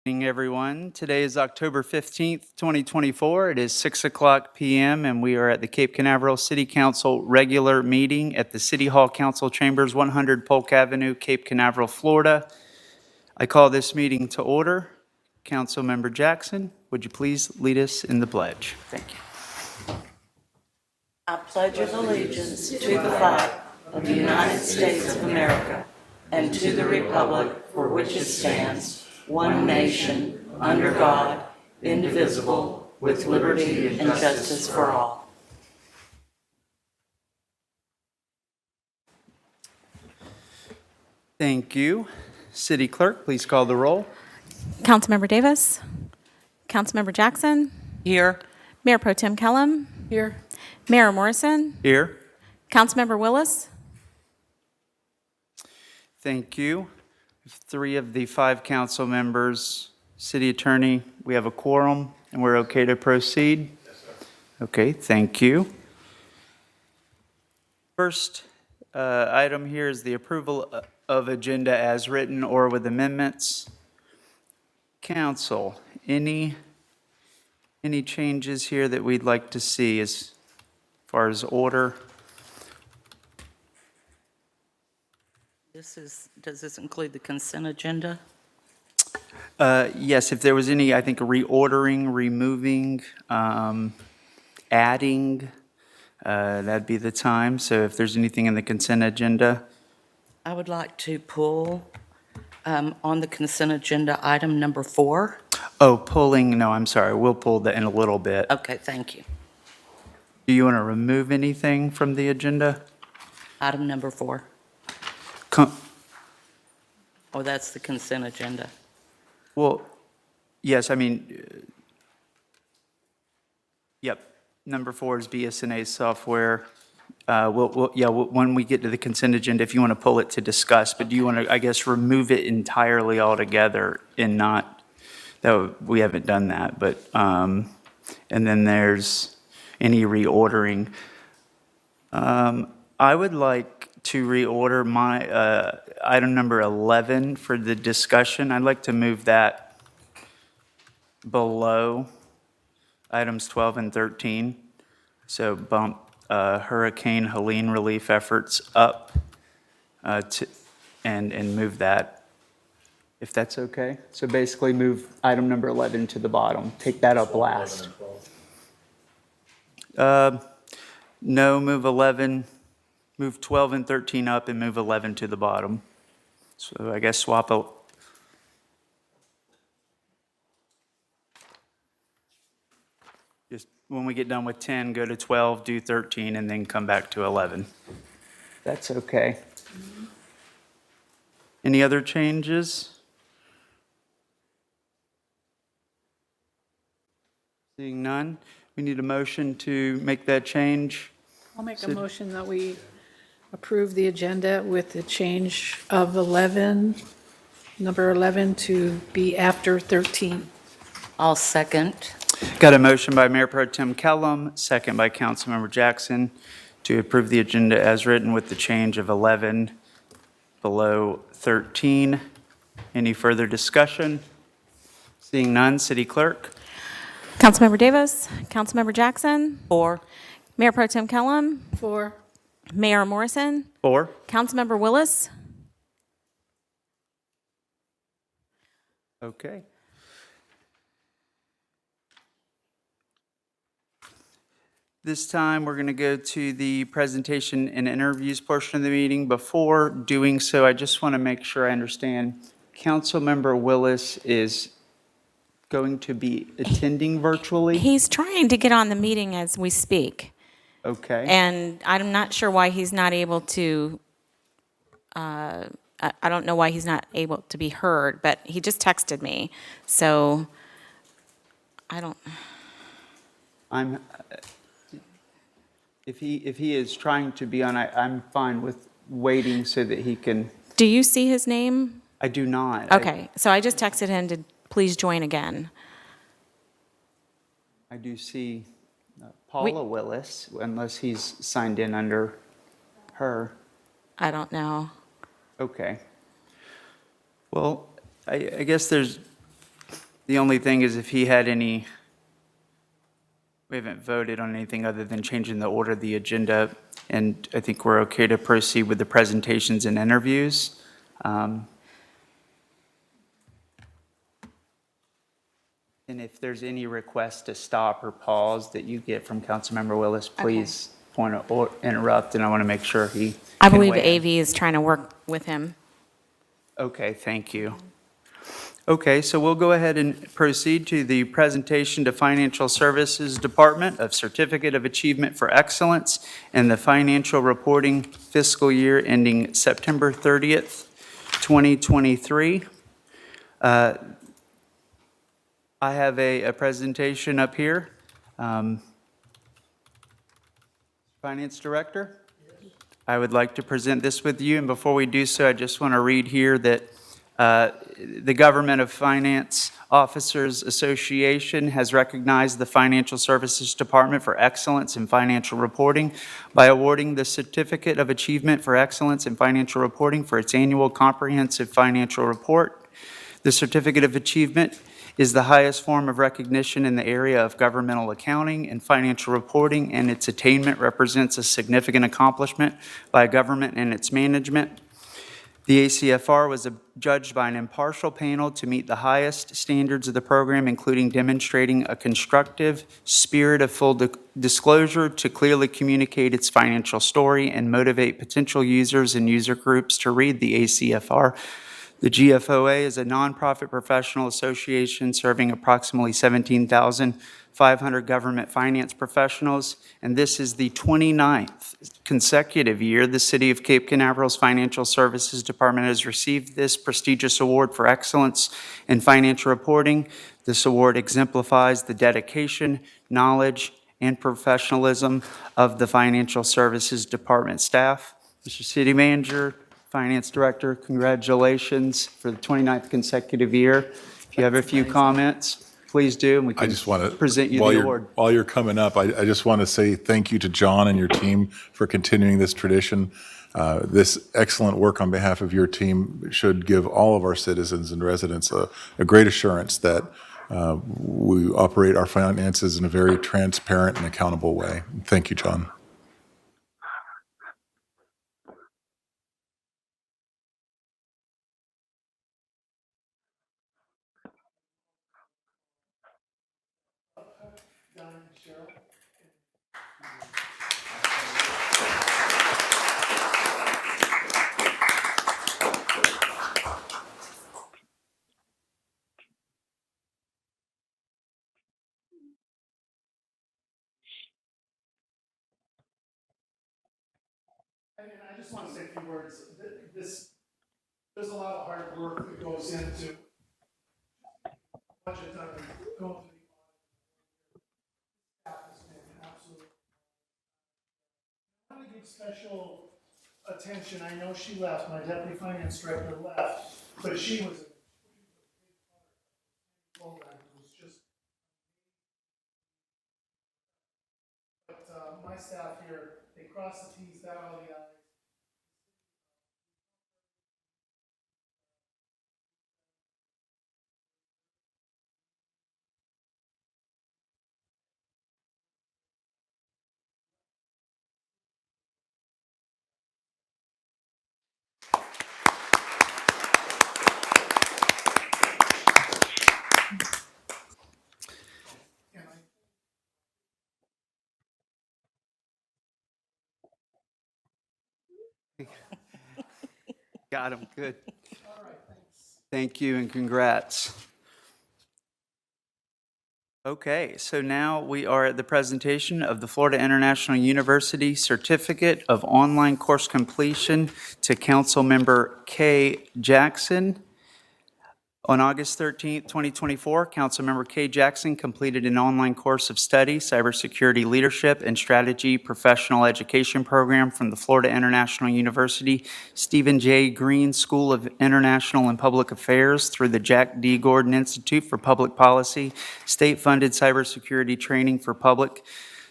Evening, everyone. Today is October 15th, 2024. It is 6 o'clock p.m. and we are at the Cape Canaveral City Council regular meeting at the City Hall Council Chambers, 100 Polk Avenue, Cape Canaveral, Florida. I call this meeting to order. Councilmember Jackson, would you please lead us in the pledge? Thank you. I pledge allegiance to the flag of the United States of America and to the republic for which it stands, one nation, under God, indivisible, with liberty and justice for all. Thank you. City Clerk, please call the roll. Councilmember Davis. Councilmember Jackson. Here. Mayor Pro Tem Kellum. Here. Mayor Morrison. Here. Councilmember Willis. Thank you. 3 of the 5 council members, City Attorney, we have a quorum and we're okay to proceed? Yes, sir. Okay, thank you. First item here is the approval of agenda as written or with amendments. Council, any changes here that we'd like to see as far as order? Does this include the consent agenda? Yes, if there was any, I think, reordering, removing, adding, that'd be the time. So if there's anything in the consent agenda. I would like to pull on the consent agenda item number 4. Oh, pulling, no, I'm sorry. We'll pull that in a little bit. Okay, thank you. Do you want to remove anything from the agenda? Item number 4. Oh, that's the consent agenda. Well, yes, I mean, yep. Number 4 is BSNA software. When we get to the consent agenda, if you want to pull it to discuss, but do you want to, I guess, remove it entirely altogether and not, we haven't done that, but, and then there's any reordering. I would like to reorder my item number 11 for the discussion. I'd like to move that below items 12 and 13. So bump Hurricane Helene relief efforts up and move that, if that's okay. So basically move item number 11 to the bottom. Take that up last. No, move 11. Move 12 and 13 up and move 11 to the bottom. So I guess swap out. Just when we get done with 10, go to 12, do 13, and then come back to 11. That's okay. Any other changes? Seeing none, we need a motion to make that change. I'll make a motion that we approve the agenda with the change of 11, number 11 to be after 13. I'll second. Got a motion by Mayor Pro Tem Kellum, second by Councilmember Jackson to approve the agenda as written with the change of 11 below 13. Any further discussion? Seeing none, City Clerk. Councilmember Davis. Councilmember Jackson. 4. Mayor Pro Tem Kellum. 4. Mayor Morrison. 4. Councilmember Willis. Okay. This time, we're going to go to the presentation and interviews portion of the meeting. Before doing so, I just want to make sure I understand. Councilmember Willis is going to be attending virtually? He's trying to get on the meeting as we speak. Okay. And I'm not sure why he's not able to, I don't know why he's not able to be heard, but he just texted me. So I don't. If he is trying to be on, I'm fine with waiting so that he can. Do you see his name? I do not. Okay, so I just texted him to please join again. I do see Paula Willis, unless he's signed in under her. I don't know. Okay. Well, I guess there's The only thing is if he had any, we haven't voted on anything other than changing the order of the agenda, and I think we're okay to proceed with the presentations and interviews. And if there's any request to stop or pause that you get from Councilmember Willis, please point or interrupt, and I want to make sure he I can believe weigh in. AV is trying to work with him. Okay, thank you. Okay, so we'll go ahead and proceed to the presentation to Financial Services Department of Certificate of Achievement for Excellence in the financial reporting fiscal year ending September 30th, 2023. I have a presentation up here. Finance Director, I would like to present this with you, and before we do so, I just want to read here that the Government of Finance Officers Association has recognized the Financial Services Department for excellence in financial reporting by awarding the Certificate of Achievement for Excellence in Financial Reporting for its annual comprehensive financial report. The Certificate of Achievement is the highest form of recognition in the area of governmental accounting and financial reporting, and its attainment represents a significant accomplishment by a government and its management. The ACFR was judged by an impartial panel to meet the highest standards of the program, including demonstrating a constructive spirit of full disclosure to clearly communicate its financial story and motivate potential users and user groups to read the ACFR. The GFOA is a nonprofit professional association serving approximately 17,500 government finance professionals, and this is the 29th consecutive year the City of Cape Canaveral's Financial Services Department has received this prestigious award for excellence in financial reporting. This award exemplifies the dedication, knowledge, and professionalism of the Financial Services Department staff. Mr. City Manager, Finance Director, congratulations for the 29th consecutive year. If you have a few comments, please do, and we I can just want to present you the award. While you're coming up, I just want to say thank you to John and your team for continuing this tradition. This excellent work on behalf of your team should give all of our citizens and residents a great assurance that we operate our finances in a very transparent and accountable way. Thank you, John. And I just want to say a few words. There's a lot of hard work that goes into budget done and going through the staff has been absolutely. I want to give special attention. I know she left, my deputy finance director left, but she was a program. It was just. But my staff here, they cross the T's, dot all the I's. Got him, good. Thank you and congrats. Okay, so now we are at the presentation of the Florida International University Certificate of Online Course Completion to Councilmember Kay Jackson. On August 13th, 2024, Councilmember Kay Jackson completed an online course of study, Cybersecurity Leadership and Strategy Professional Education Program from the Florida International University Stephen J. Green School of International and Public Affairs through the Jack D. Gordon Institute for Public Policy, state-funded cybersecurity training for public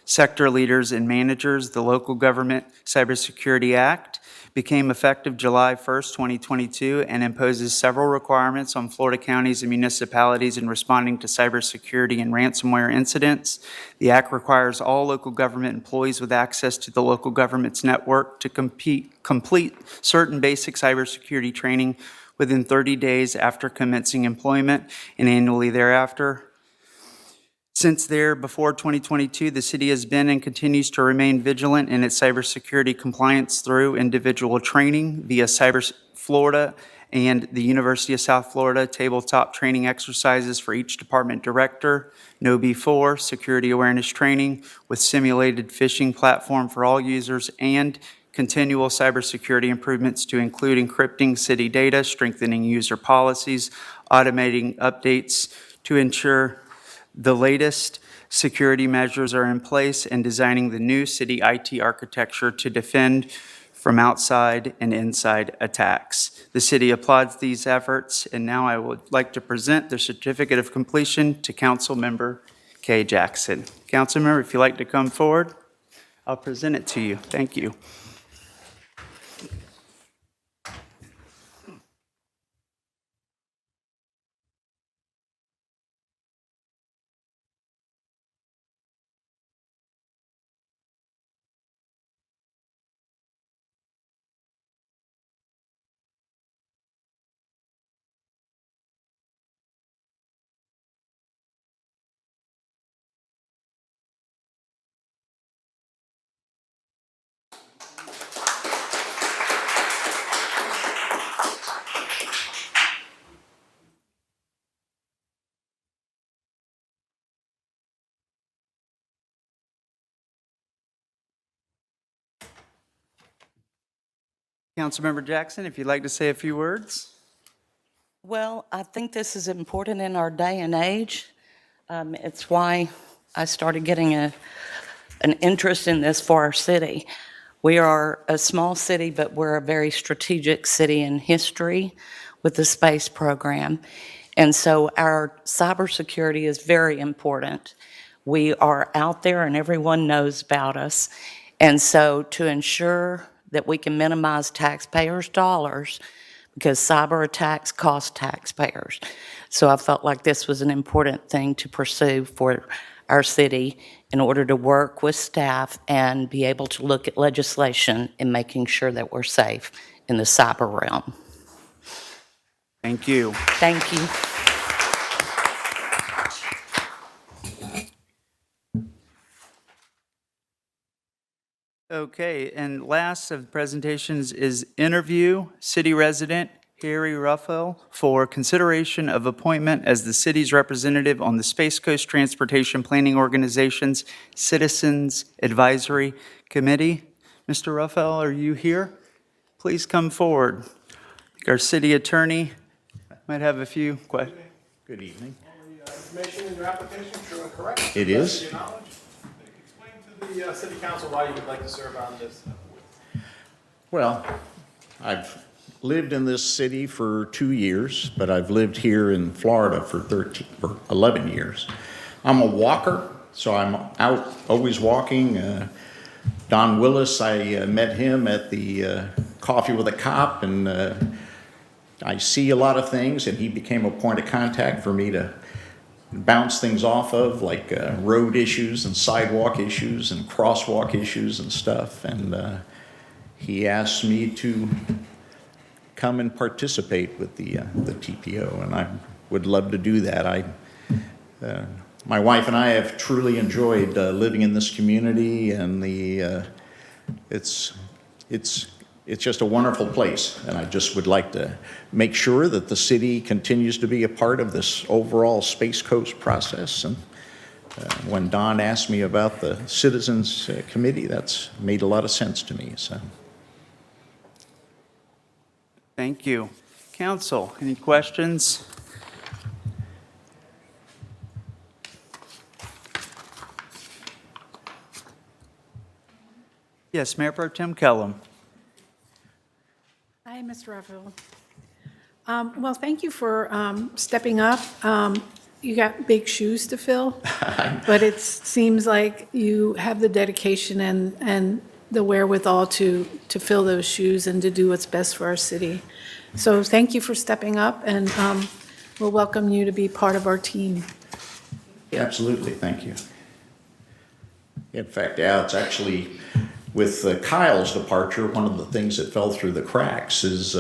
sector leaders and managers, the Local Government Cybersecurity Act became effective July 1st, 2022, and imposes several requirements on Florida counties and municipalities in responding to cybersecurity and ransomware incidents. The act requires all local government employees with access to the local government's network to complete certain basic cybersecurity training within 30 days after commencing employment and annually thereafter. Since before 2022, the city has been and continues to remain vigilant in its cybersecurity compliance through individual training via Cyber Florida and the University of South Florida tabletop training exercises for each department director, No B4 security awareness training with simulated phishing platform for all users, and continual cybersecurity improvements to include encrypting city data, strengthening user policies, automating updates to ensure the latest security measures are in place, and designing the new city IT architecture to defend from outside and inside attacks. The city applauds these efforts, and now I would like to present the certificate of completion to Councilmember Kay Jackson. Councilmember, if you'd like to come forward, I'll present it to you. Thank you. Councilmember Jackson, if you'd like to say a few words. Well, I think this is important in our day and age. It's why I started getting an interest in this for our city. We are a small city, but we're a very strategic city in history with the space program. And so our cybersecurity is very important. We are out there and everyone knows about us. And so to ensure that we can minimize taxpayers' dollars, because cyber attacks cost taxpayers. So I felt like this was an important thing to pursue for our city in order to work with staff and be able to look at legislation and making sure that we're safe in the cyber realm. Thank you. Thank you. Okay, and last of the presentations is interview city resident Harry Ruffell for consideration of appointment as the city's representative on the Space Coast Transportation Planning Organization's Citizens Advisory Committee. Mr. Ruffell, are you here? Please come forward. Our city attorney might have a few questions. Good evening. Information in your application, true and correct? It is. To your knowledge. Explain to the city council why you would like to serve on this board. Well, I've lived in this city for 2 years, but I've lived here in Florida for 11 years. I'm a walker, so I'm out always walking. Don Willis, I met him at the Coffee with a Cop, and I see a lot of things, and he became a point of contact for me to bounce things off of, like road issues and sidewalk issues and crosswalk issues and stuff. And he asked me to come and participate with the TPO, and I would love to do that. My wife and I have truly enjoyed living in this community, and it's just a wonderful place, and I just would like to make sure that the city continues to be a part of this overall Space Coast process. And when Don asked me about the Citizens Committee, that's made a lot of sense to me. So, Thank you. Council, any questions? Yes, Mayor Pro Tem Kellum. Hi, Mr. Ruffell. Well, thank you for stepping up. you got big shoes to fill, but it seems like you have the dedication and the wherewithal to fill those shoes and to do what's best for our city. So thank you for stepping up, and we'll welcome you to be part of our team. Absolutely, thank you. In fact, yeah, it's actually, with Kyle's departure, one of the things that fell through the cracks is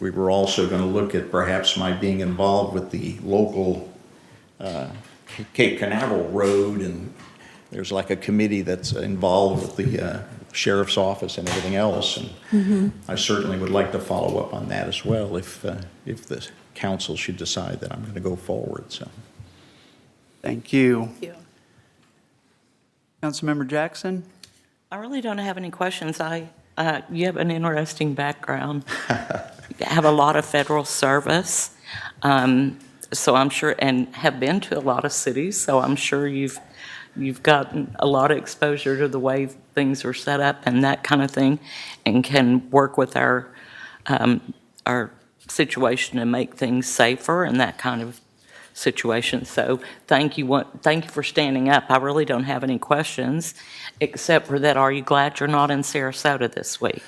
we were also going to look at perhaps my being involved with the local Cape Canaveral Road, and there's like a committee that's involved with the sheriff's office and everything else, and I certainly would like to follow up on that as well if the council should decide that I'm going to go forward, so. Thank you. Thank you. Councilmember Jackson? I really don't have any questions. You have an interesting background. You have a lot of federal service, so I'm sure, and have been to a lot of cities, so I'm sure you've gotten a lot of exposure to the way things are set up and that kind of thing, and can work with our situation to make things safer and that kind of situation. So thank you for standing up. I really don't have any questions, except for that, are you glad you're not in Sarasota this week?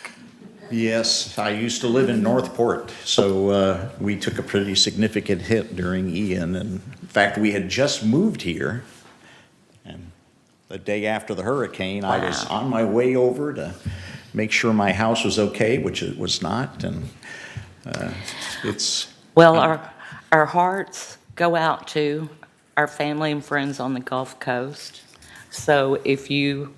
Yes, I used to live in Northport, so we took a pretty significant hit during Ian. And in fact, we had just moved here, and the day after the hurricane, I was on my way over to make sure my house was okay, which it was not. And it's... Well, our hearts go out to our family and friends on the Gulf Coast. So if you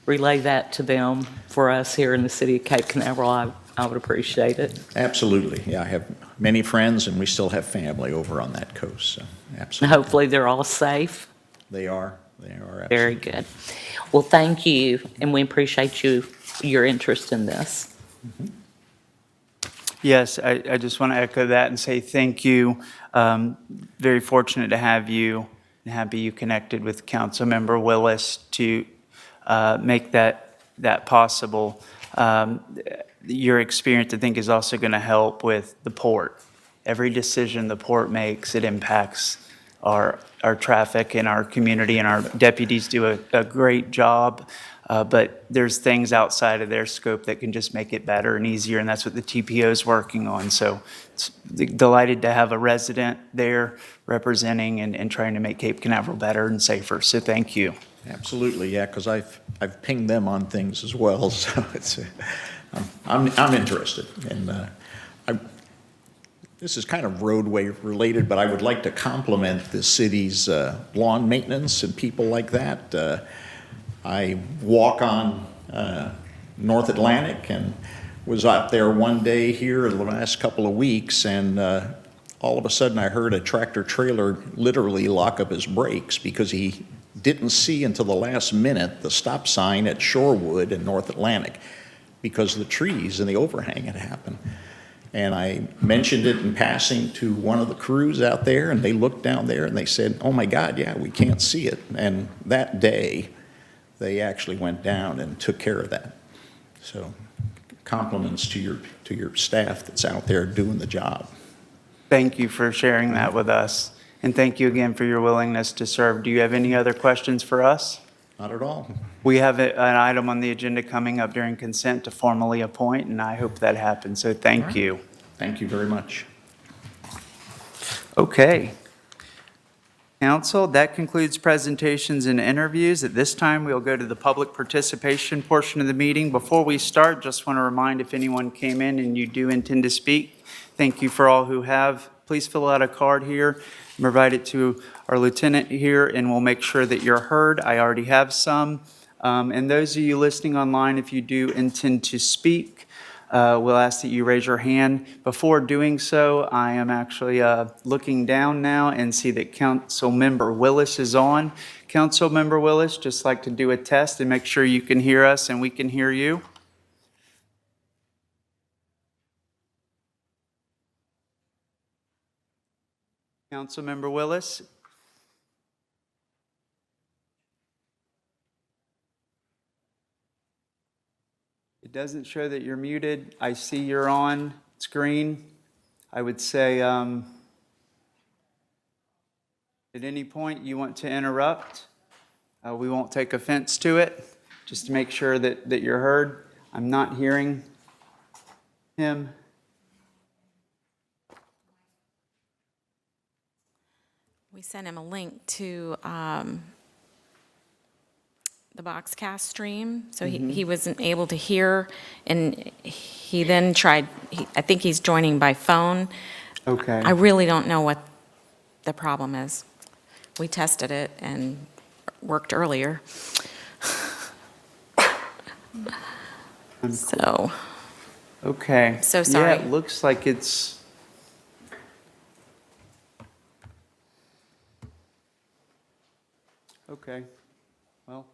relay that to them for us here in the city of Cape Canaveral, I would appreciate it. Absolutely. Yeah, I have many friends, and we still have family over on that coast, so And absolutely. hopefully they're all safe. They are. Absolutely. Very good. Well, thank you, and we appreciate your interest in this. Yes, I just want to echo that and say thank you. Very fortunate to have you and happy you connected with Councilmember Willis to make that possible. Your experience, I think, is also going to help with the port. Every decision the port makes, it impacts our traffic in our community, and our deputies do a great job. But there's things outside of their scope that can just make it better and easier, and that's what the TPO is working on. So it's delighted to have a resident there representing and trying to make Cape Canaveral better and safer. So thank you. Absolutely, yeah, because I've pinged them on things as well, so it's I'm interested, and this is kind of roadway related, but I would like to compliment the city's lawn maintenance and people like that. I walk on North Atlantic and was out there one day here in the last couple of weeks, and all of a sudden I heard a tractor trailer literally lock up his brakes because he didn't see until the last minute the stop sign at Shorewood and North Atlantic because the trees and the overhang had happened. And I mentioned it in passing to one of the crews out there, and they looked down there and they said, "Oh my God, yeah, we can't see it." And that day, they actually went down and took care of that. So compliments to your staff that's out there doing the job. Thank you for sharing that with us. And thank you again for your willingness to serve. Do you have any other questions for us? Not at all. We have an item on the agenda coming up during consent to formally appoint, and I hope that happens. So thank you. Thank you very much. Okay. Council, that concludes presentations and interviews. At this time, we'll go to the public participation portion of the meeting. Before we start, just want to remind if anyone came in and you do intend to speak, thank you for all who have. Please fill out a card here, provide it to our lieutenant here, and we'll make sure that you're heard. I already have some. And those of you listening online, if you do intend to speak, we'll ask that you raise your hand. Before doing so, I am actually looking down now and see that Councilmember Willis is on. Councilmember Willis, just like to do a test and make sure you can hear us and we can hear you. Councilmember Willis? It doesn't show that you're muted. I see you're on screen. I would say at any point you want to interrupt, we won't take offense to it, just to make sure that you're heard. I'm not hearing him. We sent him a link to the Boxcast stream, so he wasn't able to hear, and he then tried, I think he's joining by phone. Okay. I really don't know what the problem is. We tested it and worked earlier. So, Okay. So sorry. Yeah, it looks like it's... Okay, well.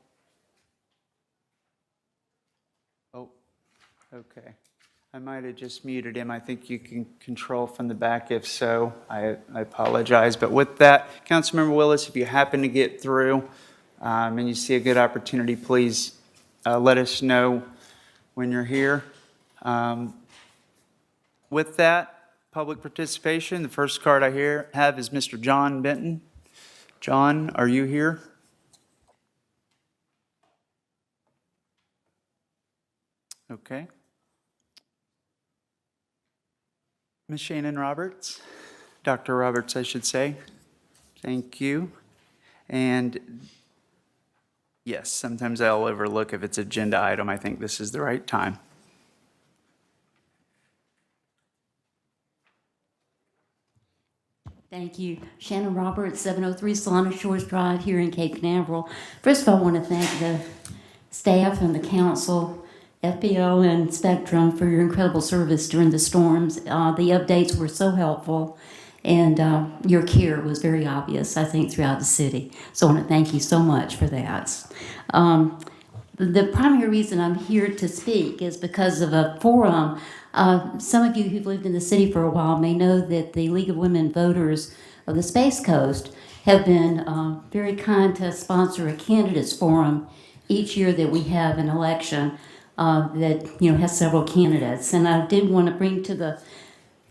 Oh, okay. I might have just muted him. I think you can control from the back. If so, I apologize. But with that, Councilmember Willis, if you happen to get through and you see a good opportunity, please let us know when you're here. With that, public participation, the first card I have is Mr. John Benton. John, are you here? Okay. Ms. Shannon Roberts, Dr. Roberts, I should say. Thank you. And yes, sometimes I'll overlook if it's agenda item. I think this is the right time. Thank you. Shannon Roberts, 703 Solana Shores Drive here in Cape Canaveral. First of all, I want to thank the staff and the council, FPO and Spectrum for your incredible service during the storms. The updates were so helpful, and your care was very obvious, I think, throughout the city. So I want to thank you so much for that. The primary reason I'm here to speak is because of a forum. Some of you who've lived in the city for a while may know that the League of Women Voters of the Space Coast have been very kind to sponsor a candidates forum each year that we have an election that has several candidates. And I did want to bring to the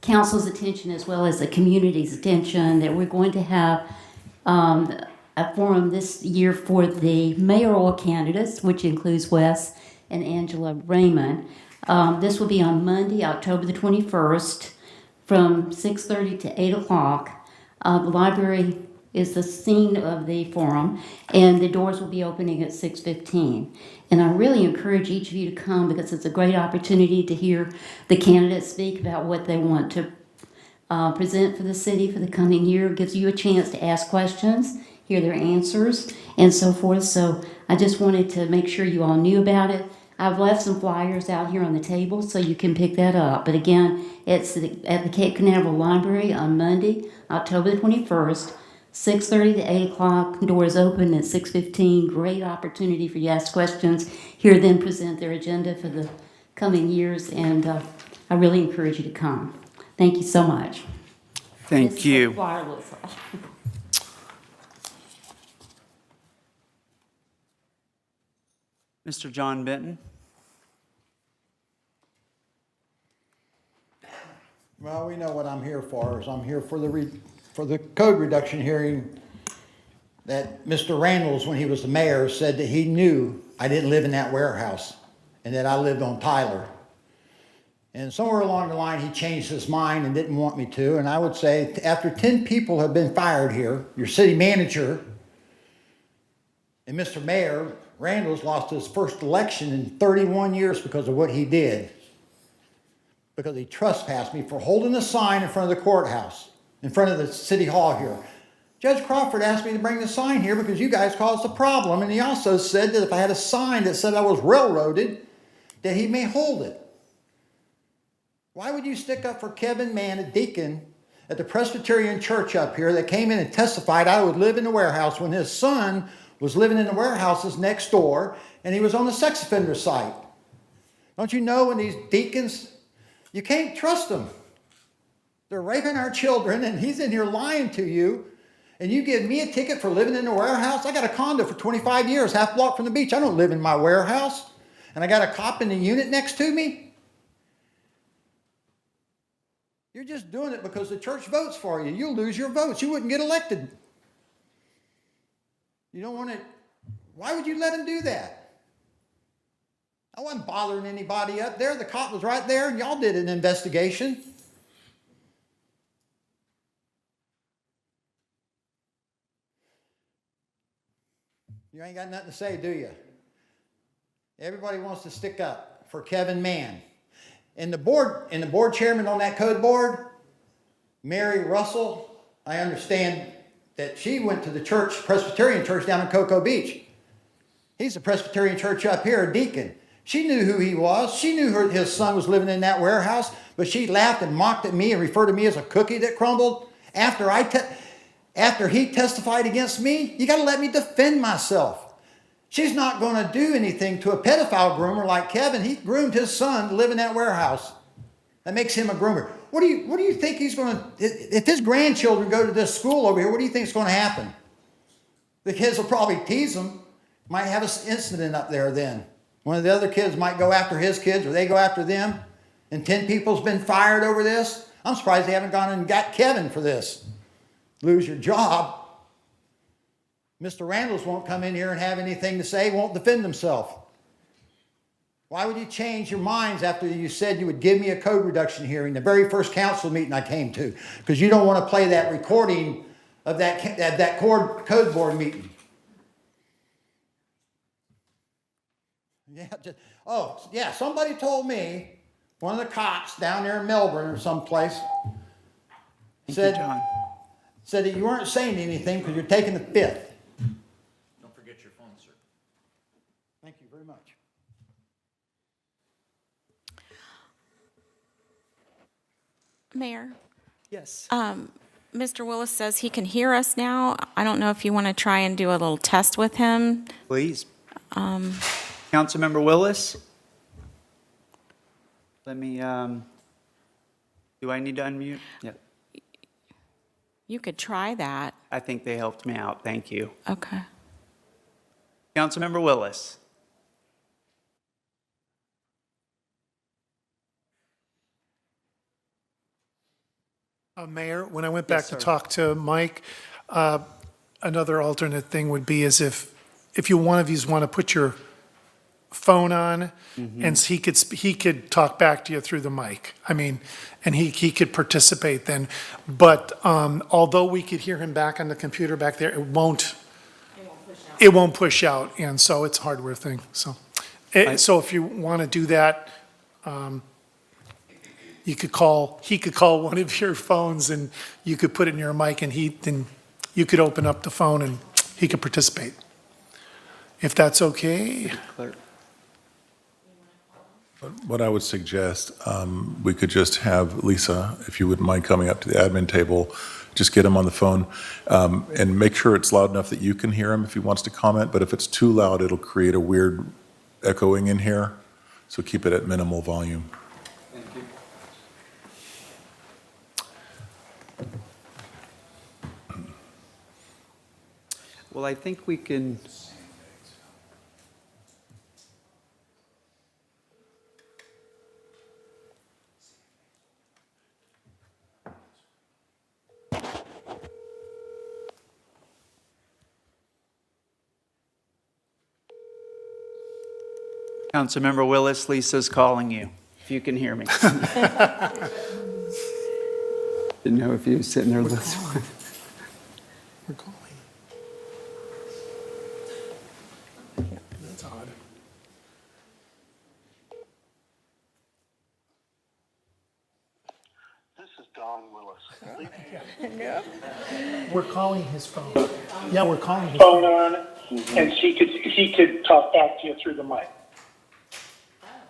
council's attention as well as the community's attention that we're going to have a forum this year for the mayoral candidates, which includes Wes and Angela Raymond. This will be on Monday, October the 21st, from 6:30 to 8 o'clock. The library is the scene of the forum, and the doors will be opening at 6:15. And I really encourage each of you to come because it's a great opportunity to hear the candidates speak about what they want to present for the city for the coming year. It gives you a chance to ask questions, hear their answers, and so forth. So I just wanted to make sure you all knew about it. I've left some flyers out here on the table so you can pick that up. But again, it's at the Cape Canaveral Library on Monday, October the 21st, 6:30 to 8 o'clock. Doors open at 6:15. Great opportunity for you to ask questions, hear them present their agenda for the coming years, and I really encourage you to come. Thank you so much. Thank you. Wireless. Mr. John Benton. Well, we know what I'm here for. Is I'm here for the code reduction hearing that Mr. Randalls, when he was the mayor, said that he knew I didn't live in that warehouse and that I lived on Tyler. And somewhere along the line, he changed his mind and didn't want me to. And I would say after 10 people have been fired here, your city manager and Mr. Mayor, Randalls lost his first election in 31 years because of what he did. Because he trespassed me for holding a sign in front of the courthouse, in front of the city hall here. Judge Crawford asked me to bring the sign here because you guys caused a problem, and he also said that if I had a sign that said I was railroaded, that he may hold it. Why would you stick up for Kevin Mann, a deacon at the Presbyterian church up here that came in and testified I would live in the warehouse when his son was living in the warehouses next door and he was on the sex offender site? Don't you know when these deacons, you can't trust them. They're raping our children and he's in here lying to you, and you give me a ticket for living in the warehouse? I got a condo for 25 years, half block from the beach. I don't live in my warehouse. And I got a cop in the unit next to me? You're just doing it because the church votes for you. You'll lose your votes. You wouldn't get elected. You don't want to, why would you let him do that? I wasn't bothering anybody up there. The cop was right there and y'all did an investigation. You ain't got nothing to say, do you? Everybody wants to stick up for Kevin Mann. And the board chairman on that code board, Mary Russell, I understand that she went to the church, Presbyterian church down in Cocoa Beach. He's a Presbyterian church up here, a deacon. She knew who he was. She knew his son was living in that warehouse, but she laughed and mocked at me and referred to me as a cookie that crumbled. After he testified against me, you got to let me defend myself. She's not going to do anything to a pedophile groomer like Kevin. He groomed his son to live in that warehouse. That makes him a groomer. What do you think he's going to, if his grandchildren go to this school over here, what do you think is going to happen? The kids will probably tease him. Might have an incident up there then. One of the other kids might go after his kids or they go after them. And 10 people's been fired over this. I'm surprised they haven't gone and got Kevin for this. Lose your job. Mr. Randalls won't come in here and have anything to say, won't defend himself. Why would you change your minds after you said you would give me a code reduction hearing, the very first council meeting I came to? Because you don't want to play that recording of that code board meeting. Yeah, somebody told me, one of the cops down there in Melbourne or someplace, said that you weren't saying anything because you're taking the fifth. Don't forget your phone, sir. Thank you very much. Mayor, Yes. Mr. Willis says he can hear us now. I don't know if you want to try and do a little test with him. Please. Councilmember Willis? Let me, do I need to unmute? Yeah. You could try that. I think they helped me out. Thank you. Okay. Councilmember Willis? Mayor, when I went back Yes, to sir. talk to Mike, another alternate thing would be is if you one of yous want to put your phone on, and he could talk back to you through the mic. I mean, and he could participate then. But although we could hear him back on the computer back there, it won't push out, and so it's a hardware thing. So, so if you want to do that, he could call one of your phones, and you could put it in your mic, and then you could open up the phone, and he could participate. If that's okay. Clerk. What I would suggest, we could just have Lisa, if you wouldn't mind coming up to the admin table, just get him on the phone, and make sure it's loud enough that you can hear him if he wants to comment, but if it's too loud, it'll create a weird echoing in here, so keep it at minimal volume. Thank you. Well, I think we can. Councilmember Willis, Lisa's calling you, if you can hear me. Didn't know if you were sitting there listening. We're calling. That's odd. This is Don Willis. We're calling his phone. Yeah, we're calling his Phone phone. on, and he could talk back to you through the mic.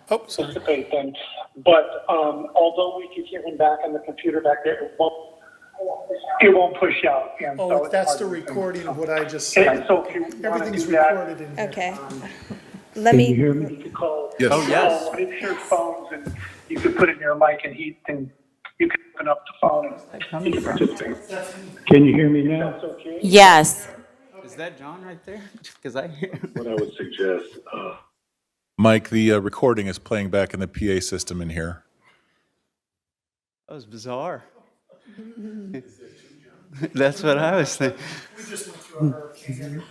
Oh, sorry. Participate then. But although we could hear him back on the computer back there, it won't push out. And so Oh, it's that's the hard to- recording of what I just And said. so if you want to Everything's do that, recorded in here. Okay. Let you me, hear me? You could call. Yes. Oh, yes. Call one of your phones, and you could put it in your mic, and you can open up the phone. And he can participate. Can you hear me now? That's okay. yes. Is that John right there? Because I hear. What I would suggest. Mike, the recording is playing back in the PA system in here. That was bizarre. That's what I was thinking. We just went through a hurricane.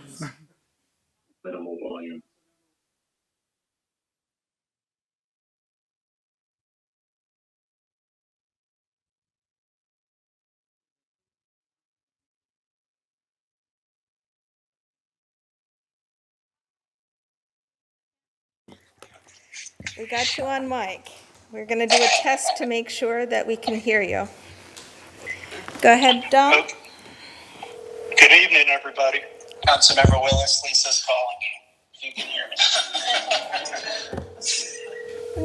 We got you on mic. We're going to do a test to make sure that we can hear you. Go ahead, Don. Good evening, everybody. Councilmember Willis, Lisa's calling me. If you can hear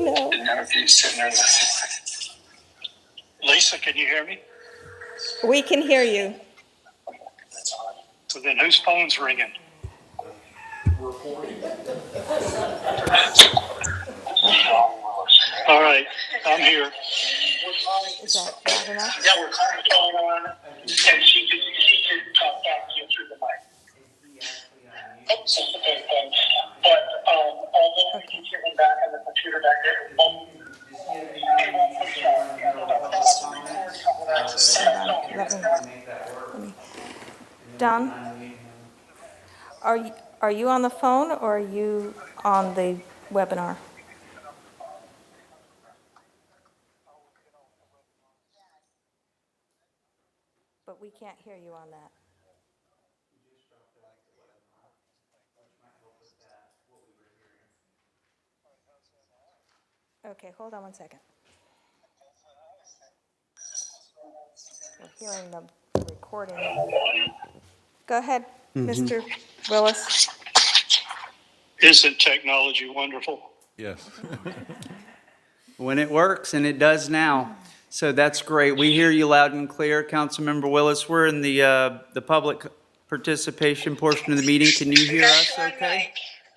me. No. Didn't know if you were sitting there listening. Lisa, can you hear me? We can hear you. So then whose phone's ringing? All right, I'm here. Is that loud enough? Yeah, we're calling the phone on, and she could talk back to you through the mic. Oops, okay, thanks. But although we can hear him back on the computer back there, Don, are you on the phone or are you on the webinar? But we can't hear you on that. Okay, hold on one second. We're hearing the recording. Go ahead, Mr. Willis. isn't technology wonderful? Yes. When it works, and it does now. So that's great. We hear you loud and clear, Councilmember Willis. We're in the public participation portion of the meeting. Can you hear us okay?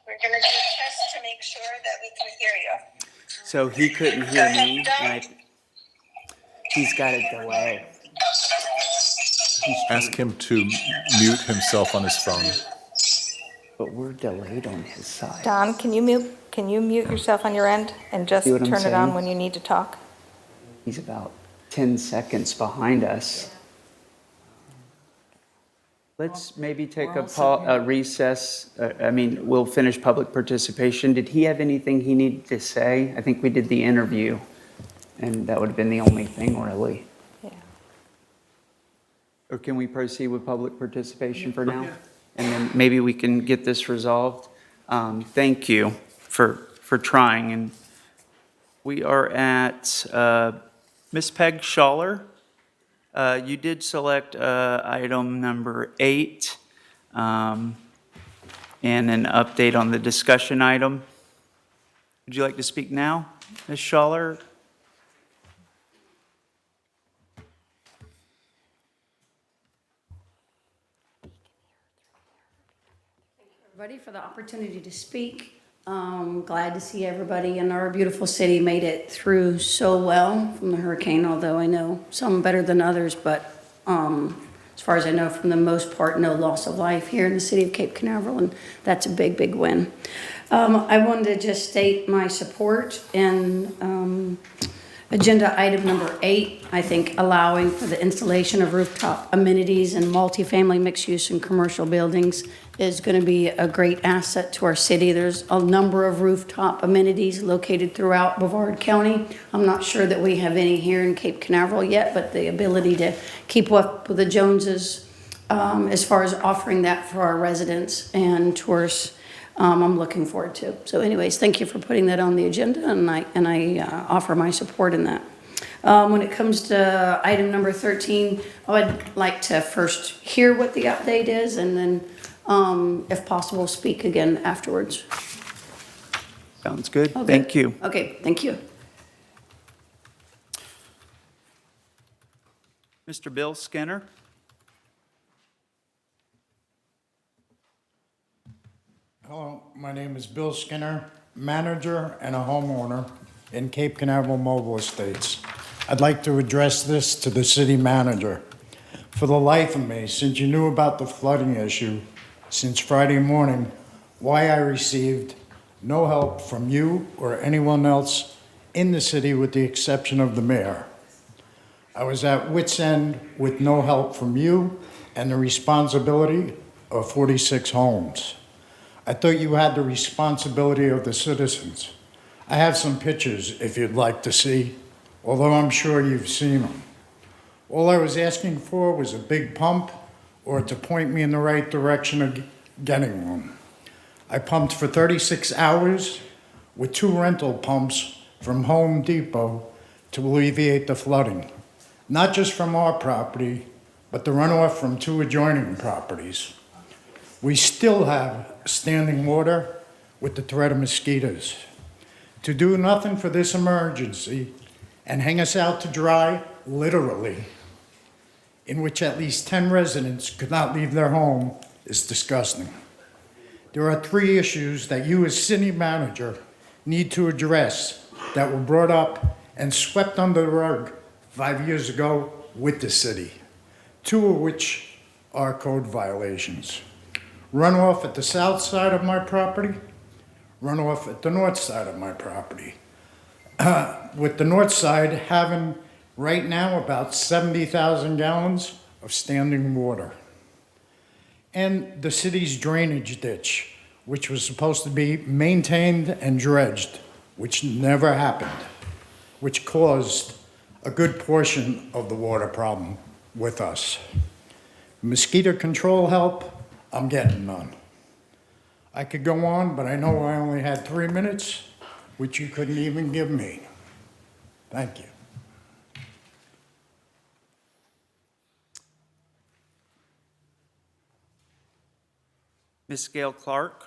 We're going to do a test to make sure that we can hear you. So he couldn't hear me. He's got a delay. Ask him to mute himself on his phone. But we're delayed on his side. Don, can you mute yourself on your end and just See what I'm turn it on saying? when you need to talk? He's about 10 seconds behind us. Let's maybe take a recess. We'll finish public participation. Did he have anything he needed to say? I think we did the interview, and that would have been the only thing, really. Yeah. Or can we proceed with public participation for now? And then maybe we can get this resolved. Thank you for trying. And we are at Ms. Peg Schaller. You did select item number 8 and an update on the discussion item. Would you like to speak now, Ms. Schaller? Everybody for the opportunity to speak. Glad to see everybody in our beautiful city made it through so well from the hurricane, although I know some better than others, but as far as I know, from the most part, no loss of life here in the city of Cape Canaveral, and that's a big, big win. I wanted to just state my support in agenda item number 8, I think allowing for the installation of rooftop amenities in multifamily mixed-use and commercial buildings is going to be a great asset to our city. There's a number of rooftop amenities located throughout Brevard County. I'm not sure that we have any here in Cape Canaveral yet, but the ability to keep up with the Joneses as far as offering that for our residents and tourists, I'm looking forward to. So anyways, thank you for putting that on the agenda, and I offer my support in that. When it comes to item number 13, I would like to first hear what the update is and then, if possible, speak again afterwards. Sounds good. Okay. Thank you. Okay, thank you. Mr. Bill Skinner? Hello, my name is Bill Skinner, manager and a homeowner in Cape Canaveral Mobile Estates. I'd like to address this to the city manager. For the life of me, since you knew about the flooding issue since Friday morning, why I received no help from you or anyone else in the city with the exception of the mayor. I was at wit's end with no help from you and the responsibility of 46 homes. I thought you had the responsibility of the citizens. I have some pictures if you'd like to see, although I'm sure you've seen them. All I was asking for was a big pump or to point me in the right direction of getting one. I pumped for 36 hours with 2 rental pumps from Home Depot to alleviate the flooding, not just from our property, but the runoff from 2 adjoining properties. We still have standing water with the threat of mosquitoes. To do nothing for this emergency and hang us out to dry, literally, in which at least 10 residents could not leave their home, is disgusting. There are 3 issues that you as city manager need to address that were brought up and swept under the rug 5 years ago with the city, 2 of which are code violations. Runoff at the south side of my property, runoff at the north side of my property. With the north side having right now about 70,000 gallons of standing water. And the city's drainage ditch, which was supposed to be maintained and dredged, which never happened, which caused a good portion of the water problem with us. Mosquito control help, I'm getting none. I could go on, but I know I only had 3 minutes, which you couldn't even give me. Thank you. Ms. Gail Clark.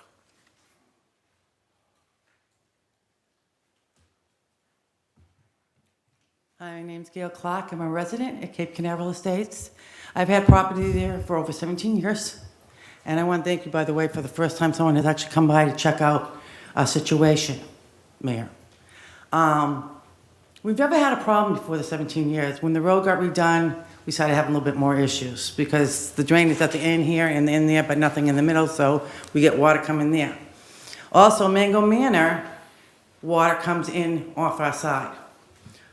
Hi, my name's Gail Clark. I'm a resident at Cape Canaveral Estates. I've had property there for over 17 years. And I want to thank you, by the way, for the first time someone has actually come by to check out our situation, Mayor. We've never had a problem before the 17 years. When the road got redone, we started having a little bit more issues because the drain is at the end here and in there, but nothing in the middle, so we get water coming there. Also, Mango Manor, water comes in off our side.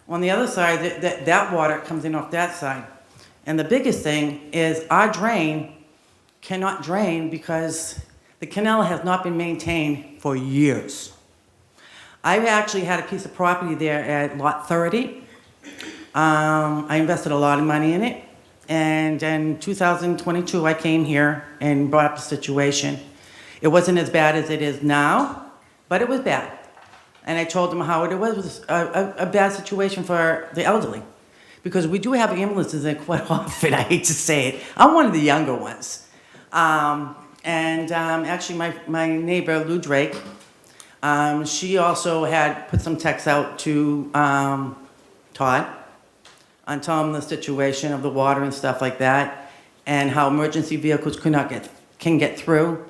On the other side, that water comes in off that side. And the biggest thing is our drain cannot drain because the canal has not been maintained for years. I've actually had a piece of property there at lot 30. I invested a lot of money in it. And in 2022, I came here and brought up the situation. It wasn't as bad as it is now, but it was bad. And I told them how it was a bad situation for the elderly. Because we do have ambulances there quite often, I hate to say it. I'm one of the younger ones. Actually my neighbor, Lou Drake, she also had put some texts out to Todd on telling him the situation of the water and stuff like that, and how emergency vehicles can get through.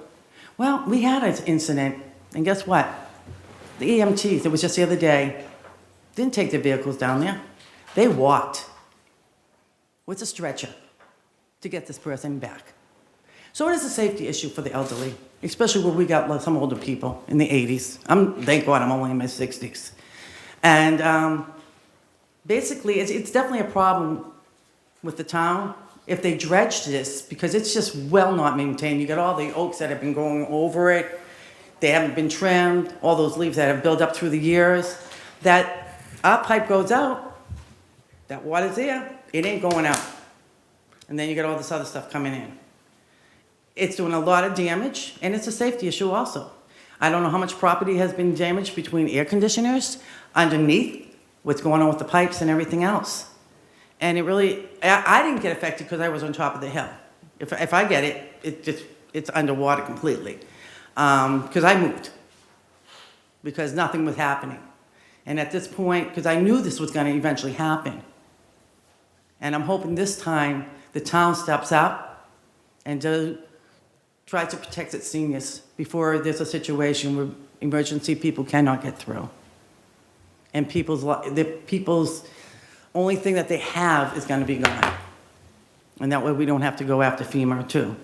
Well, we had an incident, and guess what? The EMTs, it was just the other day, didn't take their vehicles down there. They walked with a stretcher to get this person back. So it is a safety issue for the elderly, especially where we got some older people in the 80s. Thank God I'm only in my 60s. And basically, it's definitely a problem with the town if they dredged this, because it's just well not maintained. You got all the oaks that have been going over it. They haven't been trimmed, all those leaves that have built up through the years. That our pipe goes out, that water's there, it ain't going out. And then you got all this other stuff coming in. It's doing a lot of damage, and it's a safety issue also. I don't know how much property has been damaged between air conditioners, underneath, what's going on with the pipes and everything else. And it really, I didn't get affected because I was on top of the hill. If I get it, it's underwater completely. Because I moved, because nothing was happening. And at this point, because I knew this was going to eventually happen, and I'm hoping this time the town steps up and tries to protect its seniors before there's a situation where emergency people cannot get through. And people's only thing that they have is going to be gone. And that way we don't have to go after FEMA too.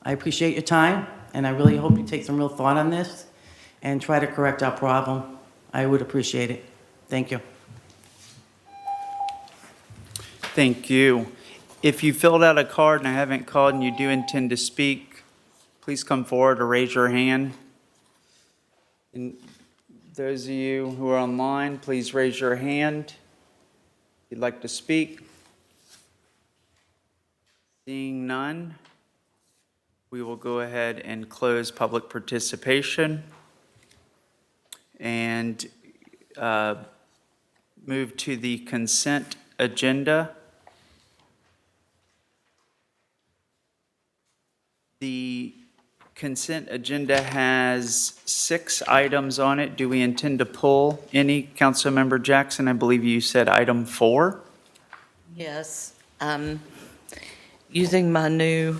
I appreciate your time. And I really hope you take some real thought on this and try to correct our problem. I would appreciate it. Thank you. Thank you. If you filled out a card and I haven't called and you do intend to speak, please come forward or raise your hand. And those of you who are online, please raise your hand if you'd like to speak. Seeing none, we will go ahead and close public participation. and move to the consent agenda. The consent agenda has 6 items on it. Do we intend to pull any? Councilmember Jackson, I believe you said item 4. Yes, using my new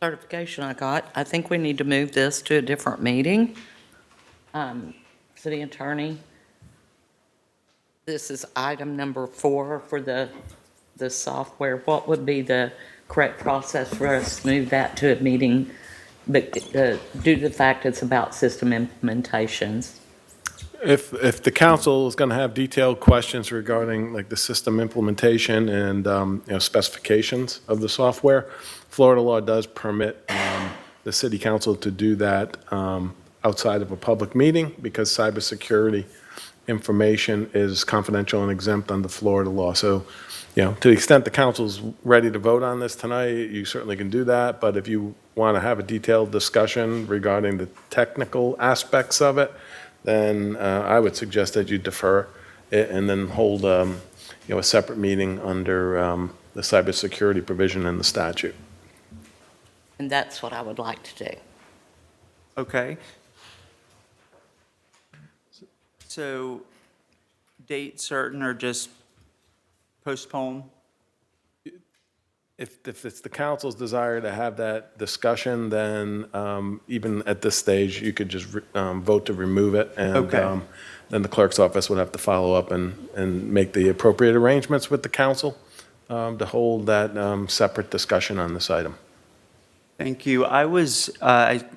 certification I got, I think we need to move this to a different meeting. City Attorney, this is item number 4 for the software. What would be the correct process for us to move that to a meeting, but due to the fact it's about system implementations? If the council is going to have detailed questions regarding like the system implementation and, specifications of the software, Florida law does permit the city council to do that outside of a public meeting because cybersecurity information is confidential and exempt under Florida law. So, to the extent the council's ready to vote on this tonight, you certainly can do that. But if you want to have a detailed discussion regarding the technical aspects of it, then I would suggest that you defer it and then hold, a separate meeting under the cybersecurity provision in the statute. And that's what I would like to do. Okay. So, date certain or just postpone? If it's the council's desire to have that discussion, then even at this stage, you could just vote to remove it. And Okay. then the clerk's office would have to follow up and make the appropriate arrangements with the council to hold that separate discussion on this item. Thank you. I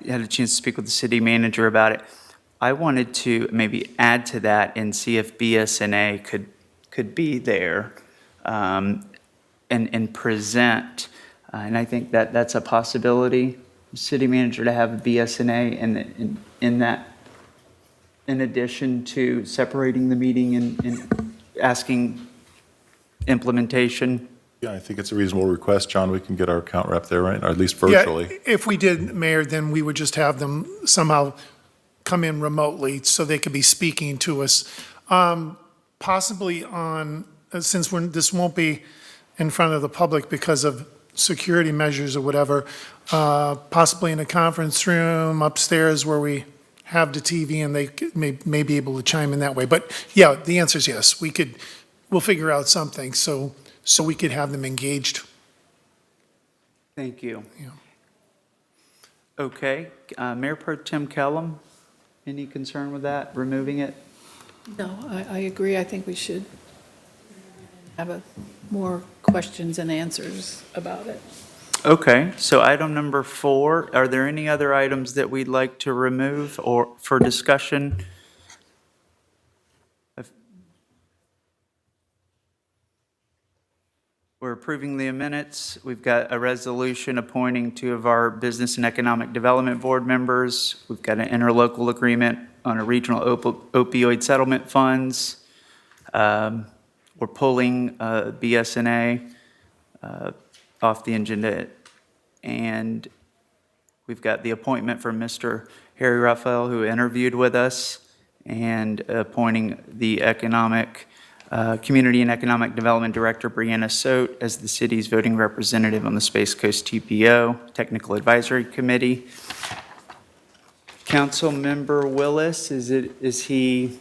had a chance to speak with the city manager about it. I wanted to maybe add to that and see if BSNA could be there and present. And I think that's a possibility, city manager to have a BSNA and in that, in addition to separating the meeting and asking implementation. Yeah, I think it's a reasonable request. John, we can get our account rep there, right? Or at least Yeah, virtually. if we did, Mayor, then we would just have them somehow come in remotely so they could be speaking to us. Possibly since this won't be in front of the public because of security measures or whatever, possibly in a conference room upstairs where we have the TV and they may be able to chime in that way. But yeah, the answer is yes. We'll figure out something so we could have them engaged. Thank you. Yeah. Okay, Mayor Pro Tem Kellum, any concern with that, removing it? No, I agree. I think we should have more questions and answers about it. Okay, so item number 4, are there any other items that we'd like to remove or for discussion? We're approving the minutes. We've got a resolution appointing 2 of our Business and Economic Development Board members. We've got an interlocal agreement on a regional opioid settlement funds. We're pulling BSNA off the agenda. And we've got the appointment for Mr. Harry Raphael, who interviewed with us, and appointing the Community and Economic Development Director, Brianna Sote, as the city's voting representative on the Space Coast TPO Technical Advisory Committee. Councilmember Willis, is he?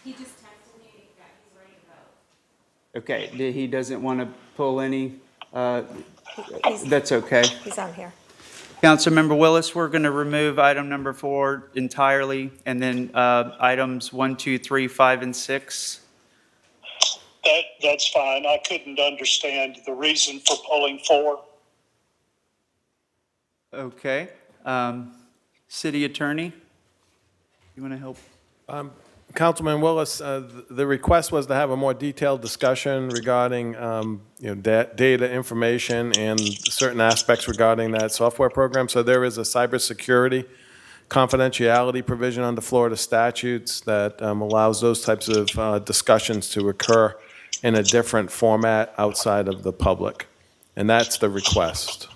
He just texted me that he's ready to vote. Okay, he doesn't want to pull any? He's- That's okay. He's on here. Councilmember Willis, we're going to remove item number 4 entirely, and then items 1, 2, 3, 5, and 6. That's fine. I couldn't understand the reason for pulling 4. Okay. City Attorney, you want to help? Councilman Willis, the request was to have a more detailed discussion regarding, data information and certain aspects regarding that software program. So there is a cybersecurity confidentiality provision under Florida statutes that allows those types of discussions to occur in a different format outside of the public. And that's the request.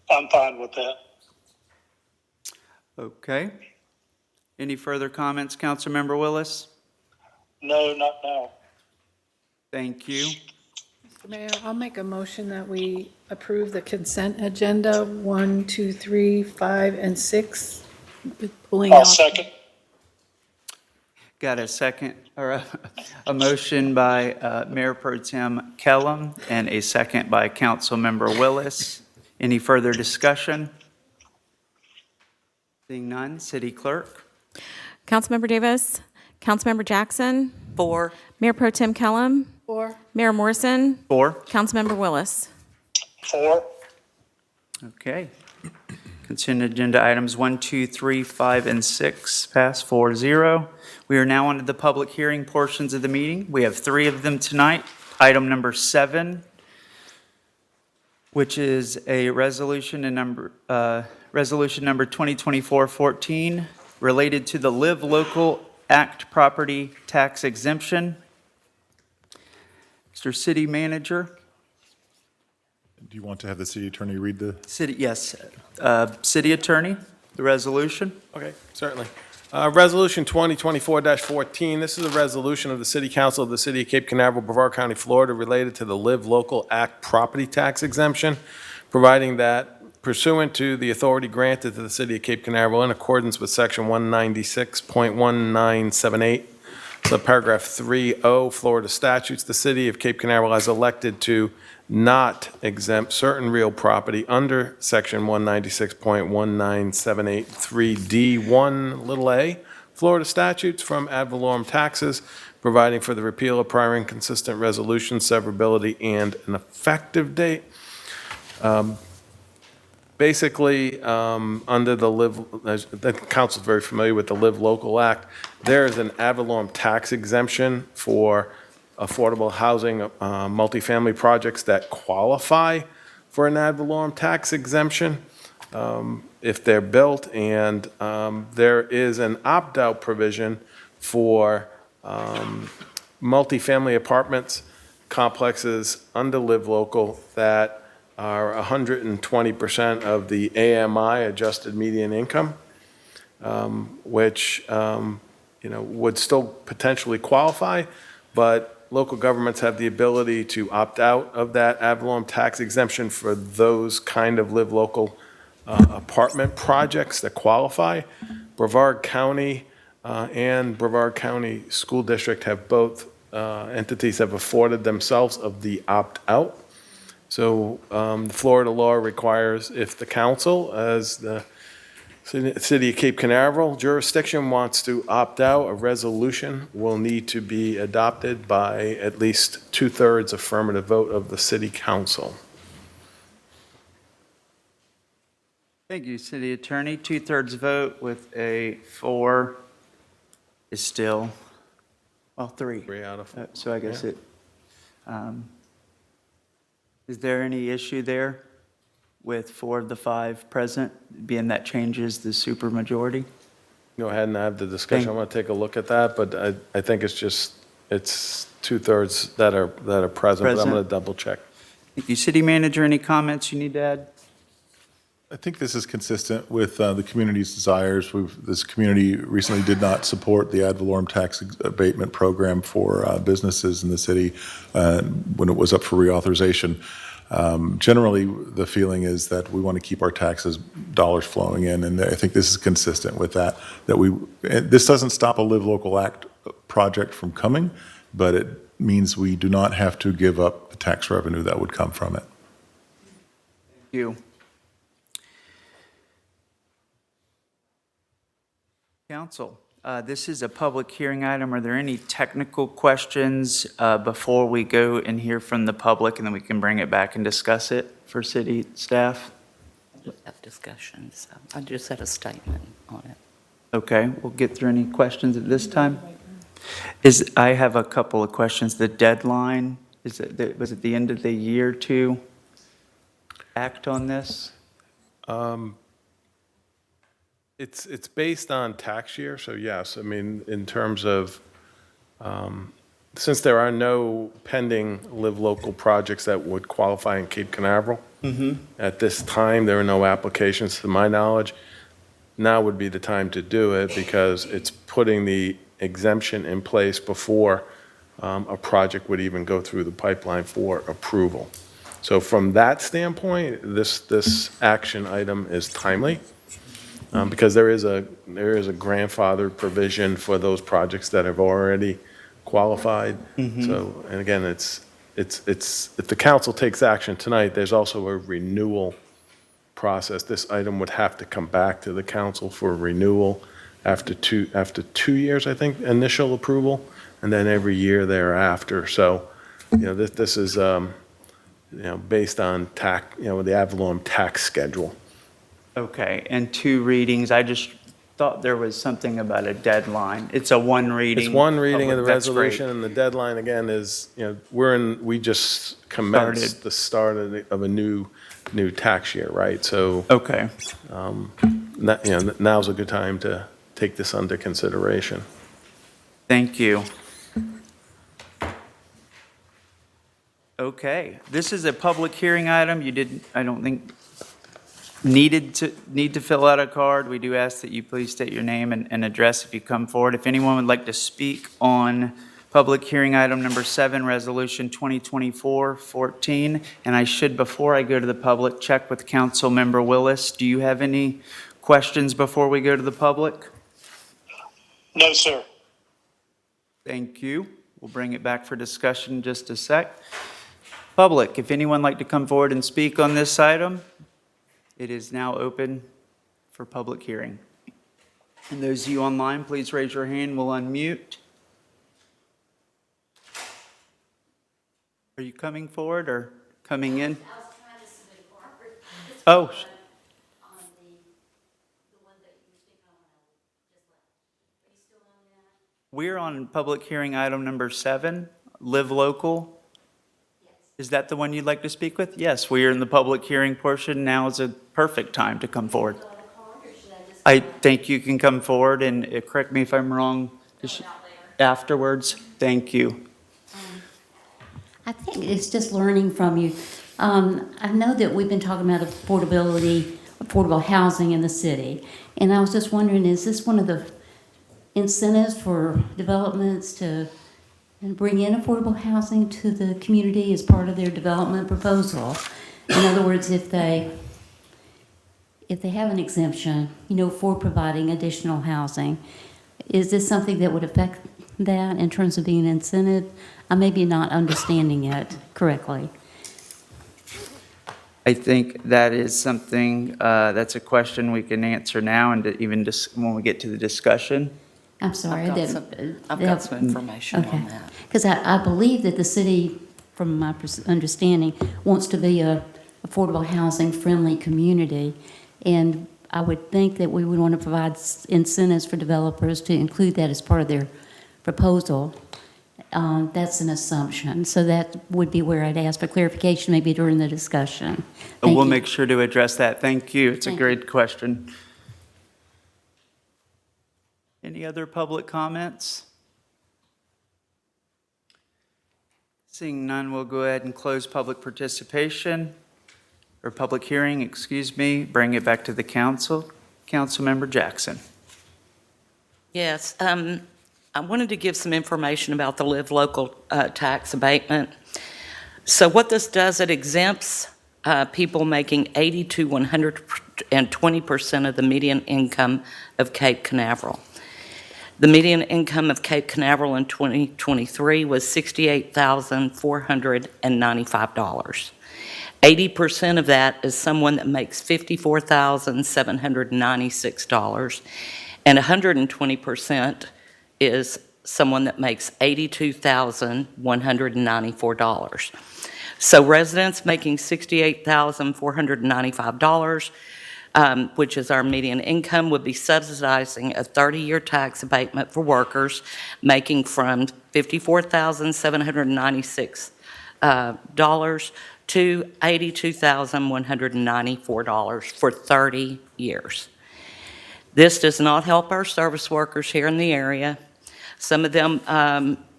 I'm fine with that. Okay. Any further comments, Councilmember Willis? No, not now. Thank you. Mr. Mayor, I'll make a motion that we approve the consent agenda 1, 2, 3, 5, and 6, with pulling I'll out. second. Got a second, or a motion by Mayor Pro Tem Kellum and a second by Councilmember Willis. Any further discussion? Seeing none, City Clerk? Councilmember Davis, Councilmember Jackson, 4. Mayor Pro Tem Kellum, 4. Mayor Morrison, 4. Councilmember Willis. 4. Okay. Consent agenda items 1, 2, 3, 5, and 6 pass 4-0. We are now on to the public hearing portions of the meeting. We have 3 of them tonight. Item number 7, which is a resolution number 2024-14 related to the Live Local Act property tax exemption. Mr. City Manager? Do you want to have the city attorney read the? Yes. City Attorney, the resolution? Okay, certainly. Resolution 2024-14, this is a resolution of the City Council of the City of Cape Canaveral, Brevard County, Florida, related to the Live Local Act property tax exemption, providing that pursuant to the authority granted to the City of Cape Canaveral in accordance with Section 196.1978, subparagraph 3O, Florida statutes, the City of Cape Canaveral has elected to not exempt certain real property under Section 196.19783D1 Florida statutes from ad valorem taxes, providing for the repeal of prior inconsistent resolutions, severability, and an effective date. Basically, under the the council's very familiar with the Live Local Act, there is an ad valorem tax exemption for affordable housing, multifamily projects that qualify for an ad valorem tax exemption if they're built, and there is an opt-out provision for multifamily apartments complexes under Live Local that are 120% of the AMI, adjusted median income, which would still potentially qualify, but local governments have the ability to opt out of that ad valorem tax exemption for those kind of Live Local apartment projects that qualify. Brevard County and Brevard County School District have both entities have afforded themselves of the opt-out. So Florida law requires if the council, as the City of Cape Canaveral jurisdiction, wants to opt out, a resolution will need to be adopted by at least 2/3 affirmative vote of the City Council. Thank you, City Attorney. 2/3 vote with a 4 is still, well, 3. 3 out of 4. So I guess is there any issue there with 4 of the 5 present, being that changes the supermajority? Go ahead and have the discussion. I'm going to take a look at that, but I think it's 2/3 that are present, but I'm going to double check. Thank you. City Manager, any comments you need to add? I think this is consistent with the community's desires. This community recently did not support the ad valorem tax abatement program for businesses in the city when it was up for reauthorization. Generally, the feeling is that we want to keep our taxes dollars flowing in, and I think this is consistent with that. This doesn't stop a Live Local Act project from coming, but it means we do not have to give up the tax revenue that would come from it. Thank you. Council, this is a public hearing item. Are there any technical questions before we go and hear from the public, and then we can bring it back and discuss it for city staff? Just have discussions. I just had a statement on it. Okay, we'll get through any questions at this time. I have a couple of questions. The deadline, was it the end of the year to act on this? It's based on tax year, so yes. I mean, in terms of, since there are no pending Live Local projects that would qualify in Cape Canaveral, at this time, there are no applications to my knowledge. now would be the time to do it because it's putting the exemption in place before a project would even go through the pipeline for approval. So from that standpoint, this action item is timely because there is a grandfather provision for those projects that have already qualified. So, and again, it's if the council takes action tonight, there's also a renewal process. This item would have to come back to the council for renewal after 2 years, I think, initial approval, and then every year thereafter. So, this is, based on the Avalon tax schedule. Okay, and 2 readings. I just thought there was something about a deadline. It's a 1 reading. It's 1 reading of the That's great. resolution, and the deadline again is, we just commenced the start of a new tax year, right? So, Okay. now's a good time to take this under consideration. Thank you. Okay, this is a public hearing item. You didn't, I don't think, need to fill out a card. We do ask that you please state your name and address if you come forward. If anyone would like to speak on public hearing item number 7, resolution 2024-14, and I should, before I go to the public, check with Council Member Willis. Do you have any questions before we go to the public? No, sir. Thank you. We'll bring it back for discussion in just a sec. Public, if anyone would like to come forward and speak on this item, it is now open for public hearing. And those of you online, please raise your hand. We'll unmute. Are you coming forward or coming in? Oh. We're on public hearing item number 7, Live Local. Is that the one you'd like to speak with? Yes, we are in the public hearing portion. Now is a perfect time to come forward. I think you can come forward and correct me if I'm wrong. Afterwards, thank you. I think it's just learning from you. I know that we've been talking about affordable housing in the city. And I was just wondering, is this one of the incentives for developments to bring in affordable housing to the community as part of their development proposal? In other words, if they have an exemption, for providing additional housing, is this something that would affect that in terms of being an incentive? I may be not understanding it correctly. I think that is something, that's a question we can answer now and even when we get to the discussion. I'm sorry. I've got some information on that. Because I believe that the city, from my understanding, wants to be a affordable housing friendly community. And I would think that we would want to provide incentives for developers to include that as part of their proposal. That's an assumption. So that would be where I'd ask for clarification maybe during the discussion. We'll make sure to address that. Thank you. It's a great question. Any other public comments? Seeing none, we'll go ahead and close public participation, or public hearing, excuse me, bring it back to the council. Councilmember Jackson. Yes, I wanted to give some information about the Live Local tax abatement. So what this does, it exempts people making 80 to 120% of the median income of Cape Canaveral. The median income of Cape Canaveral in 2023 was $68,495. 80% of that is someone that makes $54,796, and 120% is someone that makes $82,194. So residents making $68,495, which is our median income, would be subsidizing a 30-year tax abatement for workers making from $54,796 to $82,194 for 30 years. This does not help our service workers here in the area. Some of them,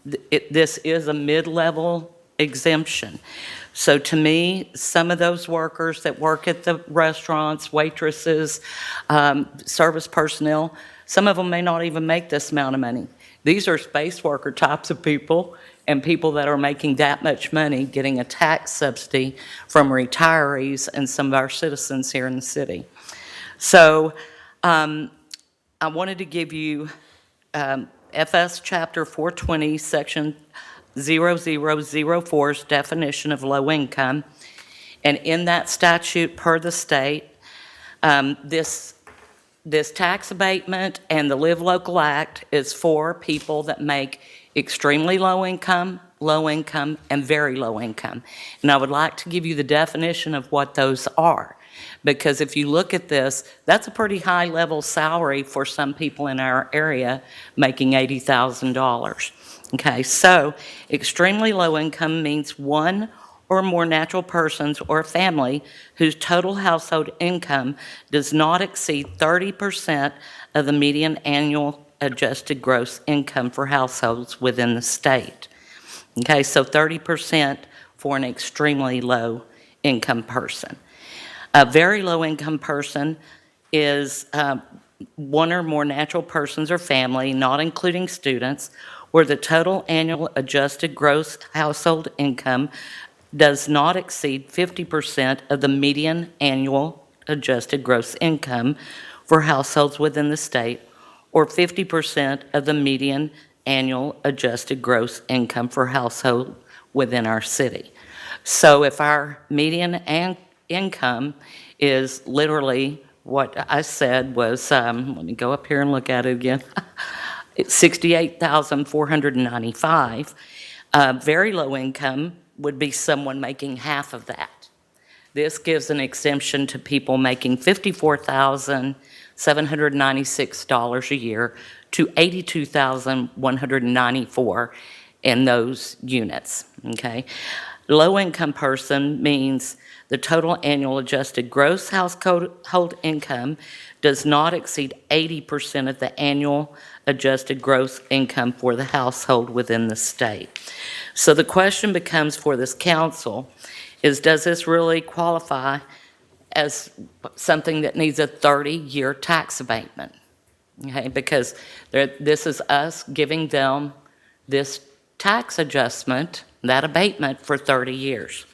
this is a mid-level exemption. So to me, some of those workers that work at the restaurants, waitresses, service personnel, some of them may not even make this amount of money. These are space worker types of people and people that are making that much money getting a tax subsidy from retirees and some of our citizens here in the city. So I wanted to give you FS Chapter 420, Section 0004's definition of low income. And in that statute, per the state, this tax abatement and the Live Local Act is for people that make extremely low income, and very low income. And I would like to give you the definition of what those are. Because if you look at this, that's a pretty high level salary for some people in our area making $80,000. Okay, so extremely low income means one or more natural persons or family whose total household income does not exceed 30% of the median annual adjusted gross income for households within the state. Okay, so 30% for an extremely low income person. A very low income person is one or more natural persons or family, not including students, where the total annual adjusted gross household income does not exceed 50% of the median annual adjusted gross income for households within the state, or 50% of the median annual adjusted gross income for household within our city. So if our median income is literally what I said was, let me go up here and look at it again. It's $68,495. Very low income would be someone making half of that. This gives an exemption to people making $54,796 a year to $82,194 in those units, okay? Low income person means the total annual adjusted gross household income does not exceed 80% of the annual adjusted gross income for the household within the state. So the question becomes for this council is, does this really qualify as something that needs a 30-year tax abatement? Okay, because this is us giving them this tax adjustment, that abatement for 30 years.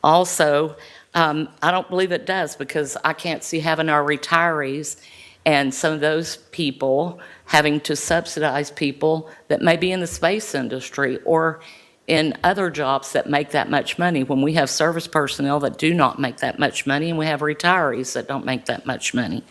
Also, I don't believe it does, because I can't see having our retirees and some of those people having to subsidize people that may be in the space industry or in other jobs that make that much money, when we have service personnel that do not make that much money and we have retirees that don't make that much money.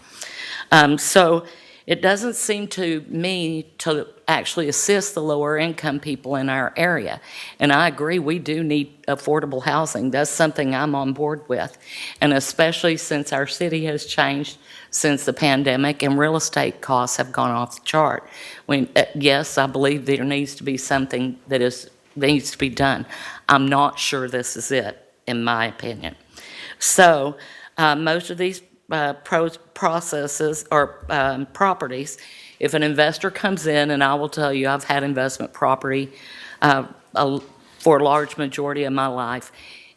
So it doesn't seem to me to actually assist the lower income people in our area. And I agree, we do need affordable housing. That's something I'm on board with. And especially since our city has changed since the pandemic and real estate costs have gone off the chart. Yes, I believe there needs to be something that needs to be done. I'm not sure this is it, in my opinion. So most of these processes or properties, if an investor comes in, and I will tell you, I've had investment property for a large majority of my life,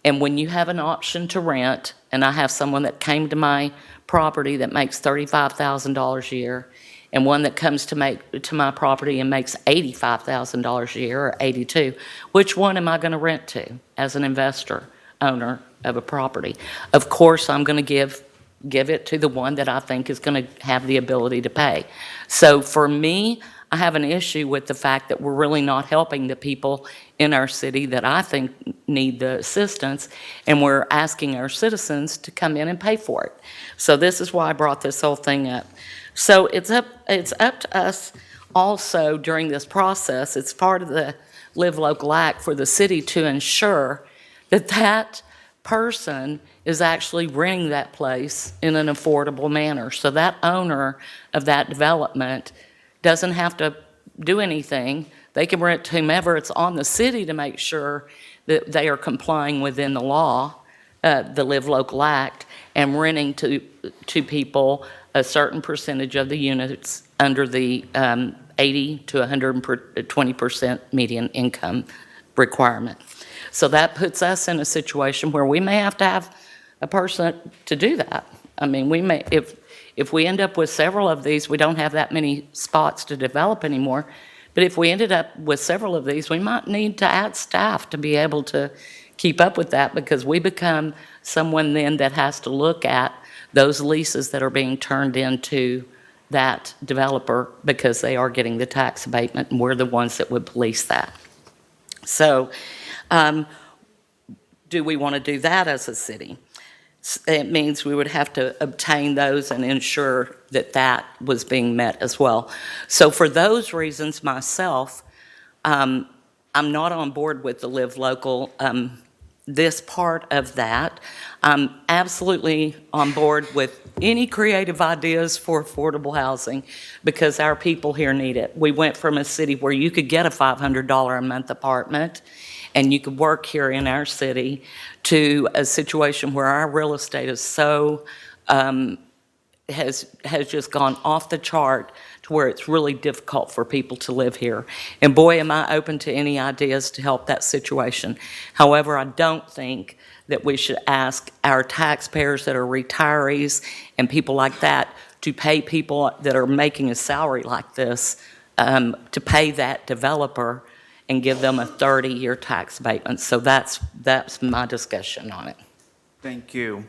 and when you have an option to rent, and I have someone that came to my property that makes $35,000 a year, and one that comes to my property and makes $85,000 a year or $82,000, which one am I going to rent to as an investor, owner of a property? Of course, I'm going to give it to the one that I think is going to have the ability to pay. So for me, I have an issue with the fact that we're really not helping the people in our city that I think need the assistance, and we're asking our citizens to come in and pay for it. So this is why I brought this whole thing up. So it's up to us also during this process. It's part of the Live Local Act for the city to ensure that that person is actually renting that place in an affordable manner. So that owner of that development doesn't have to do anything. They can rent to whomever. It's on the city to make sure that they are complying within the law, the Live Local Act, and renting to people a certain percentage of the units under the 80 to 120% median income requirement. So that puts us in a situation where we may have to have a person to do that. I mean, we may, if we end up with several of these, we don't have that many spots to develop anymore. But if we ended up with several of these, we might need to add staff to be able to keep up with that, because we become someone then that has to look at those leases that are being turned into that developer, because they are getting the tax abatement, and we're the ones that would police that. So, do we want to do that as a city? It means we would have to obtain those and ensure that that was being met as well. So for those reasons, myself, I'm not on board with the Live Local, this part of that. I'm absolutely on board with any creative ideas for affordable housing, because our people here need it. We went from a city where you could get a $500 a month apartment and you could work here in our city, to a situation where our real estate is so, has just gone off the chart, to where it's really difficult for people to live here. And boy, am I open to any ideas to help that situation. However, I don't think that we should ask our taxpayers that are retirees and people like that to pay people that are making a salary like this, to pay that developer and give them a 30-year tax abatement. So that's my discussion on it. Thank you.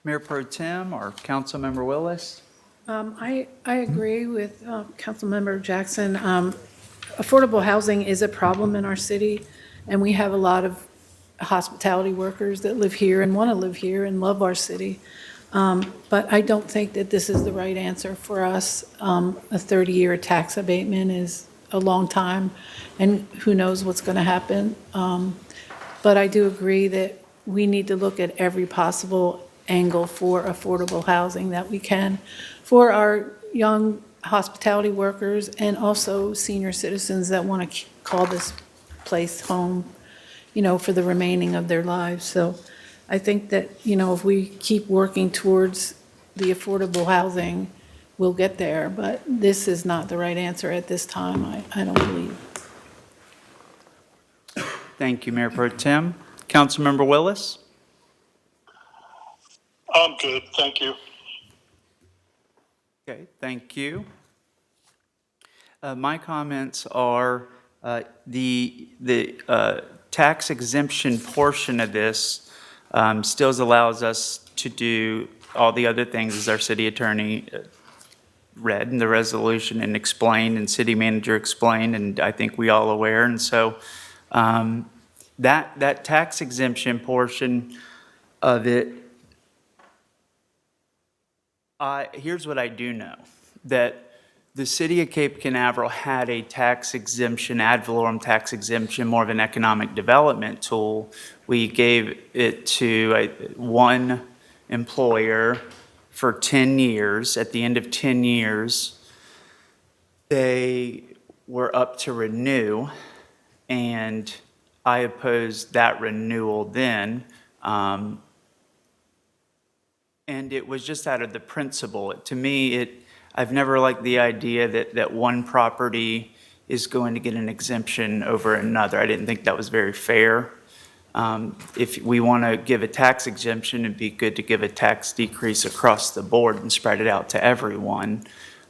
Mayor Pro Tem or Councilmember Willis? I agree with Councilmember Jackson. Affordable housing is a problem in our city, and we have a lot of hospitality workers that live here and want to live here and love our city. But I don't think that this is the right answer for us. A 30-year tax abatement is a long time, and who knows what's going to happen. But I do agree that we need to look at every possible angle for affordable housing that we can for our young hospitality workers and also senior citizens that want to call this place home, for the remaining of their lives. So I think that, if we keep working towards the affordable housing, we'll get there. But this is not the right answer at this time, I don't believe. Thank you, Mayor Pro Tem. Councilmember Willis? I'm good, thank you. Okay, thank you. My comments are the tax exemption portion of this still allows us to do all the other things as our city attorney read in the resolution and explained, and city manager explained, and I think we all aware. And so that tax exemption portion of it, here's what I do know, that the city of Cape Canaveral had a tax exemption, ad valorem tax exemption, more of an economic development tool. We gave it to one employer for 10 years. At the end of 10 years, they were up to renew, and I opposed that renewal then. And it was just out of the principle. To me, I've never liked the idea that one property is going to get an exemption over another. I didn't think that was very fair. If we want to give a tax exemption, it'd be good to give a tax decrease across the board and spread it out to everyone.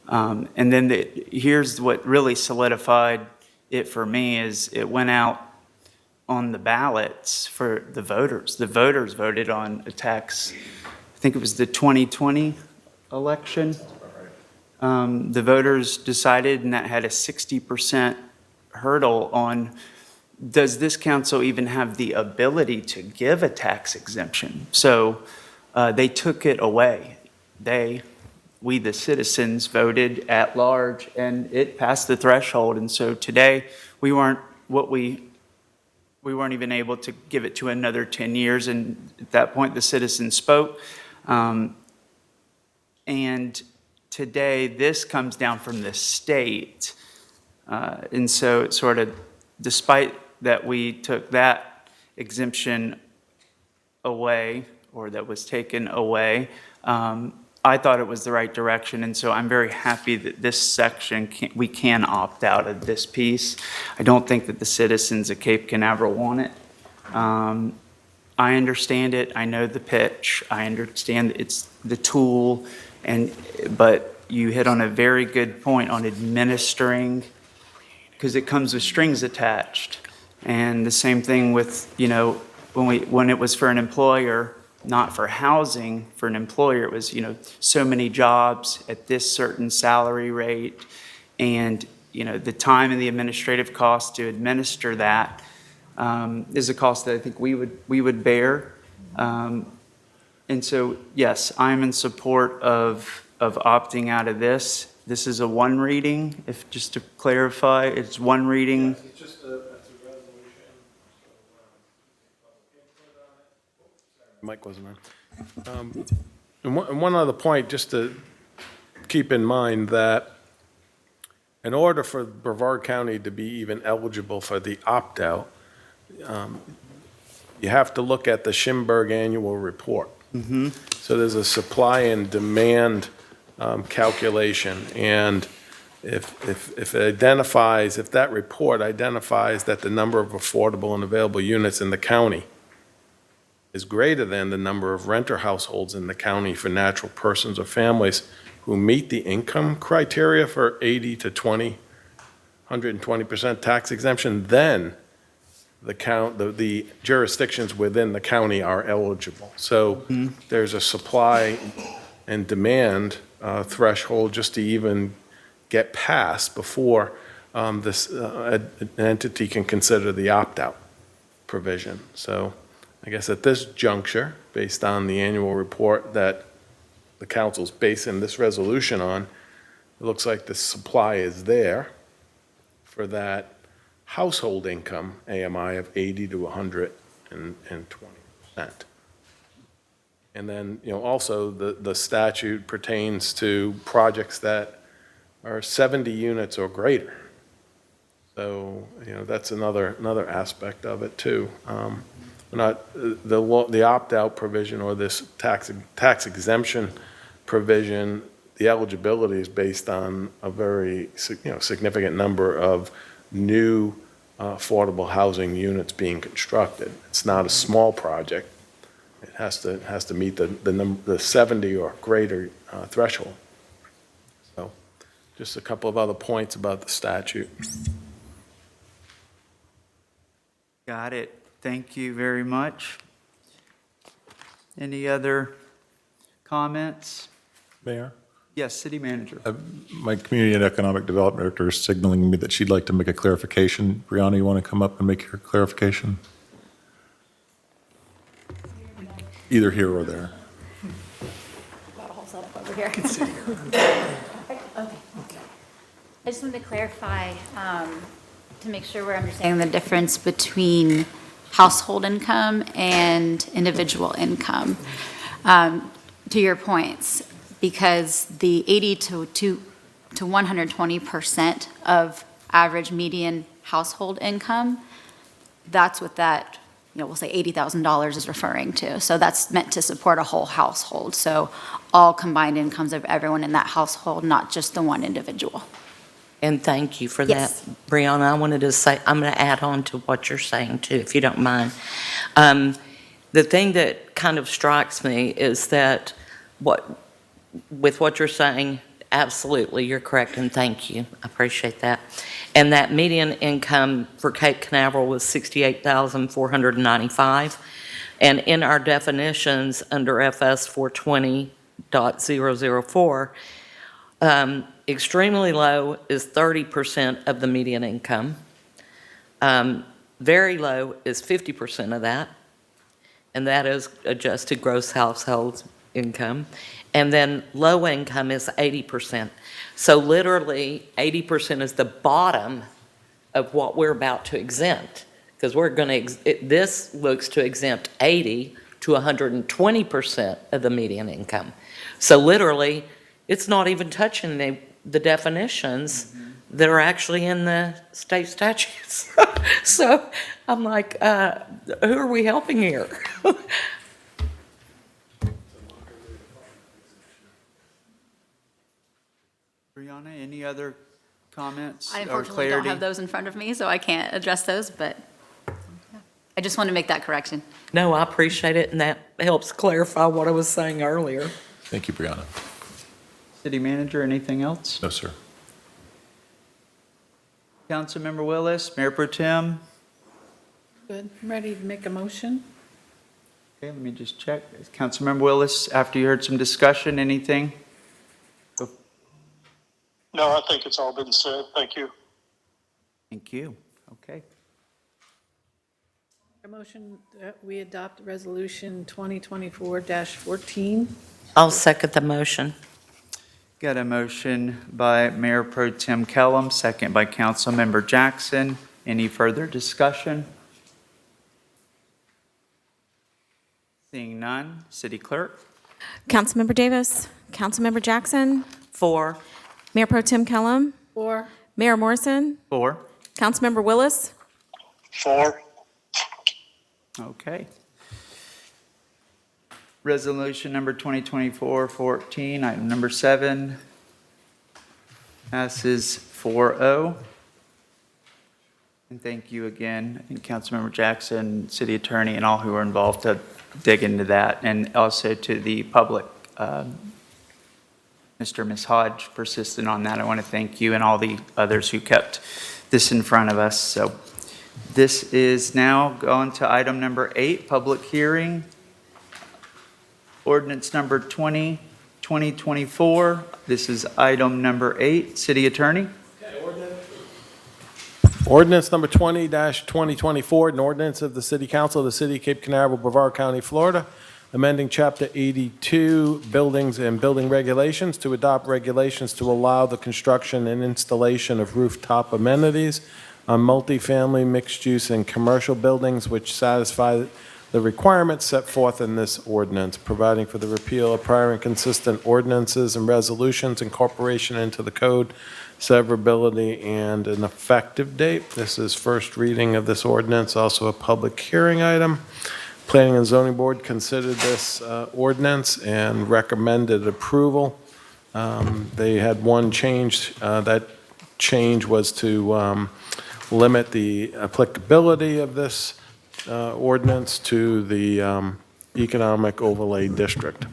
And then here's what really solidified it for me is it went out on the ballots for the voters. The voters voted on a tax, I think it was the 2020 election. The voters decided, and that had a 60% hurdle on, does this council even have the ability to give a tax exemption? So they took it away. We the citizens voted at large, and it passed the threshold. And so today we weren't even able to give it to another 10 years. And at that point, the citizens spoke. And today, this comes down from the state. And so it sort of, despite that we took that exemption away, or that was taken away, I thought it was the right direction, and so I'm very happy that this section, we can opt out of this piece. I don't think that the citizens of Cape Canaveral want it. I understand it, I know the pitch, I understand it's the tool, but you hit on a very good point on administering, because it comes with strings attached. And the same thing with, when it was for an employer, not for housing, for an employer, it was, so many jobs at this certain salary rate. And, the time and the administrative cost to administer that is a cost that I think we would bear. And so, yes, I'm in support of opting out of this. This is a one reading, just to clarify, it's one reading. Yes, it's just a resolution. Mike wasn't on. And one other point, just to keep in mind that in order for Brevard County to be even eligible for the opt-out, you have to look at the Schimberg annual report. So there's a supply and demand calculation, and if that report identifies that the number of affordable and available units in the county is greater than the number of renter households in the county for natural persons or families who meet the income criteria for 80 to 120% tax exemption, then the jurisdictions within the county are eligible. So there's a supply and demand threshold just to even get past before this entity can consider the opt-out provision. So I guess at this juncture, based on the annual report that the council's basing this resolution on, it looks like the supply is there for that household income AMI of 80 to 120%. And then, also the statute pertains to projects that are 70 units or greater. So, that's another aspect of it too. The opt-out provision or this tax exemption provision, the eligibility is based on a very significant number of new affordable housing units being constructed. It's not a small project. It has to meet the 70 or greater threshold. So, just a couple of other points about the statute. Got it. Thank you very much. Any other comments? Mayor? Yes, City Manager. My Community and Economic Development Director is signaling me that she'd like to make a clarification. Brianna, you want to come up and make your clarification? Either here or there. Got a whole setup over here. Okay. I just wanted to clarify, to make sure we're understanding the difference between household income and individual income. To your points, because the 80 to 120% of average median household income, that's what that, we'll say $80,000 is referring to. So that's meant to support a whole household. So all combined incomes of everyone in that household, not just the one individual. And thank you for Yes. that, Brianna. I wanted to say, I'm going to add on to what you're saying too, if you don't mind. The thing that kind of strikes me is that with what you're saying, absolutely, you're correct, and thank you. I appreciate that. And that median income for Cape Canaveral was $68,495. And in our definitions under FS 420.004, extremely low is 30% of the median income. Very low is 50% of that, and that is adjusted gross household income. And then low income is 80%. So literally 80% is the bottom of what we're about to exempt, because we're going to, this looks to exempt 80 to 120% of the median income. So literally, it's not even touching the definitions that are actually in the state statutes. So I'm like, who are we helping here? Brianna, any other comments I or unfortunately don't clarity? have those in front of me, so I can't address those, but I just want to make that correction. No, I appreciate it, and that helps clarify what I was saying earlier. Thank you, Brianna. City manager, anything else? No, sir. Councilmember Willis, Mayor Pro Tem? Good. I'm ready to make a motion. Okay, let me just check. Councilmember Willis, after you heard some discussion, anything? No, I think it's all been said. Thank you. Thank you. Okay. A motion that we adopt Resolution 2024-14. I'll second the motion. Got a motion by Mayor Pro Tem Kellum, second by Councilmember Jackson. Any further discussion? Seeing none, City Clerk? Councilmember Davis, Councilmember Jackson, 4. Mayor Pro Tem Kellum, Four. Mayor Morrison, 4. Councilmember Willis, 4. Okay. Resolution number 2024-14, item number 7, passes 4-0. And thank you again, I think Councilmember Jackson, City Attorney, and all who are involved to dig into that, and also to the public. Mr. and Ms. Hodge persisted on that. I want to thank you and all the others who kept this in front of us. So this is now going to item number 8, public hearing. Ordinance number 2024. This is item number 8. City Attorney? Ordinance number 20-2024, an ordinance of the City Council of the City of Cape Canaveral, Brevard County, Florida, amending Chapter 82, Buildings and Building Regulations to adopt regulations to allow the construction and installation of rooftop amenities on multifamily, mixed-use, and commercial buildings which satisfy the requirements set forth in this ordinance, providing for the repeal of prior inconsistent ordinances and resolutions, incorporation into the code, severability, and an effective date. This is first reading of this ordinance, also a public hearing item. Planning and Zoning Board considered this ordinance and recommended approval. They had one change. That change was to limit the applicability of this ordinance to the Economic Overlay District.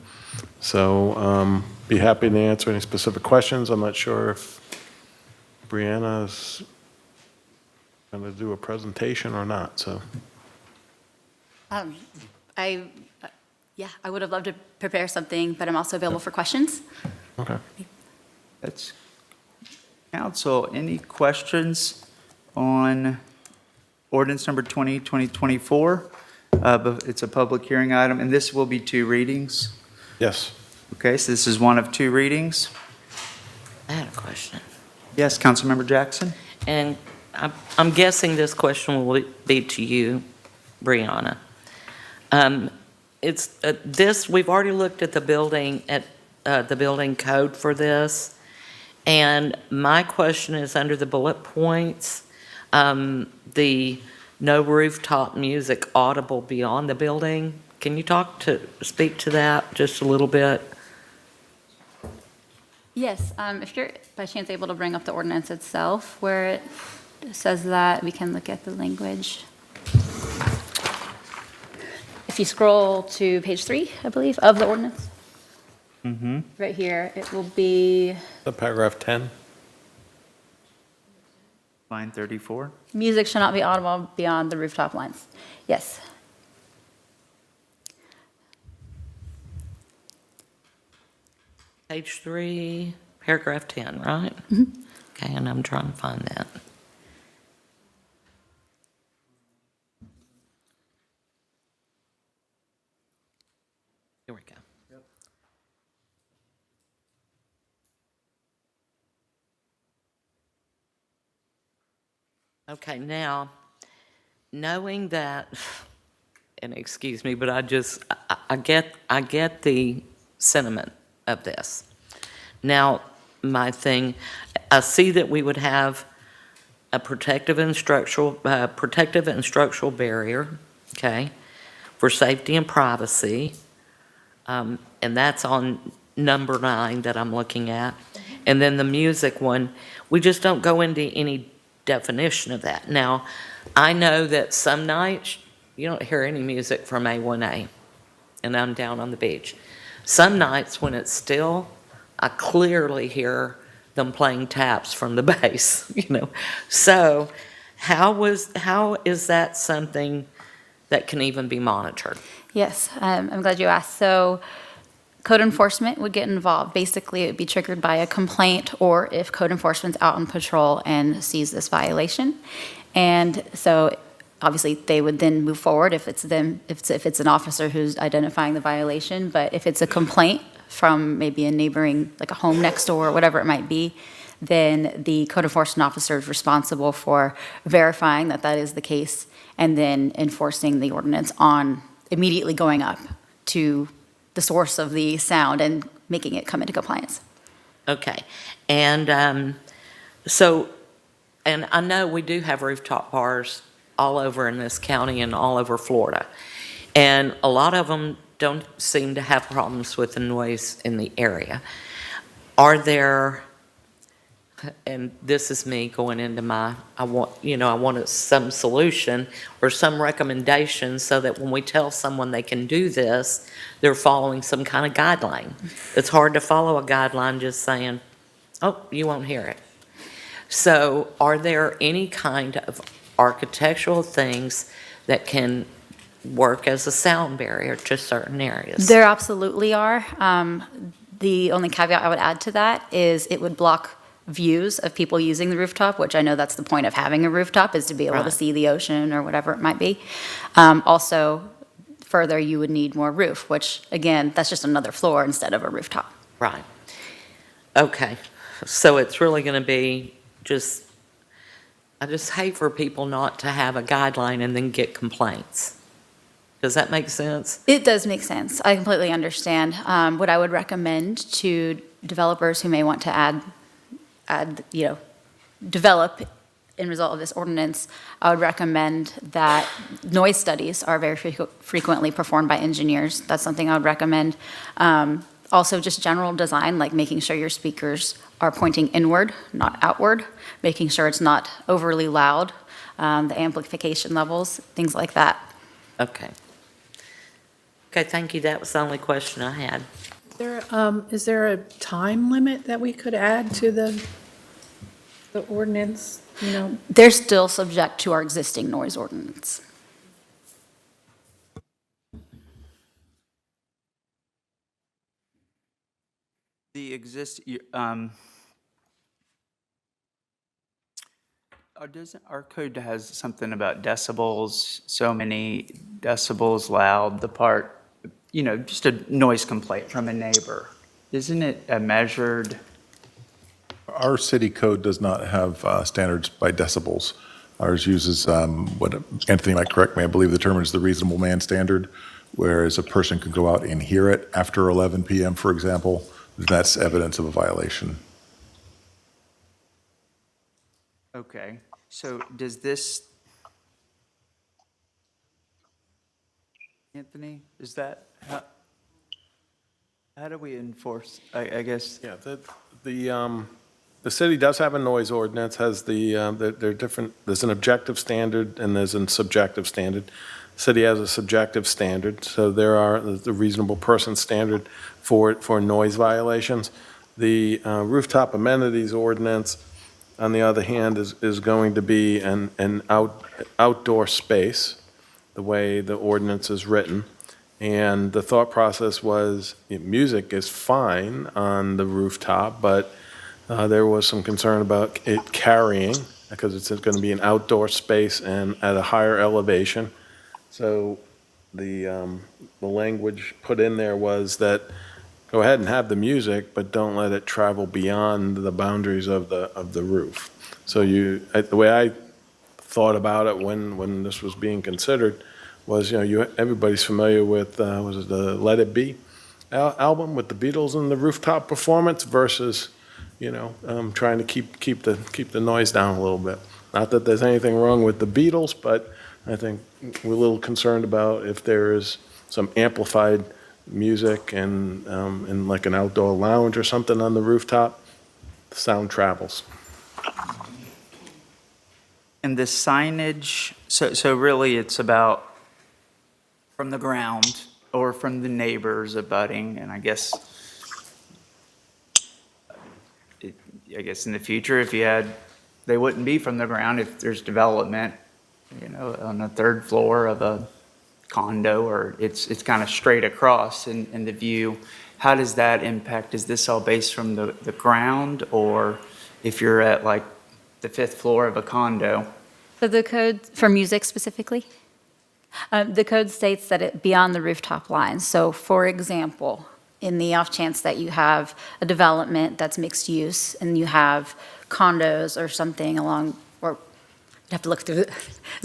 So be happy to answer any specific questions. I'm not sure if Brianna's going to do a presentation or not, so. I would have loved to prepare something, but I'm also available for questions. Okay. That's, council, any questions on ordinance number 2024? But it's a public hearing item, and this will be 2 readings. Yes. Okay, so this is one of 2 readings. I had a question. Yes, Councilmember Jackson? And I'm guessing this question will be to you, Brianna. It's this, we've already looked at the building code for this. And my question is under the bullet points, the no rooftop music audible beyond the building. Can you speak to that just a little bit? Yes, if you're by chance able to bring up the ordinance itself where it says that, we can look at the language. If you scroll to page 3, I believe, of the ordinance, right here, it will be The paragraph 10. Line 34. music shall not be audible beyond the rooftop lines. Yes. Page 3, paragraph 10, right? Okay, and I'm trying to find that. Here we go. Okay, now, knowing that, and excuse me, but I get the sentiment of this. Now, my thing, I see that we would have a protective and structural barrier, okay, for safety and privacy, and that's on number 9 that I'm looking at. And then the music one, we just don't go into any definition of that. Now, I know that some nights you don't hear any music from A1A, and I'm down on the beach. Some nights when it's still, I clearly hear them playing taps from the bass, you know. So how is that something that can even be monitored? Yes, I'm glad you asked. So code enforcement would get involved. Basically, it would be triggered by a complaint or if code enforcement's out on patrol and sees this violation. And so obviously they would then move forward if it's them, if it's an officer who's identifying the violation. But if it's a complaint from maybe a neighboring, like a home next door or whatever it might be, then the code enforcement officer is responsible for verifying that that is the case and then enforcing the ordinance on immediately going up to the source of the sound and making it come into compliance. Okay. And so, and I know we do have rooftop bars all over in this county and all over Florida. And a lot of them don't seem to have problems with the noise in the area. Are there, and this is me going into my, I want some solution or some recommendation so that when we tell someone they can do this, they're following some kind of guideline. It's hard to follow a guideline just saying, oh, you won't hear it. So are there any kind of architectural things that can work as a sound barrier to certain areas? There absolutely are. The only caveat I would add to that is it would block views of people using the rooftop, which I know that's the point of having a rooftop, is to be able to Right. see the ocean or whatever it might be. Also, further, you would need more roof, which again, that's just another floor instead of a rooftop. Right. Okay. So it's really going to be just, I just hate for people not to have a guideline and then get complaints. Does that make sense? It does make sense. I completely understand. What I would recommend to developers who may want to develop in result of this ordinance, I would recommend that noise studies are very frequently performed by engineers. That's something I would recommend. Also, just general design, like making sure your speakers are pointing inward, not outward, making sure it's not overly loud, the amplification levels, things like that. Okay. Okay, thank you. That was the only question I had. Is there a time limit that we could add to the ordinance, you know? They're still subject to our existing noise ordinance. The doesn't our code has something about decibels, so many decibels loud, the part, just a noise complaint from a neighbor. Isn't it measured? Our city code does not have standards by decibels. Ours uses what Anthony might correct me, I believe the term is the reasonable man standard, whereas a person could go out and hear it after 11 p.m., for example. That's evidence of a violation. Okay, so does this, Anthony, is that, how do we enforce, I guess? Yeah, the city does have a noise ordinance, has they're different, there's an objective standard and there's a subjective standard. City has a subjective standard, so there are the reasonable person standard for noise violations. The rooftop amenities ordinance, on the other hand, is going to be an outdoor space, the way the ordinance is written. And the thought process was music is fine on the rooftop, but there was some concern about it carrying, because it's going to be an outdoor space and at a higher elevation. So the language put in there was that go ahead and have the music, but don't let it travel beyond the boundaries of the roof. So the way I thought about it when this was being considered was, everybody's familiar with was it the Let It Be album with the Beatles and the rooftop performance versus trying to keep the noise down a little bit. Not that there's anything wrong with the Beatles, but I think we're a little concerned about if there is some amplified music and like an outdoor lounge or something on the rooftop, the sound travels. And the signage, so really it's about from the ground or from the neighbors abutting, and I guess in the future, if you had, they wouldn't be from the ground if there's development, on the third floor of a condo, or it's kind of straight across in the view. How does that impact? Is this all based from the ground, or if you're at like the fifth floor of a condo? So the code for music specifically, the code states that it beyond the rooftop lines. So for example, in the off chance that you have a development that's mixed use and you have condos or something along, or you'd have to look through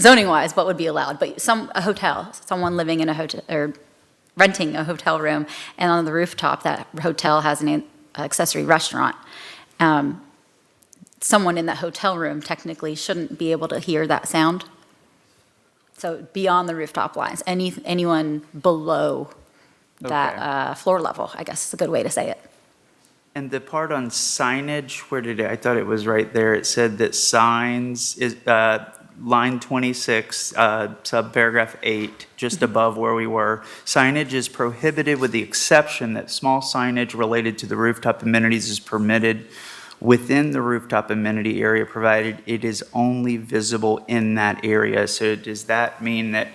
zoning wise what would be allowed, but a hotel, someone living in a hotel or renting a hotel room, and on the rooftop that hotel has an accessory restaurant. Someone in that hotel room technically shouldn't be able to hear that sound. So beyond the rooftop lines, anyone below that floor level, I guess is a good way to say it. And the part on signage, where did I thought it was right there. It said that signs is line 26, subparagraph 8, just above where we were. Signage is prohibited with the exception that small signage related to the rooftop amenities is permitted within the rooftop amenity area, provided it is only visible in that area. So does that mean that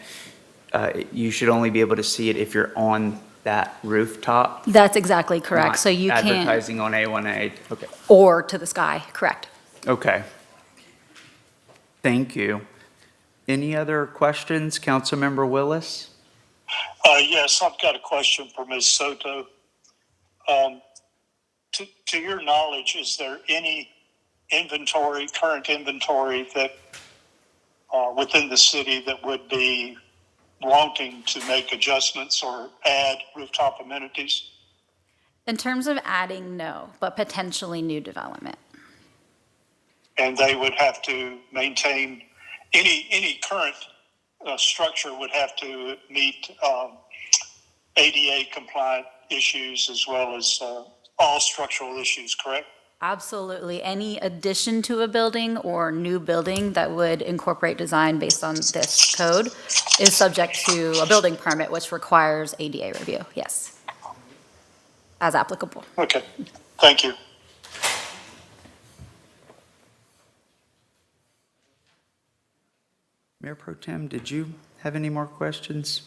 you should only be able to see it if you're on that rooftop? That's exactly correct. Not So you can't, advertising on A1A, okay. or to the sky, correct. Okay. Thank you. Any other questions, Councilmember Willis? Yes, I've got a question for Ms. Soto. To your knowledge, is there any current inventory that within the city that would be wanting to make adjustments or add rooftop amenities? In terms of adding, no, but potentially new development. And they would have to maintain, any current structure would have to meet ADA compliant issues as well as all structural issues, correct? Absolutely. Any addition to a building or new building that would incorporate design based on this code is subject to a building permit, which requires ADA review, yes, as applicable. Okay, thank you. Mayor Pro Tem, did you have any more questions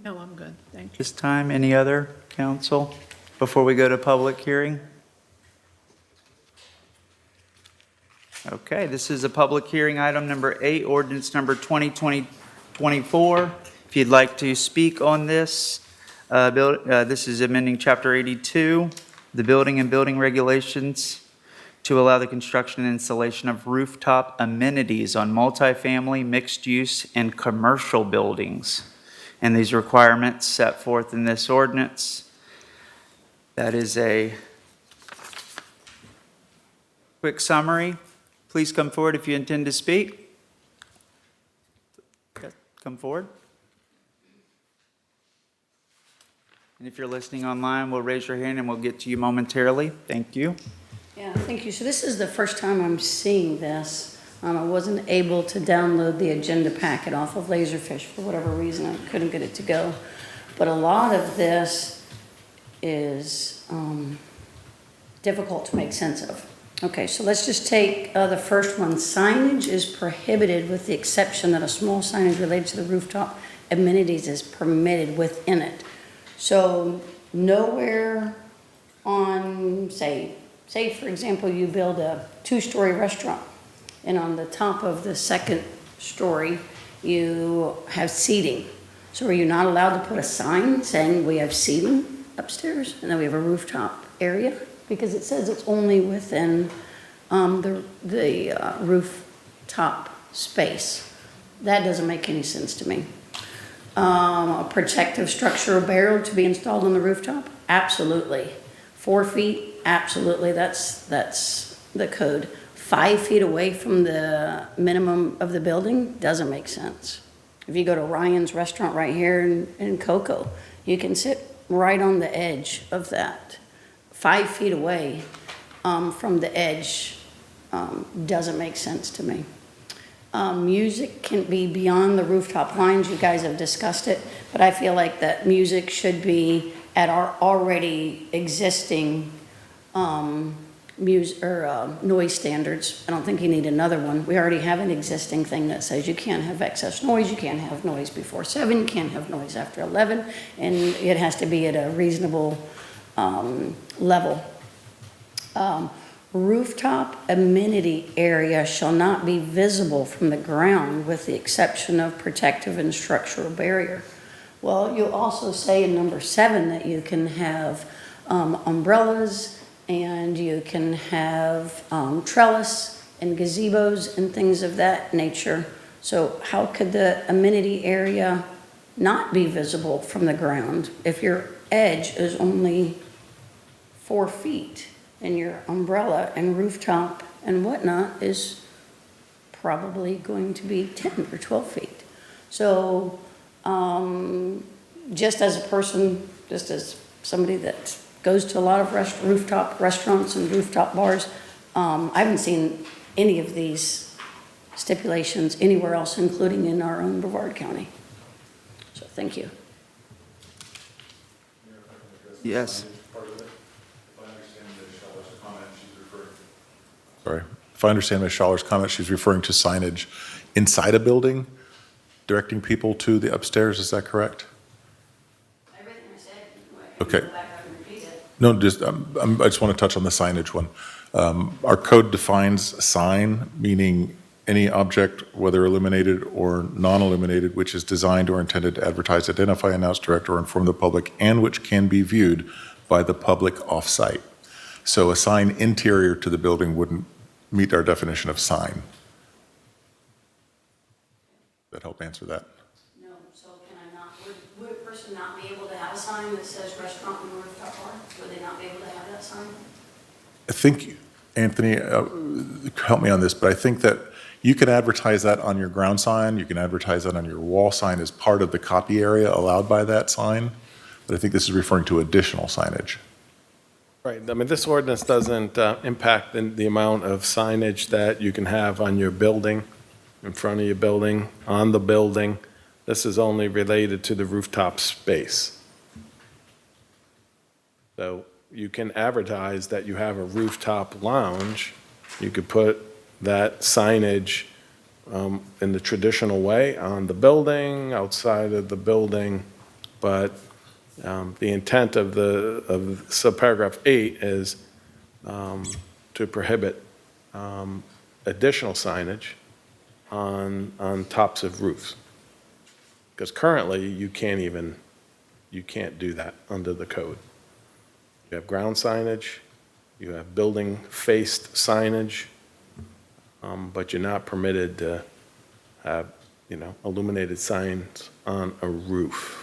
No, I'm good, thank you. this time? Any other, council, before we go to public hearing? Okay, this is a public hearing, item number 8, ordinance number 2020-24. If you'd like to speak on this, this is amending Chapter 82, the building and building regulations, to allow the construction and installation of rooftop amenities on multifamily, mixed-use, and commercial buildings. And these requirements set forth in this ordinance. That is a quick summary. Please come forward if you intend to speak. Come forward. And if you're listening online, we'll raise your hand and we'll get to you momentarily. Thank you. Yeah, thank you. So this is the first time I'm seeing this. I wasn't able to download the agenda packet off of Laserfish for whatever reason. I couldn't get it to go. But a lot of this is difficult to make sense of. Okay, so let's just take the first one. Signage is prohibited with the exception that a small signage related to the rooftop amenities is permitted within it. So nowhere on, say for example, you build a 2-story restaurant, and on the top of the 2nd story, you have seating. So are you not allowed to put a sign saying we have seating upstairs, and then we have a rooftop area? Because it says it's only within the rooftop space. That doesn't make any sense to me. A protective structural barrier to be installed on the rooftop? Absolutely. 4 feet? Absolutely. That's the code. 5 feet away from the minimum of the building? Doesn't make sense. If you go to Ryan's restaurant right here in Cocoa, you can sit right on the edge of that, 5 feet away from the edge, doesn't make sense to me. Music can be beyond the rooftop lines, you guys have discussed it, but I feel like that music should be at our already existing noise standards. I don't think you need another one. We already have an existing thing that says you can't have excess noise, you can't have noise before 7, you can't have noise after 11, and it has to be at a reasonable level. Rooftop amenity area shall not be visible from the ground with the exception of protective and structural barrier. Well, you'll also say in number 7 that you can have umbrellas and you can have trellis and gazebos and things of that nature. So how could the amenity area not be visible from the ground if your edge is only 4 feet? And your umbrella and rooftop and whatnot is probably going to be 10 or 12 feet. So just as a person, just as somebody that goes to a lot of rooftop restaurants and rooftop bars, I haven't seen any of these stipulations anywhere else, including in our own Brevard County. So thank you. Yes. Sorry. If I understand Ms. Schaller's comment, she's referring to signage inside a building, directing people to the upstairs, is that correct? Everything I said, Okay. go back and repeat it. No, just, I just want to touch on the signage one. Our code defines sign, meaning any object, whether illuminated or non-illuminated, which is designed or intended to advertise, identify, announce, direct, or inform the public, and which can be viewed by the public off-site. So a sign interior to the building wouldn't meet our definition of sign. Does that help answer that? No, so can I not, would a person not be able to have a sign that says restaurant and rooftop bar? Would they not be able to have that sign? I think, Anthony, help me on this, but I think that you can advertise that on your ground sign, you can advertise that on your wall sign as part of the copy area allowed by that sign, but I think this is referring to additional signage. Right, I mean, this ordinance doesn't impact the amount of signage that you can have on your building, in front of your building, on the building. This is only related to the rooftop space. So you can advertise that you have a rooftop lounge. You could put that signage in the traditional way on the building, outside of the building, but the intent of subparagraph 8 is to prohibit additional signage on tops of roofs. Because currently, you can't do that under the code. You have ground signage, you have building-faced signage, but you're not permitted to have, illuminated signs on a roof.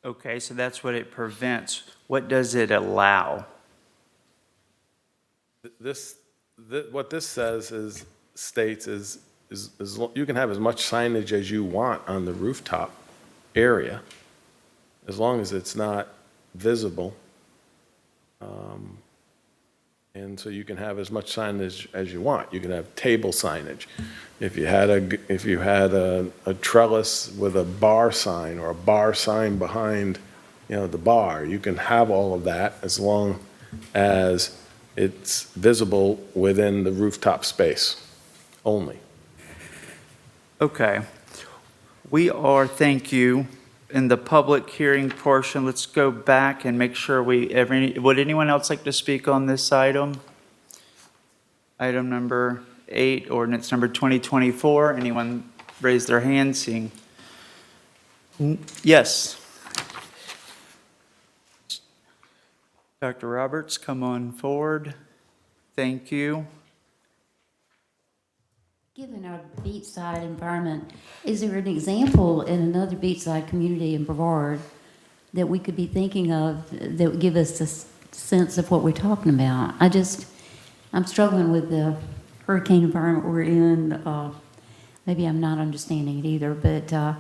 Okay, so that's what it prevents. What does it allow? What this states is you can have as much signage as you want on the rooftop area, as long as it's not visible. And so you can have as much signage as you want. You can have table signage. If you had a trellis with a bar sign or a bar sign behind, the bar, you can have all of that as long as it's visible within the rooftop space only. Okay. Thank you. In the public hearing portion, let's go back and make sure would anyone else like to speak on this item? Item number 8, ordinance number 2024. Anyone raise their hand, seeing? Yes. Dr. Roberts, come on forward. Thank you. Given our beachside environment, is there an example in another beachside community in Brevard that we could be thinking of that would give us a sense of what we're talking about? I'm struggling with the hurricane environment we're in. Maybe I'm not understanding it either, but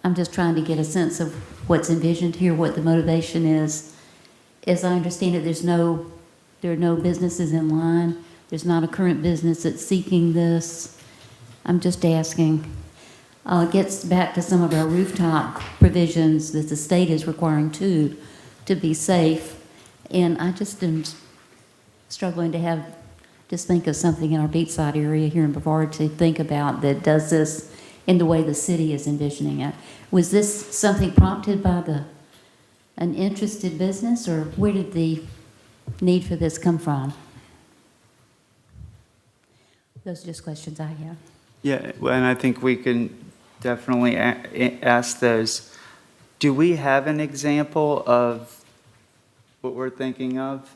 I'm just trying to get a sense of what's envisioned here, what the motivation is. As I understand it, there are no businesses in line. There's not a current business that's seeking this. I'm just asking. It gets back to some of our rooftop provisions that the state is requiring too, to be safe. And I just am struggling to just think of something in our beachside area here in Brevard to think about that does this in the way the city is envisioning it. Was this something prompted by an interested business, or where did the need for this come from? Those are just questions I have. Yeah, well, and I think we can definitely ask those. Do we have an example of what we're thinking of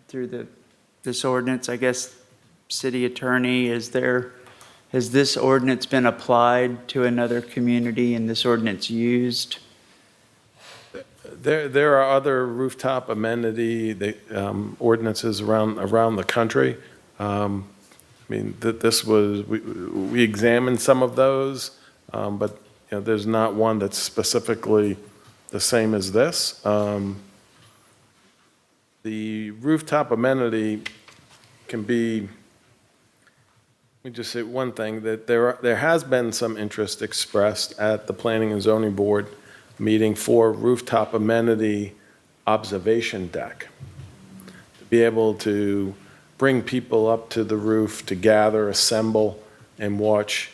through this ordinance? I guess, city attorney, has this ordinance been applied to another community and this ordinance used? There are other rooftop amenity ordinances around the country. I mean, we examined some of those, but there's not one that's specifically the same as this. The rooftop amenity can be, let me just say one thing, that there has been some interest expressed at the Planning and Zoning Board meeting for rooftop amenity observation deck. To be able to bring people up to the roof to gather, assemble, and watch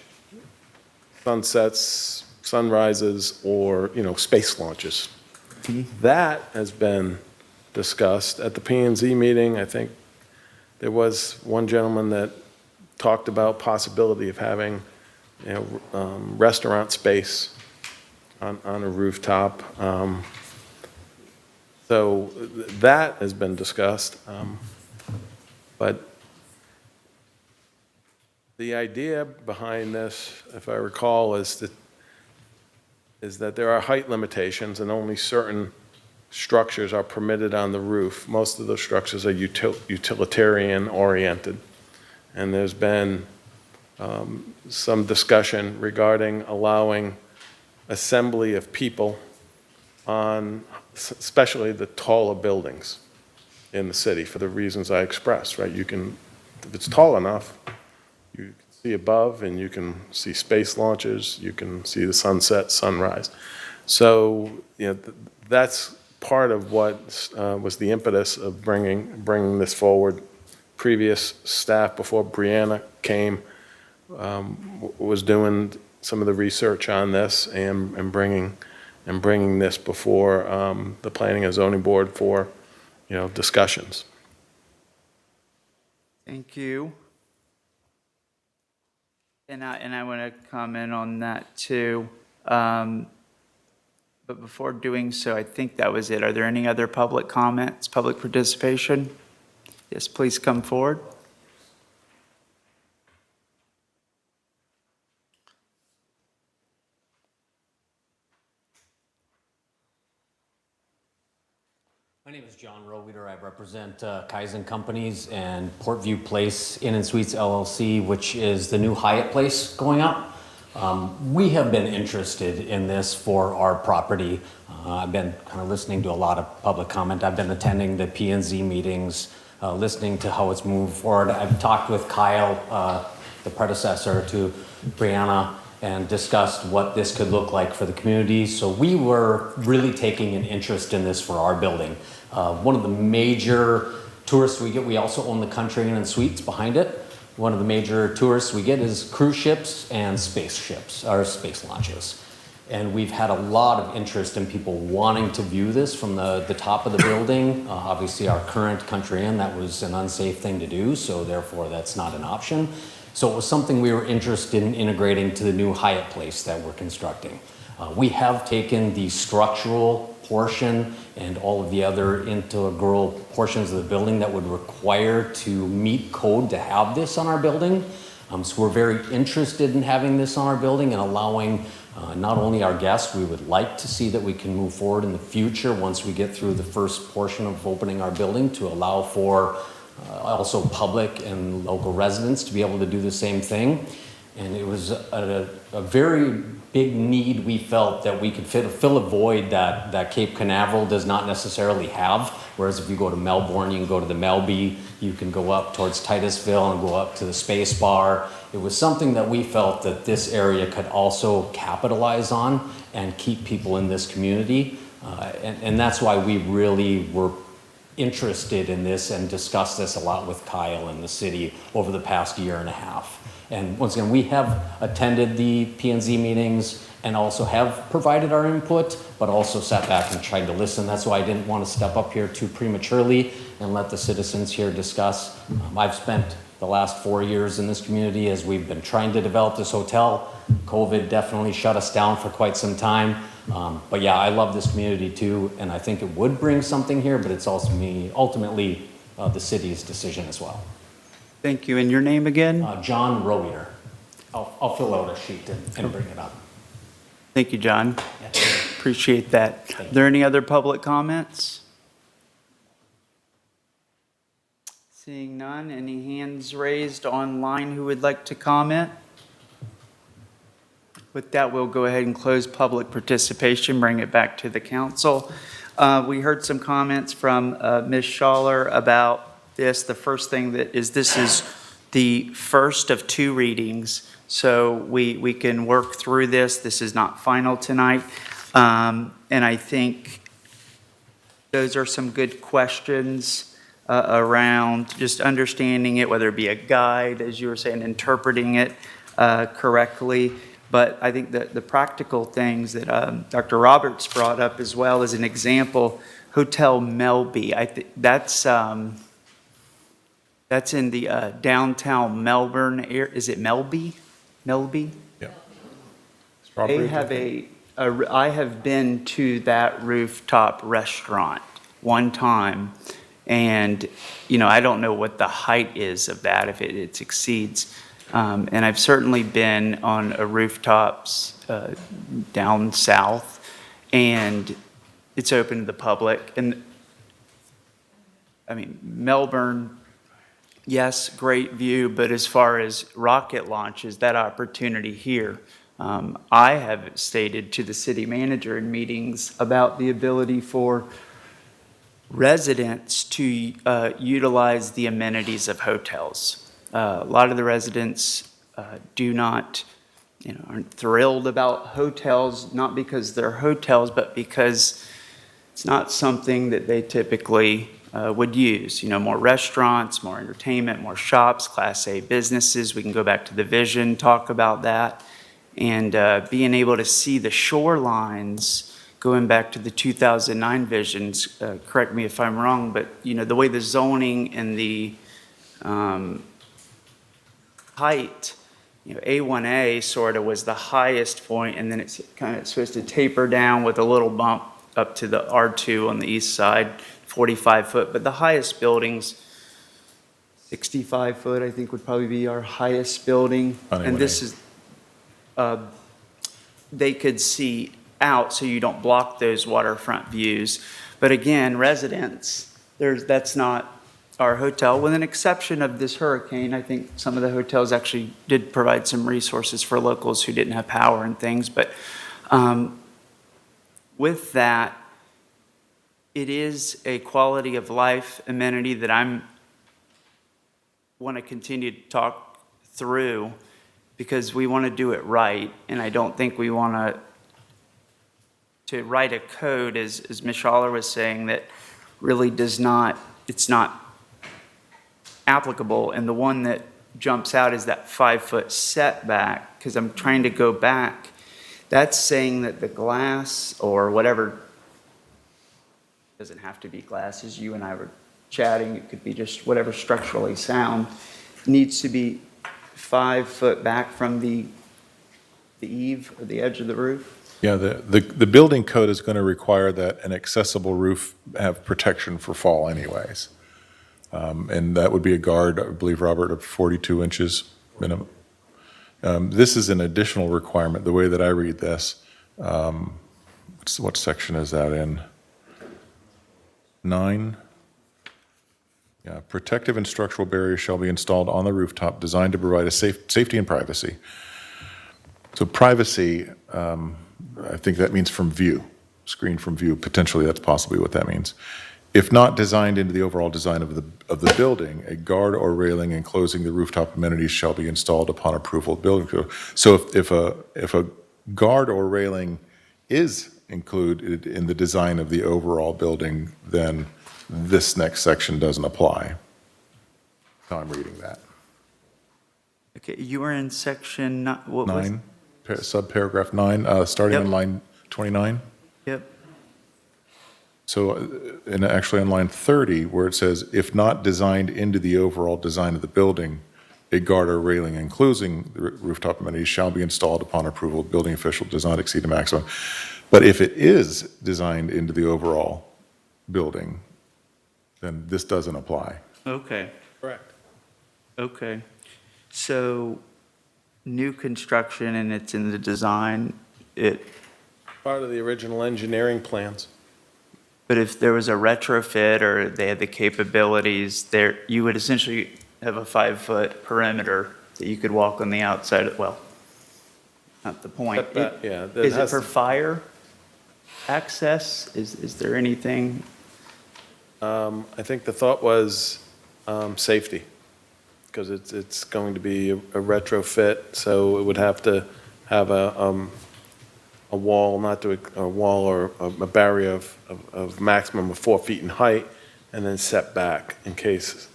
sunsets, sunrises, or, space launches. That has been discussed at the P&Z meeting. I think there was one gentleman that talked about possibility of having, restaurant space on a rooftop. So that has been discussed. But the idea behind this, if I recall, is that there are height limitations and only certain structures are permitted on the roof. Most of those structures are utilitarian oriented. And there's been some discussion regarding allowing assembly of people on especially the taller buildings in the city for the reasons I expressed, right? If it's tall enough, you can see above and you can see space launches, you can see the sunset, sunrise. So, that's part of what was the impetus of bringing this forward. Previous staff before Brianna came was doing some of the research on this and bringing this before the Planning and Zoning Board for discussions. Thank you. And I want to comment on that too. But before doing so, I think that was it. Are there any other public comments, public participation? Yes, please come forward. My name is John Roweeder. I represent Kaizen Companies and Portview Place Inn and Suites LLC, which is the new Hyatt place going up. We have been interested in this for our property. I've been kind of listening to a lot of public comment. I've been attending the P&Z meetings, listening to how it's moved forward. I've talked with Kyle, the predecessor to Brianna, and discussed what this could look like for the community. So we were really taking an interest in this for our building. One of the major tourists we get, we also own the Country Inn and Suites behind it. One of the major tourists we get is cruise ships and spaceships, or space launches. And we've had a lot of interest in people wanting to view this from the top of the building. Obviously our current Country Inn, that was an unsafe thing to do, so therefore that's not an option. So it was something we were interested in integrating to the new Hyatt place that we're constructing. We have taken the structural portion and all of the other integral portions of the building that would require to meet code to have this on our building. So we're very interested in having this on our building and allowing not only our guests, we would like to see that we can move forward in the future once we get through the first portion of opening our building to allow for also public and local residents to be able to do the same thing. And it was a very big need we felt that we could fill a void that Cape Canaveral does not necessarily have. Whereas if you go to Melbourne, you can go to the Melby, you can go up towards Titusville and go up to the Space Bar. It was something that we felt that this area could also capitalize on and keep people in this community. And that's why we really were interested in this and discussed this a lot with Kyle and the city over the past year and a half. And once again, we have attended the P&Z meetings and also have provided our input, but also sat back and tried to listen. That's why I didn't want to step up here too prematurely and let the citizens here discuss. I've spent the last 4 years in this community as we've been trying to develop this hotel. COVID definitely shut us down for quite some time. But yeah, I love this community too, and I think it would bring something here, but it's also ultimately the city's decision as well. Thank you. And your name again? John Roweter. I'll fill out a sheet and bring it up. Thank you, John. Appreciate that. Are there any other public comments? Seeing none, any hands raised online who would like to comment? With that, we'll go ahead and close public participation, bring it back to the council. We heard some comments from Ms. Schaller about this. The first thing this is the first of 2 readings, so we can work through this. This is not final tonight. And I think those are some good questions around just understanding it, whether it be a guide, as you were saying, interpreting it correctly. But I think that the practical things that Dr. Roberts brought up as well as an example, Hotel Melby, I think that's in the downtown Melbourne area. Is it Melby? Melby? Yeah. They have I have been to that rooftop restaurant one time, and I don't know what the height is of that, if it exceeds. And I've certainly been on rooftops down south, and it's open to the public. And I mean, Melbourne, yes, great view, but as far as rocket launches, that opportunity here, I have stated to the city manager in meetings about the ability for residents to utilize the amenities of hotels. A lot of the residents aren't thrilled about hotels, not because they're hotels, but because it's not something that they typically would use. More restaurants, more entertainment, more shops, Class A businesses. We can go back to the vision, talk about that. And being able to see the shorelines, going back to the 2009 visions, correct me if I'm wrong, but the way the zoning and the height, A1A sort of was the highest point, and then it's kind of supposed to taper down with a little bump up to the R2 on the east side, 45 foot. But the highest buildings, 65 foot, I think would probably be our highest building. And this is, they could see out so you don't block those waterfront views. But again, residents, that's not our hotel, with an exception of this hurricane. I think some of the hotels actually did provide some resources for locals who didn't have power and things. But with that, it is a quality of life amenity that I want to continue to talk through, because we want to do it right. And I don't think we want to write a code, as Ms. Schaller was saying, that really it's not applicable. And the one that jumps out is that 5-foot setback, because I'm trying to go back. That's saying that the glass or whatever, doesn't have to be glass, as you and I were chatting, it could be just whatever structurally sound, needs to be 5 foot back from the eave or the edge of the roof. Yeah, the building code is going to require that an accessible roof have protection for fall anyways. And that would be a guard, I believe, Robert, of 42 inches minimum. This is an additional requirement, the way that I read this. What section is that in? 9? Yeah, protective and structural barriers shall be installed on the rooftop designed to provide safety and privacy. So privacy, I think that means from view, screen from view. Potentially, that's possibly what that means. If not designed into the overall design of the building, a guard or railing enclosing the rooftop amenities shall be installed upon approval of building code. So if a guard or railing is included in the design of the overall building, then this next section doesn't apply. How I'm reading that. Okay, you were in section, what was? 9, subparagraph 9, starting on line 29. Yep. So, and actually on line 30, where it says, if not designed into the overall design of the building, a guard or railing including the rooftop amenities shall be installed upon approval of building official, does not exceed the maximum. But if it is designed into the overall building, then this doesn't apply. Okay, Correct. okay. So, new construction and it's in the design, Part of the original engineering plans. but if there was a retrofit or they had the capabilities, there, you would essentially have a 5-foot perimeter that you could walk on the outside of, well, not the point. Yeah. that Is it has for to- fire access? Is there anything? I think the thought was safety, because it's going to be a retrofit, so it would have to have a wall, a wall or a barrier of maximum of 4 feet in height, and then set back in case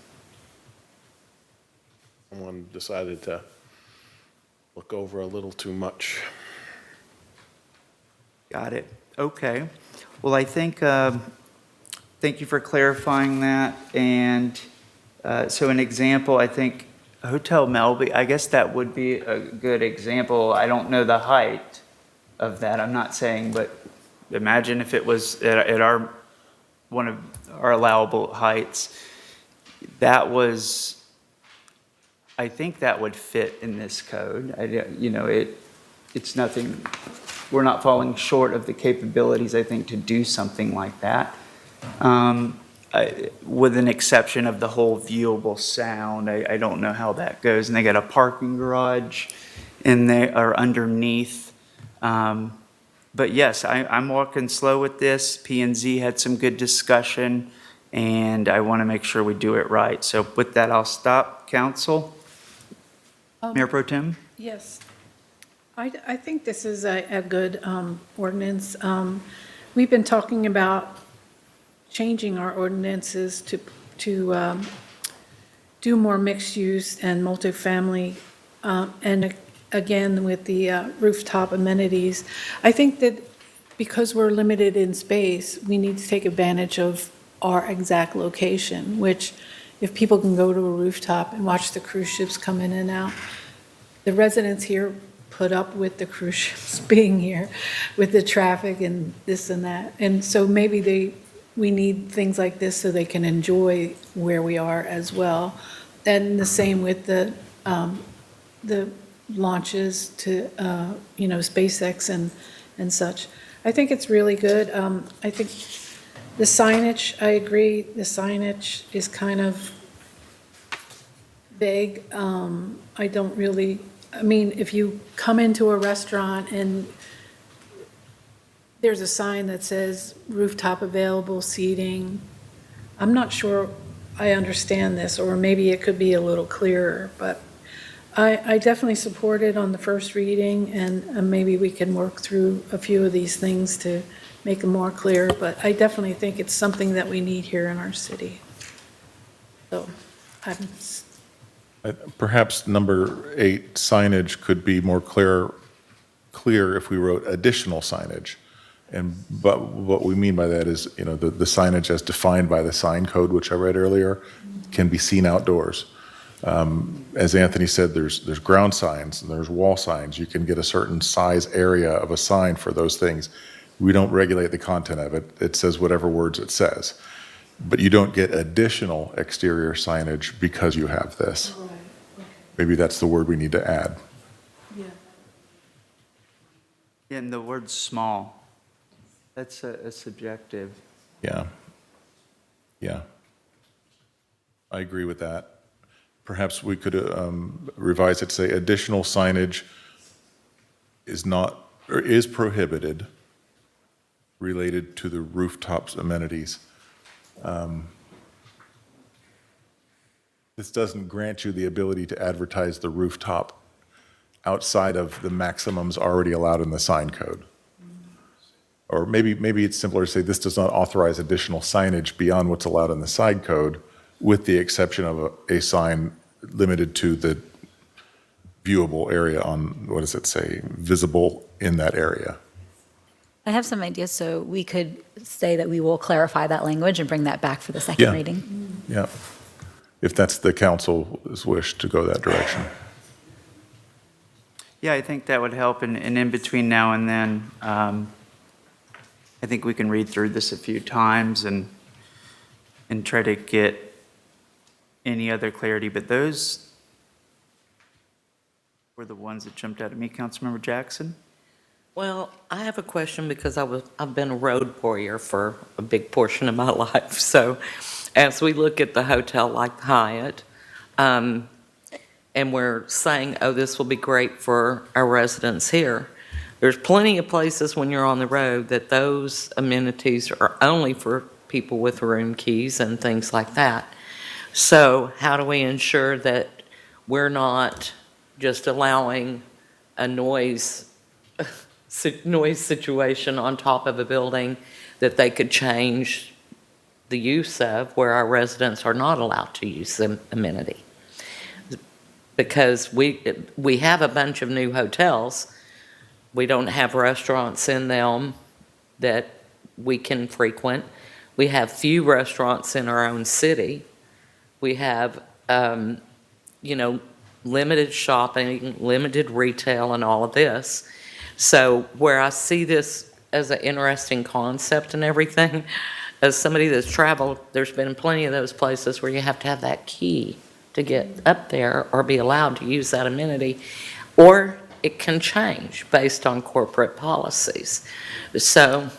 someone decided to look over a little too much. Got it. Okay. Well, I think, thank you for clarifying that. And so an example, I think Hotel Melby, I guess that would be a good example. I don't know the height of that, I'm not saying, but imagine if it was at our, one of our allowable heights. That was, I think that would fit in this code. It's nothing, we're not falling short of the capabilities, I think, to do something like that. With an exception of the whole viewable sound, I don't know how that goes. And they got a parking garage in there or underneath. But yes, I'm walking slow with this. P&Z had some good discussion, and I want to make sure we do it right. So with that, I'll stop. Council? Mayor Pro Tem? Yes. I think this is a good ordinance. We've been talking about changing our ordinances to do more mixed use and multifamily, and again, with the rooftop amenities. I think that because we're limited in space, we need to take advantage of our exact location, which if people can go to a rooftop and watch the cruise ships come in and out, the residents here put up with the cruise ships being here, with the traffic and this and that. And so maybe we need things like this so they can enjoy where we are as well. And the same with the launches to, SpaceX and such. I think it's really good. I think the signage, I agree, the signage is kind of vague. I don't really, if you come into a restaurant and there's a sign that says rooftop available seating, I'm not sure I understand this, or maybe it could be a little clearer, but I definitely support it on the first reading, and maybe we can work through a few of these things to make them more clear, but I definitely think it's something that we need here in our city. So, Perhaps number 8, signage could be more clear if we wrote additional signage. But what we mean by that is, the signage as defined by the sign code, which I read earlier, can be seen outdoors. As Anthony said, there's ground signs and there's wall signs. You can get a certain size area of a sign for those things. We don't regulate the content of it. It says whatever words it says. But you don't get additional exterior signage because you have this. Maybe that's the word we need to add. And the word small, that's a subjective. Yeah. I agree with that. Perhaps we could revise it to say additional signage is not, or is prohibited related to the rooftops amenities. This doesn't grant you the ability to advertise the rooftop outside of the maximums already allowed in the sign code. Or maybe it's simpler to say this does not authorize additional signage beyond what's allowed in the sign code, with the exception of a sign limited to the viewable area on, what does it say, visible in that area. I have some ideas, so we could say that we will clarify that language and bring that back for the second Yeah. reading. Yeah, if that's the council's wish to go that direction. Yeah, I think that would help, and in between now and then, I think we can read through this a few times and try to get any other clarity, but those were the ones that jumped out at me. Councilmember Jackson? Well, I have a question because I've been a road warrior for a big portion of my life. So as we look at the hotel like Hyatt, and we're saying, oh, this will be great for our residents here, there's plenty of places when you're on the road that those amenities are only for people with room keys and things like that. So how do we ensure that we're not just allowing a noise situation on top of a building that they could change the use of, where our residents are not allowed to use the amenity? Because we have a bunch of new hotels. We don't have restaurants in them that we can frequent. We have few restaurants in our own city. We have, limited shopping, limited retail, and all of this. So where I see this as an interesting concept and everything, as somebody that's traveled, there's been plenty of those places where you have to have that key to get up there or be allowed to use that amenity, or it can change based on corporate policies. So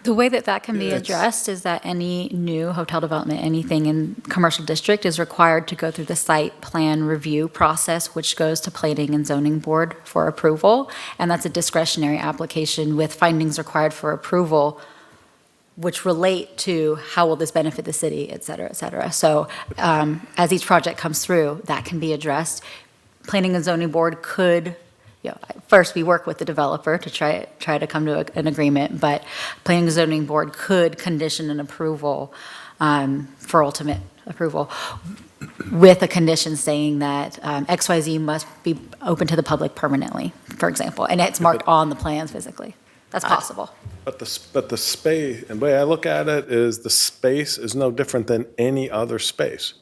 The way that that can be addressed is that any new hotel development, anything in commercial district, is required to go through the site plan review process, which goes to planning and zoning board for approval. And that's a discretionary application with findings required for approval, which relate to how will this benefit the city, et cetera, et cetera. So as each project comes through, that can be addressed. Planning and zoning board could, first we work with the developer to try to come to an agreement, but planning and zoning board could condition an approval for ultimate approval with a condition saying that XYZ must be open to the public permanently, for example, and it's marked on the plans physically. That's possible. But the space, and the way I look at it is the space is no different than any other space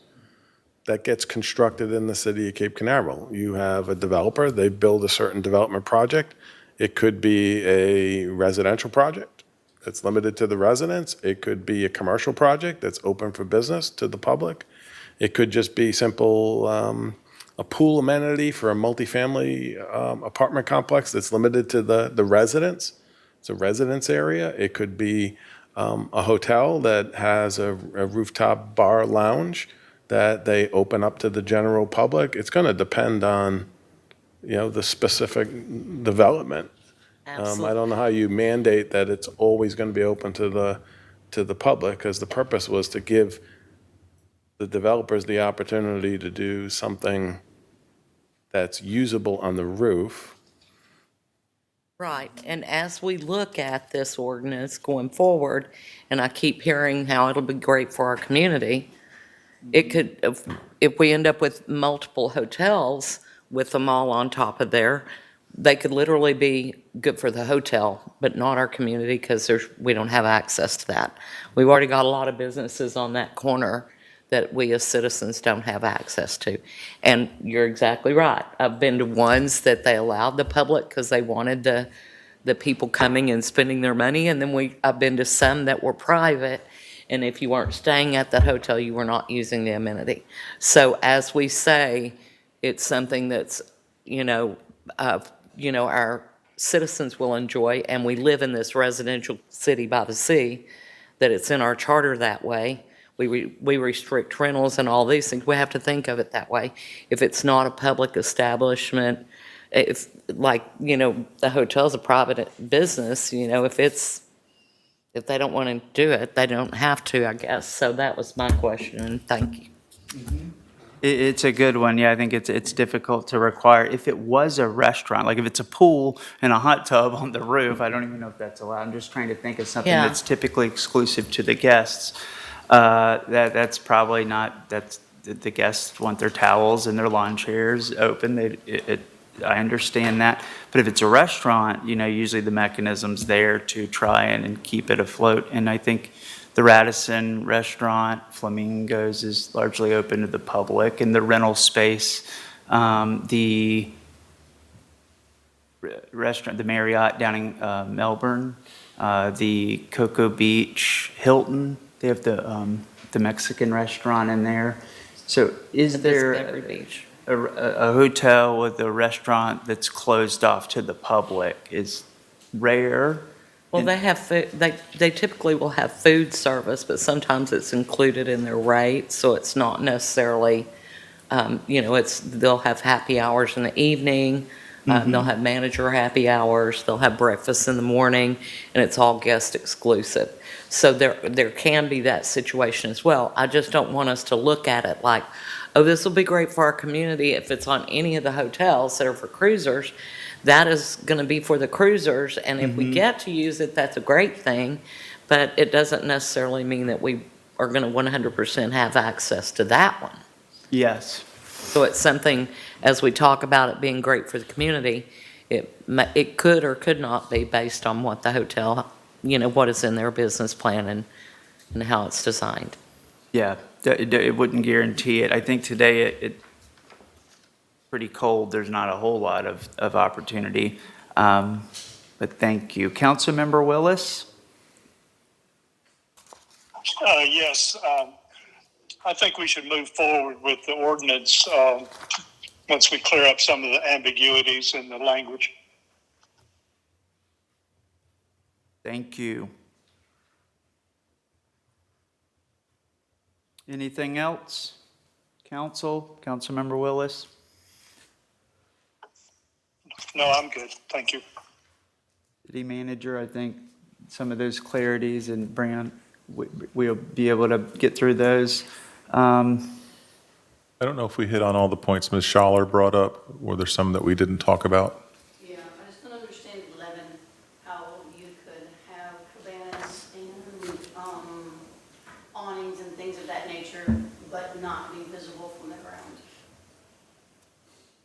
that gets constructed in the city of Cape Canaveral. You have a developer, they build a certain development project. It could be a residential project that's limited to the residents. It could be a commercial project that's open for business to the public. It could just be simple, a pool amenity for a multifamily apartment complex that's limited to the residents. It's a residence area. It could be a hotel that has a rooftop bar lounge that they open up to the general public. It's going to depend on, the specific development. I don't know how you mandate that it's always going to be open to the public, because the purpose was to give the developers the opportunity to do something that's usable on the roof. Right, and as we look at this ordinance going forward, and I keep hearing how it'll be great for our community, it could, if we end up with multiple hotels with them all on top of there, they could literally be good for the hotel, but not our community, because we don't have access to that. We've already got a lot of businesses on that corner that we as citizens don't have access to. And you're exactly right. I've been to ones that they allowed the public because they wanted the people coming and spending their money, and then I've been to some that were private, and if you weren't staying at that hotel, you were not using the amenity. So as we say, it's something that's, our citizens will enjoy, and we live in this residential city by the sea, that it's in our charter that way. We restrict rentals and all these things. We have to think of it that way. If it's not a public establishment, if, like, the hotel's a private business, if they don't want to do it, they don't have to, I guess. So that was my question, and thank you. It's a good one. Yeah, I think it's difficult to require. If it was a restaurant, like if it's a pool and a hot tub on the roof, I don't even know if that's allowed. I'm just trying to think of something Yeah. that's typically exclusive to the guests. That's probably not, the guests want their towels and their lawn chairs open. I understand that. But if it's a restaurant, usually the mechanism's there to try and keep it afloat. And I think the Radisson restaurant, Flamingos, is largely open to the public, and the rental space, the restaurant, the Marriott down in Melbourne, the Cocoa Beach, Hilton, they have the Mexican restaurant in there. So is there Beverly Beach. a hotel with a restaurant that's closed off to the public is rare? Well, they have food, they typically will have food service, but sometimes it's included in their rate, so it's not necessarily, they'll have happy hours in the evening, they'll have manager happy hours, they'll have breakfast in the morning, and it's all guest exclusive. So there can be that situation as well. I just don't want us to look at it like, oh, this will be great for our community if it's on any of the hotels that are for cruisers. That is going to be for the cruisers, and if we get to use it, that's a great thing, but it doesn't necessarily mean that we are going to 100% have access to that one. Yes. So it's something, as we talk about it being great for the community, it could or could not be based on what the hotel, what is in their business plan and how it's designed. Yeah, it wouldn't guarantee it. I think today it's pretty cold. There's not a whole lot of opportunity. But thank you. Councilmember Willis? Yes, I think we should move forward with the ordinance once we clear up some of the ambiguities in the language. Thank you. Anything else? Councilmember Willis? No, I'm good. Thank you. City manager, I think some of those clarities and we'll be able to get through those. I don't know if we hit on all the points Ms. Schaller brought up. Were there some that we didn't talk about? Yeah, I just don't understand 11, how you could have cabanas and awnings and things of that nature, but not be visible from the ground.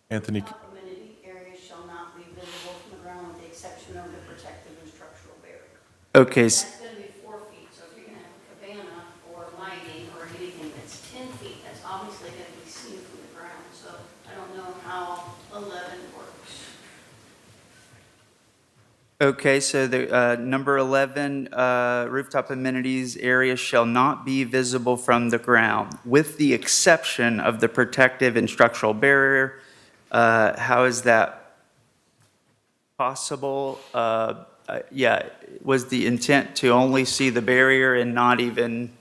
Anthony, Amenity areas shall not be visible from the ground with the exception of the protective and structural barrier. Okay, That's going to be 4 feet, so if you're going to have a cabana or lighting or anything that's 10 feet, that's obviously going to be seen from the ground. So I don't know how 11 works. okay, so the number 11, rooftop amenities area shall not be visible from the ground, with the exception of the protective and structural barrier. How is that possible? Yeah, was the intent to only see the barrier and not even,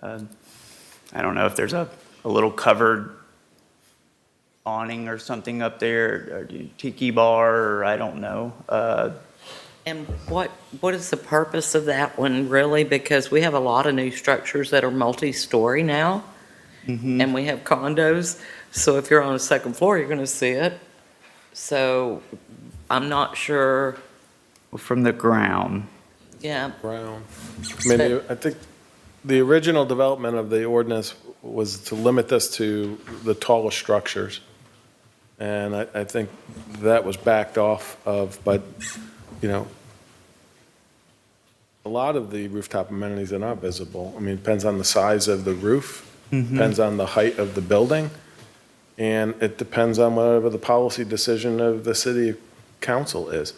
I don't know if there's a little covered awning or something up there, or tiki bar, or I don't know. And what is the purpose of that one, really? Because we have a lot of new structures that are multi-story now, and we have condos. So if you're on the second floor, you're going to see it. So I'm not sure. From the ground. Yeah. Ground. I mean, I think the original development of the ordinance was to limit this to the tallest structures. And I think that was backed off of, but, a lot of the rooftop amenities are not visible. I mean, it depends on the size of the roof, depends on the height of the building, and it depends on whatever the policy decision of the city council is.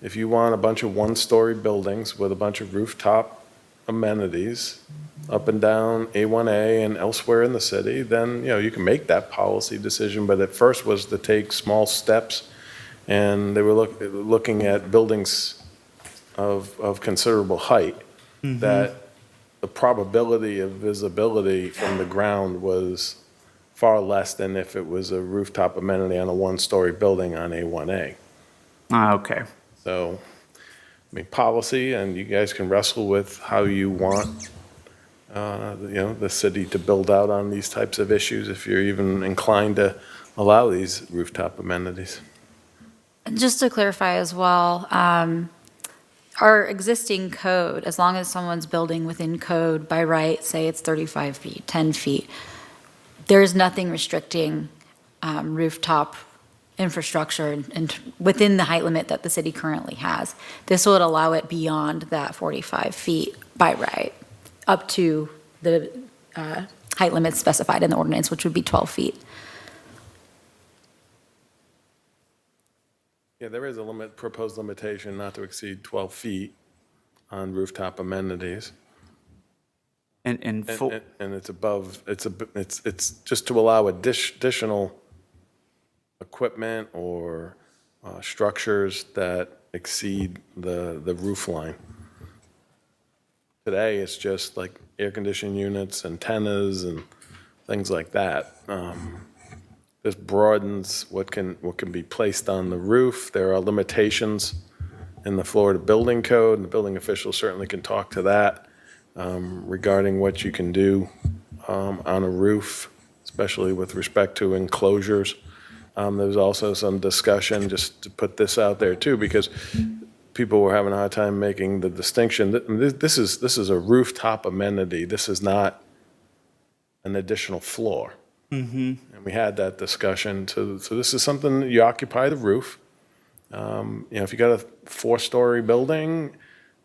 If you want a bunch of one-story buildings with a bunch of rooftop amenities up and down A1A and elsewhere in the city, then, you can make that policy decision, but at first was to take small steps, and they were looking at buildings of considerable height, that the probability of visibility from the ground was far less than if it was a rooftop amenity on a one-story building on A1A. Okay. So, I mean, policy, and you guys can wrestle with how you want, the city to build out on these types of issues, if you're even inclined to allow these rooftop amenities. Just to clarify as well, our existing code, as long as someone's building within code by right, say it's 35 feet, 10 feet, there's nothing restricting rooftop infrastructure and within the height limit that the city currently has. This would allow it beyond that 45 feet by right, up to the height limits specified in the ordinance, which would be 12 feet. Yeah, there is a proposed limitation not to exceed 12 feet on rooftop amenities. And And it's above, it's just to allow additional equipment or structures that exceed the roof line. Today, it's just like air conditioning units, antennas, and things like that. This broadens what can be placed on the roof. There are limitations in the Florida Building Code, and the building officials certainly can talk to that regarding what you can do on a roof, especially with respect to enclosures. There's also some discussion, just to put this out there too, because people were having a hard time making the distinction. This is a rooftop amenity. This is not an additional floor. Mm-hmm. And we had that discussion. So this is something that you occupy the roof. If you got a 4-story building,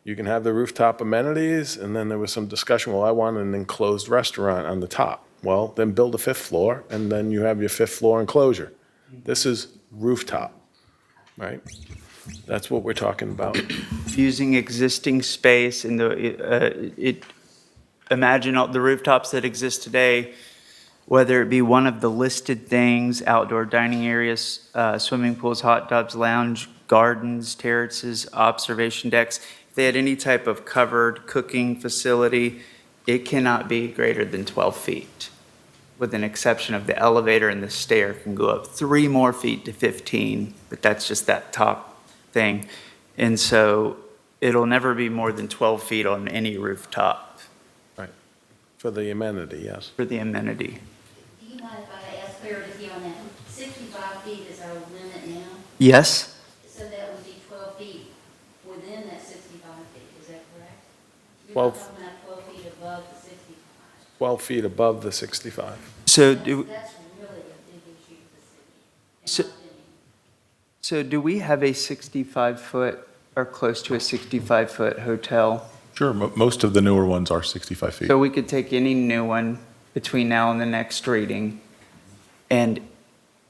you can have the rooftop amenities. And then there was some discussion, well, I want an enclosed restaurant on the top. Well, then build a 5th floor, and then you have your 5th floor enclosure. This is rooftop, right? That's what we're talking about. Using existing space and imagine all the rooftops that exist today, whether it be one of the listed things, outdoor dining areas, swimming pools, hot tubs, lounge, gardens, terraces, observation decks. If they had any type of covered cooking facility, it cannot be greater than 12 feet, with an exception of the elevator and the stair can go up 3 more feet to 15, but that's just that top thing. And so it'll never be more than 12 feet on any rooftop. Right. For the amenity, yes. For the amenity. Do you mind if I ask clarity on that? 65 feet is our limit now, Yes? so that would be 12 feet within that 65 feet, is that correct? You're 12 not talking about 12 feet above the 65. 12 feet above the 65. So That's really a big issue for the city, in my opinion. So do we have a 65-foot or close to a 65-foot hotel? Sure, most of the newer ones are 65 feet. So we could take any new one between now and the next reading, and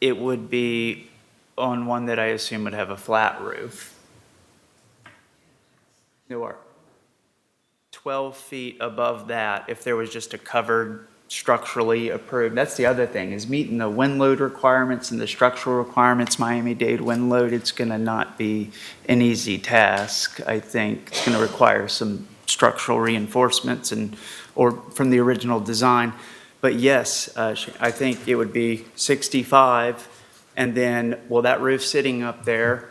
it would be on one that I assume would have a flat roof. There are 12 feet above that if there was just a covered, structurally approved. That's the other thing, is meeting the wind load requirements and the structural requirements, Miami-Dade wind load. It's going to not be an easy task. I think it's going to require some structural reinforcements or from the original design. But yes, I think it would be 65, and then, well, that roof sitting up there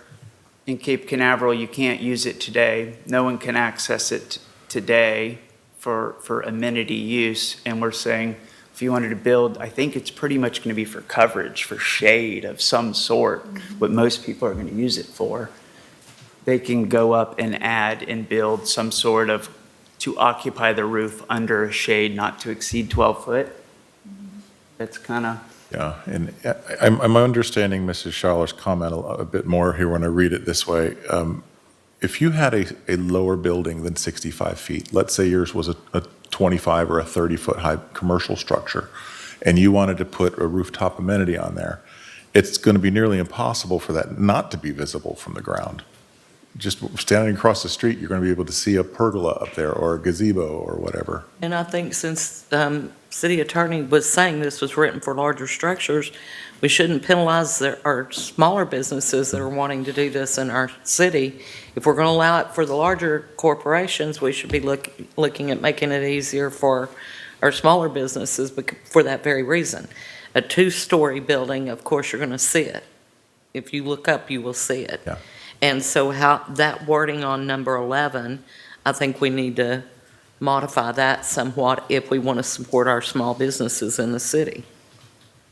in Cape Canaveral, you can't use it today. No one can access it today for amenity use, and we're saying if you wanted to build, I think it's pretty much going to be for coverage, for shade of some sort, what most people are going to use it for. They can go up and add and build some sort of, to occupy the roof under a shade not to exceed 12 foot. That's kind of. Yeah, and I'm understanding Mrs. Schaller comment a bit more here when I read it this way. If you had a lower building than 65 feet, let's say yours was a 25 or a 30-foot high commercial structure, and you wanted to put a rooftop amenity on there, it's going to be nearly impossible for that not to be visible from the ground. Just standing across the street, you're going to be able to see a pergola up there or a gazebo or whatever. And I think since city attorney was saying this was written for larger structures, we shouldn't penalize our smaller businesses that are wanting to do this in our city. If we're going to allow it for the larger corporations, we should be looking at making it easier for our smaller businesses for that very reason. A two-story building, of course, you're going to see it. If you look up, you will see it. Yeah. And so how, that wording on number 11, I think we need to modify that somewhat if we want to support our small businesses in the city.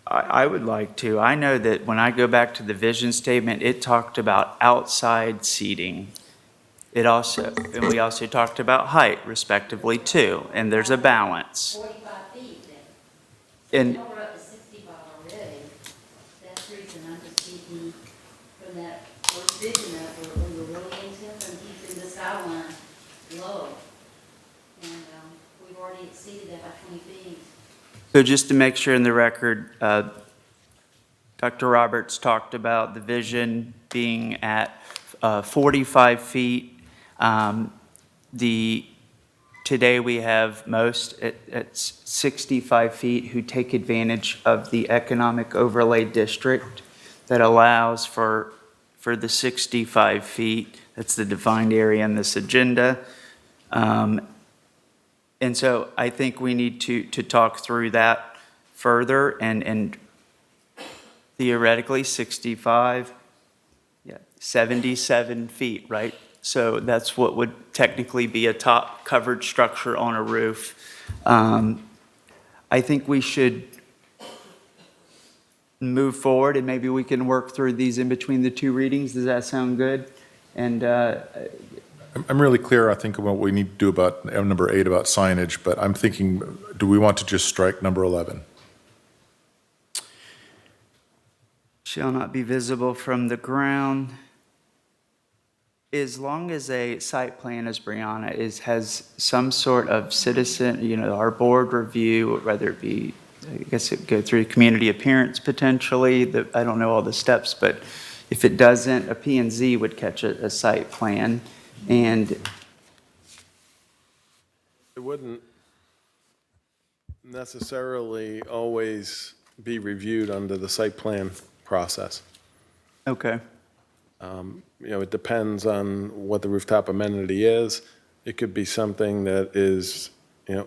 I would like to. I know that when I go back to the vision statement, it talked about outside seating. It also, and we also talked about height respectively too, and there's a balance. 45 feet And then. We're up to 65 already. That's the reason I'm just speaking from that first vision that we were really into and keeping the skyline low. And we've already exceeded that by 20 feet. so just to make sure in the record, Dr. Roberts talked about the vision being at 45 feet. Today we have most at 65 feet who take advantage of the economic overlay district that allows for the 65 feet. That's the defined area in this agenda. And so I think we need to talk through that further and theoretically 65, 77 feet, right? So that's what would technically be a top covered structure on a roof. I think we should move forward and maybe we can work through these in between the two readings. Does that sound good? And I'm really clear, I think, about what we need to do about number 8 about signage, but I'm thinking, do we want to just strike number 11? shall not be visible from the ground. As long as a site plan, as Brianna has some sort of citizen, our board review, whether it be, I guess it go through community appearance potentially, I don't know all the steps, but if it doesn't, a P&Z would catch a site plan. And It wouldn't necessarily always be reviewed under the site plan process. okay, It depends on what the rooftop amenity is. It could be something that is,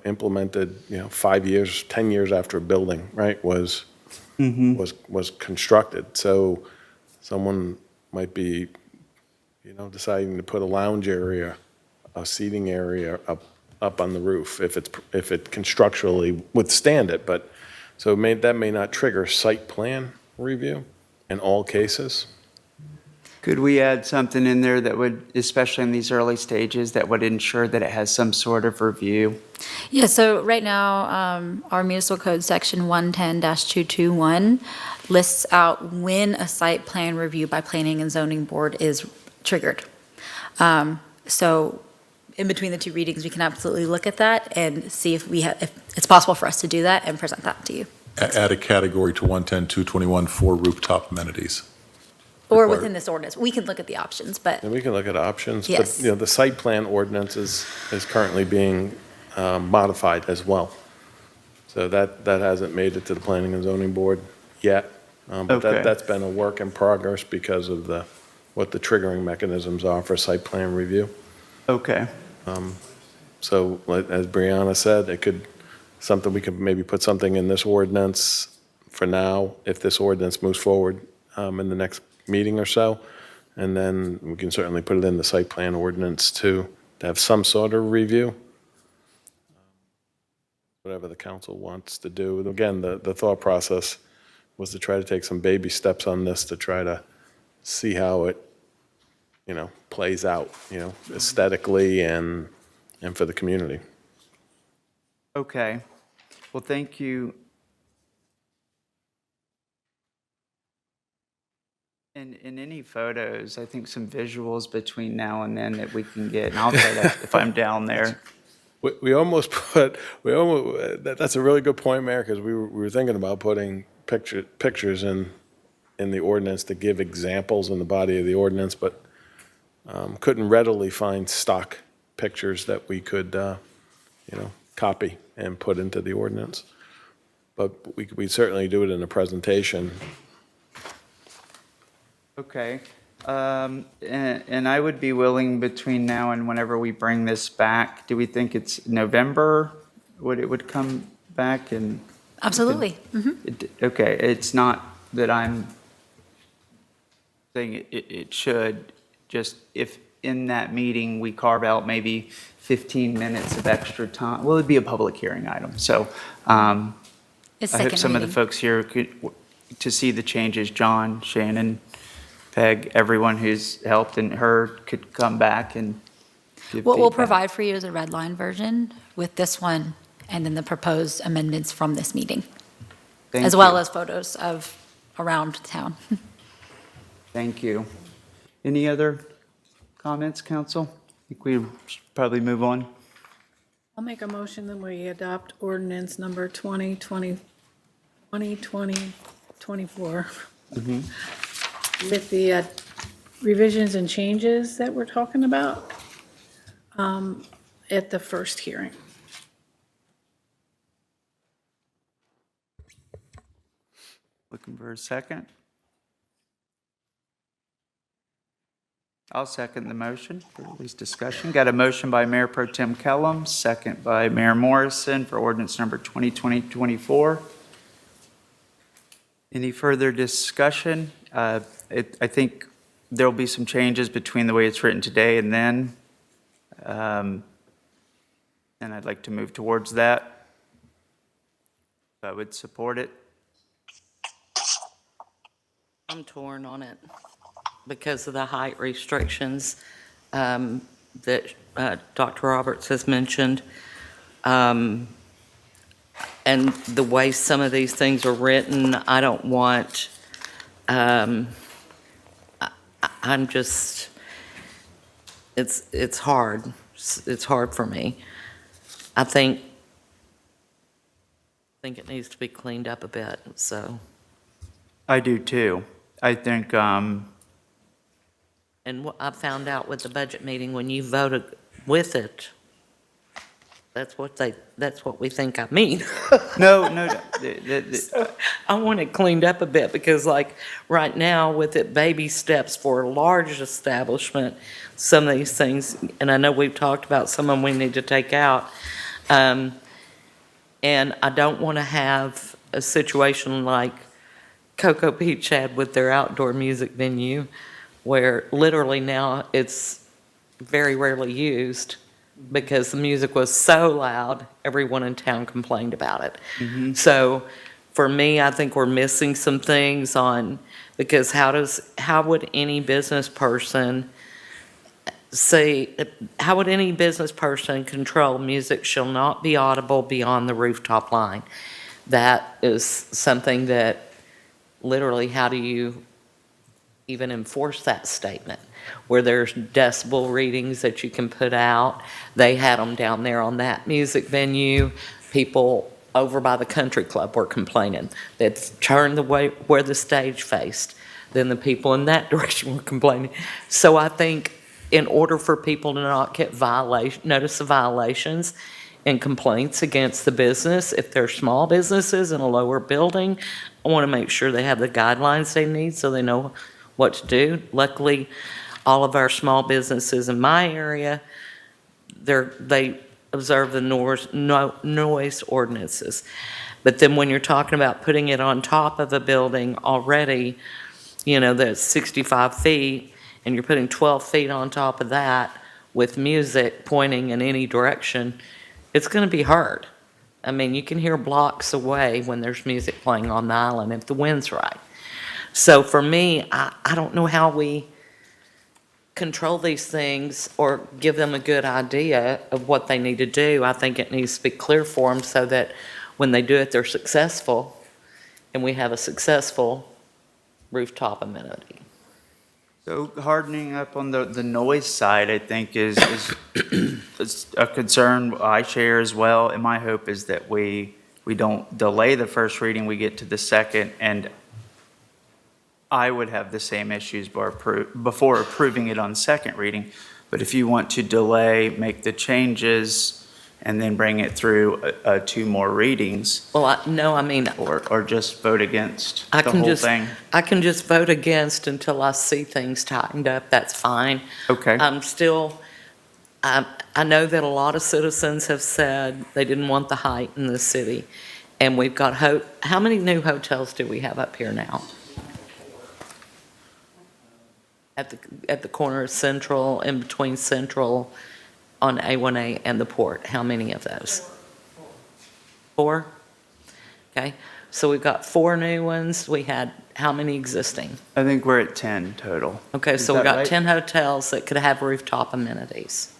implemented, 5 years, 10 years after a building, right, was constructed. So someone might be, deciding to put a lounge area, a seating area up on the roof if it constructurally withstand it. But so that may not trigger site plan review in all cases. could we add something in there that would, especially in these early stages, that would ensure that it has some sort of review? Yeah, so right now, our municipal code section 110-221 lists out when a site plan review by planning and zoning board is triggered. So in between the two readings, we can absolutely look at that and see if it's possible for us to do that and present that to you. Add a category to 110-221 for rooftop amenities. Or Required. within this ordinance. We can look at the options, but And we can look at options. Yes. But, the site plan ordinance is currently being modified as well. So that hasn't made it to the planning and zoning board yet. But Okay. that's been a work in progress because of what the triggering mechanisms are for site plan review. Okay, So as Brianna said, we could maybe put something in this ordinance for now, if this ordinance moves forward in the next meeting or so. And then we can certainly put it in the site plan ordinance too, to have some sort of review. Whatever the council wants to do. Again, the thought process was to try to take some baby steps on this to try to see how it, plays out, aesthetically and for the community. okay. Well, thank you. And in any photos, I think some visuals between now and then that we can get, and I'll try to, if I'm down there. That's a really good point, Mayor, because we were thinking about putting pictures in the ordinance to give examples in the body of the ordinance, but couldn't readily find stock pictures that we could, copy and put into the ordinance. But we certainly do it in a presentation. Okay. And I would be willing between now and whenever we bring this back, do we think it's November? It would come back and? Absolutely. Mhm. Okay, it's not that I'm saying it should, just if in that meeting we carve out maybe 15 minutes of extra time, well, it'd be a public hearing item, so It's I hope second some of the reading. folks here could, to see the changes, John, Shannon, Peg, everyone who's helped and heard could come back and give What we'll feedback. provide for you is a red line version with this one and then the proposed amendments from this meeting, Thank as well you. as photos of around town. Thank you. Any other comments, council? I think we should probably move on. I'll make a motion that we adopt ordinance number 2020-24 with the revisions and changes that we're talking about at the first hearing. Looking for a second? I'll second the motion for at least discussion. Got a motion by Mayor Pro Tem Kellum, second by Mayor Morrison for ordinance number 2020-24. Any further discussion? I think there'll be some changes between the way it's written today and then. And I'd like to move towards that. I would support it. I'm torn on it because of the height restrictions that Dr. Roberts has mentioned. And the way some of these things are written, I don't want, I'm just, it's hard. It's hard for me. I think it needs to be cleaned up a bit, so. I do too. I think, And what I found out with the budget meeting, when you voted with it, that's what we think I mean. no. I want it cleaned up a bit because like right now with it baby steps for a large establishment, some of these things, and I know we've talked about some of them we need to take out. And I don't want to have a situation like Cocoa Beach had with their outdoor music venue, where literally now it's very rarely used because the music was so loud, everyone in town complained about it. So for me, I think we're missing some things on, because how would any business person control music shall not be audible beyond the rooftop line? That is something that literally, how do you even enforce that statement? Where there's decibel readings that you can put out. They had them down there on that music venue. People over by the country club were complaining. They'd turned the way where the stage faced. Then the people in that direction were complaining. So I think in order for people to not get notice of violations and complaints against the business, if they're small businesses in a lower building, I want to make sure they have the guidelines they need so they know what to do. Luckily, all of our small businesses in my area, they observe the noise ordinances. But then when you're talking about putting it on top of a building already, that's 65 feet, and you're putting 12 feet on top of that with music pointing in any direction, it's going to be heard. I mean, you can hear blocks away when there's music playing on the island if the wind's right. So for me, I don't know how we control these things or give them a good idea of what they need to do. I think it needs to be clear for them so that when they do it, they're successful, and we have a successful rooftop amenity. So hardening up on the noise side, I think is a concern I share as well. And my hope is that we don't delay the first reading, we get to the second, and I would have the same issues before approving it on second reading. But if you want to delay, make the changes, and then bring it through 2 more readings. Well, or just vote against the whole thing. I can just vote against until I see things tightened up. That's fine. Okay. I'm still, I know that a lot of citizens have said they didn't want the height in the city. And we've got, how many new hotels do we have up here now? At the corner of Central, in between Central on A1A and the port, how many of those? 4? Okay, so we've got 4 new ones. We had how many existing? I think we're at 10 total. Okay, Is so we that got right? 10 hotels that could have rooftop amenities.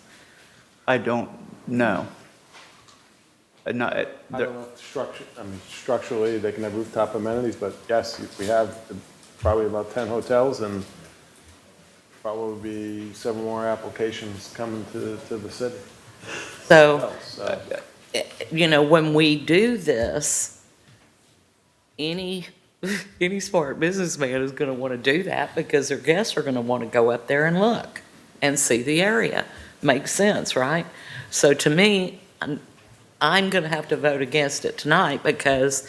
I don't know. Not, I don't know if structurally, they can have rooftop amenities, but yes, we have probably about 10 hotels and probably several more applications coming to the city. So, when we do this, any smart businessman is going to want to do that because their guests are going to want to go up there and look and see the area. Makes sense, right? So to me, I'm going to have to vote against it tonight because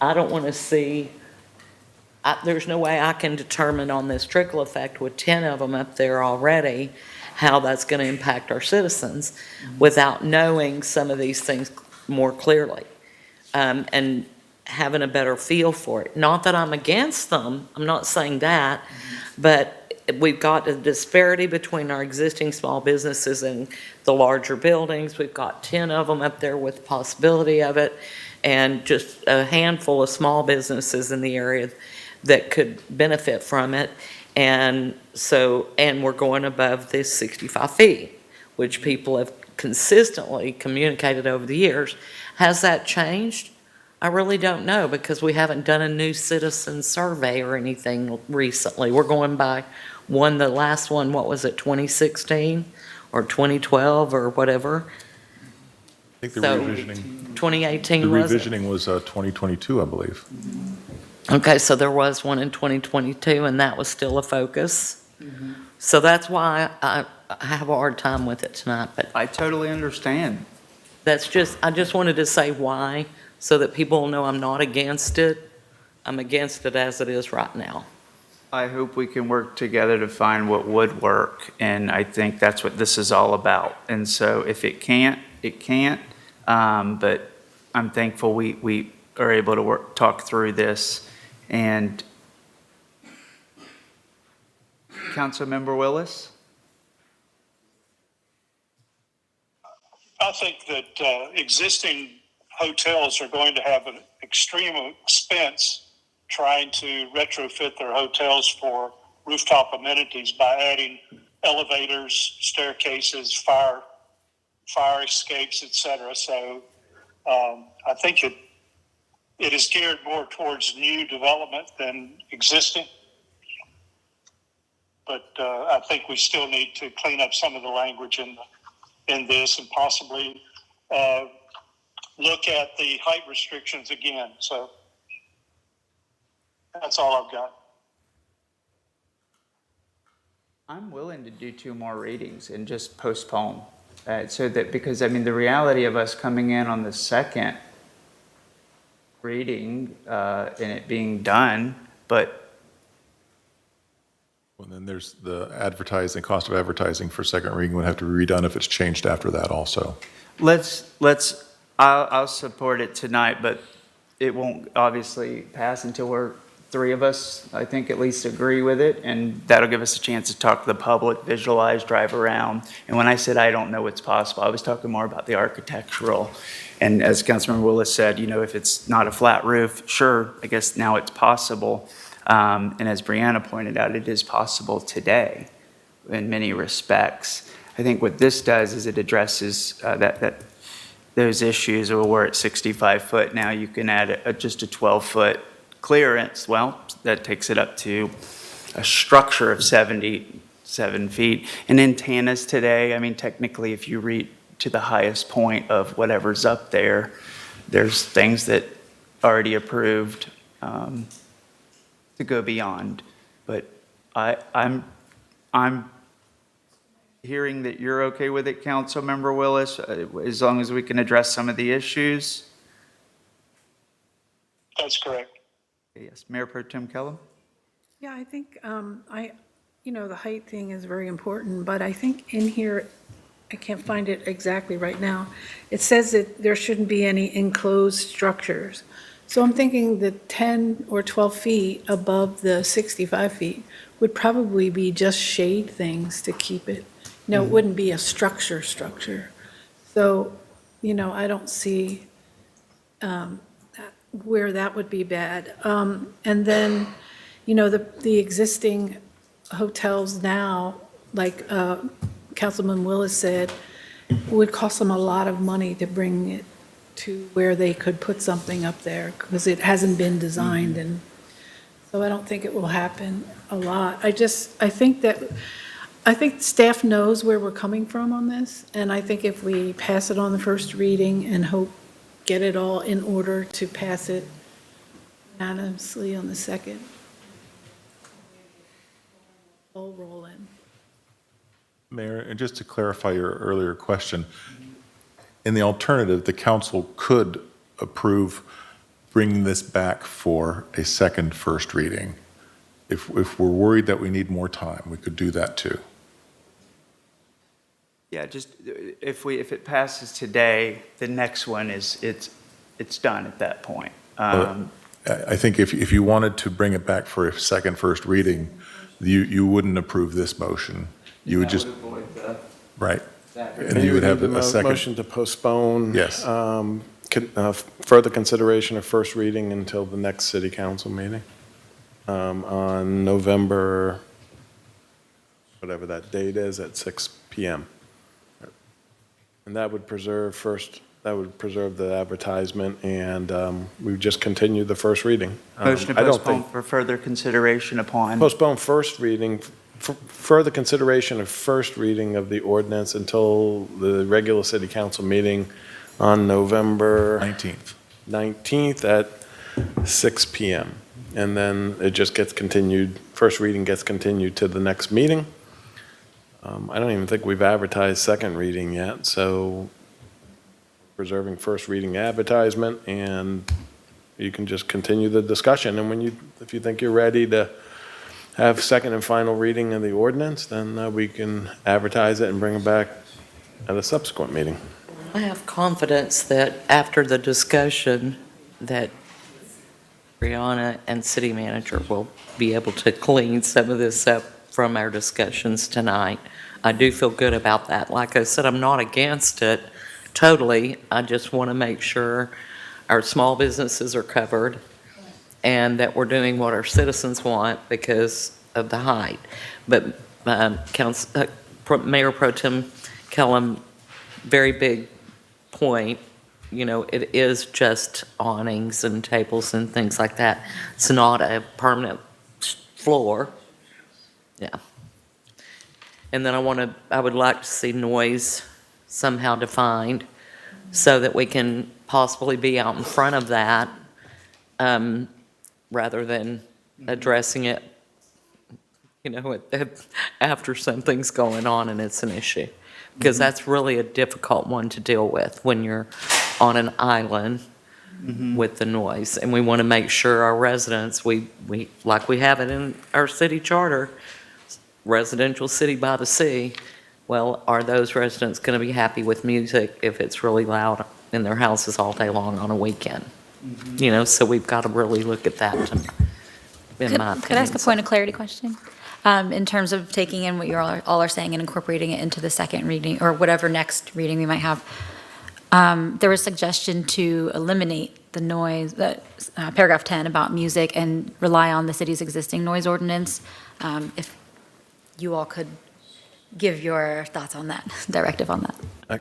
I don't want to see, there's no way I can determine on this trickle effect with 10 of them up there already how that's going to impact our citizens without knowing some of these things more clearly and having a better feel for it. Not that I'm against them, I'm not saying that, but we've got a disparity between our existing small businesses and the larger buildings. We've got 10 of them up there with the possibility of it, and just a handful of small businesses in the area that could benefit from it. And we're going above this 65 feet, which people have consistently communicated over the years. Has that changed? I really don't know because we haven't done a new citizen survey or anything recently. We're going by the last one, what was it, 2016 or 2012 or whatever? I think the So, revisioning. 2018 The was it? revisioning was 2022, I believe. Okay, so there was one in 2022 and that was still a focus. So that's why I have a hard time with it tonight, but I totally understand. I just wanted to say why so that people know I'm not against it. I'm against it as it is right now. I hope we can work together to find what would work, and I think that's what this is all about. And so if it can't, it can't. But I'm thankful we are able to talk through this. And Councilmember Willis? I think that existing hotels are going to have an extreme expense trying to retrofit their hotels for rooftop amenities by adding elevators, staircases, fire escapes, etc. So I think it is geared more towards new development than existing. But I think we still need to clean up some of the language in this and possibly look at the height restrictions again. So that's all I've got. I'm willing to do 2 more readings and just postpone. Because the reality of us coming in on the second reading and it being done, but And then there's the advertising, cost of advertising for second reading would have to be redone if it's changed after that also. I'll support it tonight, but it won't obviously pass until 3 of us, I think, at least agree with it, and that'll give us a chance to talk to the public, visualize, drive around. And when I said I don't know what's possible, I was talking more about the architectural. And as Councilmember Willis said, if it's not a flat roof, sure, I guess now it's possible. And as Brianna pointed out, it is possible today in many respects. I think what this does is it addresses those issues where we're at 65 foot. Now you can add just a 12-foot clearance. Well, that takes it up to a structure of 77 feet. And antennas today, technically if you reach to the highest point of whatever's up there, there's things that already approved to go beyond. But I'm hearing that you're okay with it, Councilmember Willis, as long as we can address some of the issues. That's correct. Yes, Mayor Pro Tem Kellum? Yeah, I think, the height thing is very important, but I think in here, I can't find it exactly right now. It says that there shouldn't be any enclosed structures. So I'm thinking that 10 or 12 feet above the 65 feet would probably be just shade things to keep it. No, it wouldn't be a structure. So, I don't see where that would be bad. And then, the existing hotels now, like Councilman Willis said, would cost them a lot of money to bring it to where they could put something up there because it hasn't been designed, and so I don't think it will happen a lot. I think staff knows where we're coming from on this, and I think if we pass it on the first reading and get it all in order to pass it unanimously on the second, all roll in. Mayor, and just to clarify your earlier question, in the alternative, the council could approve bringing this back for a second first reading. If we're worried that we need more time, we could do that too. Yeah, just if it passes today, the next one it's done at that point. I think if you wanted to bring it back for a second first reading, you wouldn't approve this motion. You would just, right. And you would have a second. Motion to postpone. Yes. Further consideration of first reading until the next city council meeting on November, whatever that date is, at 6 p.m. And that would preserve the advertisement, and we would just continue the first reading. Motion to postpone for further consideration upon. Postpone first reading, further consideration of first reading of the ordinance until the regular city council meeting on November 19th at 6 p.m. And then it just gets continued, first reading gets continued to the next meeting. I don't even think we've advertised second reading yet, so preserving first reading advertisement, and you can just continue the discussion. And if you think you're ready to have second and final reading of the ordinance, then we can advertise it and bring it back at a subsequent meeting. I have confidence that after the discussion that Brianna and city manager will be able to clean some of this up from our discussions tonight. I do feel good about that. Like I said, I'm not against it totally. I just want to make sure our small businesses are covered and that we're doing what our citizens want because of the height. But Mayor Pro Tem Kellum, very big point, it is just awnings and tables and things like that. It's not a permanent floor. Yeah. And then I would like to see noise somehow defined so that we can possibly be out in front of that rather than addressing it, after something's going on and it's an issue. Because that's really a difficult one to deal with when you're on an island with the noise. And we want to make sure our residents, we like we have it in our city charter, residential city by the sea, well, are those residents going to be happy with music if it's really loud in their houses all day long on a weekend? So we've got to really look at that, in my opinion. Could I ask a point of clarity question? In terms of taking in what you all are saying and incorporating it into the second reading, or whatever next reading we might have, there was suggestion to eliminate the noise, paragraph 10 about music, and rely on the city's existing noise ordinance. If you all could give your thoughts on that, directive on that.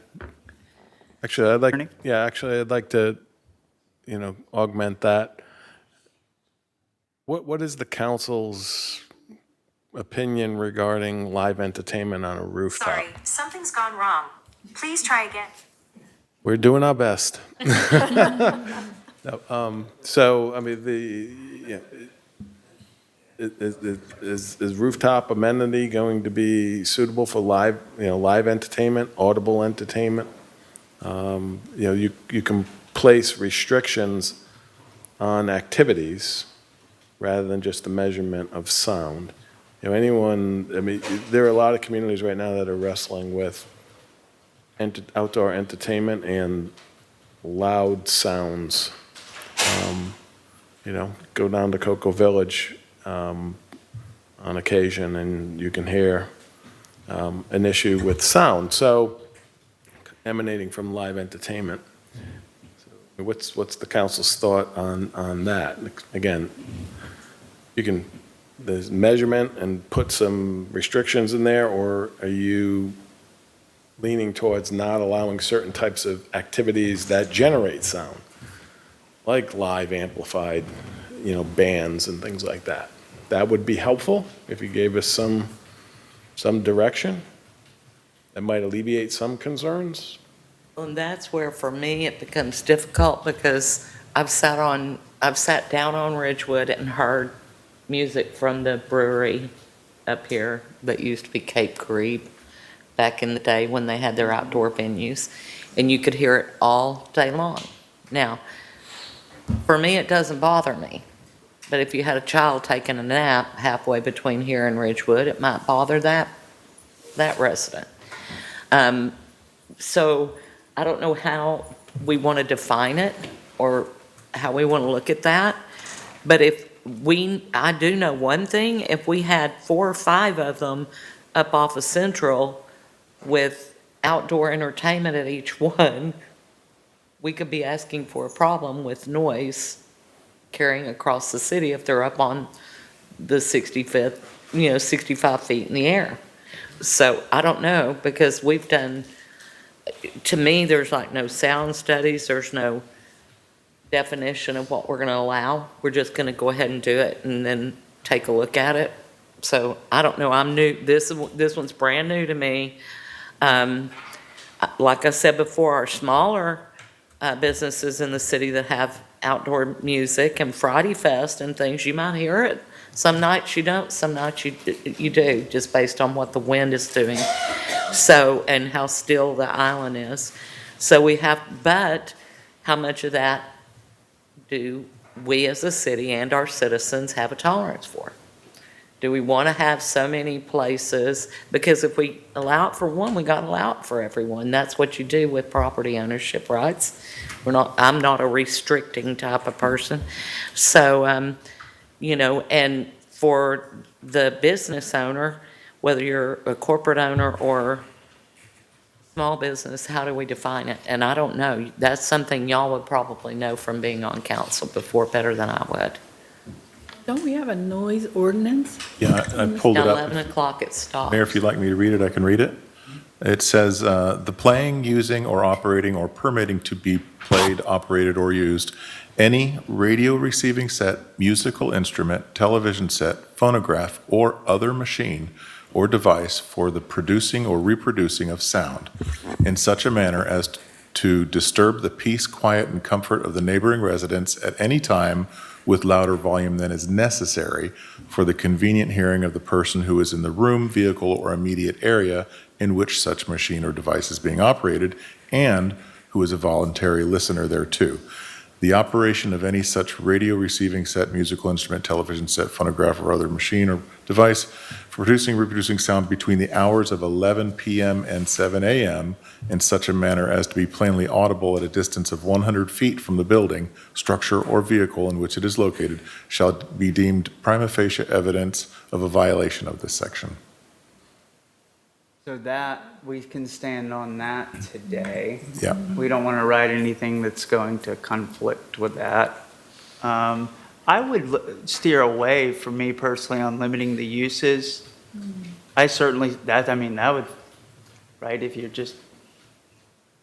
Actually, I'd like to, augment that. What is the council's opinion regarding live entertainment on a rooftop? Sorry, something's gone wrong. Please try again. We're doing our best. So, I mean, is rooftop amenity going to be suitable for live entertainment, audible entertainment? You can place restrictions on activities rather than just the measurement of sound. There are a lot of communities right now that are wrestling with outdoor entertainment and loud sounds. Go down to Cocoa Village on occasion, and you can hear an issue with sound, so emanating from live entertainment. What's the council's thought on that? Again, there's measurement and put some restrictions in there, or are you leaning towards not allowing certain types of activities that generate sound, like live amplified, bands and things like that? That would be helpful if you gave us some direction that might alleviate some concerns. And that's where, for me, it becomes difficult because I've sat down on Ridgewood and heard music from the brewery up here that used to be Cape Creek back in the day when they had their outdoor venues, and you could hear it all day long. Now, for me, it doesn't bother me, but if you had a child taking a nap halfway between here and Ridgewood, it might bother that resident. So I don't know how we want to define it or how we want to look at that, but I do know one thing: if we had 4 or 5 of them up off of Central with outdoor entertainment at each one, we could be asking for a problem with noise carrying across the city if they're up on the 65 feet in the air. So I don't know, because to me, there's like no sound studies, there's no definition of what we're going to allow. We're just going to go ahead and do it and then take a look at it. So I don't know, I'm new, this one's brand new to me. Like I said before, our smaller businesses in the city that have outdoor music and Friday Fest and things, you might hear it. Some nights you don't, some nights you do, just based on what the wind is doing. So, and how still the island is. So but how much of that do we as a city and our citizens have a tolerance for? Do we want to have so many places? Because if we allow it for one, we got to allow it for everyone. That's what you do with property ownership rights. I'm not a restricting type of person. So, and for the business owner, whether you're a corporate owner or small business, how do we define it? And I don't know. That's something y'all would probably know from being on council before better than I would. Don't we have a noise ordinance? Yeah, I pulled it At up. 11 o'clock it stops. Mayor, if you'd like me to read it, I can read it. It says, the playing, using, or operating, or permitting to be played, operated, or used, any radio receiving set, musical instrument, television set, phonograph, or other machine or device for the producing or reproducing of sound in such a manner as to disturb the peace, quiet, and comfort of the neighboring residents at any time with louder volume than is necessary for the convenient hearing of the person who is in the room, vehicle, or immediate area in which such machine or device is being operated, and who is a voluntary listener thereto. The operation of any such radio receiving set, musical instrument, television set, phonograph, or other machine or device for producing, reproducing sound between the hours of 11 p.m. and 7 a.m. in such a manner as to be plainly audible at a distance of 100 feet from the building, structure, or vehicle in which it is located shall be deemed prima facie evidence of a violation of this section. So that, we can stand on that today. Yeah. We don't want to write anything that's going to conflict with that. I would steer away, for me personally, on limiting the uses. I certainly, that would, right, if you're just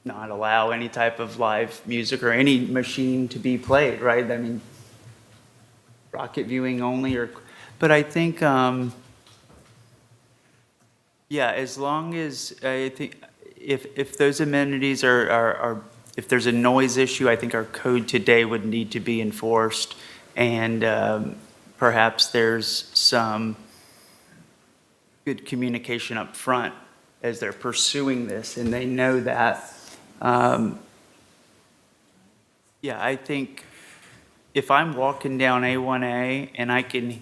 not allow any type of live music or any machine to be played, right? I mean, rocket viewing only, but I think, yeah, as long as, I think, if those amenities are, if there's a noise issue, I think our code today would need to be enforced, and perhaps there's some good communication up front as they're pursuing this, and they know that. Yeah, I think if I'm walking down A1A and I can,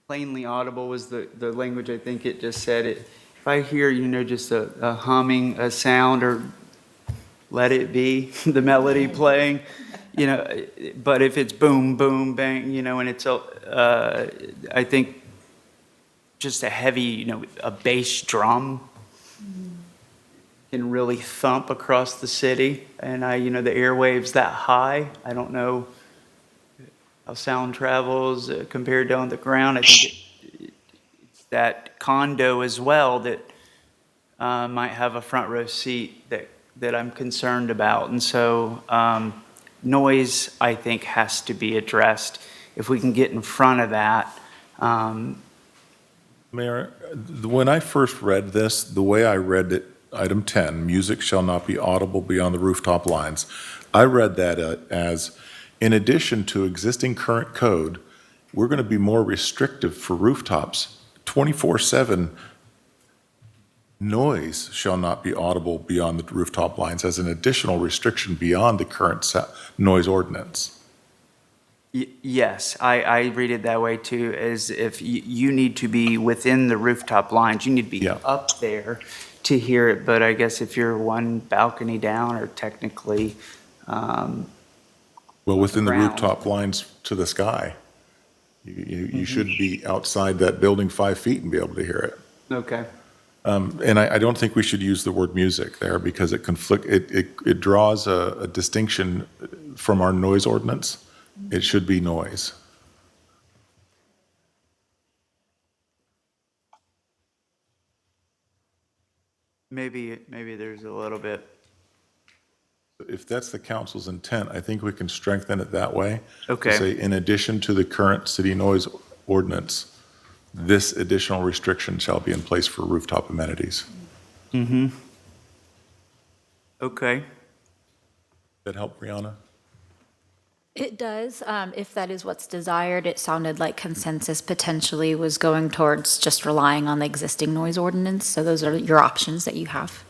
plainly audible was the language I think it just said. If I hear, just a humming, a sound, or let it be, the melody playing, but if it's boom, boom, bang, and it's, I think just a heavy, a bass drum can really thump across the city. And the airwaves that high, I don't know how sound travels compared to on the ground. I think it's that condo as well that might have a front row seat that I'm concerned about. And so noise, I think, has to be addressed. If we can get in front of that. Mayor, when I first read this, the way I read it, item 10, music shall not be audible beyond the rooftop lines, I read that as, in addition to existing current code, we're going to be more restrictive for rooftops. 24/7 noise shall not be audible beyond the rooftop lines as an additional restriction beyond the current noise ordinance. Yes, I read it that way too, as if you need to be within the rooftop lines, you need to be up there to hear it, but I guess if you're one balcony down or technically, well, within the ground. rooftop lines to the sky, you should be outside that building 5 feet and be able to hear it. Okay. And I don't think we should use the word music there because it draws a distinction from our noise ordinance. It should be noise. Maybe there's a little bit. If that's the council's intent, I think we can strengthen it that way. Okay. To say, in addition to the current city noise ordinance, this additional restriction shall be in place for rooftop amenities. Mm-hmm. Okay. That help, Brianna? It does. If that is what's desired, it sounded like consensus potentially was going towards just relying on the existing noise ordinance. So those are your options that you have.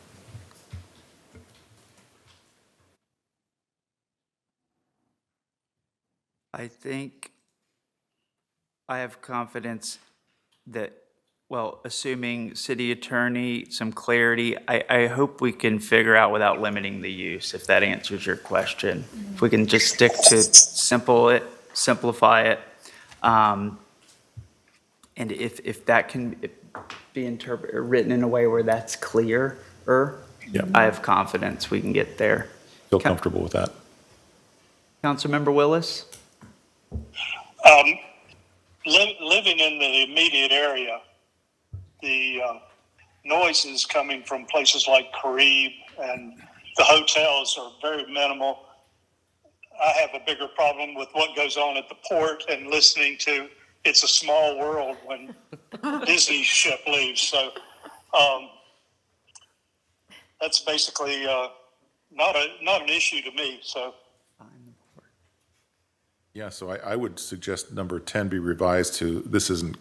I think I have confidence that, well, assuming city attorney, some clarity, I hope we can figure out without limiting the use, if that answers your question. If we can just stick to simplify it. And if that can be written in a way where that's clearer, I have confidence we can get there. Feel comfortable with that. Councilmember Willis? Living in the immediate area, the noises coming from places like Carib and the hotels are very minimal. I have a bigger problem with what goes on at the port and listening to It's a Small World when Disney ship leaves. So that's basically not an issue to me. So. Yeah, so I would suggest number 10 be revised to, this isn't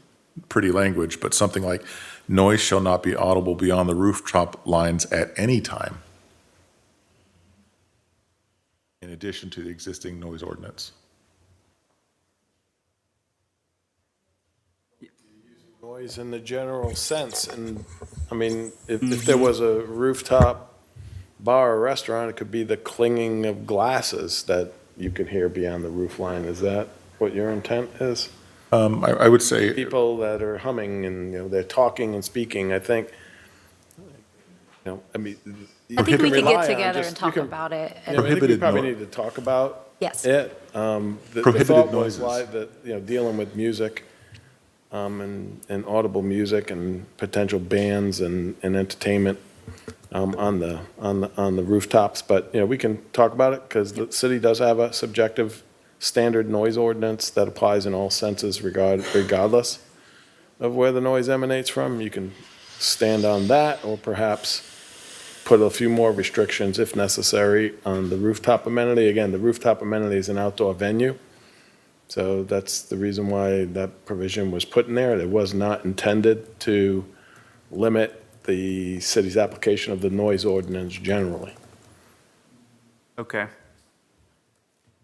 pretty language, but something like, noise shall not be audible beyond the rooftop lines at any time, in addition to the existing noise ordinance. Noise in the general sense, and, I mean, if there was a rooftop bar or restaurant, it could be the clanging of glasses that you can hear beyond the roof line. Is that what your intent is? I would say. People that are humming and, they're talking and speaking, I think, I mean. I think we could get together and talk about it. I think we probably need to talk about Yes. it. The Prohibited thought was noises. that, dealing with music, and audible music and potential bands and entertainment, on the rooftops, but, we can talk about it, because the city does have a subjective standard noise ordinance that applies in all senses regardless of where the noise emanates from. You can stand on that, or perhaps put a few more restrictions if necessary on the rooftop amenity. Again, the rooftop amenity is an outdoor venue, so that's the reason why that provision was put in there. It was not intended to limit the city's application of the noise ordinance generally. Okay.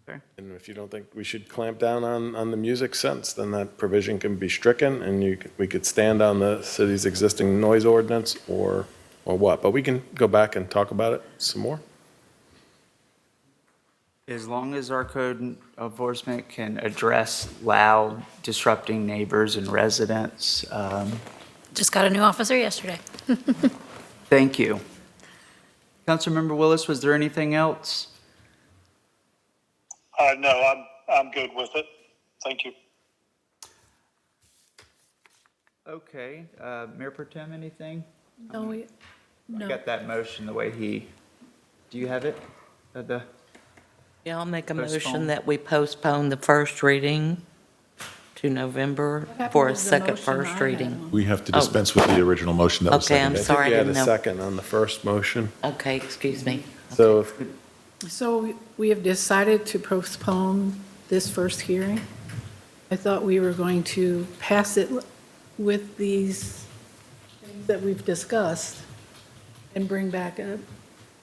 And if you don't think we should clamp down on the music sense, then that provision can be stricken, and we could stand on the city's existing noise ordinance or what. But we can go back and talk about it some more. As long as our code enforcement can address loud, disrupting neighbors and residents, Just got a new officer yesterday. thank you. Councilmember Willis, was there anything else? No, I'm good with it. Thank you. Okay, Mayor Pro Tem, anything? No, I no. got that motion the way do you have it? Yeah, I'll make a Postpone. motion that we postpone the first reading to November happened for a to the second motion I first had reading. We have to dispense with the original motion that was Okay, I'm seconded. sorry, I You had didn't a know. second on the first motion. Okay, excuse me. So So we have decided to postpone this first hearing. I thought we were going to pass it with these things that we've discussed and bring back up.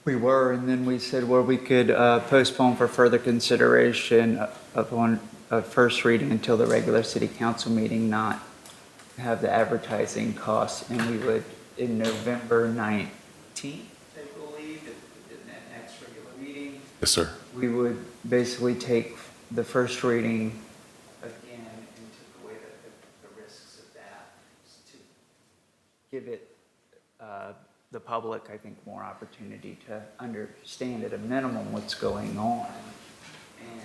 We were, and then we said, well, we could postpone for further consideration upon first reading until the regular city council meeting, not have the advertising costs, and we would, in November 19th, I believe, in that next regular meeting, Yes, sir. we would basically take the first reading again and take away the risks of that, to give it, the public, I think, more opportunity to understand at a minimum what's going on. And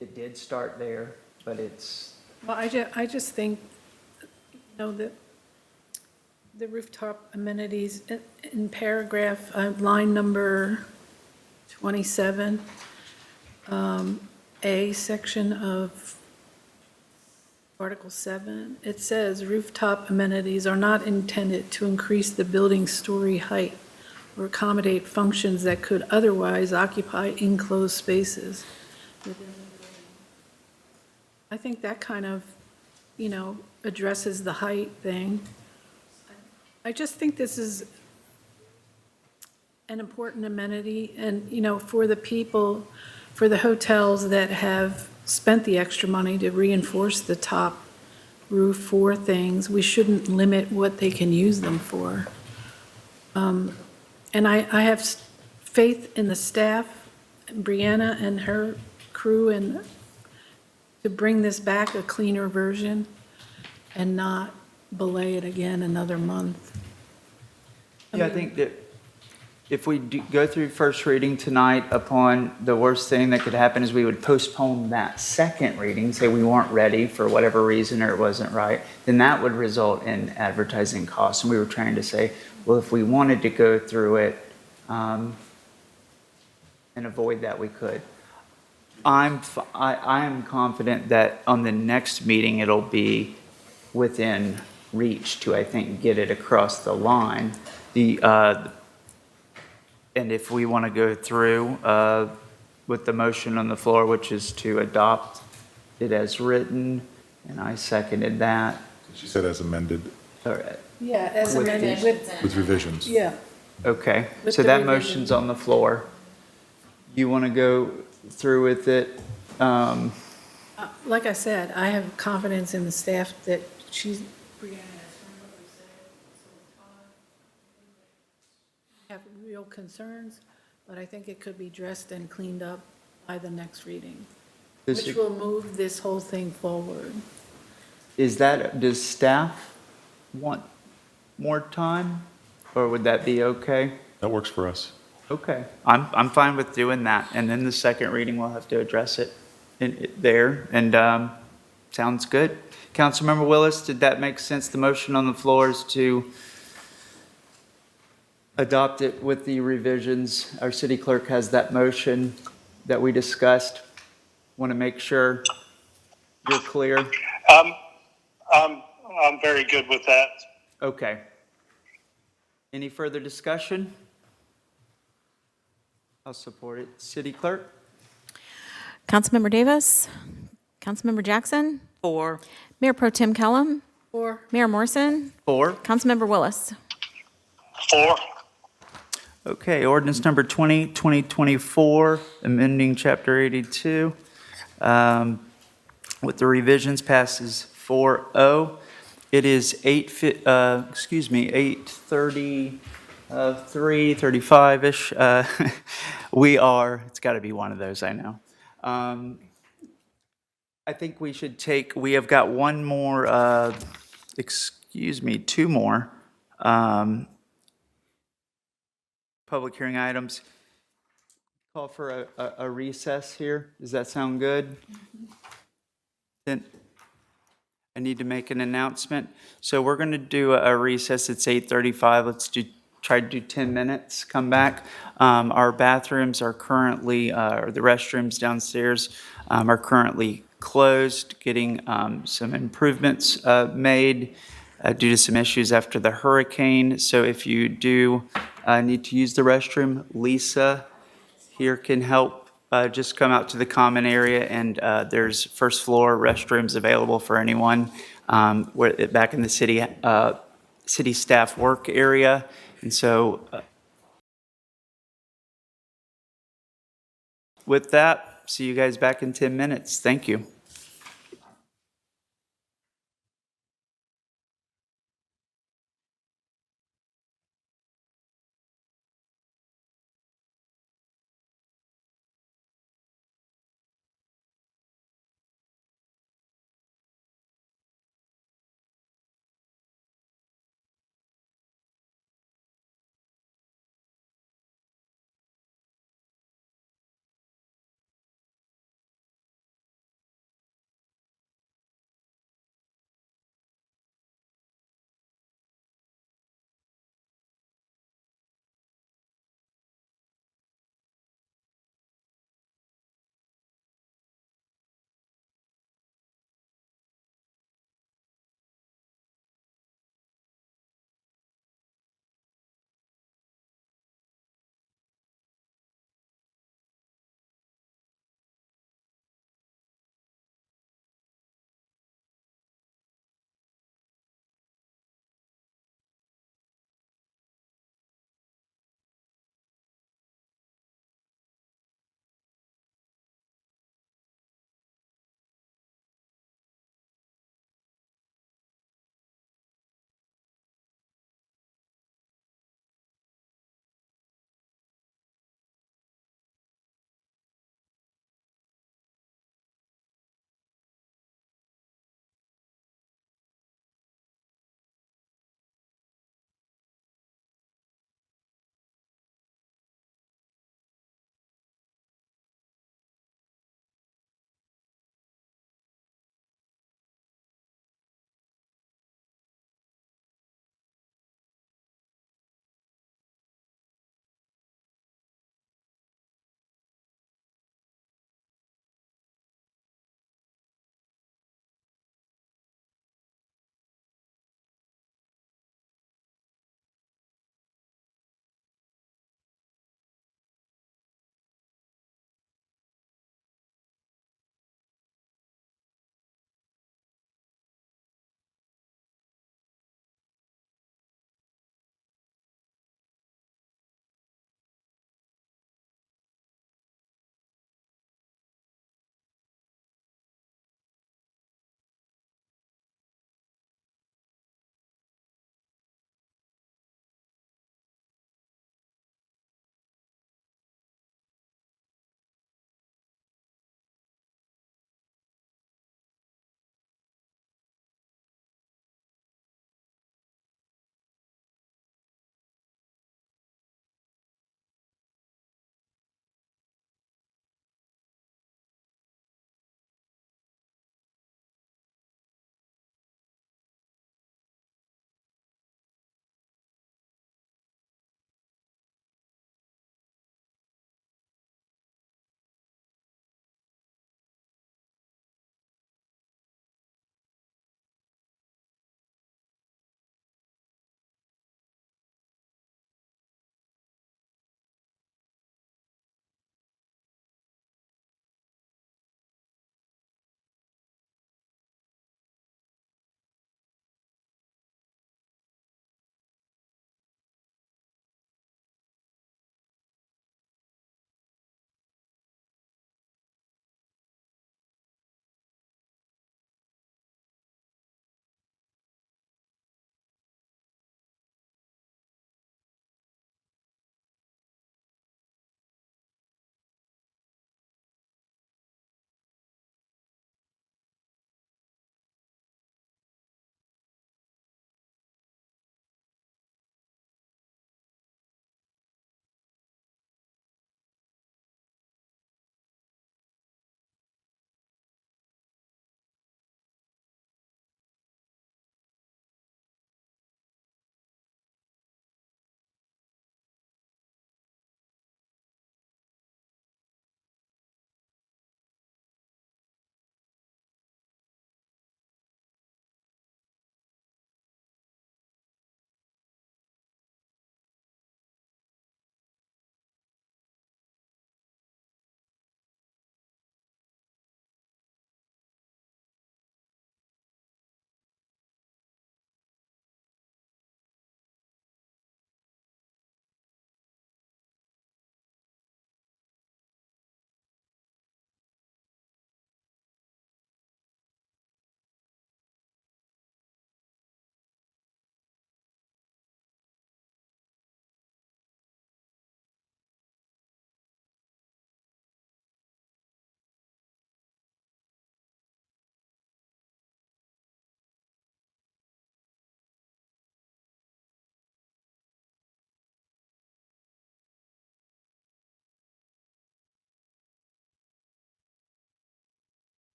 it did start there, but it's, Well, I just think, that the rooftop amenities in paragraph, line number 27, A section of Article 7, it says rooftop amenities are not intended to increase the building's story height or accommodate functions that could otherwise occupy enclosed spaces within the building. I think that kind of, addresses the height thing. I just think this is an important amenity, and, for the people, for the hotels that have spent the extra money to reinforce the top roof for things, we shouldn't limit what they can use them for. And I have faith in the staff, Brianna and her crew, and to bring this back a cleaner version and not belay it again another month. yeah, I think that if we go through first reading tonight, upon the worst thing that could happen is we would postpone that second reading, say we weren't ready for whatever reason or it wasn't right, then that would result in advertising costs. And we were trying to say, well, if we wanted to go through it and avoid that, we could. I am confident that on the next meeting, it'll be within reach to, I think, get it across the line. And if we want to go through with the motion on the floor, which is to adopt it as written, and I seconded that. She said as amended All right. Yeah, as With amended, these- with revisions. yeah. Okay, With so the that revisions. motion's on the floor. You want to go through with it? Like I said, I have confidence in the staff that Brianna has heard what we said, so Todd, have real concerns, but I think it could be dressed and cleaned up by the next reading, Does which it- will move this whole thing forward. Does staff want more time, or would that be okay? That works for us. Okay, I'm fine with doing that, and then the second reading, we'll have to address it there, and sounds good. Councilmember Willis, did that make sense? The motion on the floor is to adopt it with the revisions. Our city clerk has that motion that we discussed. Want to make sure you're clear? I'm very good with that. Okay. Any further discussion? I'll support it. City clerk? Councilmember Davis? Councilmember Jackson? 4. Mayor Pro Tem Kellum? Or Mayor Morrison? 4. Councilmember Willis? 4. Okay, ordinance number 2024, amending Chapter 82, with the revisions passes 4-0. It is 8:30, 3:35-ish. It's got to be one of those, I know. I think we have got one more, two more public hearing items. Call for a recess here. Does that sound good? Then I need to make an announcement. So we're going to do a recess. It's 8:35. Let's try to do 10 minutes, come back. Our bathrooms are currently, or the restrooms downstairs are currently closed, getting some improvements made due to some issues after the hurricane. So if you do need to use the restroom, Lisa here can help. Just come out to the common area, and there's first floor restrooms available for anyone back in the city staff work area. And so with that, see you guys back in 10 minutes. Thank you.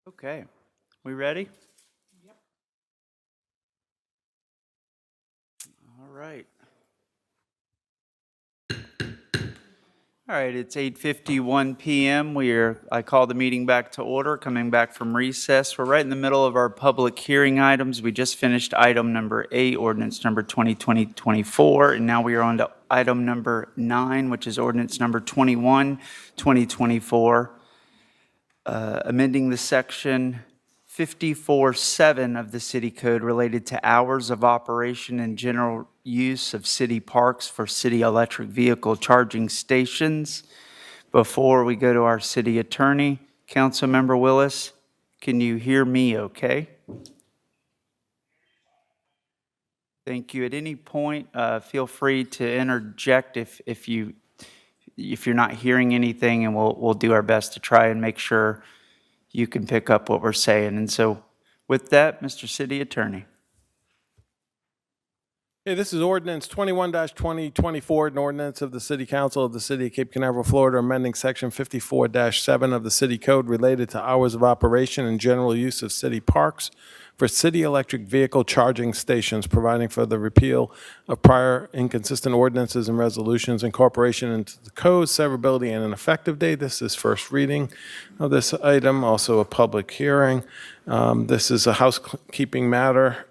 Okay, we ready? Yep. All right. All right, it's 8:51 PM. I call the meeting back to order, coming back from recess. We're right in the middle of our public hearing items. We just finished item number 8, ordinance number 2020-24, and now we are on to item number 9, which is ordinance number 21-2024, amending the section 54-7 of the city code related to hours of operation and general use of city parks for city electric vehicle charging stations. Before we go to our city attorney, Councilmember Willis, can you hear me okay? Thank you. At any point, feel free to interject if you're not hearing anything, and we'll do our best to try and make sure you can pick up what we're saying. And so with that, Mr. City Attorney. Okay, this is ordinance 21-2024, an ordinance of the City Council of the City of Cape Canaveral, Florida, amending section 54-7 of the city code related to hours of operation and general use of city parks for city electric vehicle charging stations, providing for the repeal of prior inconsistent ordinances and resolutions, incorporation into the code, severability, and an effective date. This is first reading of this item, also a public hearing. This is a housekeeping matter.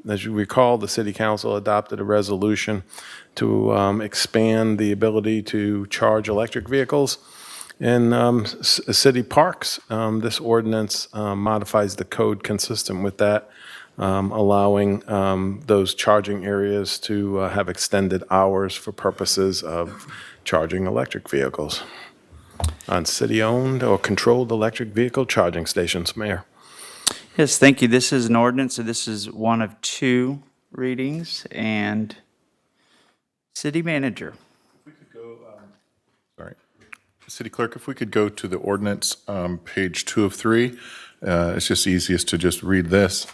As you recall, the City Council adopted a resolution to expand the ability to charge electric vehicles in city parks. This ordinance modifies the code consistent with that, allowing those charging areas to have extended hours for purposes of charging electric vehicles on city-owned or controlled electric vehicle charging stations. Mayor. Yes, thank you. This is an ordinance, so this is one of 2 readings. And City Manager. If we could go, sorry. City Clerk, if we could go to the ordinance, page 2 of 3. It's just easiest to just read this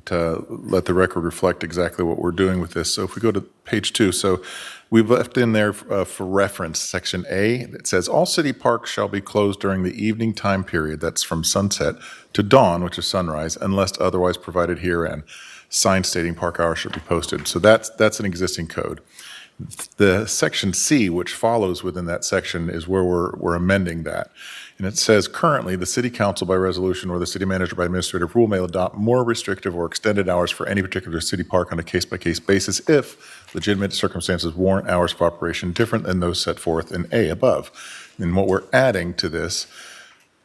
to let the record reflect exactly what we're doing with this. So if we go to page 2, so we've left in there for reference, section A, it says, all city parks shall be closed during the evening time period, that's from sunset to dawn, which is sunrise, unless otherwise provided herein. Signs stating park hours should be posted. So that's an existing code. The section C, which follows within that section, is where we're amending that. And it says, currently, the city council by resolution or the city manager by administrative rule may adopt more restrictive or extended hours for any particular city park on a case-by-case basis if legitimate circumstances warrant hours of operation different than those set forth in A above. And what we're adding to this,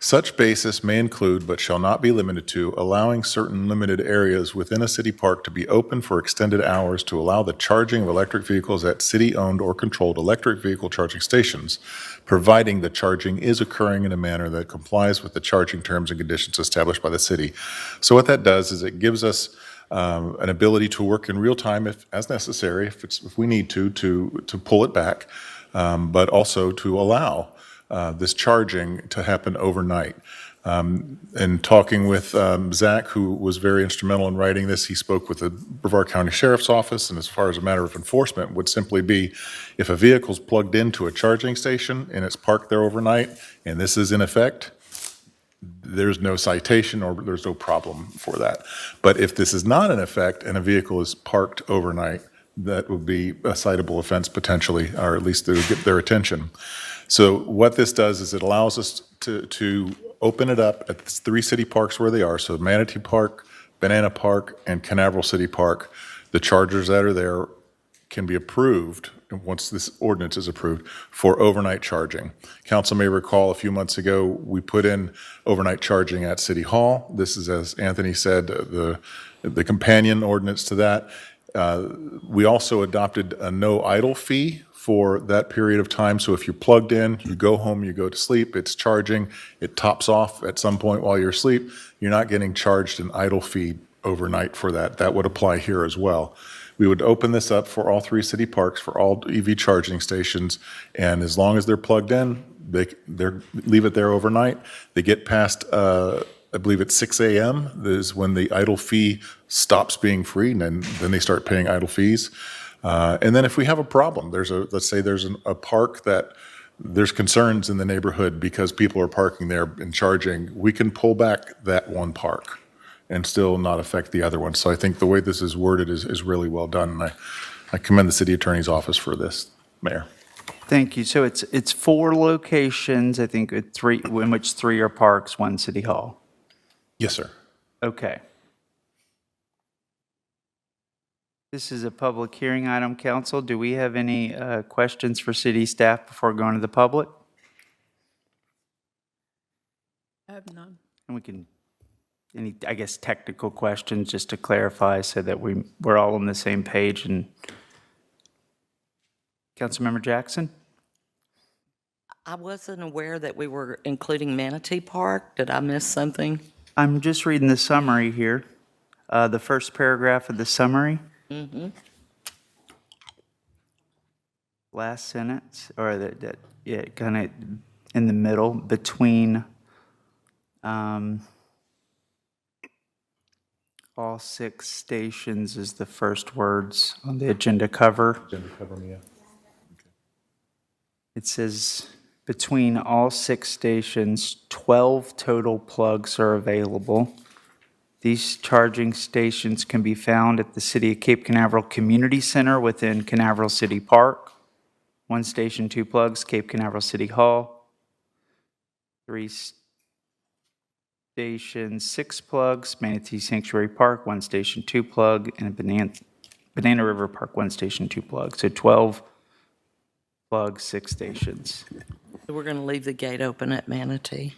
such basis may include, but shall not be limited to, allowing certain limited areas within a city park to be open for extended hours to allow the charging of electric vehicles at city-owned or controlled electric vehicle charging stations, providing the charging is occurring in a manner that complies with the charging terms and conditions established by the city. So what that does is it gives us an ability to work in real time if as necessary, if we need to pull it back, but also to allow this charging to happen overnight. And talking with Zach, who was very instrumental in writing this, he spoke with the Brevard County Sheriff's Office, and as far as a matter of enforcement, would simply be if a vehicle's plugged into a charging station and it's parked there overnight, and this is in effect, there's no citation or there's no problem for that. But if this is not in effect and a vehicle is parked overnight, that would be a citable offense potentially, or at least it would get their attention. So what this does is it allows us to open it up at the 3 city parks where they are, so Manatee Park, Banana Park, and Canaveral City Park. The chargers that are there can be approved, once this ordinance is approved, for overnight charging. Council may recall a few months ago, we put in overnight charging at City Hall. This is, as Anthony said, the companion ordinance to that. We also adopted a no idle fee for that period of time. So if you're plugged in, you go home, you go to sleep, it's charging, it tops off at some point while you're asleep, you're not getting charged an idle fee overnight for that. That would apply here as well. We would open this up for all 3 city parks, for all EV charging stations, and as long as they're plugged in, they leave it there overnight. They get past, I believe it's 6 a.m. is when the idle fee stops being free, and then they start paying idle fees. And then if we have a problem, let's say there's a park that there's concerns in the neighborhood because people are parking there and charging, we can pull back that one park and still not affect the other one. So I think the way this is worded is really well done, and I commend the city attorney's office for this, Mayor. Thank you. So it's 4 locations, I think, in which 3 are parks, 1 city hall. Yes, sir. Okay. This is a public hearing item, council. Do we have any questions for city staff before going to the public? I have none. And we can, any, I guess, technical questions, just to clarify so that we're all on the same page. And Councilmember Jackson? I wasn't aware that we were including Manatee Park. Did I miss something? I'm just reading the summary here, the first paragraph of the summary. Mm-hmm. Last sentence, or yeah, kind of in the middle between all 6 stations is the first words on the agenda cover. Agenda cover, yeah. It says, between all 6 stations, 12 total plugs are available. These charging stations can be found at the City of Cape Canaveral Community Center within Canaveral City Park. 1 station, 2 plugs, Cape Canaveral City Hall. 3 stations, 6 plugs, Manatee Sanctuary Park, 1 station, 2 plug, and Banana River Park, 1 station, 2 plug. So 12 plugs, 6 stations. So we're going to leave the gate open at Manatee.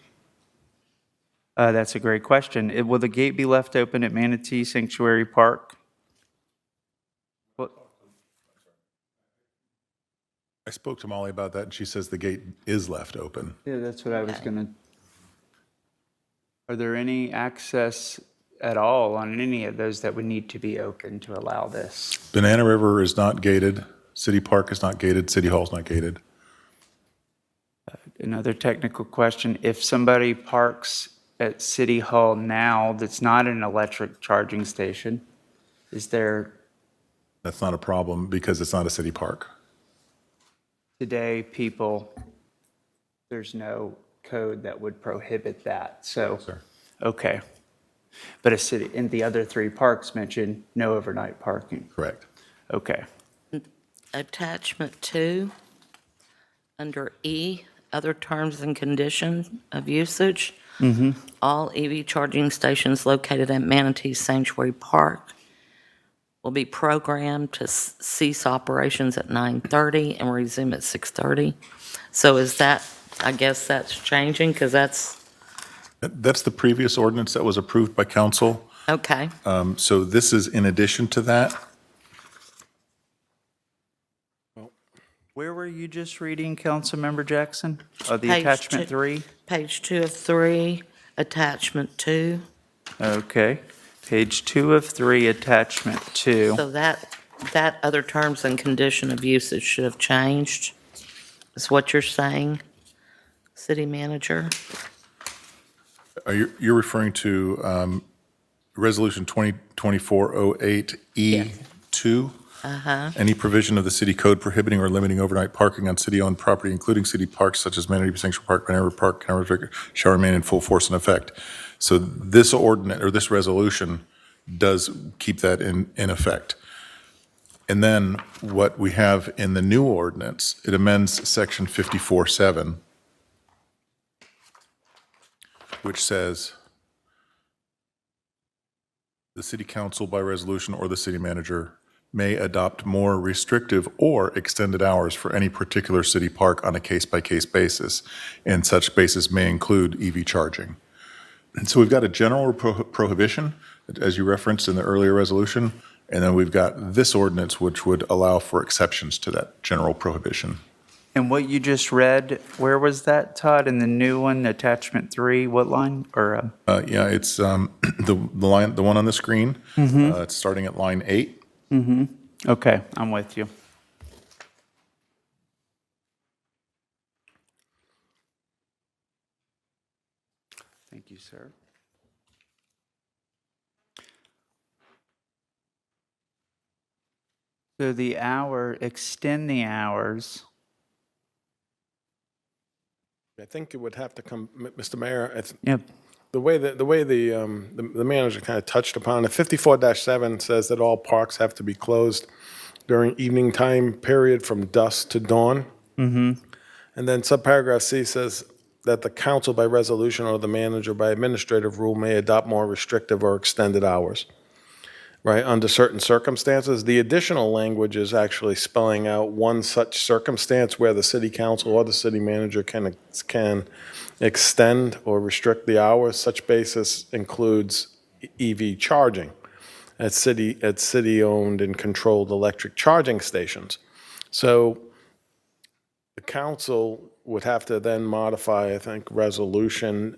That's a great question. Will the gate be left open at Manatee Sanctuary Park? I spoke to Molly about that, and she says the gate is left open. Yeah, that's what I was gonna. Are there any access at all on any of those that would need to be open to allow this? Banana River is not gated. City Park is not gated. City Hall is not gated. Another technical question, if somebody parks at City Hall now that's not an electric charging station, is there That's not a problem because it's not a city park. today people, there's no code that would prohibit that, so. Sir. Okay. But a city, and the other 3 parks mentioned no overnight parking. Correct. Okay. Attachment 2, under E, other terms and conditions of usage. All EV charging stations located at Manatee Sanctuary Park will be programmed to cease operations at 9:30 and resume at 6:30. So is that, I guess that's changing, because that's, That's the previous ordinance that was approved by council. okay. So this is in addition to that. Where were you just reading, Councilmember Jackson? The Page attachment 2. 3? Page 2 of 3, attachment 2. Okay. Page 2 of 3, attachment 2. So that other terms and condition of usage should have changed, is what you're saying, city manager? You're referring to Resolution 2024-08E2? Uh-huh. Any provision of the city code prohibiting or limiting overnight parking on city-owned property, including city parks such as Manatee Sanctuary Park, Banana River Park, Canaveral, shall remain in full force and effect. So this ordinance, or this resolution, does keep that in effect. And then what we have in the new ordinance, it amends section 54-7, which says, the city council by resolution or the city manager may adopt more restrictive or extended hours for any particular city park on a case-by-case basis, and such basis may include EV charging. And so we've got a general prohibition, as you referenced in the earlier resolution, and then we've got this ordinance which would allow for exceptions to that general prohibition. And what you just read, where was that, Todd? In the new one, attachment 3, what line? Or Yeah, it's the one on the screen. It's starting at line 8. Okay, I'm with you. Thank you, sir. So extend the hours I think it would have to come, Mr. Mayor, Yep. the way the manager kind of touched upon, the 54-7 says that all parks have to be closed during evening time period from dusk to dawn. Mm-hmm. And then subparagraph C says that the council by resolution or the manager by administrative rule may adopt more restrictive or extended hours, right, under certain circumstances. The additional language is actually spelling out one such circumstance where the city council or the city manager can extend or restrict the hours. Such basis includes EV charging at city-owned and controlled electric charging stations. So the council would have to then modify, I think, resolution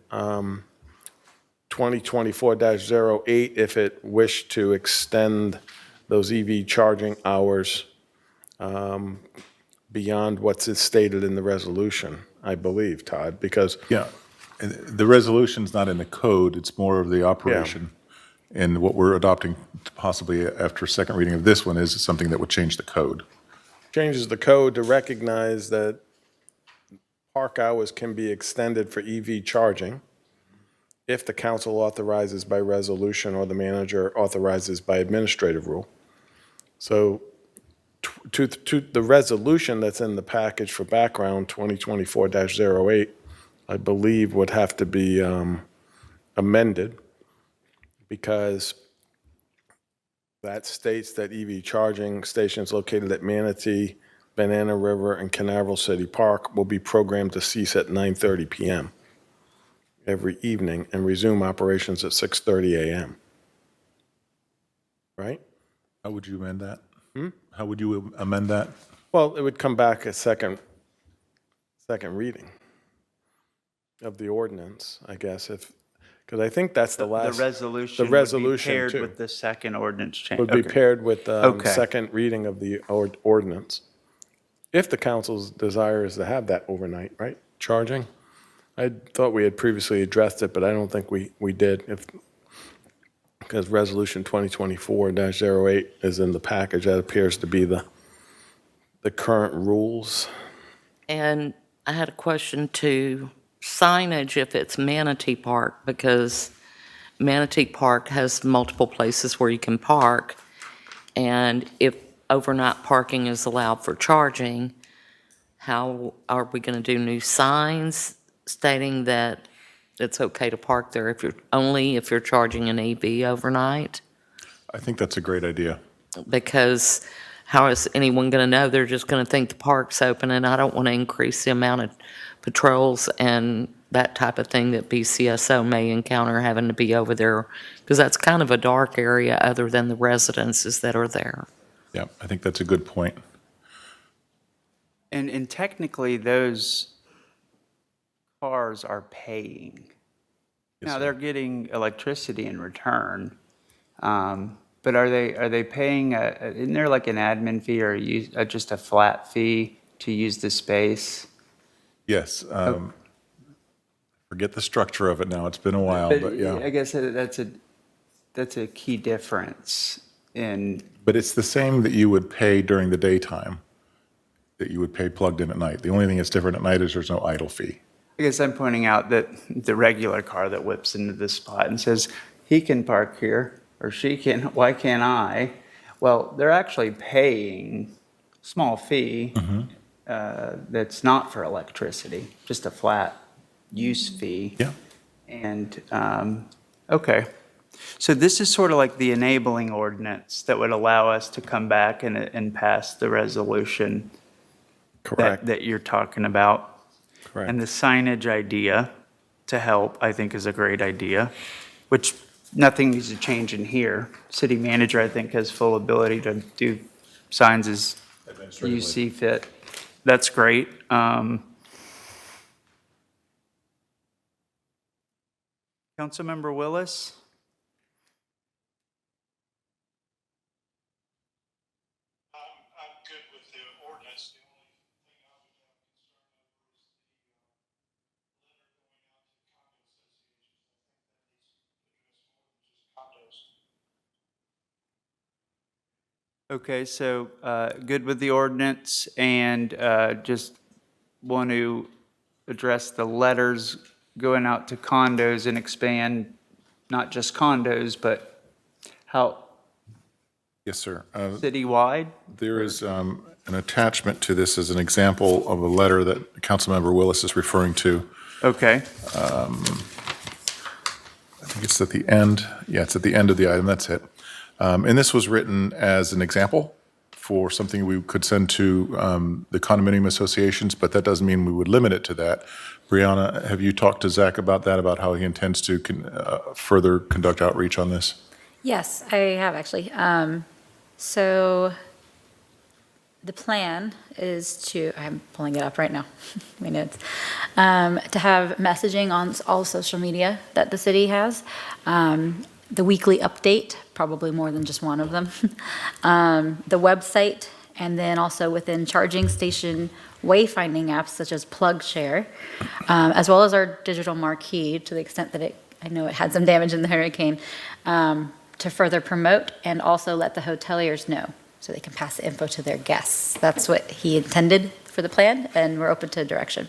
2024-08 if it wished to extend those EV charging hours beyond what's stated in the resolution, I believe, Todd, because Yeah, and the resolution's not in the code, it's more of the operation. And what we're adopting possibly after second reading of this one is something that would change the code. changes the code to recognize that park hours can be extended for EV charging if the council authorizes by resolution or the manager authorizes by administrative rule. So to the resolution that's in the package for background, 2024-08, I believe would have to be amended because that states that EV charging stations located at Manatee, Banana River, and Canaveral City Park will be programmed to cease at 9:30 p.m. every evening and resume operations at 6:30 a.m. Right? How would you amend that? Hmm? How would you amend that? Well, it would come back a second reading of the ordinance, I guess, because I think that's the last. The resolution The resolution, would be paired too. with the second ordinance change. Would be Okay. paired with Okay. second reading of the ordinance. If the council's desire is to have that overnight, right, charging? I thought we had previously addressed it, but I don't think we did. Because Resolution 2024-08 is in the package, that appears to be the current rules. And I had a question to signage if it's Manatee Park, because Manatee Park has multiple places where you can park. And if overnight parking is allowed for charging, how are we going to do new signs stating that it's okay to park there if you're charging an EV overnight? I think that's a great idea. Because how is anyone going to know? They're just going to think the park's open, and I don't want to increase the amount of patrols and that type of thing that BCSO may encounter having to be over there, because that's kind of a dark area other than the residences that are there. Yeah, I think that's a good point. And technically, those cars are paying. Now, they're getting electricity in return, but are they paying, isn't there like an admin fee or just a flat fee to use the space? Yes. Forget the structure of it now, it's been a while, but yeah. I guess that's a key difference in. But it's the same that you would pay during the daytime, that you would pay plugged in at night. The only thing that's different at night is there's no idle fee. I guess I'm pointing out that the regular car that whips into this spot and says, he can park here, or she can, why can't I? Well, they're actually paying small fee that's not for electricity, just a flat use fee. Yeah. And, okay. So this is sort of like the enabling ordinance that would allow us to come back and pass the resolution Correct. that you're talking about. Correct. And the signage idea to help, I think, is a great idea, which nothing needs to change in here. City manager, I think, has full ability to do signs as you see fit. That's great. Councilmember Willis? I'm good with the ordinance. The only thing I would have concern over is the letter going out to condos associations. I think that needs to address more than just condos. Okay, so good with the ordinance and just want to address the letters going out to condos and expand not just condos, but how Yes, sir. citywide? There is an attachment to this as an example of a letter that Councilmember Willis is referring to. Okay. I think it's at the end. Yeah, it's at the end of the item. That's it. And this was written as an example for something we could send to the condominium associations, but that doesn't mean we would limit it to that. Brianna, have you talked to Zach about that, about how he intends to further conduct outreach on this? Yes, I have actually. So the plan is to, I'm pulling it up right now, my notes, to have messaging on all social media that the city has. The weekly update, probably more than just one of them. The website, and then also within charging station wayfinding apps such as PlugShare, as well as our digital marquee, to the extent that I know it had some damage in the hurricane, to further promote and also let the hoteliers know so they can pass the info to their guests. That's what he intended for the plan, and we're open to direction.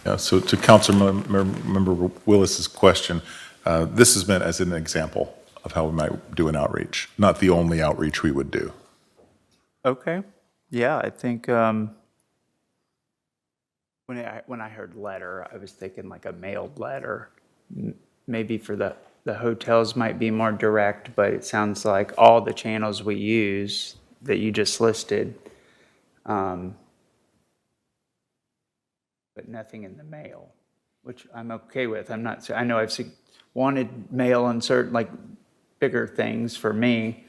Yeah, so to Councilmember Willis's question, this is meant as an example of how we might do an outreach, not the only outreach we would do. Okay. Yeah, I think when I heard letter, I was thinking like a mailed letter. Maybe for the hotels might be more direct, but it sounds like all the channels we use that you just listed, but nothing in the mail, which I'm okay with. I'm not, I know I've wanted mail on certain, like, bigger things for me.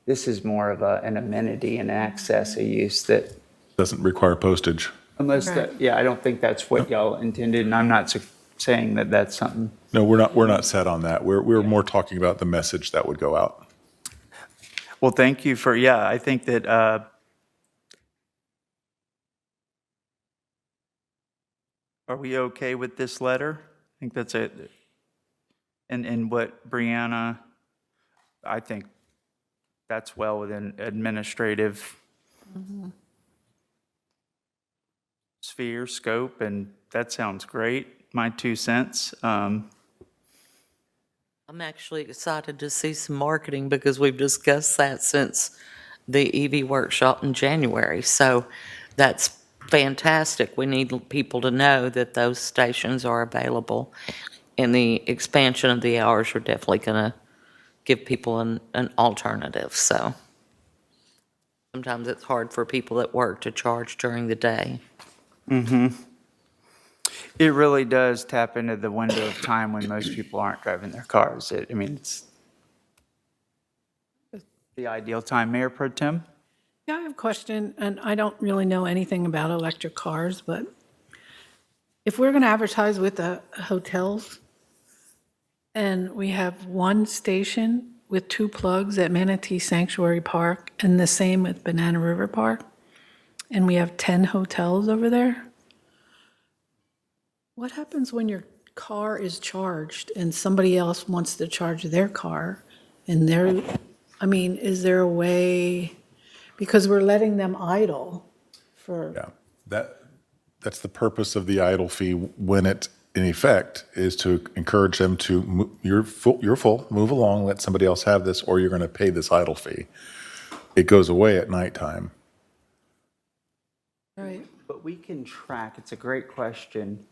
This is more of an amenity and access, a use that Doesn't require postage. unless, yeah, I don't think that's what y'all intended, and I'm not saying that that's something. No, we're not set on that. We're more talking about the message that would go out. Well, thank you for, yeah, I think that, are we okay with this letter? I think that's it. And what Brianna, I think that's well within administrative sphere, scope, and that sounds great. My 2 cents. I'm actually excited to see some marketing because we've discussed that since the EV workshop in January. So that's fantastic. We need people to know that those stations are available, and the expansion of the hours are definitely going to give people an alternative. So sometimes it's hard for people that work to charge during the day. It really does tap into the window of time when most people aren't driving their cars. I mean, it's the ideal time. Mayor Pro Tem? Yeah, I have a question, and I don't really know anything about electric cars, but if we're going to advertise with the hotels and we have one station with 2 plugs at Manatee Sanctuary Park and the same at Banana River Park, and we have 10 hotels over there, what happens when your car is charged and somebody else wants to charge their car and I mean, is there a way, because we're letting them idle for. Yeah, that's the purpose of the idle fee when it, in effect, is to encourage them to, you're full, move along, let somebody else have this, or you're going to pay this idle fee. It goes away at nighttime. Right. But we can track, it's a great question,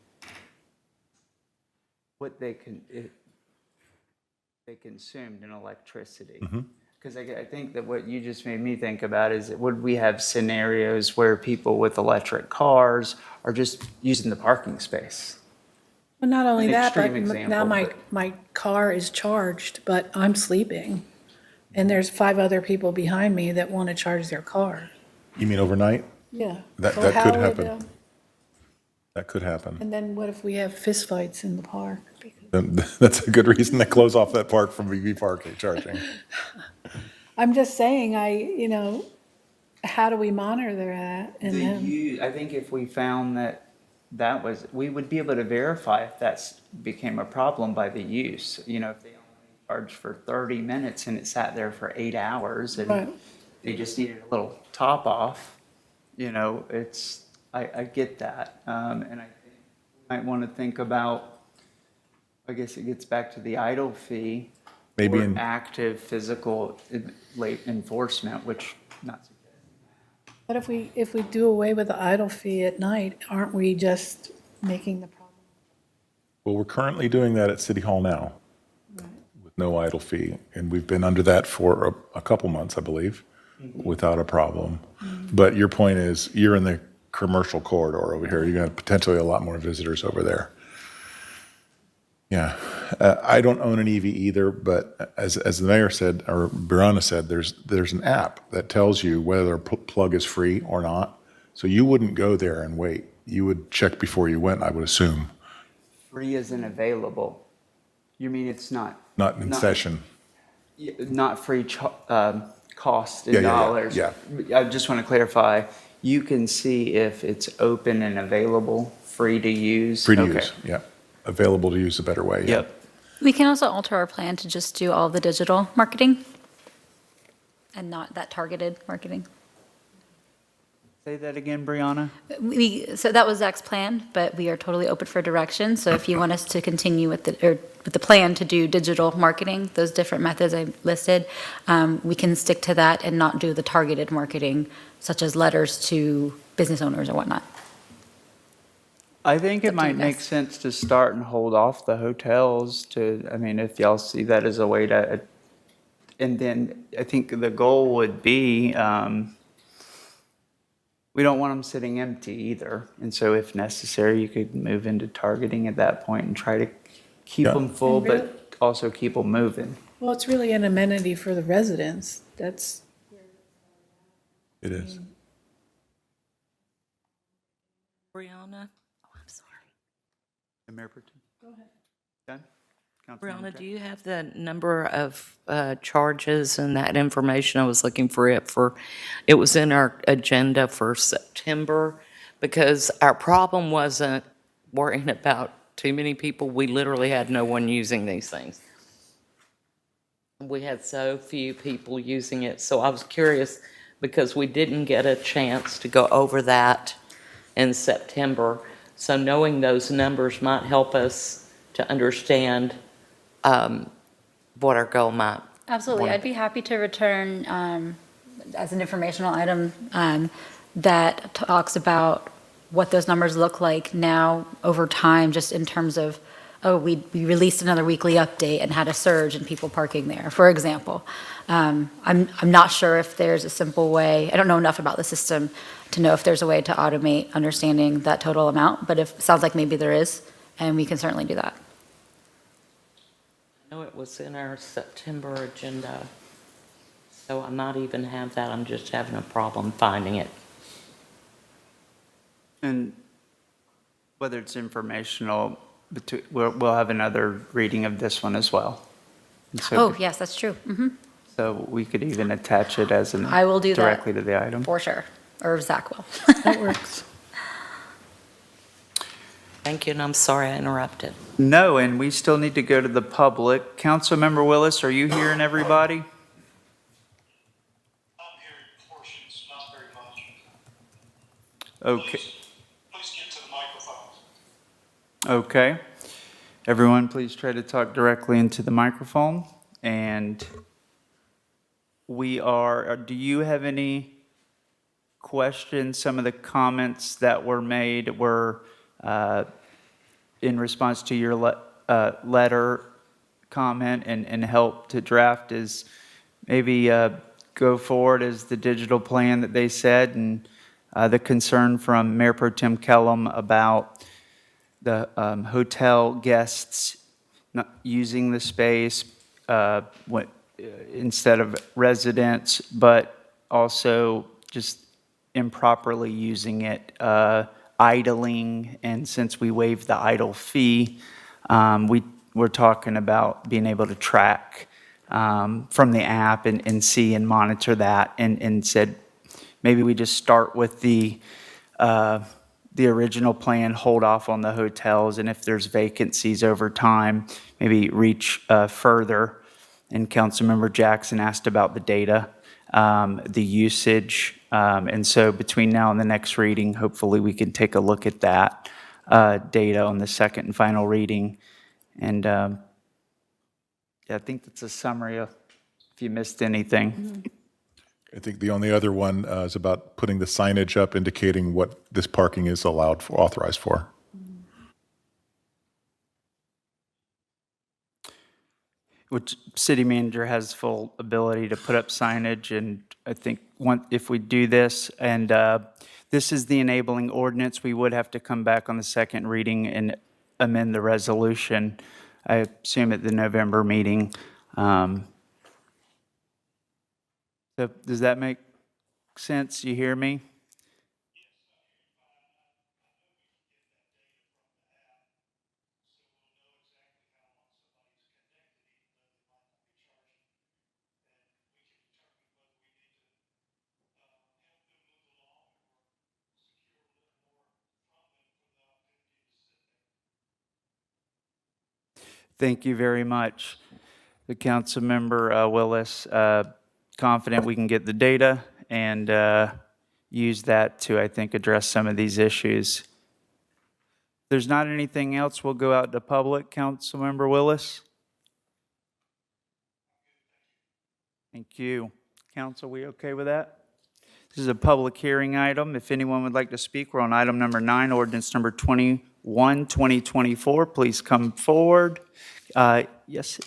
what they consumed in electricity. Because I think that what you just made me think about is, would we have scenarios where people with electric cars are just using the parking space? Well, not only An that, but extreme example, now but- my car is charged, but I'm sleeping. And there's 5 other people behind me that want to charge their car. You mean overnight? Yeah. That So could how would, happen. That could happen. And then what if we have fistfights in the park? Then that's a good reason to close off that park from EV parking charging. I'm just saying, how do we monitor that? And then, I think if we found that was, we would be able to verify if that's became a problem by the use. You know, if they only charged for 30 minutes and it sat there for 8 hours and Right. they just needed a little top off, I get that. And I think Might want to think about, I guess it gets back to the idle fee. Maybe or in- active physical late enforcement, which not. But if we do away with the idle fee at night, aren't we just making the problem? Well, we're currently doing that at City Hall now with no idle fee. And we've been under that for a couple months, I believe, without a problem. But your point is, you're in the commercial corridor over here. You're going to potentially a lot more visitors over there. Yeah. I don't own an EV either, but as the mayor said, or Brianna said, there's an app that tells you whether a plug is free or not. So you wouldn't go there and wait. You would check before you went, I would assume. Free isn't available. You mean it's not? Not in session. Not free cost in Yeah, dollars. yeah. I just want to clarify, you can see if it's open and available, free to use? Free to Okay. use, yeah. Available to use a better way. Yeah. Yep. We can also alter our plan to just do all the digital marketing and not that targeted marketing. Say that again, Brianna? So that was Zach's plan, but we are totally open for direction. So if you want us to continue with the plan to do digital marketing, those different methods I listed, we can stick to that and not do the targeted marketing, such as letters to business owners or whatnot. I think it might make sense to start and hold off the hotels to, I mean, if y'all see that as a way to, and then I think the goal would be, we don't want them sitting empty either. And so if necessary, you could move into targeting at that point and try to keep them full, And really- but also keep them moving. Well, it's really an amenity for the residents. That's, It is. Brianna? Oh, I'm sorry. Mayor Pro Tem. Go ahead. Done? Councilmember Brianna, Jackson? do you have the number of charges and that information? I was looking for it was in our agenda for September, because our problem wasn't worrying about too many people. We literally had no one using these things. We had so few people using it, so I was curious, because we didn't get a chance to go over that in September. So knowing those numbers might help us to understand what our goal might. Absolutely. I'd be happy to return as an informational item that talks about what those numbers look like now over time, just in terms of, oh, we released another weekly update and had a surge in people parking there, for example. I'm not sure if there's a simple way, I don't know enough about the system to know if there's a way to automate understanding that total amount, but if, sounds like maybe there is, and we can certainly do that. I know it was in our September agenda, so I might even have that. I'm just having a problem finding it. And whether it's informational, we'll have another reading of this one as well. And so- Oh, yes, that's true. So we could even attach it as an. I will do that. Directly to the item. For sure, or Zach will. that works. Thank you, and I'm sorry I interrupted. No, and we still need to go to the public. Councilmember Willis, are you hearing everybody? Okay. Please get to the microphone. Okay. Everyone, please try to talk directly into the microphone. And do you have any questions? Some of the comments that were made were in response to your letter comment and help to draft is maybe go forward as the digital plan that they said, and the concern from Mayor Pro Tem Kellum about the hotel guests not using the space instead of residents, but also just improperly using it, idling, and since we waived the idle fee, we're talking about being able to track from the app and see and monitor that, and said maybe we just start with the original plan, hold off on the hotels, and if there's vacancies over time, maybe reach further. And Councilmember Jackson asked about the data, the usage, and so between now and the next reading, hopefully we can take a look at that. data on the second and final reading. And yeah, I think that's a summary of if you missed anything. I think the only other one is about putting the signage up indicating what this parking is allowed for, authorized for. Which city manager has full ability to put up signage, and I think if we do this, and this is the enabling ordinance, we would have to come back on the second reading and amend the resolution, I assume at the November meeting. So does that make sense? You hear me? Thank you very much. The council member Willis, confident we can get the data and use that to, I think, address some of these issues. If there's not anything else, we'll go out to public. Council member Willis? Thank you. Council, we okay with that? This is a public hearing item. If anyone would like to speak, we're on item number 9, ordinance number 21, 2024. Please come forward. Yes,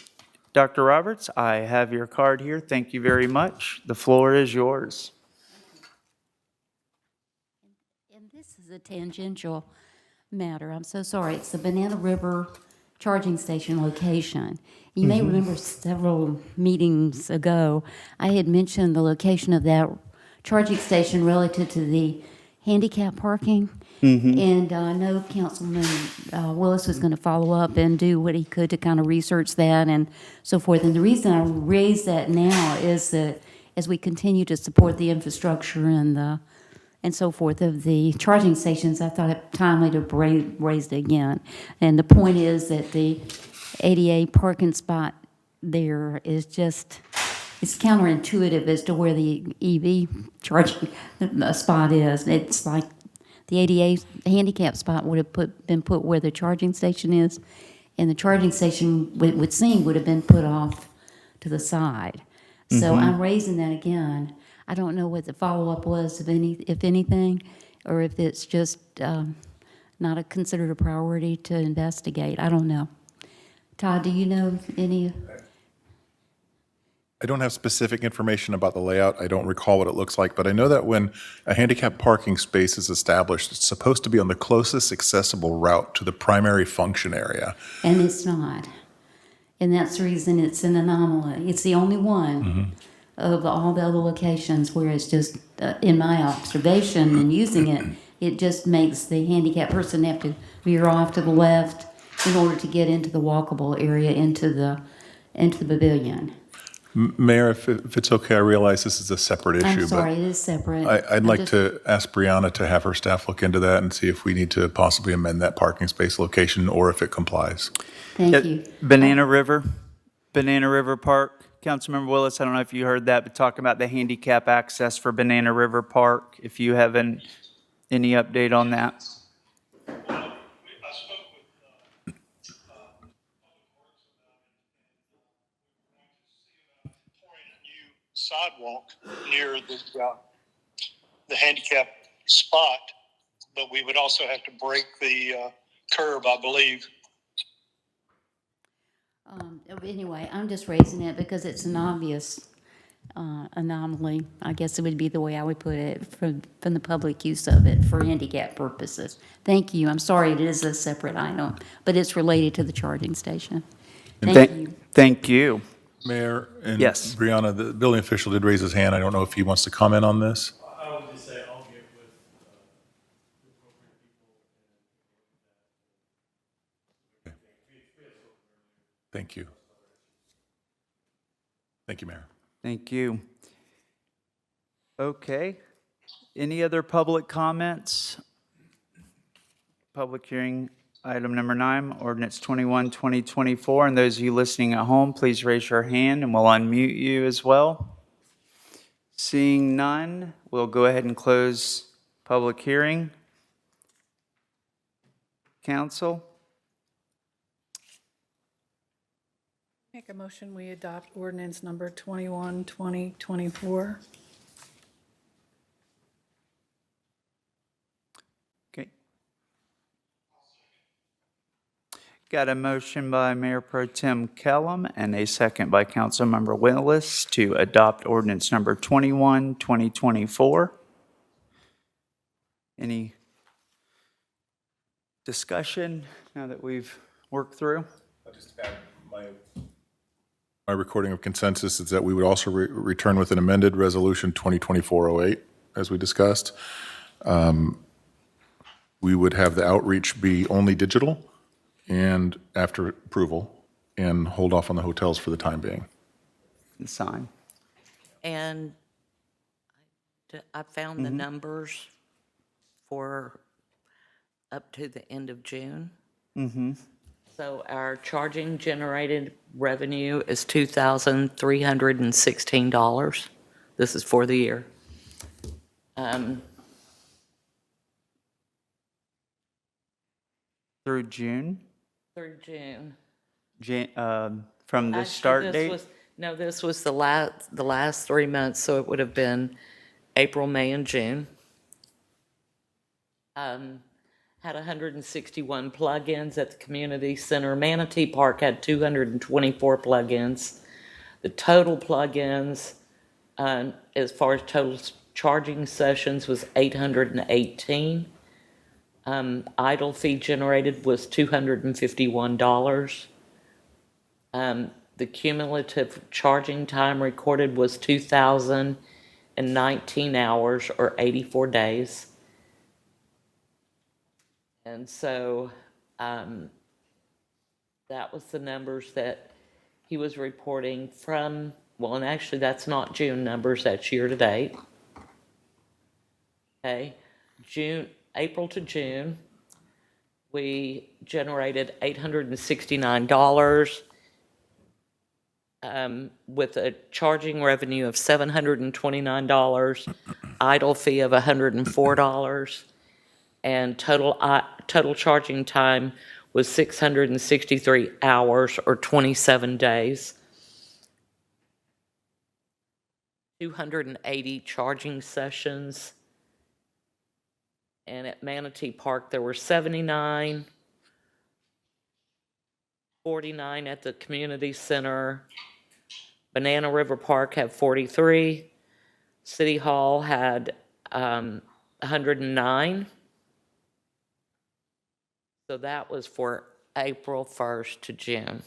Dr. Roberts, I have your card here. Thank you very much. The floor is yours. And this is a tangential matter. I'm so sorry. It's the Banana River charging station location. You may remember several meetings ago, I had mentioned the location of that charging station relative to the handicap parking. And I know Councilman Willis was going to follow up and do what he could to kind of research that and so forth. And the reason I raise that now is that as we continue to support the infrastructure and so forth of the charging stations, I thought it timely to raise it again. And the point is that the ADA parking spot there is just, it's counterintuitive as to where the EV charging spot is. It's like the ADA handicap spot would have been put where the charging station is, and the charging station would seem would have been put off to the side. So I'm raising that again. I don't know what the follow-up was, if anything, or if it's just not considered a priority to investigate. I don't know. Todd, do you know any? I don't have specific information about the layout. I don't recall what it looks like, but I know that when a handicap parking space is established, it's supposed to be on the closest accessible route to the primary function area. And it's not. And that's the reason it's an anomaly. It's the only one of all the other locations where it's just, in my observation and using it, it just makes the handicapped person have to veer off to the left in order to get into the walkable area, into the pavilion. Mayor, if it's okay, I realize this is a separate issue. I'm sorry, it is separate. I'd like to ask Brianna to have her staff look into that and see if we need to possibly amend that parking space location or if it complies. Thank you. Banana River Park. Councilmember Willis, I don't know if you heard that, but talking about the handicap access for Banana River Park, if you have any update on that. Sidewalk near the handicap spot, but we would also have to break the curb, I believe. Anyway, I'm just raising it because it's an obvious anomaly. I guess it would be the way I would put it from the public use of it for handicap purposes. Thank you. I'm sorry it is a separate item, but it's related to the charging station. Thank you. Thank you. Mayor and Yes. Brianna, the building official did raise his hand. I don't know if he wants to comment on this. I would just say I'll get with the appropriate people. Thank you. Thank you, Mayor. Thank you. Okay. Any other public comments? Public hearing item number 9, ordinance 21, 2024. And those of you listening at home, please raise your hand and we'll unmute you as well. Seeing none, we'll go ahead and close public hearing. council. Make a motion, we adopt ordinance number 21, 2024. Okay. Got a motion by Mayor Pro Tem Kellum and a second by Councilmember Willis to adopt ordinance number 21, 2024. Any discussion now that we've worked through? I'll just add my recording of consensus is that we would also return with an amended resolution 2024-08, as we discussed. We would have the outreach be only digital and after approval, and hold off on the hotels for the time being. The sign. And I found the numbers for up to the end of June. Mm-hmm. So our charging generated revenue is $2,316. This is for the year. Through June? Through June. From the Actually, start this date? was- No, this was the last 3 months, so it would have been April, May, and June. Had 161 plugins at the community center. Manatee Park had 224 plugins. The total plugins, as far as total charging sessions, was 818. Idle fee generated was $251. The cumulative charging time recorded was 2,019 hours, or 84 days. And so that was the numbers that he was reporting from, well, and actually that's not June numbers, that's year to date. Okay, April to June, we generated $869 with a charging revenue of $729, idle fee of $104, and total charging time was 663 hours, or 27 days. 280 charging sessions. And at Manatee Park, there were 79, 49 at the community center. Banana River Park had 43. City Hall had 109. So that was for April 1st to June,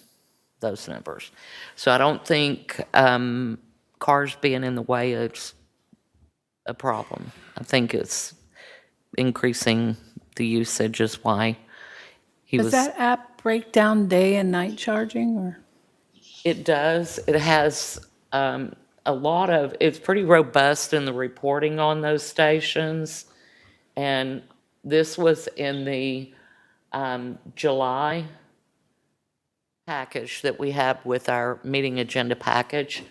those numbers. So I don't think cars being in the way is a problem. I think it's increasing the usage is why he was. Does that app break down day and night charging, or? It does. It has a lot of, it's pretty robust in the reporting on those stations. And this was in the July package that we have with our meeting agenda package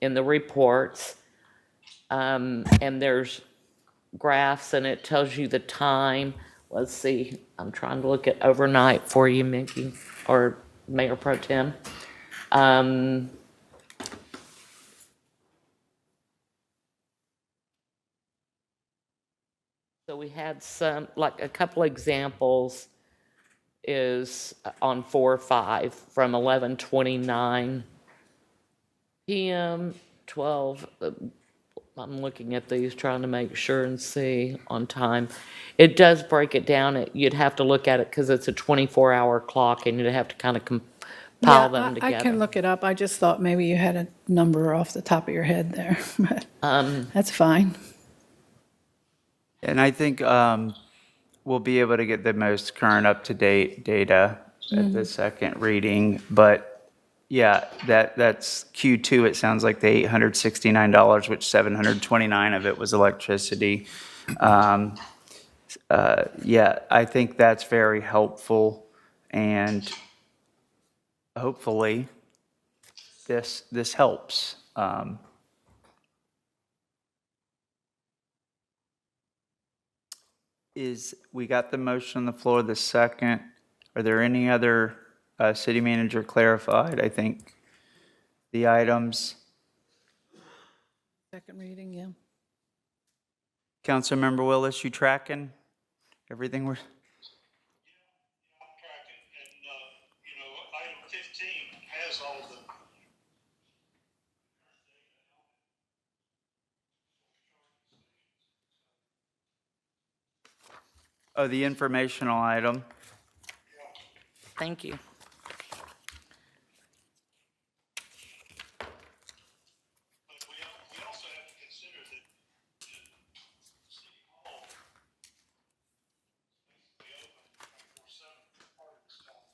in the reports. And there's graphs and it tells you the time. Let's see, I'm trying to look at overnight for you, Mickey, or Mayor Pro Tem. So we had some, like a couple examples is on 4/5 from 11:29 p.m. 12. I'm looking at these, trying to make sure and see on time. It does break it down. You'd have to look at it because it's a 24-hour clock, and you'd have to kind of compile them I together. can look it up. I just thought maybe you had a number off the top of your head there, but that's fine. And I think we'll be able to get the most current up-to-date data at the second reading. But yeah, that's Q2. It sounds like the $869, which 729 of it was electricity. Yeah, I think that's very helpful, and hopefully this helps. We got the motion on the floor, the second. Are there any other, city manager clarified, I think, the items? Second reading, yeah. Councilmember Willis, you tracking everything we're? Item 15 has all the. Oh, the informational item. Thank you. But we also have to consider that the city hall is basically open 24/7 for part of the stuff.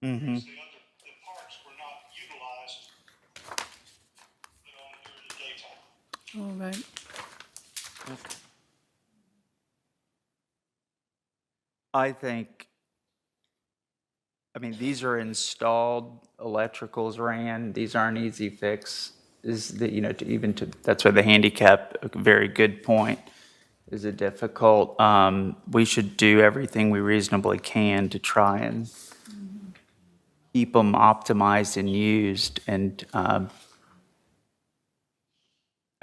Mm-hmm. The parks were not utilized, during the daytime. All right. I think, I mean, these are installed, electricals ran, these aren't easy fix. Is that, that's why the handicap, a very good point, is it difficult? We should do everything we reasonably can to try and keep them optimized and used, and I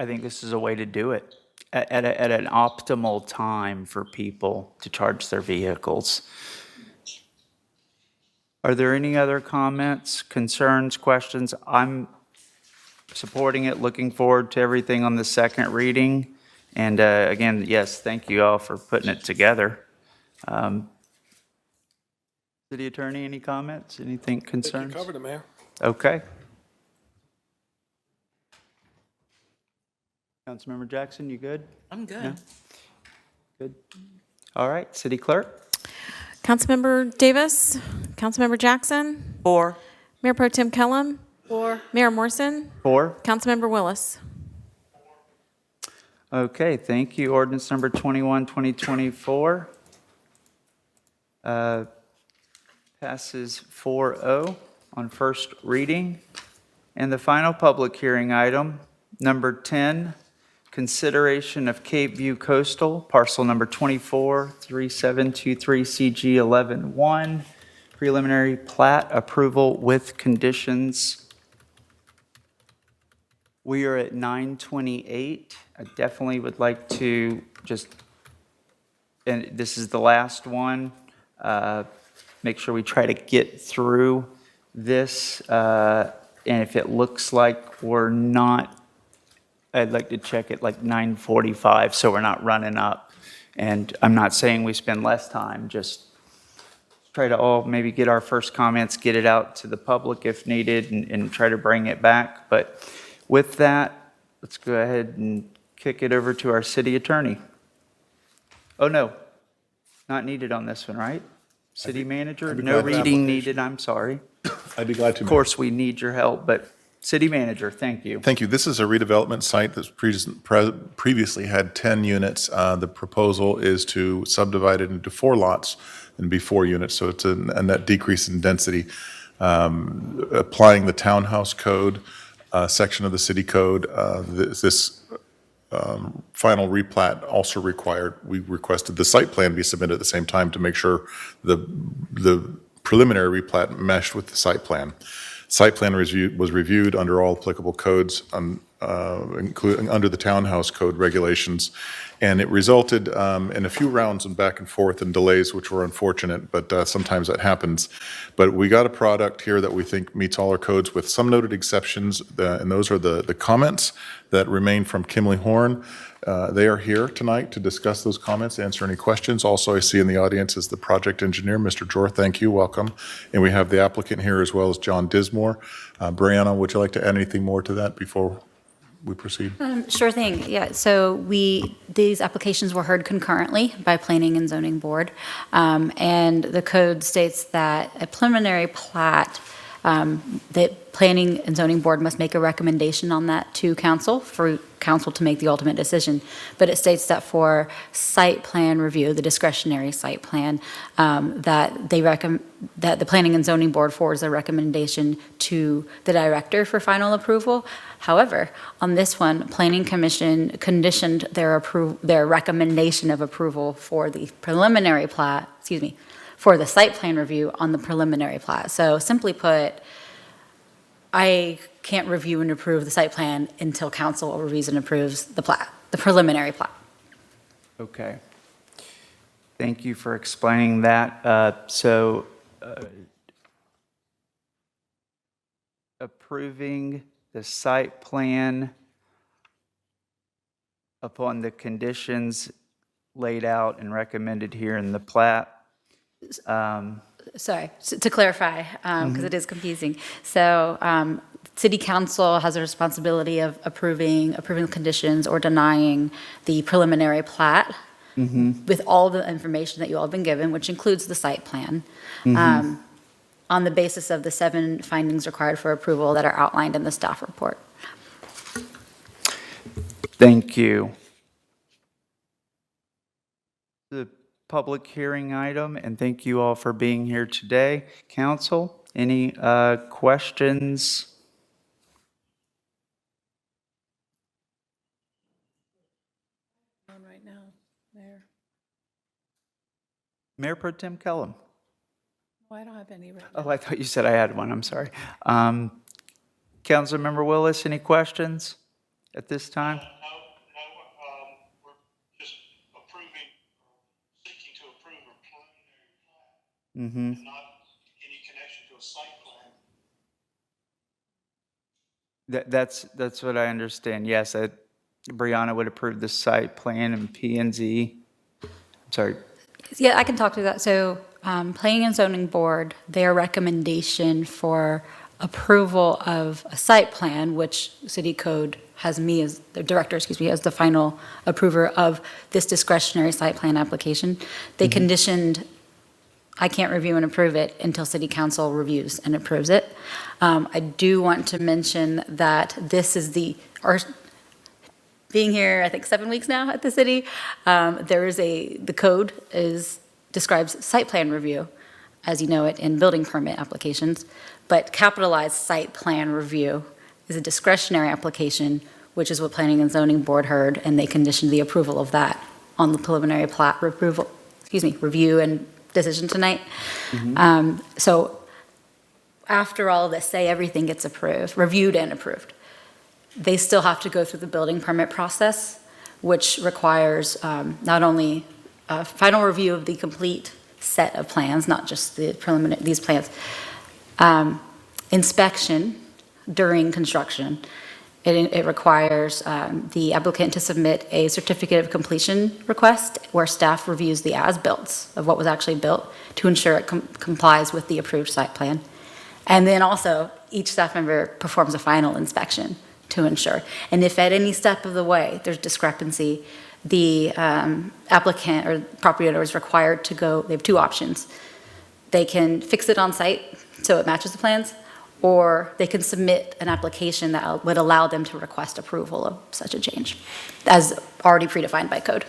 think this is a way to do it at an optimal time for people to charge their vehicles. Are there any other comments, concerns, questions? I'm supporting it, looking forward to everything on the second reading. And again, yes, thank you all for putting it together. City Attorney, any comments, anything, concerns? You covered it, Mayor. Okay. Councilmember Jackson, you good? I'm good. No? Good. All right, City Clerk? Councilmember Davis, Councilmember Jackson, 4. Mayor Pro Tem Kellum, 4. Mayor Morrison, 4. Councilmember Willis. Okay, thank you. Ordinance number 21, 2024 passes 4-0 on first reading. And the final public hearing item, number 10, consideration of Cape View Coastal, parcel number 243723CG111, preliminary plat approval with conditions. We are at 9:28. I definitely would like to just, and this is the last one, make sure we try to get through this. And if it looks like we're not, I'd like to check it like 9:45, so we're not running up. And I'm not saying we spend less time, just try to all maybe get our first comments, get it out to the public if needed, and try to bring it back. But with that, let's go ahead and kick it over to our city attorney. Oh, no, not needed on this one, right? City manager, I'd be no glad to. reading needed, I'm sorry. I'd be glad to. Of course, we need your help, but city manager, thank you. Thank you. This is a redevelopment site that's previously had 10 units. The proposal is to subdivide it into 4 lots and be 4 units, so it's a net decrease in density. Applying the townhouse code section of the city code, this final replat also required, we requested the site plan be submitted at the same time to make sure the preliminary replat meshed with the site plan. Site plan was reviewed under all applicable codes, including under the townhouse code regulations, and it resulted in a few rounds of back and forth and delays, which were unfortunate, but sometimes that happens. But we got a product here that we think meets all our codes with some noted exceptions, and those are the comments that remain from Kimley Horn. They are here tonight to discuss those comments, answer any questions. Also, I see in the audience is the project engineer, Mr. Jor. Thank you, welcome. And we have the applicant here as well as John Dismore. Brianna, would you like to add anything more to that before we proceed? Sure thing, yeah. So these applications were heard concurrently by Planning and Zoning Board. And the code states that a preliminary plat, the Planning and Zoning Board must make a recommendation on that to council for council to make the ultimate decision. But it states that for site plan review, the discretionary site plan, that the Planning and Zoning Board forwards a recommendation to the director for final approval. However, on this one, Planning Commission conditioned their recommendation of approval for the preliminary plat, for the site plan review on the preliminary plat. So simply put, I can't review and approve the site plan until council reviews and approves the plat, the preliminary plat. Okay. Thank you for explaining that. So approving the site plan upon the conditions laid out and recommended here in the plat. Sorry, to clarify, because it is confusing. So city council has a responsibility of approving the conditions or denying the preliminary plat with all the information that you all have been given, which includes the site plan, on the basis of the 7 findings required for approval that are outlined in the staff report. Thank you. The public hearing item, and thank you all for being here today. Council, any questions? Right now, Mayor. Mayor Pro Tem Kellum. Oh, I don't have any right now. Oh, I thought you said I had one. I'm sorry. Councilmember Willis, any questions at this time? We're just approving, seeking to approve a preliminary plan, not any connection to a site plan. That's what I understand. Yes, Brianna would approve the site plan and P&Z. I'm sorry. Yeah, I can talk to that. So Planning and Zoning Board, their recommendation for approval of a site plan, which City Code has me as the director, as the final approver of this discretionary site plan application. They conditioned, I can't review and approve it until City Council reviews and approves it. I do want to mention that this is being here, I think 7 weeks now at the city, the code describes site plan review, as you know it, in building permit applications, but capitalized site plan review is a discretionary application, which is what Planning and Zoning Board heard, and they conditioned the approval of that on the preliminary plat review and decision tonight. So after all of this, say everything gets reviewed and approved, they still have to go through the building permit process, which requires not only a final review of the complete set of plans, not just the these plans, inspection during construction. It requires the applicant to submit a certificate of completion request where staff reviews the as-built of what was actually built to ensure it complies with the approved site plan. And then also, each staff member performs a final inspection to ensure. And if at any step of the way there's discrepancy, the applicant or property owner is required to go, they have 2 options. They can fix it on site so it matches the plans, or they can submit an application that would allow them to request approval of such a change, as already predefined by code.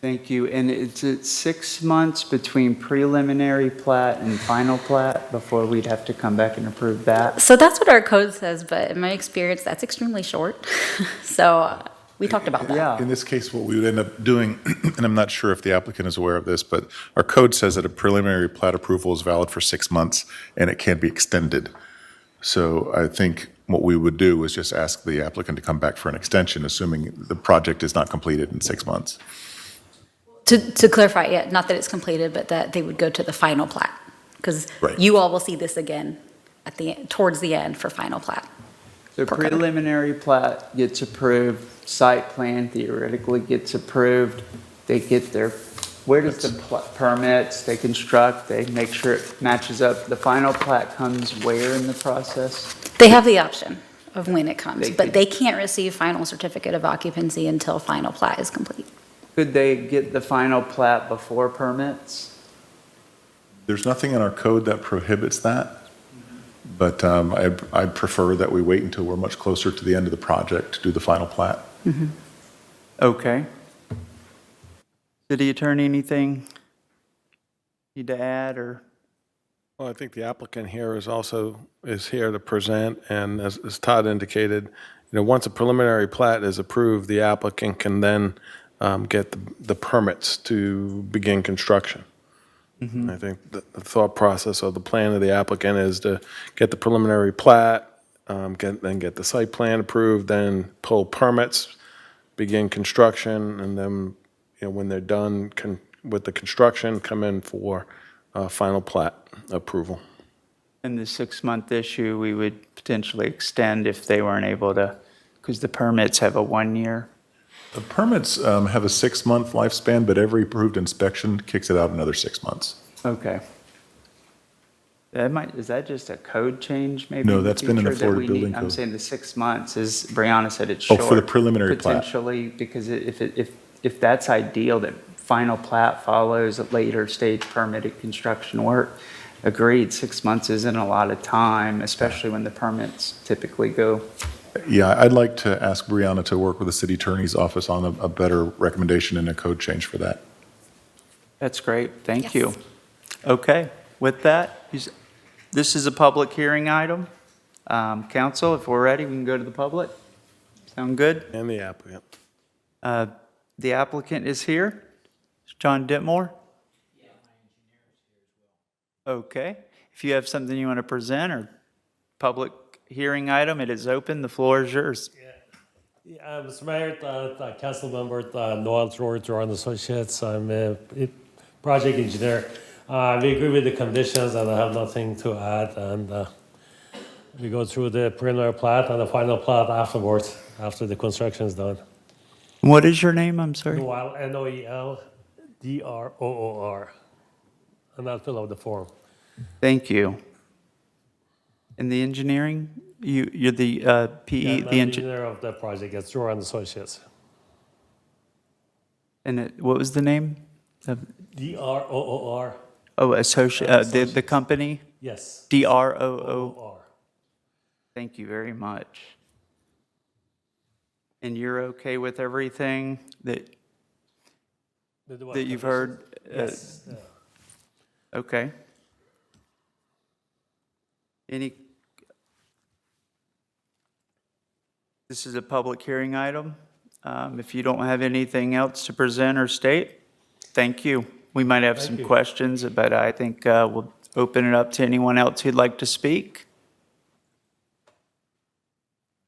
Thank you. And it's 6 months between preliminary plat and final plat before we'd have to come back and approve that? So that's what our code says, but in my experience, that's extremely short. So we talked about that. Yeah. In this case, what we would end up doing, and I'm not sure if the applicant is aware of this, but our code says that a preliminary plat approval is valid for 6 months and it can't be extended. So I think what we would do is just ask the applicant to come back for an extension, assuming the project is not completed in 6 months. To clarify, yeah, not that it's completed, but that they would go to the final plat, because you all will see this again towards the end for final plat. So preliminary plat gets approved, site plan theoretically gets approved, they get their, where does the permits, they construct, they make sure it matches up. The final plat comes where in the process? They have the option of when it comes, but they can't receive final certificate of occupancy until final plat is complete. Could they get the final plat before permits? There's nothing in our code that prohibits that, but I prefer that we wait until we're much closer to the end of the project to do the final plat. Okay. City Attorney, anything need to add or? Well, I think the applicant here is here to present, and as Todd indicated, once a preliminary plat is approved, the applicant can then get the permits to begin construction. I think the thought process or the plan of the applicant is to get the preliminary plat, then get the site plan approved, then pull permits, begin construction, and then, when they're done with the construction, come in for final plat approval. And the 6-month issue, we would potentially extend if they weren't able to, because the permits have a 1-year. The permits have a 6-month lifespan, but every approved inspection kicks it out another 6 months. Okay. Is that just a code change maybe? No, in that's been in the future that Florida we need? building I'm code. saying the 6 months is, Brianna said it's Oh, short. for the preliminary plat. Potentially, because if that's ideal, that final plat follows a later stage permitted construction work, agreed, 6 months isn't a lot of time, especially when the permits typically go. Yeah, I'd like to ask Brianna to work with the city attorney's office on a better recommendation and a code change for that. That's great, thank you. Okay, with that, this is a public hearing item. Council, if we're ready, we can go to the public. Sound good? And the applicant. The applicant is here. John Ditmore? Yeah, my engineer is here as well. Okay. If you have something you want to present or public hearing item, it is open. The floor is yours. Yeah, Mr. Mayor, Council Member Noel George and Associates. I'm a project engineer. We agree with the conditions and I have nothing to add. And we go through the preliminary plat and the final plat afterwards, after the construction is done. What is your name? I'm sorry. Noel, Noeldroor. And I'll fill out the form. Thank you. And the engineering? You're the PE, Yeah, I'm the the engineer. engineer of the project. It's George and Associates. And what was the name? DROOR. Oh, associate, the company? Yes. DROO. Thank you very much. And you're okay with everything that you've heard? Yes. Okay. This is a public hearing item. If you don't have anything else to present or state, thank you. We might have some questions, but I think we'll open it up to anyone else who'd like to speak.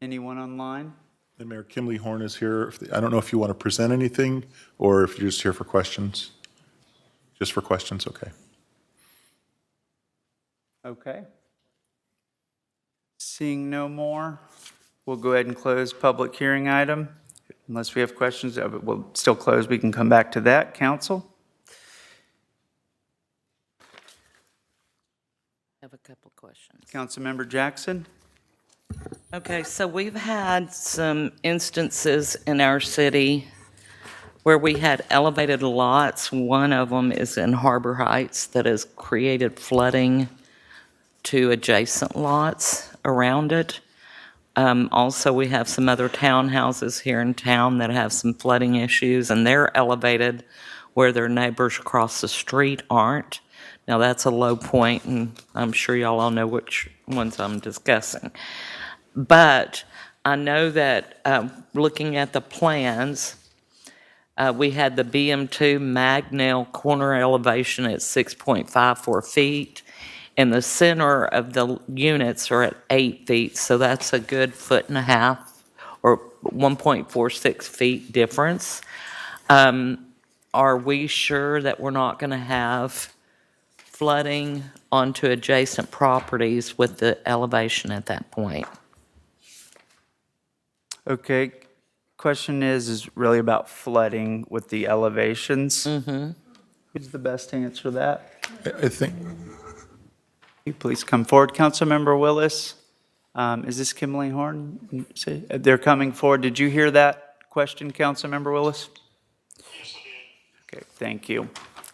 Anyone online? And Mayor Kimley Horn is here. I don't know if you want to present anything or if you're just here for questions. Just for questions, okay. Okay. Seeing no more, we'll go ahead and close public hearing item. Unless we have questions, we'll still close. We can come back to that. Council? I have a couple questions. Councilmember Jackson? Okay, so we've had some instances in our city where we had elevated lots. One of them is in Harbor Heights that has created flooding to adjacent lots around it. Also, we have some other townhouses here in town that have some flooding issues, and they're elevated where their neighbors across the street aren't. Now, that's a low point, and I'm sure y'all all know which ones I'm discussing. But I know that looking at the plans, we had the BM2 Magnell corner elevation at 6.54 feet, and the center of the units are at 8 feet, so that's a good 1.5 feet or 1.46 feet difference. Are we sure that we're not going to have flooding onto adjacent properties with the elevation at that point? Okay. Question is really about flooding with the elevations. Mm-hmm. Who's the best to answer that? I think. You please come forward. Councilmember Willis, is this Kimley Horn? They're coming forward. Did you hear that question, Councilmember Willis? Yes, I did. Okay, thank you.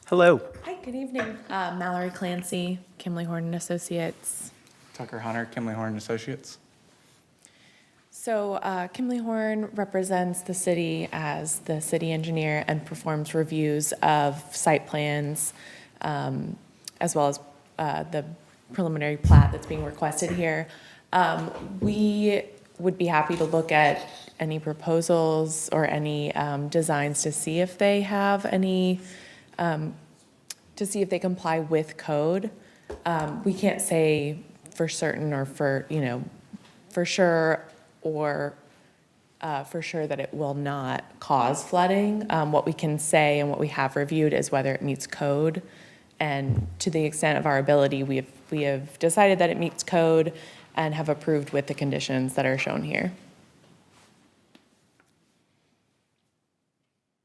Hello. Hi, good evening. Mallory Clancy, Kimley Horn and Associates. Tucker Hunter, Kimley Horn and Associates. So Kimley Horn represents the city as the city engineer and performs reviews of site plans, as well as the preliminary plat that's being requested here. We would be happy to look at any proposals or any designs to see if they have any to see if they comply with code. We can't say for certain or for, for sure or for sure that it will not cause flooding. What we can say and what we have reviewed is whether it meets code. And to the extent of our ability, we have decided that it meets code and have approved with the conditions that are shown here.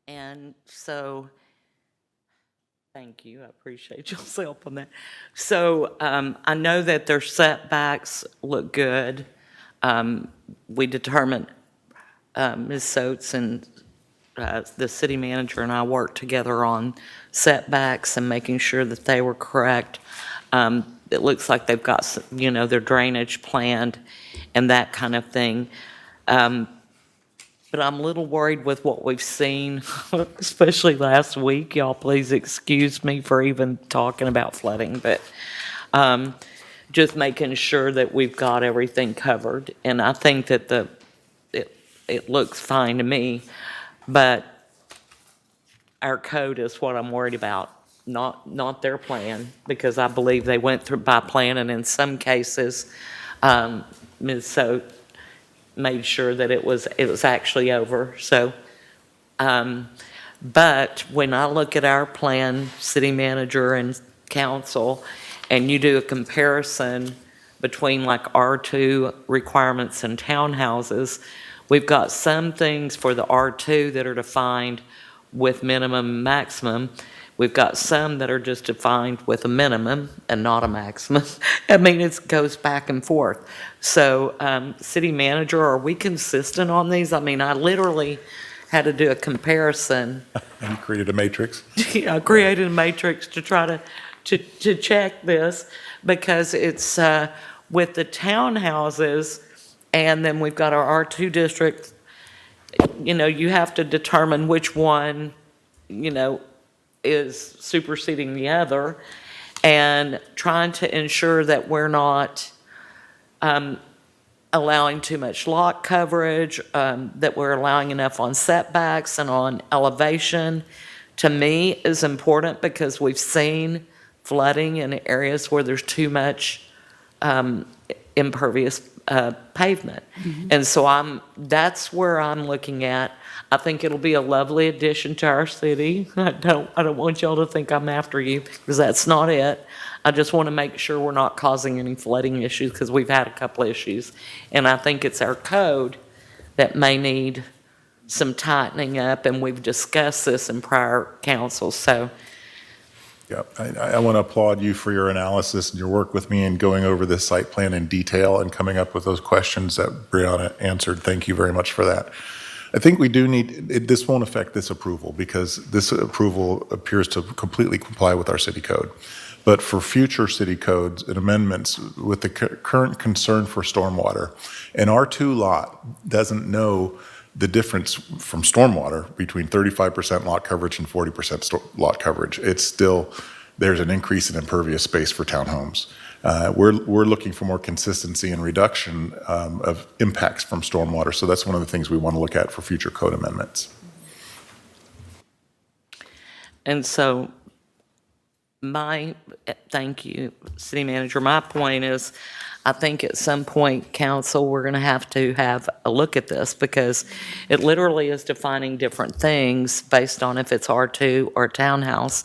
And so, thank you, I appreciate y'all's help on that. So I know that their setbacks look good. We determined, Ms. Soates and the city manager and I worked together on setbacks and making sure that they were correct. It looks like they've got, their drainage planned and that kind of thing. But I'm a little worried with what we've seen, especially last week. Y'all please excuse me for even talking about flooding, but just making sure that we've got everything covered. And I think that it looks fine to me, but our code is what I'm worried about, not their plan, because I believe they went through by plan, and in some cases, Ms. Soates made sure that it was actually over. So, but when I look at our plan, city manager and council, and you do a comparison between like R2 requirements and townhouses, we've got some things for the R2 that are defined with minimum and maximum. We've got some that are just defined with a minimum and not a maximum. I mean, it goes back and forth. So, city manager, are we consistent on these? I mean, I literally had to do a comparison. And you created a matrix? I created a matrix to try to check this, because it's with the townhouses, and then we've got our R2 district. You have to determine which one, is superseding the other, and trying to ensure that we're not allowing too much lot coverage, that we're allowing enough on setbacks and on elevation, to me is important, because we've seen flooding in areas where there's too much impervious pavement. And so that's where I'm looking at. I think it'll be a lovely addition to our city. I don't want y'all to think I'm after you, because that's not it. I just want to make sure we're not causing any flooding issues, because we've had a couple issues. And I think it's our code that may need some tightening up, and we've discussed this in prior councils. So Yeah, I want to applaud you for your analysis and your work with me in going over this site plan in detail and coming up with those questions that Brianna answered. Thank you very much for that. I think we do need, this won't affect this approval, because this approval appears to completely comply with our city code. But for future city codes and amendments, with the current concern for stormwater, an R2 lot doesn't know the difference from stormwater between 35% lot coverage and 40% lot coverage. It's still, there's an increase in impervious space for townhomes. We're looking for more consistency and reduction of impacts from stormwater. So that's one of the things we want to look at for future code amendments. And so thank you, city manager. My point is, I think at some point, council, we're going to have a look at this, because it literally is defining different things based on if it's R2 or townhouse.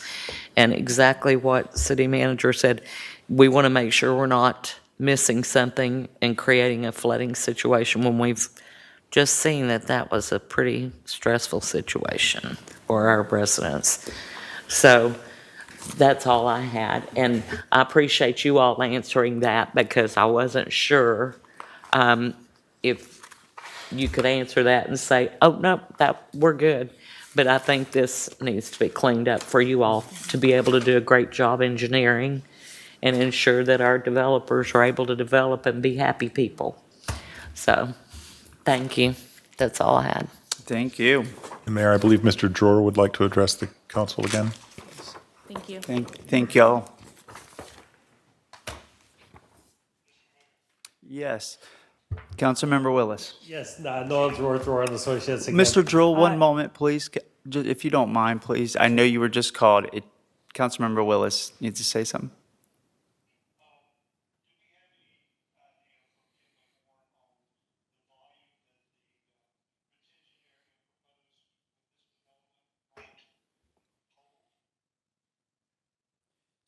And exactly what city manager said, we want to make sure we're not missing something and creating a flooding situation when we've just seen that was a pretty stressful situation for our residents. So that's all I had, and I appreciate you all answering that, because I wasn't sure if you could answer that and say, oh, no, we're good. But I think this needs to be cleaned up for you all to be able to do a great job engineering and ensure that our developers are able to develop and be happy people. So, thank you. That's all I had. Thank you. And Mayor, I believe Mr. Dror would like to address the council again. Thank you. Thank y'all. Yes. Councilmember Willis. Yes, Noel Dror and Associates again. Mr. Drill, one moment, please. If you don't mind, please. I know you were just called. Councilmember Willis needs to say something.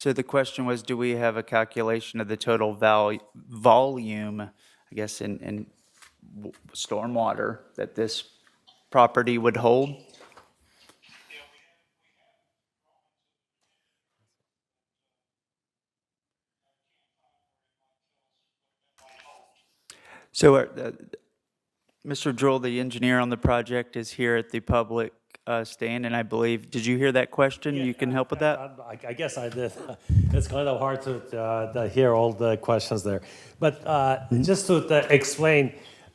So the question was, do we have a calculation of the total volume, I guess, in stormwater that this property would hold? So Mr. Droll, the engineer on the project, is here at the public stand, and I believe, did you hear that question? You can help with that? I guess I did. It's kind of hard to hear all the questions there. But just to explain,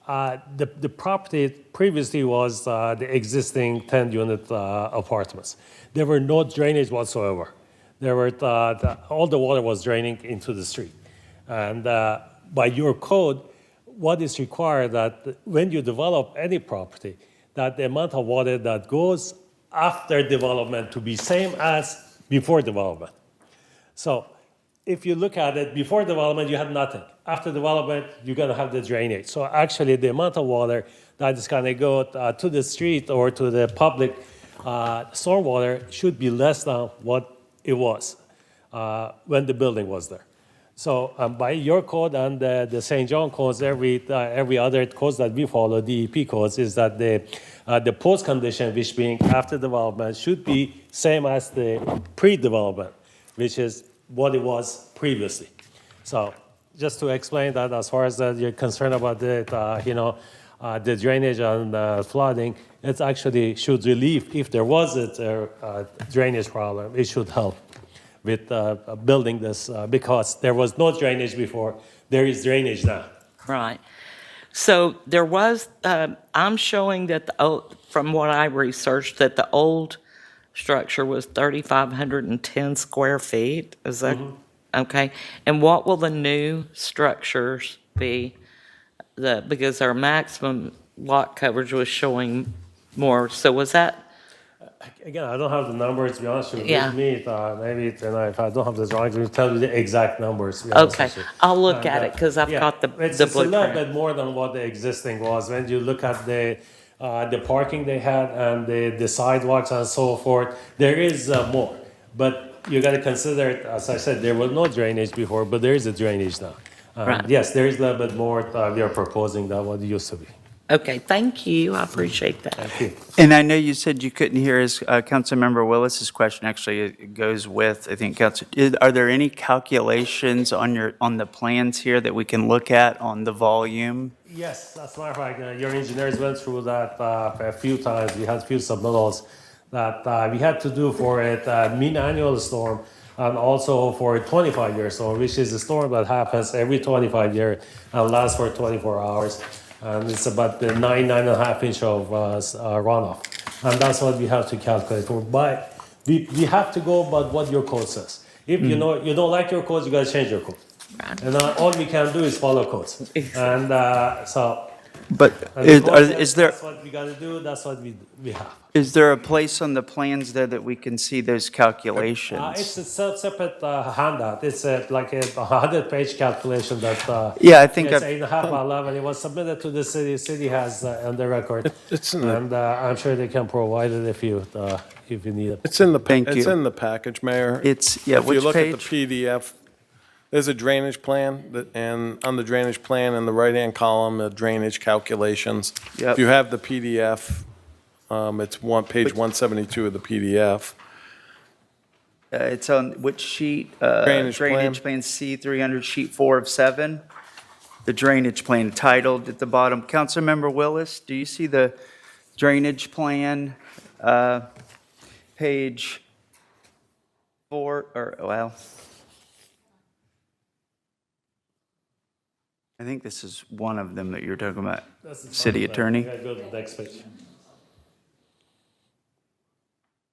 the property previously was the existing 10-unit apartments. There were no drainage whatsoever. There were all the water was draining into the street. And by your code, what is required that when you develop any property, that the amount of water that goes after development to be same as before development. So if you look at it, before development, you had nothing. After development, you're going to have the drainage. So actually, the amount of water that is going to go to the street or to the public stormwater should be less than what it was when the building was there. So by your code and the St. John codes, every other codes that we follow, DEP codes, is that the post condition, which being after development, should be same as the pre-development, which is what it was previously. So just to explain that, as far as you're concerned about the drainage and flooding, it actually should relieve, if there was a drainage problem, it should help with building this because there was no drainage before. There is drainage now. Right. So there was, I'm showing that, from what I researched, that the old structure was 3,510 square feet. Is that, okay? And what will the new structures be? Because our maximum lot coverage was showing more. So was that? Again, I don't have the numbers, to be honest with you. Yeah. With me, maybe if I don't have the drawings, I'll tell you the exact numbers. To be honest Okay, with you. I'll look And, at it because I've got the It's a little blueprint. bit more than what the existing was. When you look at the parking they had and the sidewalks and so forth, there is more. But you got to consider, as I said, there was no drainage before, but there is a drainage now. Right. Yes, there is a little bit more we are proposing than what it used to be. Okay, thank you. I appreciate that. Thank you. And I know you said you couldn't hear his, Councilmember Willis's question. Actually, it goes with, I think, are there any calculations on the plans here that we can look at on the volume? Yes, that's my fact. Your engineers went through that a few times. We had a few submittals that we had to do for a mean annual storm and also for a 25-year storm, which is a storm that happens every 25 years and lasts for 24 hours. And it's about the 9.5 inch of runoff. And that's what we have to calculate for. But we have to go by what your code says. If you don't like your codes, you got to change your code. And all we can do is follow codes. And so. But is there? That's what we got to do. That's what we have. Is there a place on the plans there that we can see those calculations? It's a separate handout. It's like a 100-page calculation that. Yeah, I think it's I've- 8.5 by 11. It was submitted to the city. City has on the record. And I'm sure they can provide it if you need it. It's in the, Thank it's you. in the package, Mayor. It's, yeah, If you which look at the page? PDF, there's a drainage plan, and on the drainage plan, in the right-hand column, the drainage calculations. Yep. If you have the PDF, it's page 172 of the PDF. It's on which sheet? Drainage plan. Drainage plan C300, sheet 4 of 7. The drainage plan titled at the bottom. Councilmember Willis, do you see the drainage plan, page 4, or, well, I think this is one of them that you're talking about, That's the city front of that. attorney. You gotta go to the next page.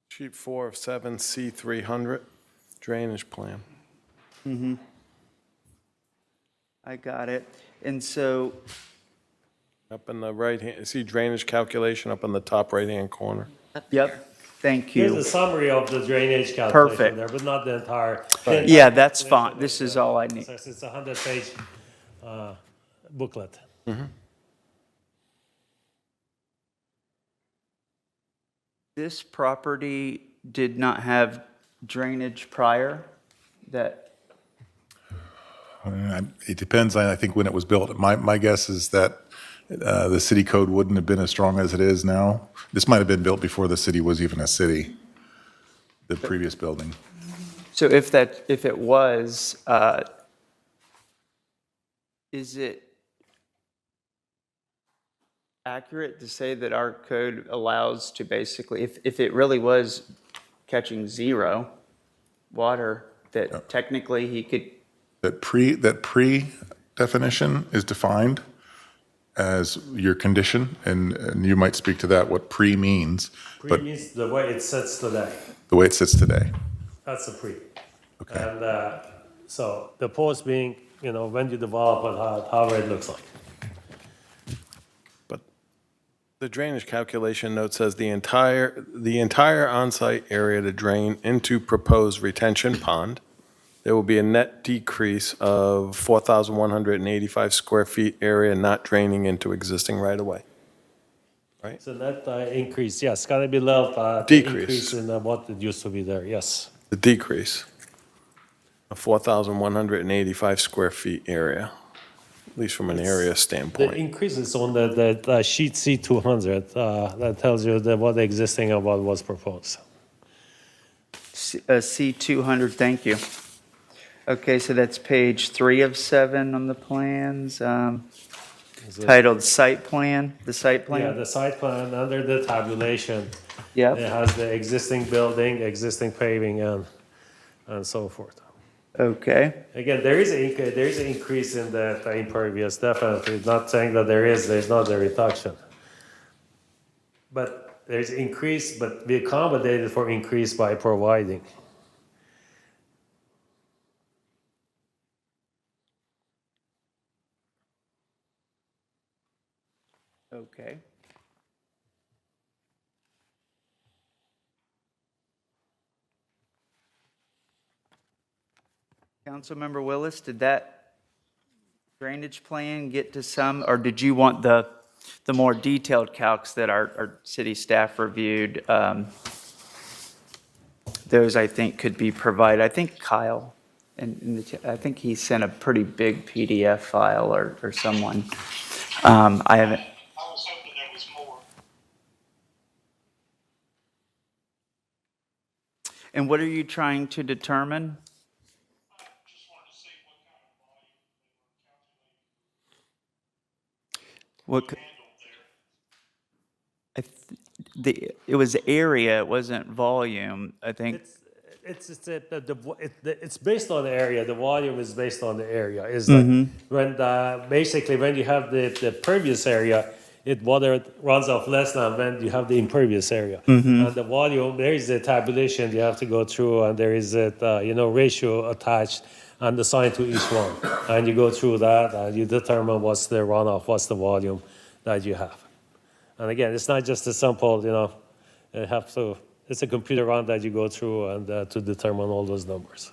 Sheet 4 of 7, C300, drainage plan. Mm-hmm. I got it. And so, Up in the right hand, see drainage calculation up in the top right-hand corner. yep, Thank Here's you. a summary of the drainage calculation Perfect. there, but not the entire. Yeah, that's fine. This is all I need. It's a 100-page booklet. This property did not have drainage prior, that, It depends, I think, when it was built. My guess is that the city code wouldn't have been as strong as it is now. This might have been built before the city was even a city, the previous building. so if it was, is it accurate to say that our code allows to basically, if it really was catching zero water, that technically he could, That pre definition is defined as your condition, and you might speak to that, what pre means, but Means the way it sits today. the way it sits today. That's a pre. Okay. And so the post being, when you develop it, how it looks like. But the drainage calculation note says the entire on-site area to drain into proposed retention pond. There will be a net decrease of 4,185 square feet area not draining into existing right-of-way. Right? So that increase, yes, gotta be little Decrease. increase in what it used to be there, yes. The decrease of 4,185 square feet area, at least from an area The standpoint. increase is on the sheet C200, that tells you what the existing and what was proposed. C200, thank you. Okay, so that's page 3 of 7 on the plans, titled site plan, the site plan? Yeah, the site plan under the tabulation. Yep. It has the existing building, existing paving, and so forth. Okay, Again, there is an increase in the impervious, definitely. Not saying that there's not a reduction. But there's increase, but we accommodated for increase by providing. okay. Councilmember Willis, did that drainage plan get to some, or did you want the more detailed calcs that our city staff reviewed? Those, I think, could be provided. I think Kyle, I think he sent a pretty big PDF file or someone. I haven't. I was hoping there was more. And what are you trying to determine? Just wanted to see what kind of volume What, c- handled there. it was area, it wasn't volume, I think. It's based on the area. The volume is based on the area. Is like when you have the pervious area, water runs off less than when you have the impervious area. And the volume, there is a tabulation you have to go through, and there is a ratio attached and assigned to each one. And you go through that, and you determine what's the runoff, what's the volume that you have. And again, it's not just a simple, it's a computer run that you go through and to determine all those numbers.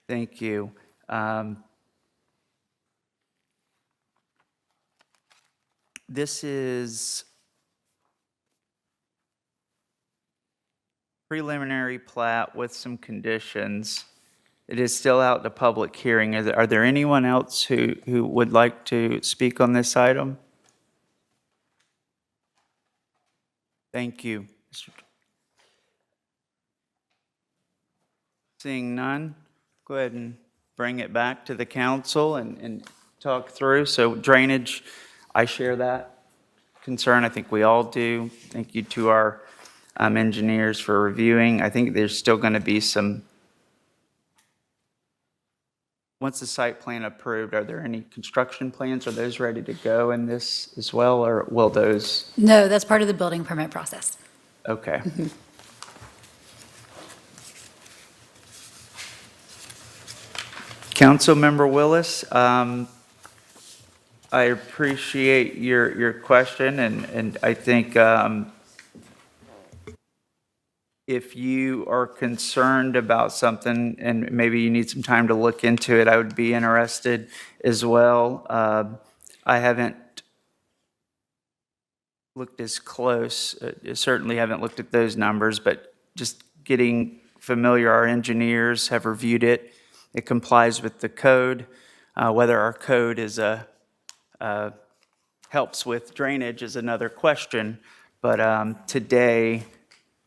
Thank you. This is preliminary plat with some conditions. It is still out to public hearing. Are there anyone else who would like to speak on this item? Thank you. Seeing none, go ahead and bring it back to the council and talk through. So drainage, I share that concern. I think we all do. Thank you to our engineers for reviewing. I think there's still going to be some, once the site plan approved, are there any construction plans? Are those ready to go in this as well, or will those? No, that's part of the building permit process. Okay. Councilmember Willis, I appreciate your question, and I think if you are concerned about something and maybe you need some time to look into it, I would be interested as well. I haven't looked as close, certainly haven't looked at those numbers, but just getting familiar, our engineers have reviewed it. It complies with the code. Whether our code is helps with drainage is another question. But today,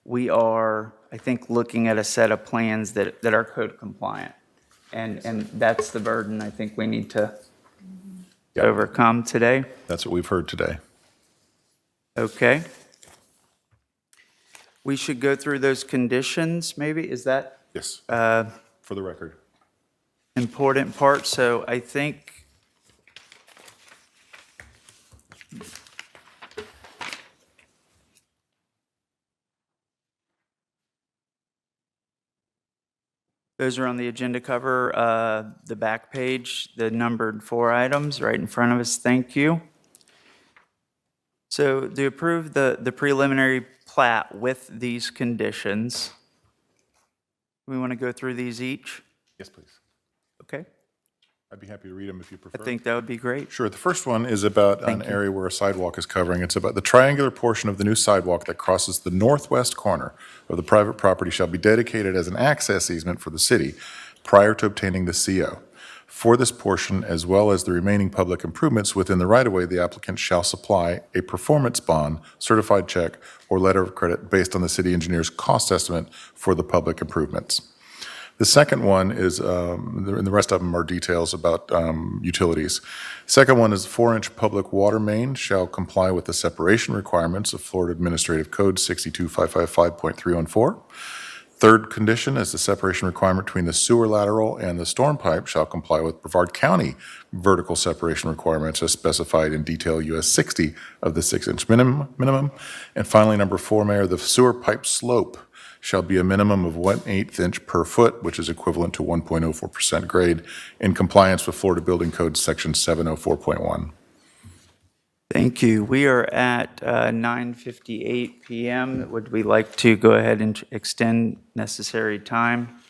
we are, I think, looking at a set of plans that are code compliant. And that's the burden I think we need to overcome today. That's what we've heard today. Okay. We should go through those conditions, maybe? Is that Yes, for the record. important part? So I think those are on the agenda cover, the back page, the numbered 4 items right in front of us. Thank you. So to approve the preliminary plat with these conditions, we want to go through these each? Yes, please. Okay. I'd be happy to read them if you prefer. I think that would be great. Sure. The first one is about an area where a sidewalk is covering. It's about the triangular portion of the new sidewalk that crosses the northwest corner of the private property shall be dedicated as an access easement for the city prior to obtaining the CO. For this portion, as well as the remaining public improvements within the right-of-way, the applicant shall supply a performance bond, certified check, or letter of credit based on the city engineer's cost estimate for the public improvements. The second one is, and the rest of them are details about utilities. Second one is 4-inch public water main shall comply with the separation requirements of Florida Administrative Code 62555.314. Third condition is the separation requirement between the sewer lateral and the storm pipe shall comply with Brevard County vertical separation requirements as specified in detail US 60 of the 6-inch minimum. And finally, number 4, Mayor, the sewer pipe slope shall be a minimum of 1/8 inch per foot, which is equivalent to 1.04% grade, in compliance with Florida Building Code Section 704.1. Thank you. We are at 9:58 PM. Would we like to go ahead and extend necessary time?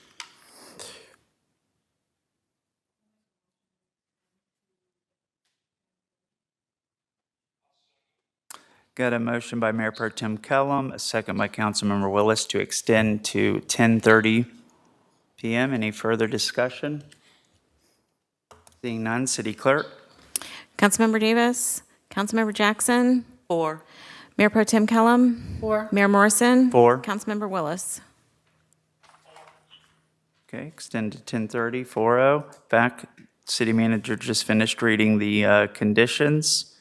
Got a motion by Mayor Pro Tem Kellum, a second by Councilmember Willis to extend to 10:30 PM. Any further discussion? Seeing none, City Clerk? Councilmember Davis, Councilmember Jackson, 4. Mayor Pro Tem Kellum, 4. Mayor Morrison. 4. Councilmember Willis. Okay, extend to 10:30, 4-0. Back, City Manager just finished reading the conditions.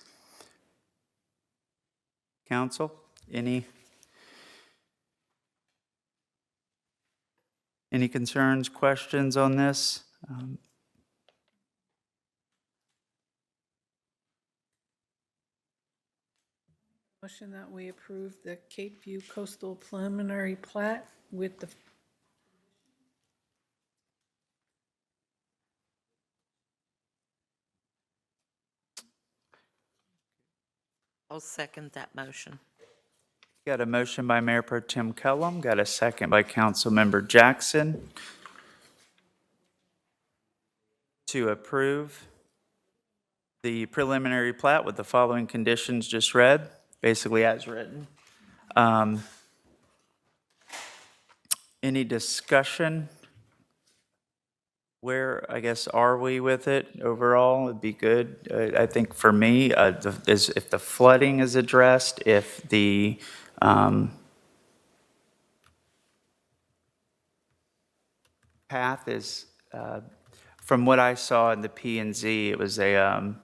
Council, any concerns, questions on this? Motion that we approve the Cape View Coastal Preliminary Plat with the I'll second that motion. Got a motion by Mayor Pro Tem Kellum, got a second by Councilmember Jackson to approve the preliminary plat with the following conditions just read, basically as written. Any discussion? Where, I guess, are we with it overall? It'd be good. I think for me, if the flooding is addressed, if the path is, from what I saw in the P and Z, it was I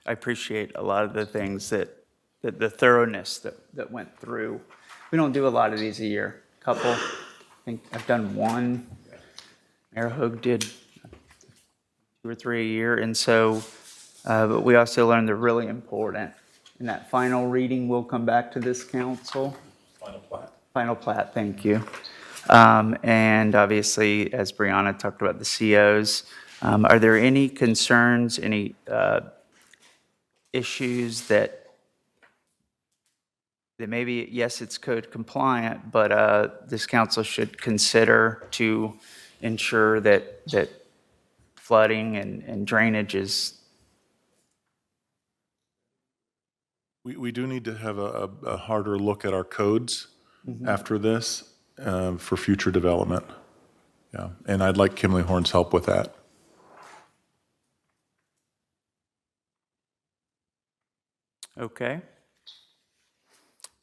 appreciate a lot of the things that the thoroughness that went through. We don't do a lot of these a year. Couple, I think I've done one. Mayor Hoag did 2 or 3 a year, and so, but we also learned they're really important. In that final reading, we'll come back to this council. Final plat. Final plat, thank you. And obviously, as Brianna talked about the COs, are there any concerns, any issues that that maybe, yes, it's code compliant, but this council should consider to ensure that flooding and drainage is. We do need to have a harder look at our codes after this for future development. Yeah, and I'd like Kimley Horn's help with that. Okay.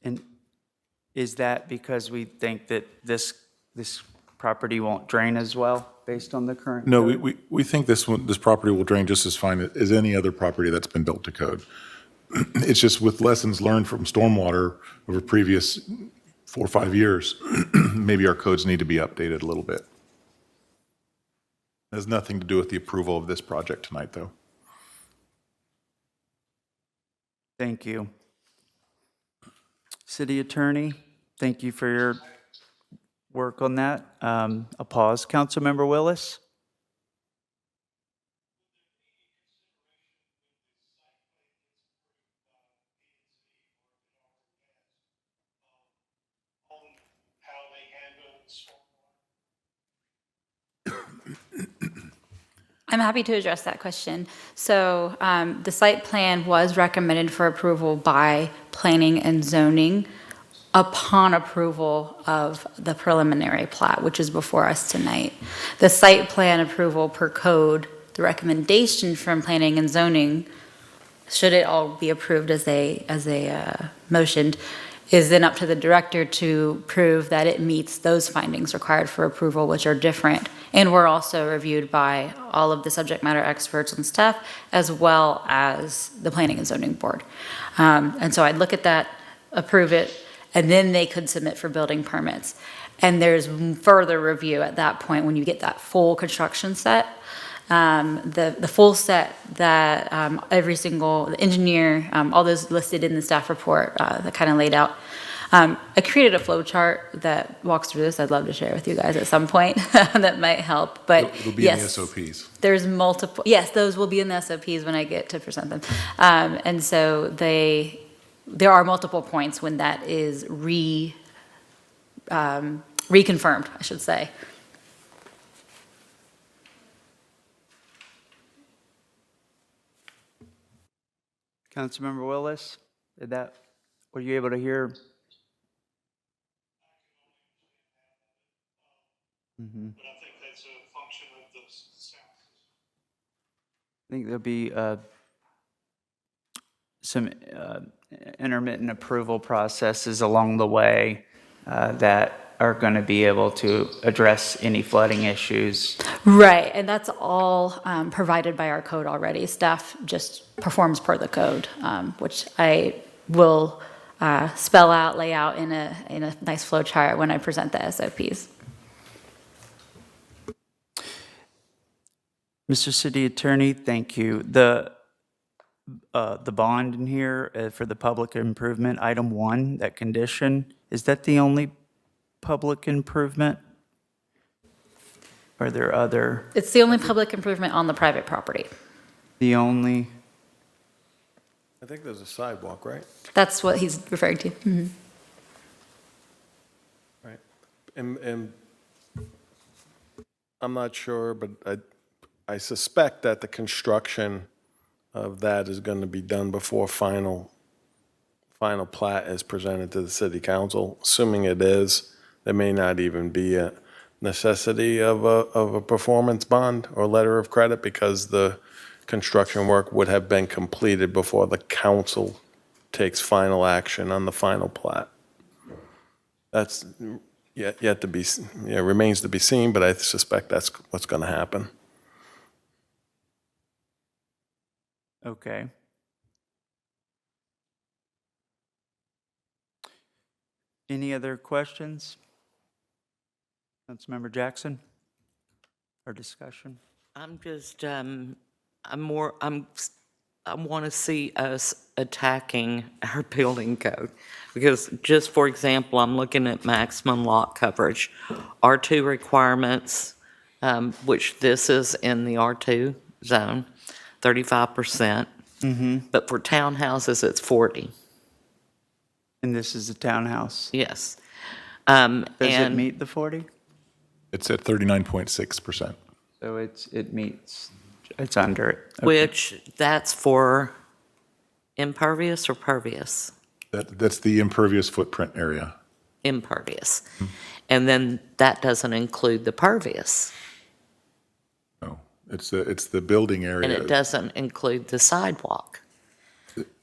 And is that because we think that this property won't drain as well based on the current No, code? we think this property will drain just as fine as any other property that's been built to code. It's just with lessons learned from stormwater over previous 4 or 5 years, maybe our codes need to be updated a little bit. It has nothing to do with the approval of this project tonight, though. Thank you. City Attorney, thank you for your work on that. A pause. Councilmember Willis? I'm happy to address that question. So the site plan was recommended for approval by Planning and Zoning upon approval of the preliminary plat, which is before us tonight. The site plan approval per code, the recommendation from Planning and Zoning, should it all be approved as they motioned, is then up to the director to prove that it meets those findings required for approval, which are different. And were also reviewed by all of the subject matter experts and staff, as well as the Planning and Zoning Board. And so I'd look at that, approve it, and then they could submit for building permits. And there's further review at that point when you get that full construction set. The full set that every single the engineer, all those listed in the staff report that kind of laid out. I created a flow chart that walks through this. I'd love to share with you guys at some point that might help. But It'll be yes, in the SOPs. There's multiple. Yes, those will be in the SOPs when I get to present them. And so there are multiple points when that is reconfirmed, I should say. Councilmember Willis, were you able to hear? But I think that's a function of the sound. I think there'll be some intermittent approval processes along the way that are going to be able to address any flooding issues. Right, and that's all provided by our code already. Staff just performs per the code, which I will spell out, lay out in a nice flow chart when I present the SOPs. Mr. City Attorney, thank you. The bond in here for the public improvement, item 1, that condition, is that the only public improvement? Are there other? It's the only public improvement on the private property. The only? I think there's a sidewalk, right? That's what he's referring to. Mm-hmm. Right. And I'm not sure, but I suspect that the construction of that is going to be done before final plat is presented to the city council. Assuming it is, there may not even be a necessity of a performance bond or letter of credit because the construction work would have been completed before the council takes final action on the final plat. That's yet to be, remains to be seen, but I suspect that's what's going to happen. Okay. Any other questions? Councilmember Jackson? Or discussion? I'm just, I want to see us attacking our building code. Because just for example, I'm looking at maximum lot coverage. R2 requirements, which this is in the R2 zone, 35%. But for townhouses, it's 40. And this is a townhouse. Yes. Does it And meet the 40? It's at 39.6%. So it meets, it's under it. Okay. which, that's for impervious or pervious? That's the impervious footprint area. Impervious. And then that doesn't include the pervious, No, it's the building area. and it doesn't include the sidewalk.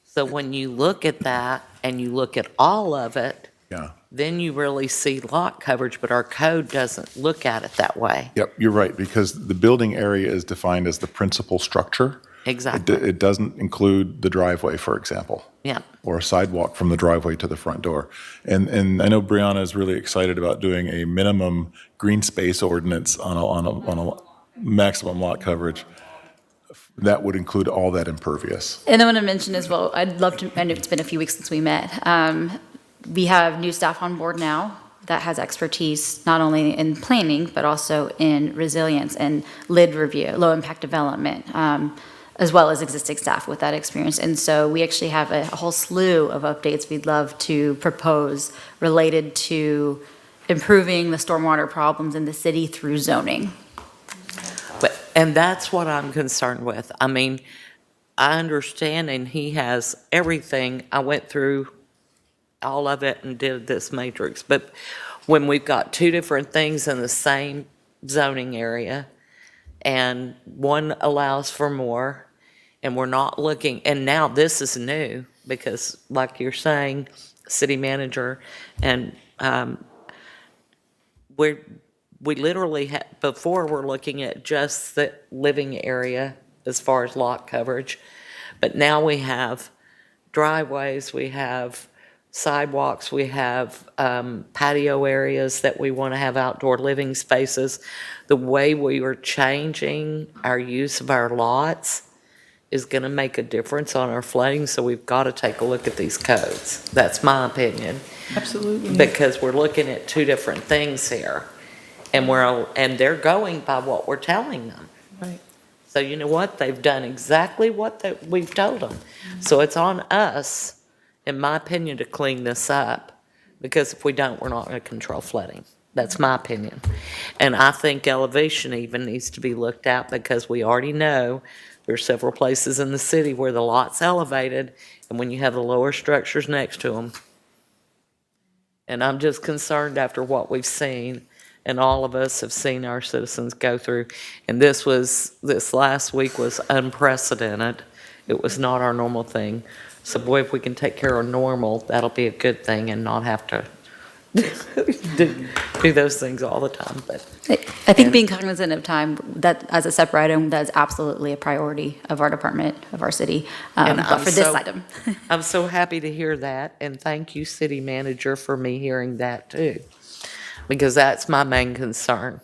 So when you look at that and you look at all of it, Yeah. then you really see lot coverage, but our code doesn't look at it that way. Yep, you're right, because the building area is defined as the principal structure. Exactly. It doesn't include the driveway, for example. Yeah. Or a sidewalk from the driveway to the front door. And I know Brianna is really excited about doing a minimum green space ordinance on a maximum lot coverage. That would include all that impervious. And I want to mention as well, I'd love to, I know it's been a few weeks since we met. We have new staff on board now that has expertise not only in planning, but also in resilience and LID review, low impact development, as well as existing staff with that experience. And so we actually have a whole slew of updates we'd love to propose related to improving the stormwater problems in the city through zoning. And that's what I'm concerned with. I mean, I understand, and he has everything. I went through all of it and did this matrix. But when we've got two different things in the same zoning area, and one allows for more, and we're not looking, and now this is new, because like you're saying, city manager, and we literally before we're looking at just the living area as far as lot coverage, but now we have driveways, we have sidewalks, we have patio areas that we want to have outdoor living spaces. The way we are changing our use of our lots is going to make a difference on our flooding, so we've got to take a look at these codes. That's my opinion. Absolutely. Because we're looking at two different things here. And they're going by what we're telling them. Right. So you know what? They've done exactly what we've told them. So it's on us, in my opinion, to clean this up. Because if we don't, we're not going to control flooding. That's my opinion. And I think elevation even needs to be looked at, because we already know there are several places in the city where the lot's elevated, and when you have the lower structures next to them. And I'm just concerned after what we've seen, and all of us have seen our citizens go through. And this last week was unprecedented. It was not our normal thing. So boy, if we can take care of normal, that'll be a good thing, and not have to do those things all the time. But I think being cognizant of time, that as a separate item, that's absolutely a priority of our department, of our city, And but for this item. I'm so happy to hear that, and thank you, city manager, for me hearing that too, because that's my main concern.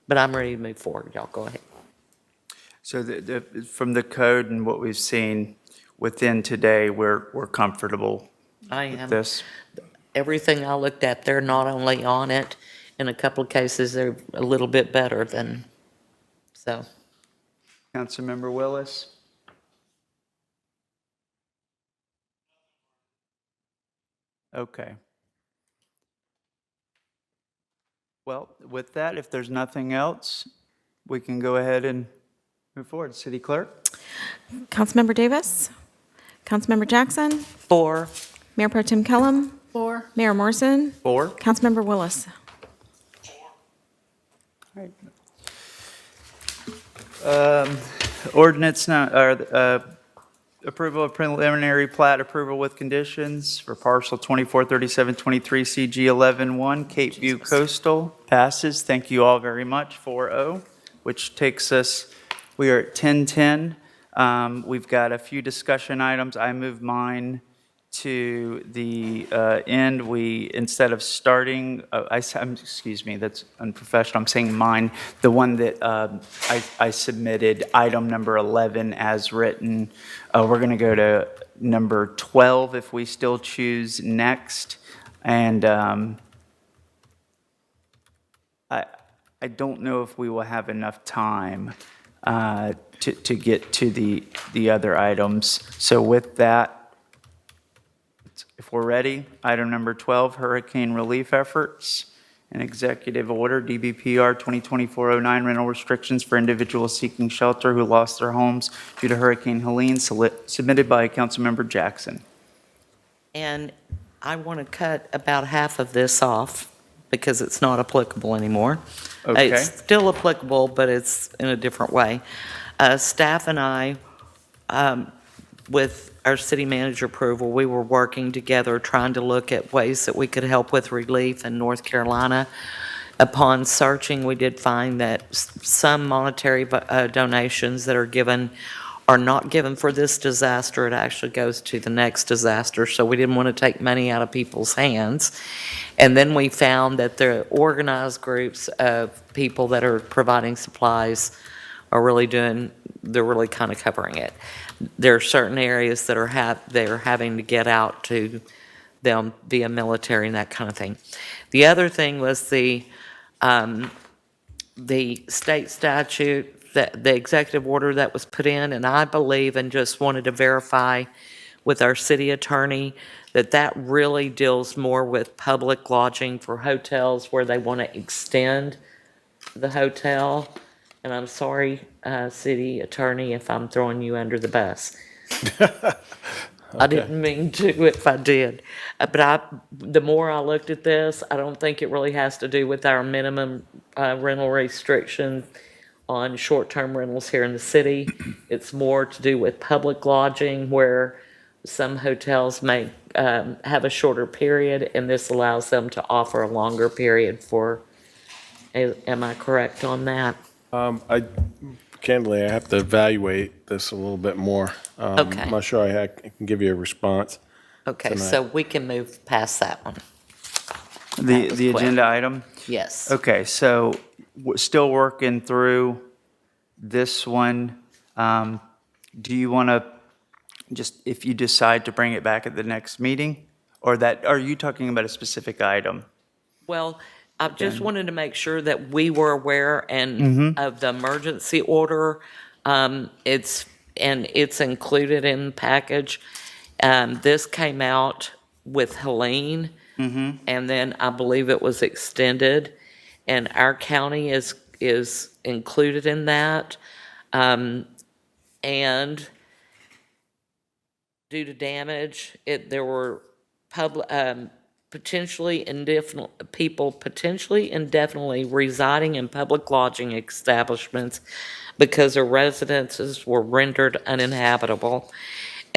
But I'm ready to move forward. Y'all go ahead. So from the code and what we've seen within today, we're comfortable I with am. this. Everything I looked at, they're not only on it, in a couple of cases, they're a little bit better than, so. Councilmember Willis? Okay. Well, with that, if there's nothing else, we can go ahead and move forward. City Clerk? Councilmember Davis? Councilmember Jackson? 4. Mayor Pro Tem Kellum? 4. Mayor Morrison? 4. Councilmember Willis? Ordinance, approval of preliminary plat approval with conditions for parcel 243723 CG 11-1, Cape View Coastal, passes. Thank you all very much, 4-0, which takes us, we are at 10:10. We've got a few discussion items. I move mine to the end. We, instead of starting, excuse me, that's unprofessional. I'm saying mine, the one that I submitted, item number 11 as written. We're going to go to number 12 if we still choose next. And I don't know if we will have enough time to get to the other items. So with that, If we're ready, item number 12, hurricane relief efforts. An executive order, DBPR 2024-09, rental restrictions for individuals seeking shelter who lost their homes due to Hurricane Helene, submitted by Councilmember Jackson. And I want to cut about half of this off because it's not applicable anymore. Okay. It's still applicable, but it's in a different way. Staff and I, with our city manager approval, we were working together trying to look at ways that we could help with relief in North Carolina. Upon searching, we did find that some monetary donations that are given are not given for this disaster. It actually goes to the next disaster, so we didn't want to take money out of people's hands. And then we found that the organized groups of people that are providing supplies are really they're really kind of covering it. There are certain areas that they're having to get out to them via military and that kind of thing. The other thing was the state statute, the executive order that was put in, and I believe, and just wanted to verify with our city attorney, that really deals more with public lodging for hotels where they want to extend the hotel. And I'm sorry, city attorney, if I'm throwing you under the bus. I didn't mean to if I did. But the more I looked at this, I don't think it really has to do with our minimum rental restriction on short-term rentals here in the city. It's more to do with public lodging, where some hotels may have a shorter period, and this allows them to offer a longer period for, am I correct on that? Candidly, I have to evaluate this a little bit more. Okay. I'm not sure I can give you a response. Okay, tonight. so we can move past that one. The was quick. agenda item? Yes. Okay, so we're still working through this one. Do you want to just, if you decide to bring it back at the next meeting? Or are you talking about a specific item? Well, I just wanted to make sure that we were aware of the emergency order. It's included in the package. This came out with Helene, and then I believe it was extended, and our county is included in that. And due to damage, there were people potentially indefinitely residing in public lodging establishments because their residences were rendered uninhabitable.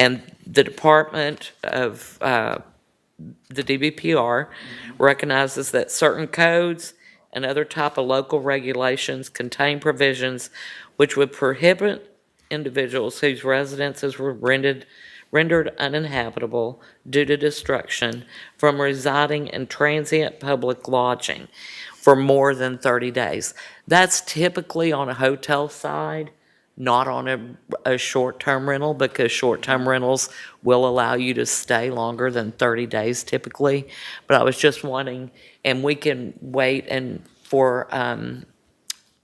And the Department of the DBPR recognizes that certain codes and other type of local regulations contain provisions which would prohibit individuals whose residences were rendered uninhabitable due to destruction from residing in transient public lodging for more than 30 days. That's typically on a hotel side, not on a short-term rental, because short-term rentals will allow you to stay longer than 30 days typically. But I was just wanting, and we can wait for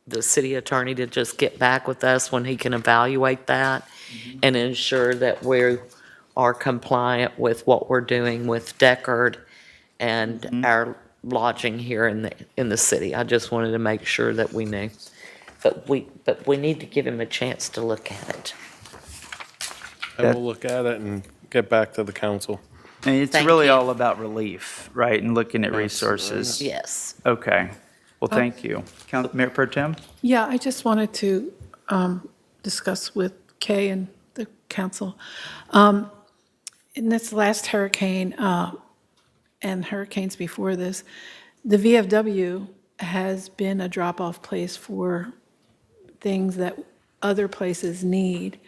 the city attorney to just get back with us when he can evaluate that and ensure that we are compliant with what we're doing with Deckard and our lodging here in the city. I just wanted to make sure that we knew. But we need to give him a chance to look at it. I will look at it and get back to the council. And it's Thank really you. all about relief, right, and looking at resources. Yes. Okay. Well, thank you. Mayor Pro Tem? Yeah, I just wanted to discuss with Kay and the council. In this last hurricane and hurricanes before this, the VFW has been a drop-off place for things that other places need.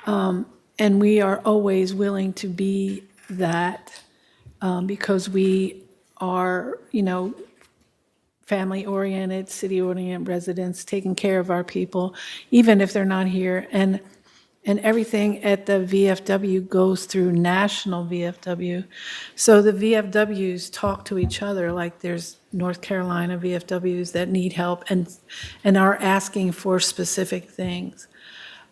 And we are always willing to be that because we are, family-oriented, city-oriented residents, taking care of our people, even if they're not here. And everything at the VFW goes through national VFW. So the VFWs talk to each other, like there's North Carolina VFWs that need help and are asking for specific things.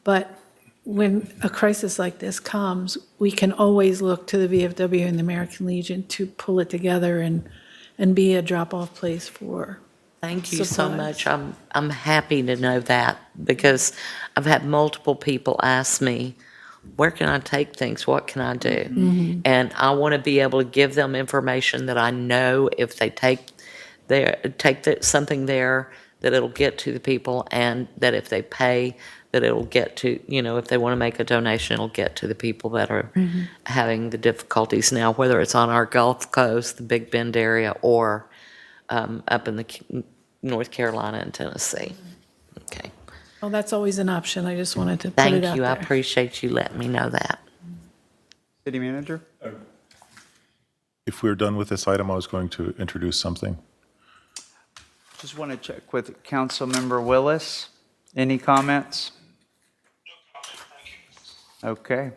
But when a crisis like this comes, we can always look to the VFW and the American Legion to pull it together and be a drop-off place for Thank you so supplies. much. I'm happy to know that because I've had multiple people ask me, where can I take things? What can I do? And I want to be able to give them information that I know if they something there, that it'll get to the people, and that if they pay, that it'll get to, if they want to make a donation, it'll get to the people that are having the difficulties now, whether it's on our Gulf Coast, the Big Bend area, or up in the North Carolina and Tennessee. Okay. Well, that's always an option. I just wanted to put it Thank out you. I there. appreciate you letting me know that. City Manager? If we're done with this item, I was going to introduce something. Just want to check with Councilmember Willis. Any comments? Okay,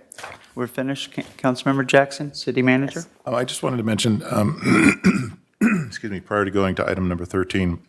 we're finished. Councilmember Jackson, City Manager? I just wanted to mention, excuse me, prior to going to item number 13,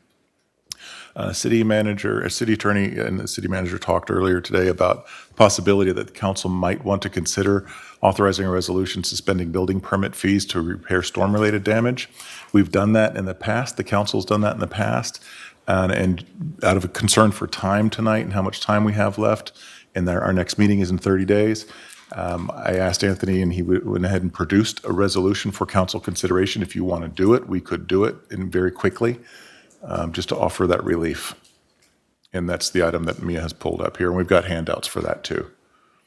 city attorney and the city manager talked earlier today about the possibility that the council might want to consider authorizing a resolution suspending building permit fees to repair storm-related damage. We've done that in the past. The council's done that in the past. And out of a concern for time tonight and how much time we have left, and our next meeting is in 30 days, I asked Anthony, and he went ahead and produced a resolution for council consideration. If you want to do it, we could do it very quickly, just to offer that relief. And that's the item that Mia has pulled up here, and we've got handouts for that too.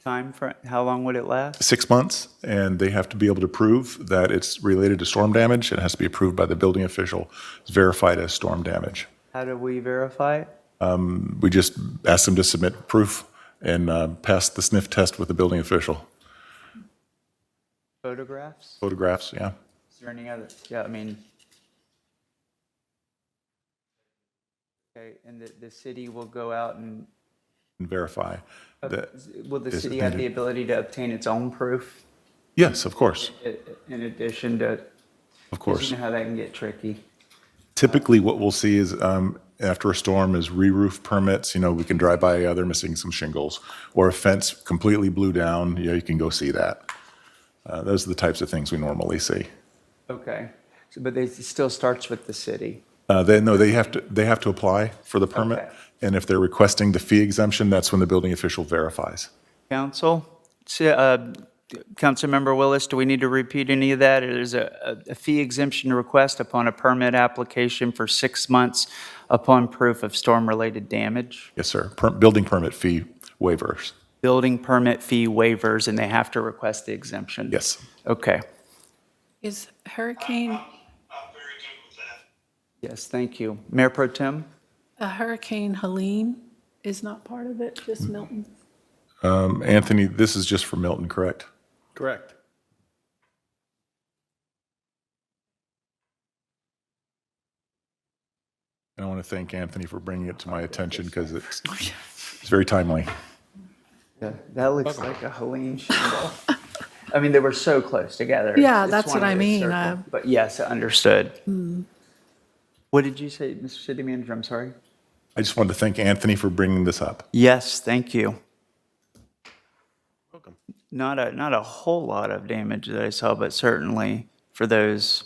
Time for, how long would it last? 6 months, and they have to be able to prove that it's related to storm damage. It has to be approved by the building official. It's verified as storm damage. How do we verify it? We just ask them to submit proof and pass the sniff test with the building official. Photographs? Photographs, yeah. Is there any other, yeah, I mean. Okay, and the city will go out and, And verify that. will the is city have the needed. ability to obtain its own proof? Yes, of course, In addition to, of course. you know how that can get tricky. Typically, what we'll see is after a storm is re-roof permits. We can drive by, they're missing some shingles, or a fence completely blew down. You can go see that. Those are the types of things we normally see. Okay, but it still starts with the city. They have to apply for the permit, Okay. and if they're requesting the fee exemption, that's when the building official verifies. Council, Councilmember Willis, do we need to repeat any of that? There's a fee exemption request upon a permit application for 6 months upon proof of storm-related damage. Yes, sir. Building permit fee waivers. Building permit fee waivers, and they have to request the exemption? Yes. Okay. Is Hurricane, Yes, thank you. Mayor Pro Tem? Hurricane Helene is not part of it, just Milton? Anthony, this is just for Milton, correct? Correct. And I want to thank Anthony for bringing it to my attention because it's very timely. Yeah, that looks like a Helene shingle. I mean, they were so close together. Yeah, It's that's one what I of those mean, circles. But yes, understood. Hmm. What did you say, Mr. City Manager? I'm sorry. I just wanted to thank Anthony for bringing this up. Yes, thank you. Welcome. Not a whole lot of damage that I saw, but certainly for those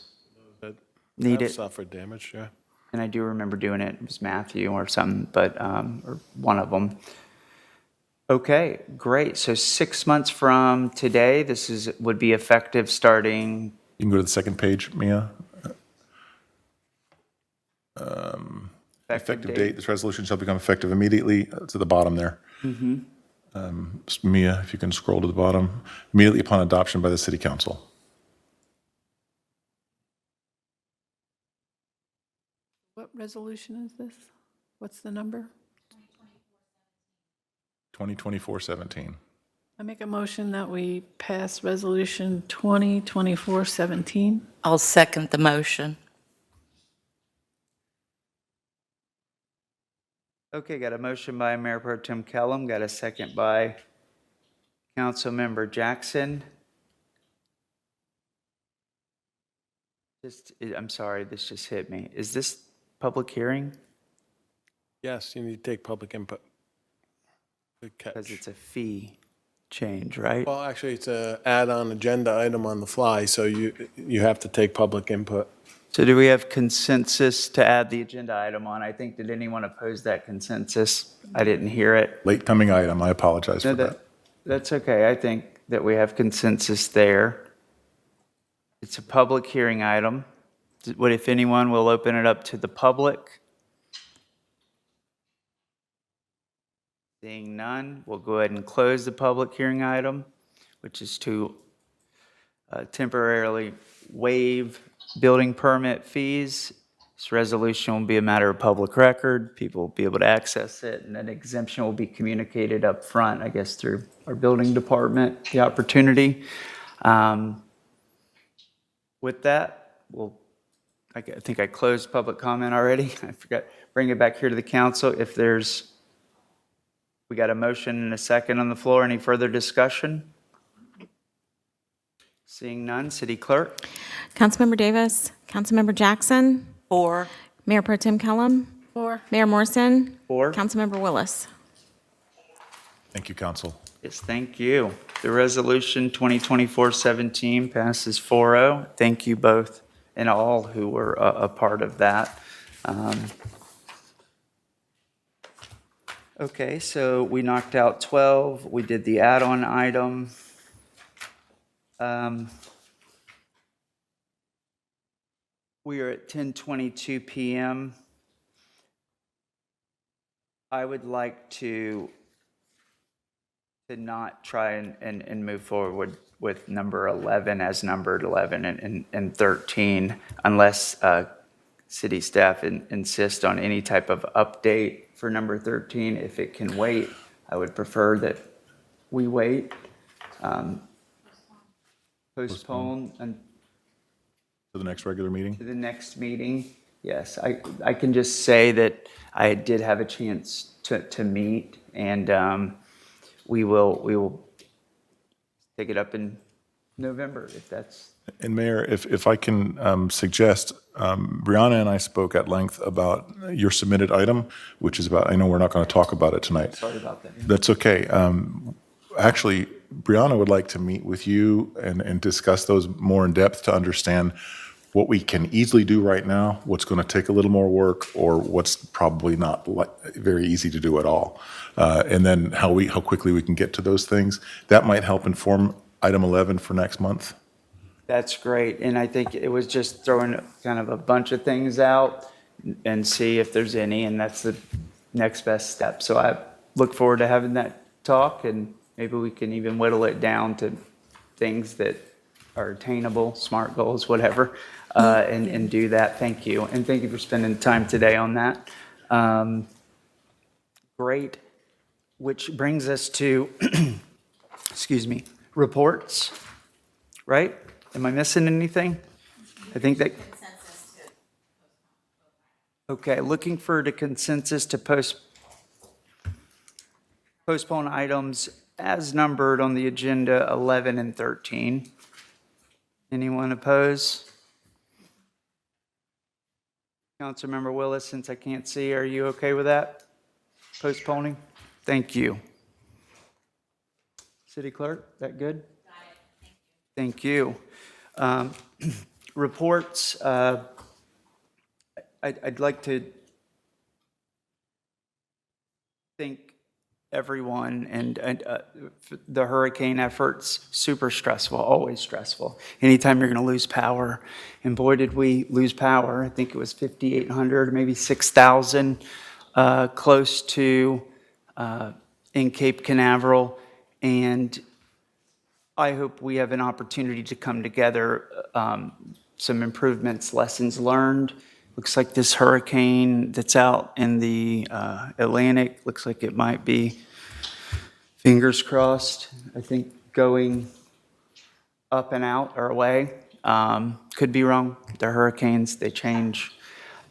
That need have it. suffered damage, yeah. And I do remember doing it. It was Matthew or something, but or one of them. Okay, great. So 6 months from today, would be effective starting. You can go to the second page, Mia. Effective date, this resolution shall become effective immediately. It's at the bottom there. Mia, if you can scroll to the bottom. Immediately upon adoption by the city council. What resolution is this? What's the number? 2024-17. I make a motion that we pass Resolution 2024-17. I'll second the motion. Okay, got a motion by Mayor Pro Tem Kellum, got a second by Councilmember Jackson. I'm sorry, this just hit me. Is this public hearing? Yes, you need to take public input. Good Because catch. it's a fee. change, right? Well, actually, it's a add-on agenda item on the fly, so you have to take public input. So do we have consensus to add the agenda item on? I think, did anyone oppose that consensus? I didn't hear it. Late coming item, I apologize No, for that. That's okay. I think that we have consensus there. It's a public hearing item. What, if anyone, will open it up to the public? Seeing none, we'll go ahead and close the public hearing item, which is to temporarily waive building permit fees. This resolution will be a matter of public record. People will be able to access it, and an exemption will be communicated up front, I guess, through our building department, the opportunity. With that, I think I closed public comment already. I forgot, bring it back here to the council. We got a motion and a second on the floor. Any further discussion? Seeing none, City Clerk? Councilmember Davis, Councilmember Jackson, 4. Mayor Pro Tem Kellum, 4. Mayor Morrison, 4. Councilmember Willis. Thank you, council. Yes, thank you. The resolution 2024-17 passes 4-0. Thank you both and all who were a part of that. Okay, so we knocked out 12. We did the add-on item. We are at 10:22 p.m. I would like to not try and move forward with number 11 as numbered 11 and 13 unless city staff insist on any type of update for number 13. If it can wait, I would prefer that we wait. Postpone To the next regular meeting? to the next meeting. Yes, I can just say that I did have a chance to meet, and we will take it up in November if that's. And Mayor, if I can suggest, Brianna and I spoke at length about your submitted item, which is about, I know we're not going to talk about it tonight. Sorry about that. That's okay. Actually, Brianna would like to meet with you and discuss those more in depth to understand what we can easily do right now, what's going to take a little more work, or what's probably not very easy to do at all. And then how quickly we can get to those things. That might help inform item 11 for next month. That's great, and I think it was just throwing kind of a bunch of things out and see if there's any, and that's the next best step. So I look forward to having that talk, and maybe we can even whittle it down to things that are attainable, SMART goals, whatever, and do that. Thank you, and thank you for spending time today on that. Great, which brings us to, excuse me, reports, right? Am I missing anything? I think that. Okay, looking for the consensus to postpone items as numbered on the agenda 11 and 13. Anyone oppose? Councilmember Willis, since I can't see, are you okay with that? Postponing? Thank you. City Clerk, that good? Thank you. Reports, I'd like to thank everyone and the hurricane efforts, super stressful, always stressful. Anytime you're going to lose power, and boy, did we lose power. I think it was 5,800, maybe 6,000 close to in Cape Canaveral, and I hope we have an opportunity to come together, some improvements, lessons learned. Looks like this hurricane that's out in the Atlantic, looks like it might be, fingers crossed, I think going up and out or away. Could be wrong. The hurricanes, they change.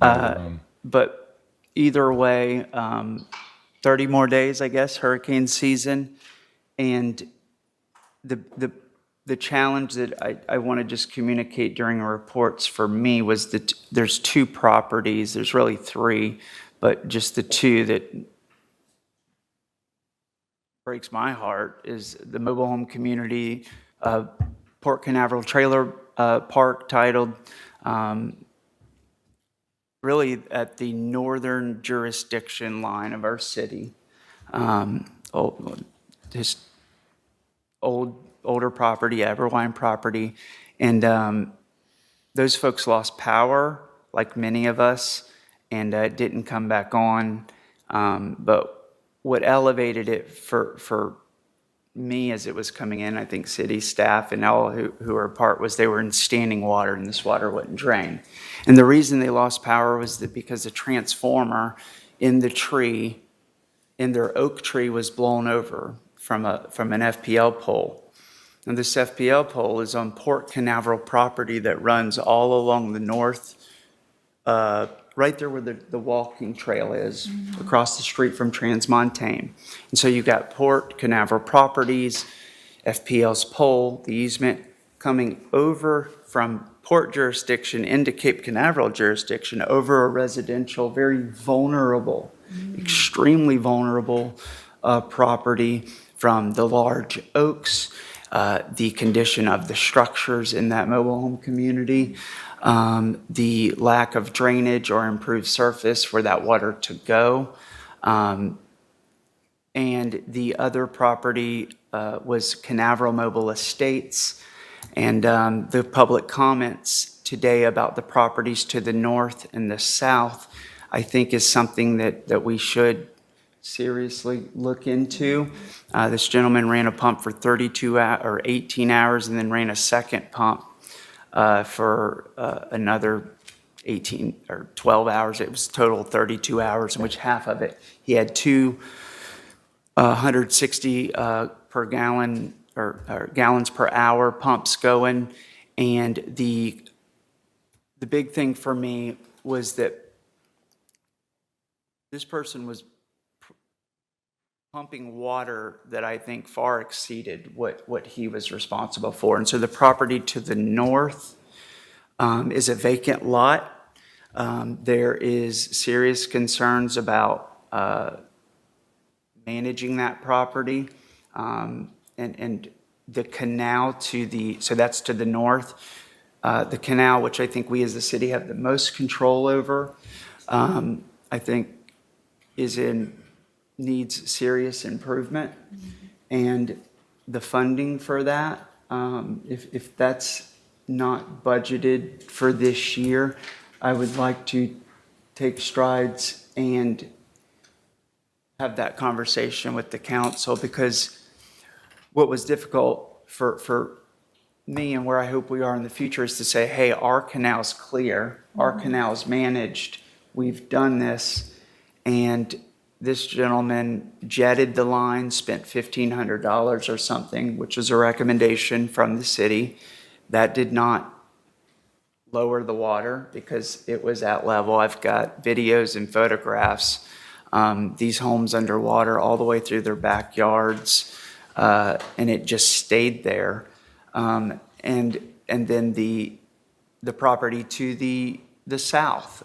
But either way, 30 more days, I guess, hurricane season. And the challenge that I want to just communicate during reports for me was that there's two properties, there's really three, but just the two that breaks my heart is the mobile home community, Port Canaveral Trailer Park titled, really at the northern jurisdiction line of our city. Just older property, Everwine property, and those folks lost power, like many of us, and it didn't come back on. But what elevated it for me as it was coming in, I think city staff and all who were a part, was they were in standing water and this water wouldn't drain. And the reason they lost power was that because the transformer in the tree, in their oak tree, was blown over from an FPL pole. And this FPL pole is on Port Canaveral property that runs all along the north, right there where the walking trail is, across the street from Transmontane. And so you've got Port Canaveral properties, FPL's pole, the easement, coming over from port jurisdiction into Cape Canaveral jurisdiction over a residential, very vulnerable, extremely vulnerable property from the large oaks, the condition of the structures in that mobile home community, the lack of drainage or improved surface for that water to go. And the other property was Canaveral Mobile Estates. And the public comments today about the properties to the north and the south, I think, is something that we should seriously look into. This gentleman ran a pump for 18 hours and then ran a second pump for another 18 or 12 hours. It was total 32 hours, in which half of it, he had two 160 per gallon or gallons per hour pumps going. And the big thing for me was that this person was pumping water that I think far exceeded what he was responsible for. And so the property to the north is a vacant lot. There is serious concerns about managing that property. And the canal so that's to the north. The canal, which I think we as the city have the most control over, I think needs serious improvement. And the funding for that, if that's not budgeted for this year, I would like to take strides and have that conversation with the council, because what was difficult for me and where I hope we are in the future is to say, hey, our canal's clear, our canal's managed, we've done this, and this gentleman jetted the line, spent $1,500 or something, which was a recommendation from the city. That did not lower the water because it was at level. I've got videos and photographs. These homes underwater all the way through their backyards, and it just stayed there. And then the property to the south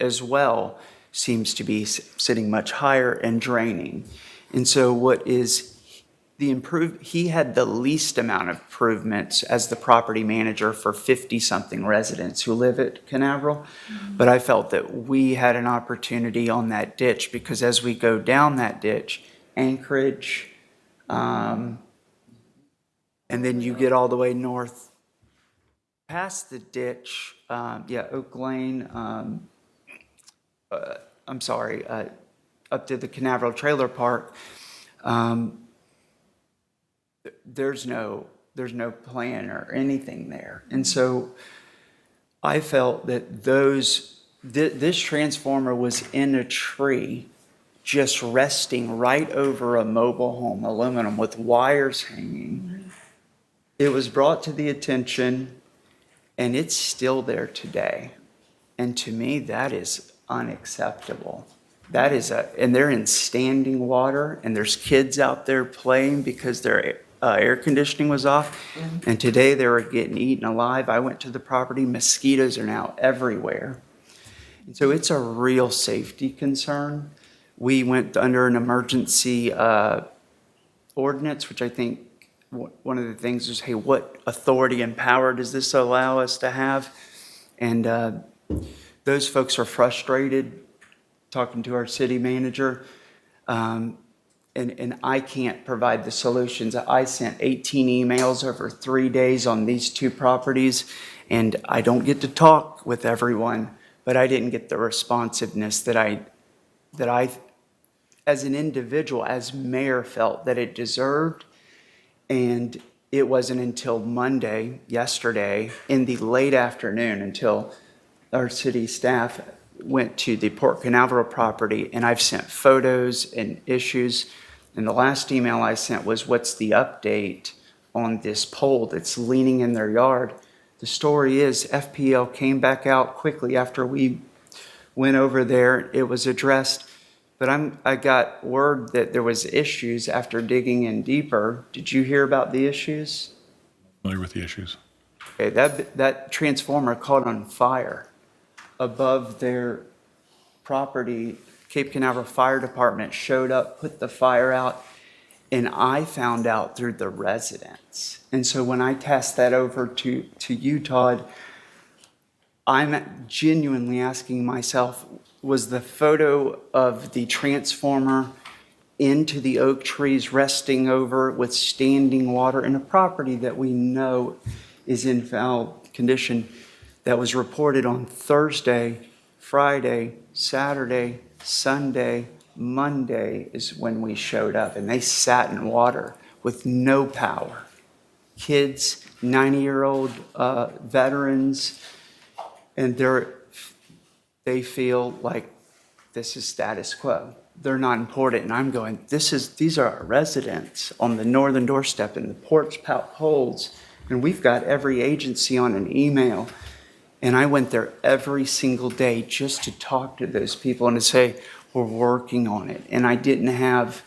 as well seems to be sitting much higher and draining. And so what is he had the least amount of improvements as the property manager for 50-something residents who live at Canaveral. But I felt that we had an opportunity on that ditch, because as we go down that ditch, Anchorage, and then you get all the way north past the ditch, Oak Lane, up to the Canaveral Trailer Park, there's no plan or anything there. And so I felt that this transformer was in a tree, just resting right over a mobile home, aluminum, with wires hanging. It was brought to the attention, and it's still there today. And to me, that is unacceptable. And they're in standing water, and there's kids out there playing because their air conditioning was off. And today they were getting eaten alive. I went to the property. Mosquitoes are now everywhere. And so it's a real safety concern. We went under an emergency ordinance, which I think one of the things is, hey, what authority and power does this allow us to have? And those folks are frustrated, talking to our city manager. And I can't provide the solutions. I sent 18 emails over 3 days on these two properties, and I don't get to talk with everyone, but I didn't get the responsiveness that I, as an individual, as mayor, felt that it deserved. And it wasn't until Monday, yesterday, in the late afternoon, until our city staff went to the Port Canaveral property, and I've sent photos and issues. And the last email I sent was, what's the update on this pole that's leaning in their yard? The story is FPL came back out quickly after we went over there. It was addressed, but I got word that there was issues after digging in deeper. Did you hear about the issues? Familiar with the issues. Okay, that transformer caught on fire above their property. Cape Canaveral Fire Department showed up, put the fire out, and I found out through the residents. And so when I passed that over to you, Todd, I'm genuinely asking myself, was the photo of the transformer into the oak trees resting over with standing water in a property that we know is in foul condition, that was reported on Thursday, Friday, Saturday, Sunday, Monday is when we showed up, and they sat in water with no power. Kids, 90-year-old veterans, and they feel like this is status quo. They're not important. And I'm going, these are our residents on the northern doorstep in the porch poles, and we've got every agency on an email. And I went there every single day just to talk to those people and to say, we're working on it. And I didn't have,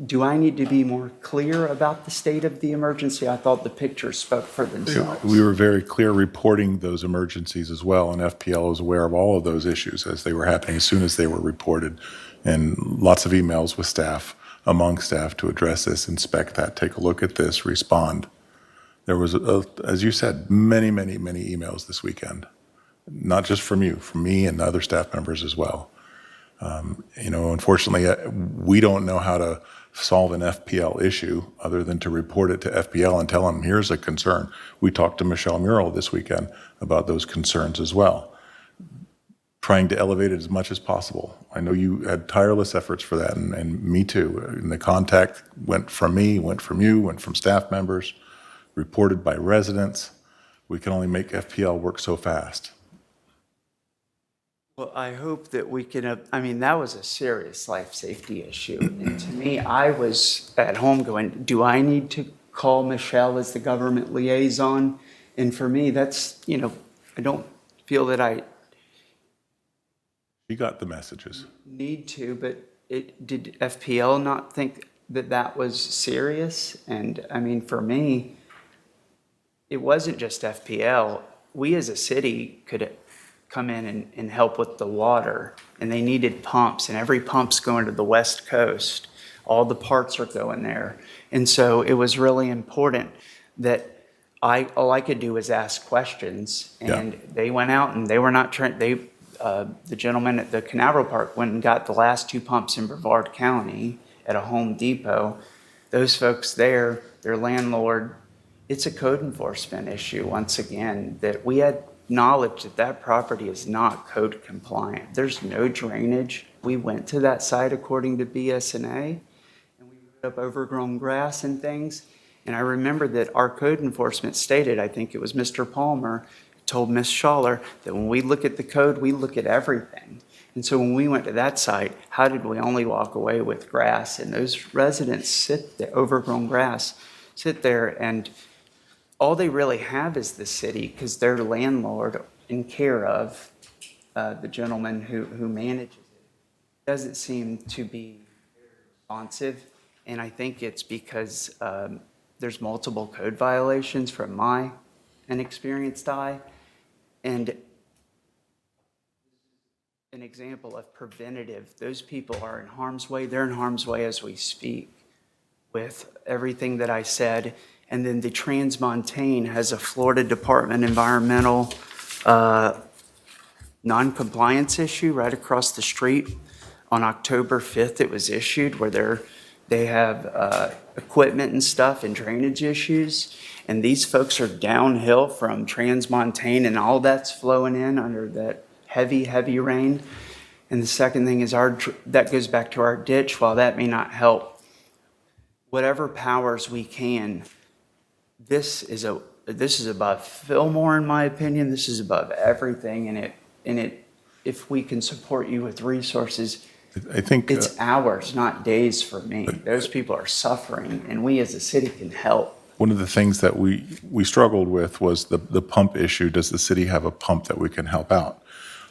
do I need to be more clear about the state of the emergency? I thought the pictures spoke for themselves. We were very clear reporting those emergencies as well, and FPL was aware of all of those issues as they were happening, as soon as they were reported. And lots of emails with staff, among staff, to address this, inspect that, take a look at this, respond. There was, as you said, many, many, many emails this weekend, not just from you, from me and other staff members as well. Unfortunately, we don't know how to solve an FPL issue other than to report it to FPL and tell them, here's a concern. We talked to Michelle Murrell this weekend about those concerns as well, trying to elevate it as much as possible. I know you had tireless efforts for that, and me too. And the contact went from me, went from you, went from staff members, reported by residents. We can only make FPL work so fast. Well, I hope that we can, that was a serious life safety issue. And to me, I was at home going, do I need to call Michelle as the government liaison? And for me, that's, I don't feel that I You got the messages. need to, but did FPL not think that that was serious? And for me, it wasn't just FPL. We as a city could come in and help with the water, and they needed pumps, and every pump's going to the West Coast. All the parts are going there. And so it was really important that all I could do was ask questions, and they went out and they were not trying, the gentleman at the Canaveral Park went and got the last 2 pumps in Brevard County at a Home Depot. Those folks there, their landlord, it's a code enforcement issue once again, that we had knowledge that that property is not code compliant. There's no drainage. We went to that site according to BSNA, and we put up overgrown grass and things. And I remember that our code enforcement stated, I think it was Mr. Palmer, told Ms. Schaller that when we look at the code, we look at everything. And so when we went to that site, how did we only walk away with grass? And those residents sit there, overgrown grass, sit there, and all they really have is the city, because their landlord in care of the gentleman who manages it doesn't seem to be responsive. And I think it's because there's multiple code violations from my inexperienced eye. And an example of preventative, those people are in harm's way. They're in harm's way as we speak. with everything that I said. And then the Transmontane has a Florida Department Environmental non-compliance issue right across the street. On October 5th, it was issued where they have equipment and stuff and drainage issues. And these folks are downhill from Transmontane and all that's flowing in under that heavy, heavy rain. And the second thing is that goes back to our ditch. While that may not help, whatever powers we can, this is above Fillmore, in my opinion. This is above everything. And if we can support you with resources, I think it's hours, not days for me. Those people are suffering, and we as a city can help. one of the things that we struggled with was the pump issue. Does the city have a pump that we can help out?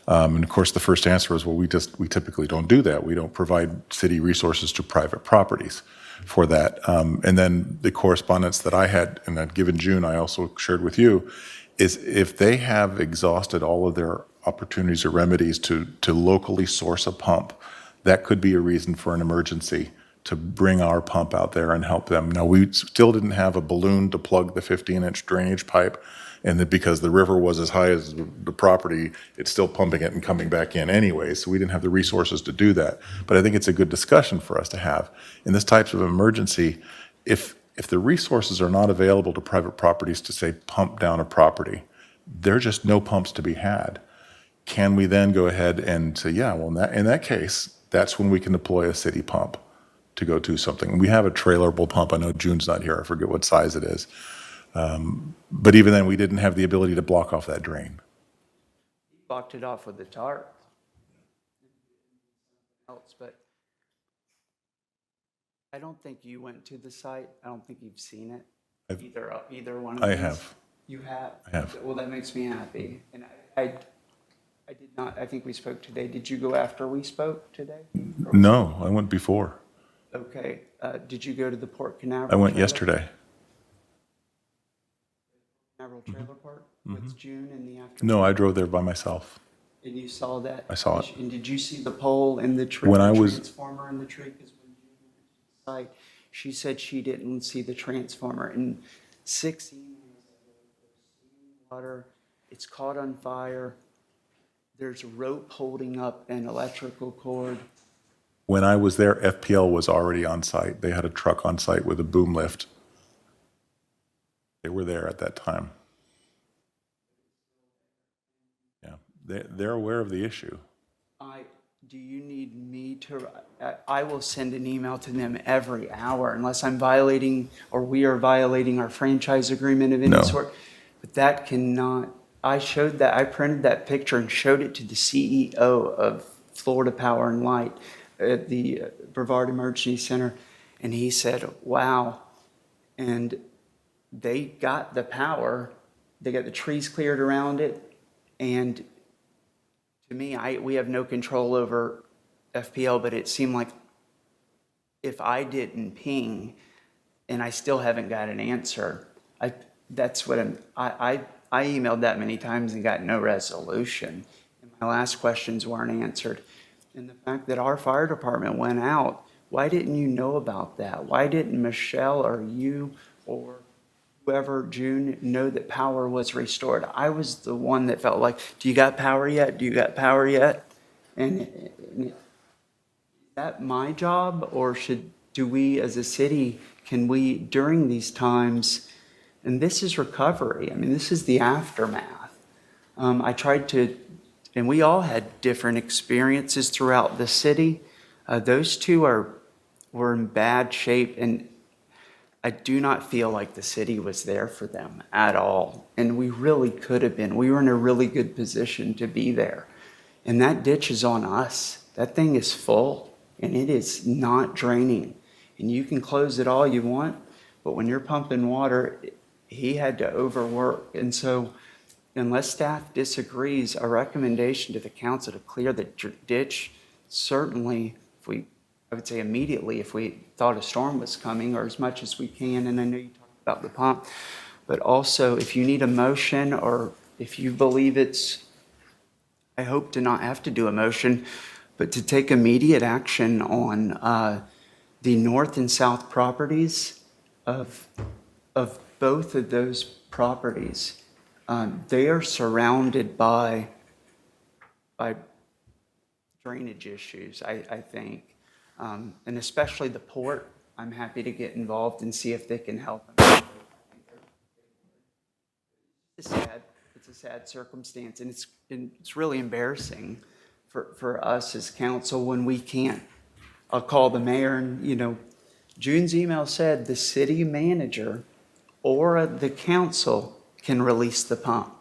And of course, the first answer was, well, we typically don't do that. We don't provide city resources to private properties for that. And then the correspondence that I had, and I'd given June, I also shared with you, is if they have exhausted all of their opportunities or remedies to locally source a pump, that could be a reason for an emergency to bring our pump out there and help them. Now, we still didn't have a balloon to plug the 15-inch drainage pipe, and that because the river was as high as the property, it's still pumping it and coming back in anyway, so we didn't have the resources to do that. But I think it's a good discussion for us to have. In this type of emergency, if the resources are not available to private properties to, say, pump down a property, there are just no pumps to be had. Can we then go ahead and say, yeah, well, in that case, that's when we can deploy a city pump to go do something. We have a trailerable pump. I know June's not here. I forget what size it is. But even then, we didn't have the ability to block off that drain. Blocked it off with the tarp. But I don't think you went to the site. I don't think you've seen it. Either one of these. I have. You have? I have. Well, that makes me happy. And I did not, I think we spoke today. Did you go after we spoke today? No, I went before. Okay. Did you go to the Port Canaveral? I went trailer? yesterday. Canaveral Trailer Park with June in the afternoon? No, I drove there by myself. And you saw that? I saw it. And did you see the pole in the tree? When I the was- transformer in the tree? Because when June went to the site, she said she didn't see the transformer. And 6 emails, water, it's caught on fire. There's a rope holding up an electrical cord. When I was there, FPL was already on site. They had a truck on site with a boom lift. They were there at that time. Yeah, they're aware of the issue. Do you need me to, I will send an email to them every hour unless I'm violating or we are violating our franchise agreement of any No. sort. But that cannot, I printed that picture and showed it to the CEO of Florida Power and Light at the Brevard Emergency Center. And he said, wow. And they got the power, they got the trees cleared around it. And to me, we have no control over FPL, but it seemed like if I didn't ping and I still haven't got an answer, I emailed that many times and got no resolution. And my last questions weren't answered. And the fact that our fire department went out, why didn't you know about that? Why didn't Michelle or you or whoever, June, know that power was restored? I was the one that felt like, do you got power yet? Do you got power yet? And is that my job, or do we as a city, can we, during these times, and this is recovery, I mean, this is the aftermath. I tried to, and we all had different experiences throughout the city. Those two were in bad shape, and I do not feel like the city was there for them at all. And we really could have been. We were in a really good position to be there. And that ditch is on us. That thing is full, and it is not draining. And you can close it all you want, but when you're pumping water, he had to overwork. And so unless staff disagrees, a recommendation to the council to clear the ditch, certainly, I would say immediately if we thought a storm was coming, or as much as we can. And I know you talked about the pump, but also if you need a motion, or if you believe I hope to not have to do a motion, but to take immediate action on the north and south properties of both of those properties, they are surrounded by drainage issues, I think. And especially the port, I'm happy to get involved and see if they can help. It's a sad circumstance, and it's really embarrassing for us as council when we can't. I'll call the mayor and, June's email said the city manager or the council can release the pump.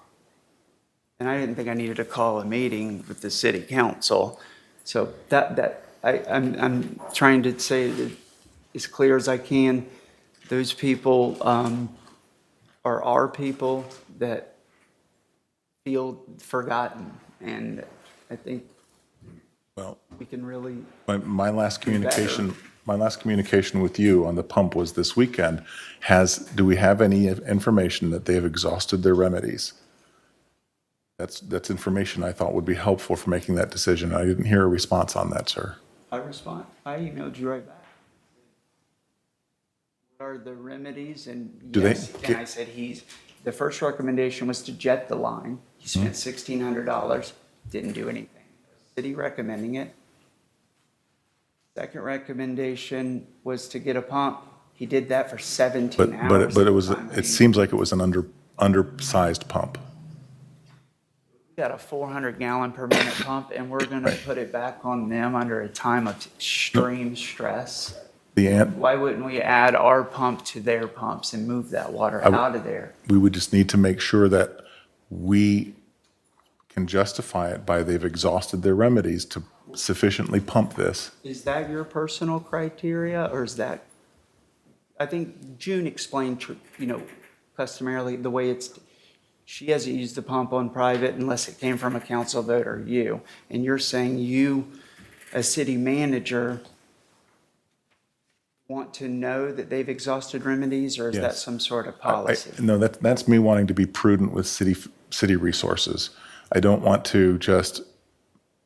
And I didn't think I needed to call a meeting with the city council. So I'm trying to say it as clear as I can. Those people are our people that feel forgotten. And I think we can really My last do better. communication with you on the pump was this weekend. Do we have any information that they have exhausted their remedies? That's information I thought would be helpful for making that decision. I didn't hear a response on that, sir. I emailed you right back. What are the remedies? And yes, and I said the first recommendation was to jet the line. He spent $1,600, didn't do anything. City recommending it. Second recommendation was to get a pump. He did that for 17 hours. But it seems like it was an undersized pump. We got a 400-gallon per minute pump, and we're going to put it back on them under a time of extreme stress. Why wouldn't we add our pump to their pumps and move that water out of there? We would just need to make sure that we can justify it by they've exhausted their remedies to sufficiently pump this. Is that your personal criteria, or is that, I think June explained, customarily the way she hasn't used the pump on private unless it came from a council vote or you. And you're saying you, as city manager, want to know that they've exhausted remedies, or is that Yes. some sort of policy? No, that's me wanting to be prudent with city resources. I don't want to just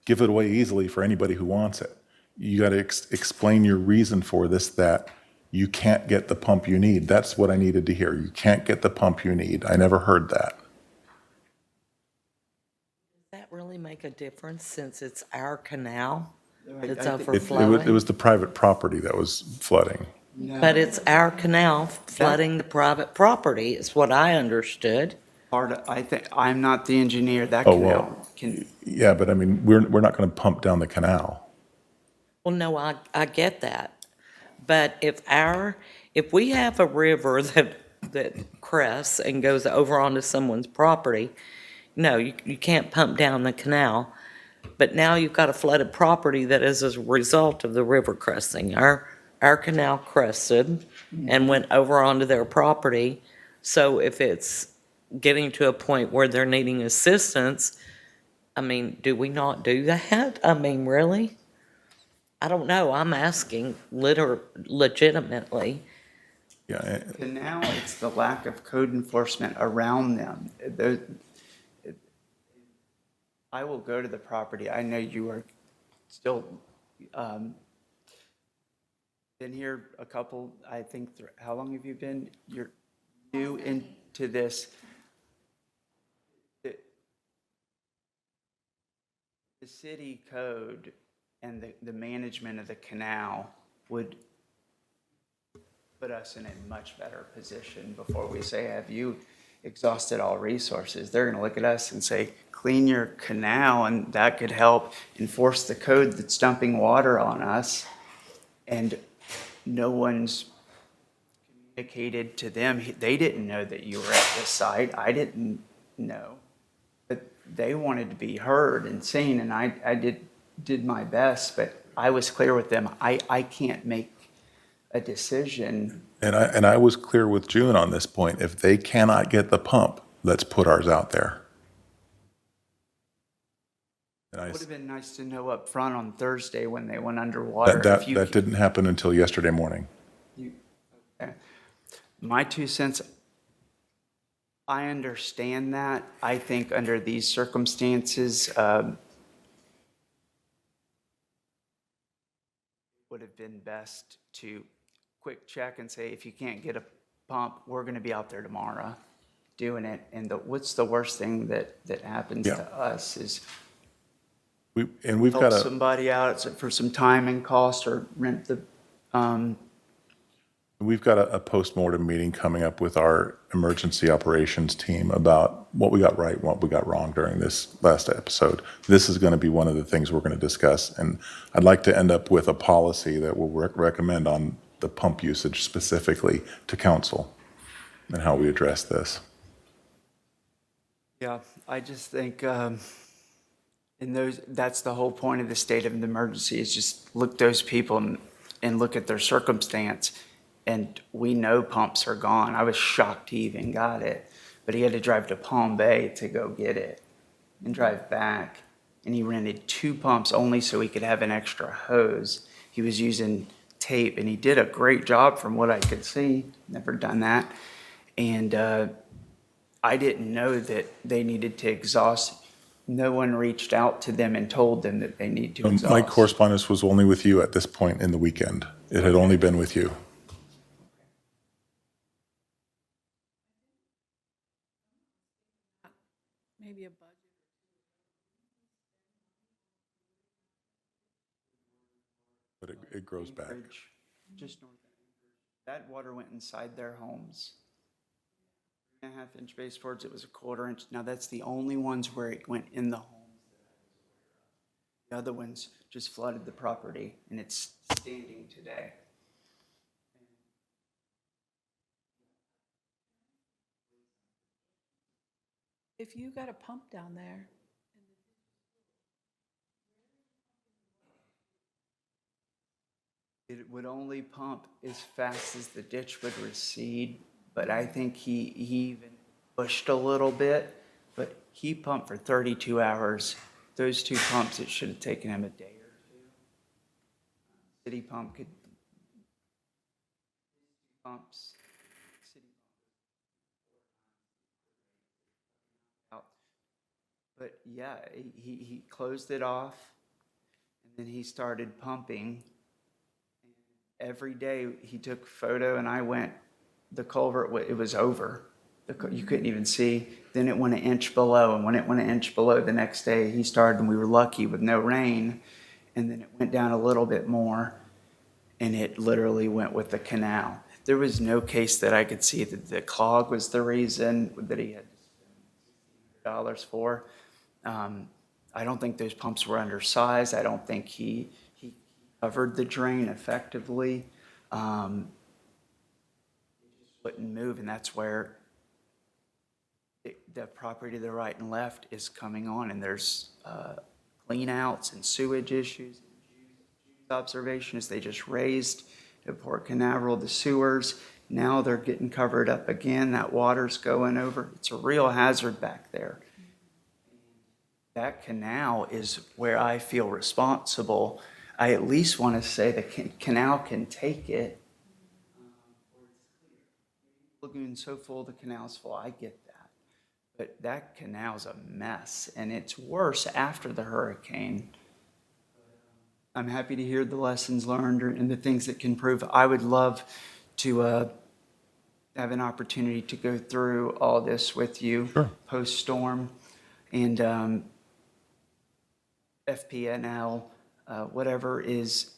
give it away easily for anybody who wants it. You got to explain your reason for this, that you can't get the pump you need. That's what I needed to hear. You can't get the pump you need. I never heard that. Does that really make a difference since it's our canal that's I think- overflowing? It was the private property that was flooding. No. But it's our canal flooding the private property, is what I understood. I think, I'm not the engineer, that Oh, canal well. can, Yeah, but I mean, we're not going to pump down the canal. Well, no, I get that. But if we have a river that crests and goes over onto someone's property, no, you can't pump down the canal. But now you've got a flooded property that is as a result of the river cresting. Our canal crested and went over onto their property. So if it's getting to a point where they're needing assistance, I mean, do we not do that? I mean, really? I don't know. I'm asking legitimately. Yeah. and now it's the lack of code enforcement around them. I will go to the property. I know you are still, been here a couple, I think, how long have you been? You're new into this. The city code and the management of the canal would put us in a much better position before we say, have you exhausted all resources? They're going to look at us and say, clean your canal, and that could help enforce the code that's dumping water on us. And no one's communicated to them. They didn't know that you were at this site. I didn't know. But they wanted to be heard and seen, and I did my best, but I was clear with them. I can't make a decision. And I was clear with June on this point. If they cannot get the pump, let's put ours out there. And It would have been nice to know up front on Thursday when they went underwater. if you that didn't happen until yesterday morning. Okay. My 2 cents, I understand that. I think under these circumstances, would have have been best to quick check and say, if you can't get a pump, we're going to be out there tomorrow doing it. And what's the worst thing that happens Yeah. to us is We've help got somebody out for some time and cost, or rent the, we've got a post-mortem meeting coming up with our emergency operations team about what we got right, what we got wrong during this last episode. This is going to be one of the things we're going to discuss, and I'd like to end up with a policy that will recommend on the pump usage specifically to council and how we address this. yeah, I just think, that's the whole point of the state of the emergency, is just look those people and look at their circumstance. And we know pumps are gone. I was shocked he even got it, but he had to drive to Palm Bay to go get it and drive back. And he rented 2 pumps only so he could have an extra hose. He was using tape, and he did a great job from what I could see. Never done that. And I didn't know that they needed to exhaust. No one reached out to them and told them that they need to exhaust. My correspondence was only with you at this point in the weekend. It had only been with you. Maybe a budget. But it grows back. Anchorage, just north of Anchorage. That water went inside their homes. 3.5-inch baseboards, it was a 1/4 inch. Now, that's the only ones where it went in the homes. The other ones just flooded the property, and it's standing today. If you got a pump down there, It would only pump as fast as the ditch would recede, but I think he even pushed a little bit, but he pumped for 32 hours. Those 2 pumps, it should have taken him a day or 2. City pump could, pumps, city pump. But yeah, he closed it off, and then he started pumping. Every day he took photo, and I went, the culvert, it was over. You couldn't even see. Then it went an inch below, and when it went an inch below the next day, he started, and we were lucky with no rain. And then it went down a little bit more, and it literally went with the canal. There was no case that I could see that the clog was the reason that he had $60 for. I don't think those pumps were undersized. I don't think he covered the drain effectively. It just wouldn't move, and that's where the property to the right and left is coming on, and there's clean outs and sewage issues. Observation is they just raised at Port Canaveral the sewers. Now they're getting covered up again. That water's going over. It's a real hazard back there. That canal is where I feel responsible. I at least want to say the canal can take it. Lagoon's so full, the canal's full. I get that. But that canal's a mess, and it's worse after the hurricane. I'm happy to hear the lessons learned and the things that can improve. I would love to have an opportunity to go through all this with you post-storm, and FPNL, whatever is,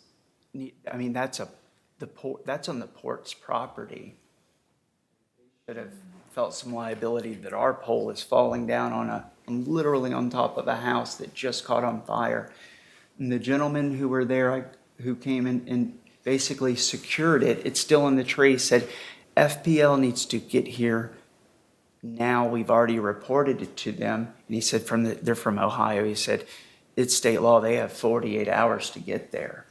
I mean, that's on the port's property. Should have felt some liability that our pole is falling down literally on top of a house that just caught on fire. And the gentleman who were there, who came in and basically secured it, it's still in the tree, said, FPL needs to get here now. We've already reported it to them. And he said, they're from Ohio. He said, it's state law. They have 48 hours to get there.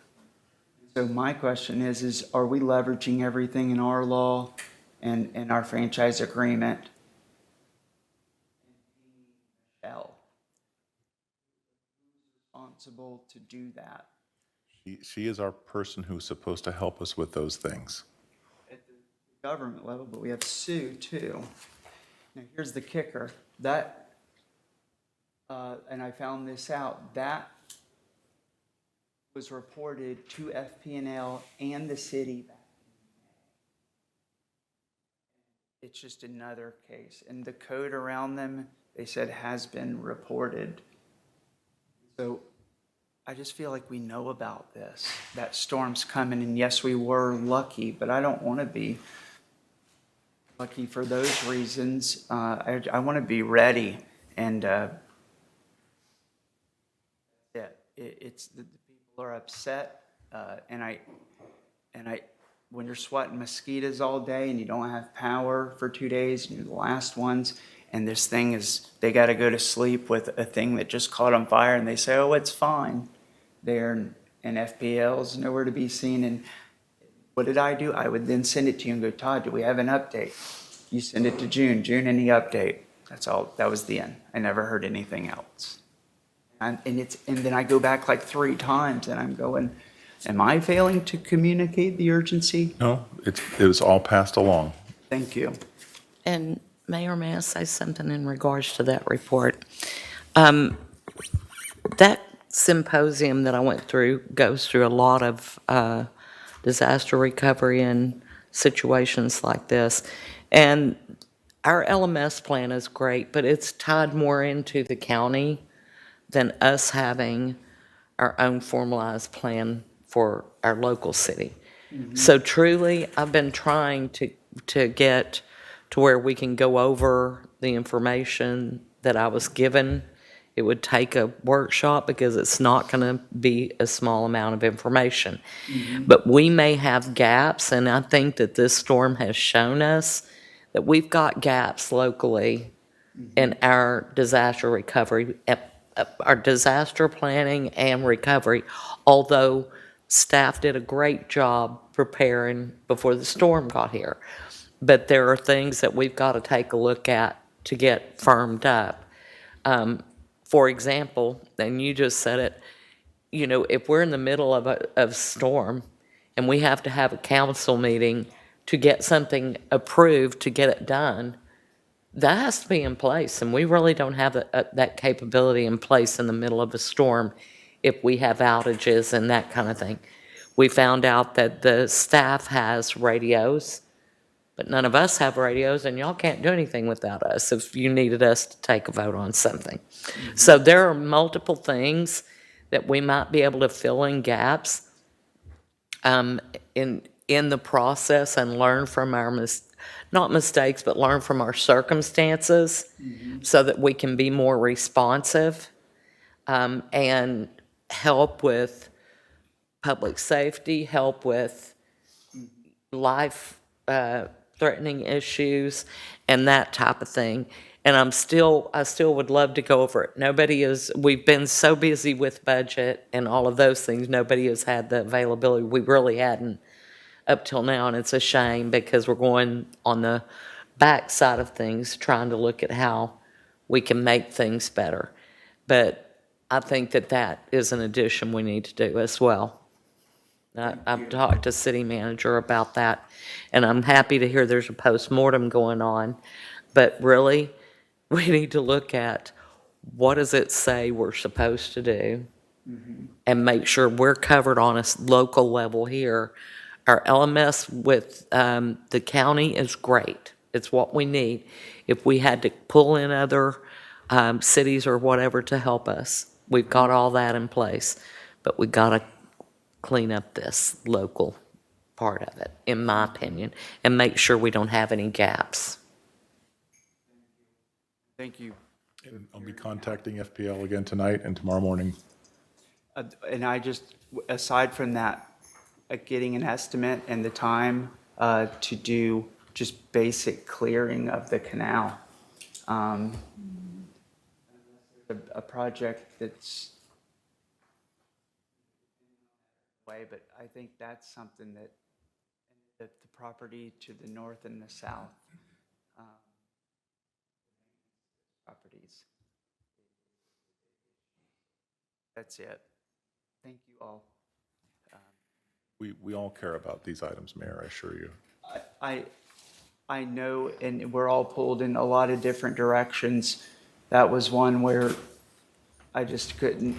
So my question is are we leveraging everything in our law and our franchise agreement? Responsible to do that. She is our person who's supposed to help us with those things. At the government level, but we have Sue too. Now here's the kicker. That, and I found this out, that was reported to FP&L and the city. It's just another case. And the code around them, they said, has been reported. So I just feel like we know about this. That storm's coming, and yes, we were lucky, but I don't want to be lucky for those reasons. I want to be ready, and yeah, it's the people are upset, and I, when you're sweating mosquitoes all day and you don't have power for 2 days, and you're the last ones, and this thing is, they got to go to sleep with a thing that just caught on fire, and they say, oh, it's fine there, and FPL's nowhere to be seen. And what did I do? I would then send it to you and go, Todd, do we have an update? You send it to June, any update? That's all, that was the end. I never heard anything else. And then I go back like 3 times, and I'm going, am I failing to communicate the urgency? No, it was all passed along. Thank you. And Mayor, may I say something in regards to that report? That symposium that I went through goes through a lot of disaster recovery and situations like this. And our LMS plan is great, but it's tied more into the county than us having our own formalized plan for our local city. So truly, I've been trying to get to where we can go over the information that I was given. It would take a workshop because it's not going to be a small amount of information. But we may have gaps, and I think that this storm has shown us that we've got gaps locally in our disaster recovery, our disaster planning and recovery, although staff did a great job preparing before the storm got here. But there are things that we've got to take a look at to get firmed up. For example, and you just said it, you know, if we're in the middle of a storm and we have to have a council meeting to get something approved to get it done, that has to be in place, and we really don't have that capability in place in the middle of a storm if we have outages and that kind of thing. We found out that the staff has radios, but none of us have radios, and y'all can't do anything without us if you needed us to take a vote on something. So there are multiple things that we might be able to fill in gaps in the process and learn from our not mistakes, but learn from our circumstances so that we can be more responsive and help with public safety, help with life-threatening issues and that type of thing. And I still would love to go over it. We've been so busy with budget and all of those things, nobody has had the availability. We really hadn't up till now, and it's a shame because we're going on the back side of things, trying to look at how we can make things better. But I think that is an addition we need to do as well. I've talked to city manager about that, and I'm happy to hear there's a postmortem going on. But really, we need to look at what does it say we're supposed to do and make sure we're covered on a local level here. Our LMS with the county is great. It's what we need. If we had to pull in other cities or whatever to help us, we've got all that in place. But we got to clean up this local part of it, in my opinion, and make sure we don't have any gaps. Thank you. And I'll be contacting FPL again tonight and tomorrow morning. And I just, aside from that, getting an estimate and the time to do just basic clearing of the canal. A project that's way, but I think that's something that the property to the north and the south properties. That's it. Thank you all. We all care about these items, Mayor, I assure you. I know, and we're all pulled in a lot of different directions. That was one where I just couldn't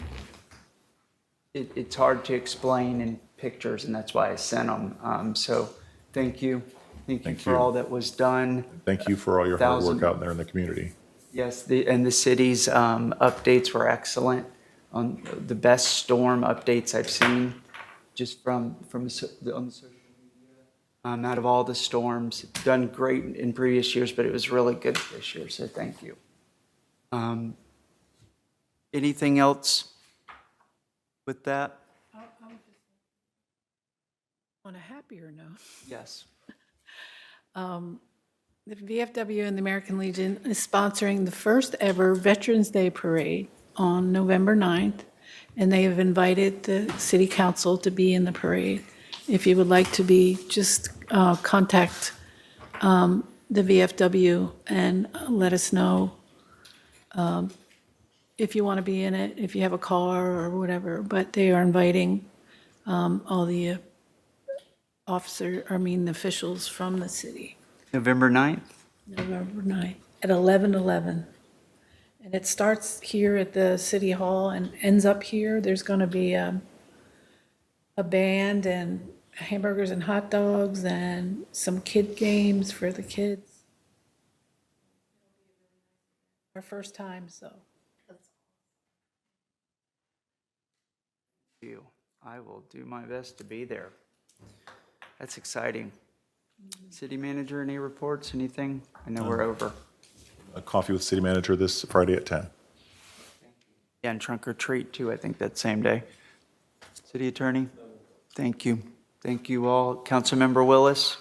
it's hard to explain in pictures, and that's why I sent them. So thank you. Thank you for all that was done. Thank you for all your hard work 1,000 out there in the community. Yes, and the city's updates were excellent, on the best storm updates I've seen, just on the social media. Out of all the storms, done great in previous years, but it was really good this year, so thank you. Anything else with that? On a happier note, Yes. the VFW and the American Legion is sponsoring the first ever Veterans Day Parade on November 9th, and they have invited the city council to be in the parade. If you would like to be, just contact the VFW and let us know if you want to be in it, if you have a car or whatever, but they are inviting all the officials from the city. November 9th? November 9th at 11:11. And it starts here at the city hall and ends up here. There's going to be a band and hamburgers and hot dogs and some kid games for the kids. Our first time, so. You. I will do my best to be there. That's exciting. City manager, any reports, anything? I know we're over. A coffee with city manager this Friday at 10. Yeah, and trunk or treat too, I think that same day. City attorney? Thank you. Thank you all. Councilmember Willis?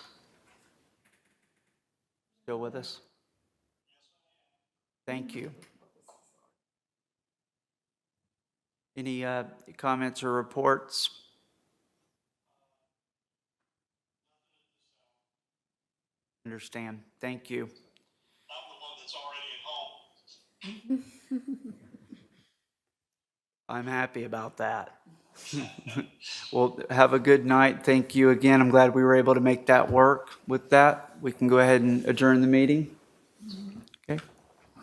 Still with us? Thank you. Any comments or reports? Understand. Thank you. I'm happy about that. Well, have a good night. Thank you again. I'm glad we were able to make that work with that. We can go ahead and adjourn the meeting.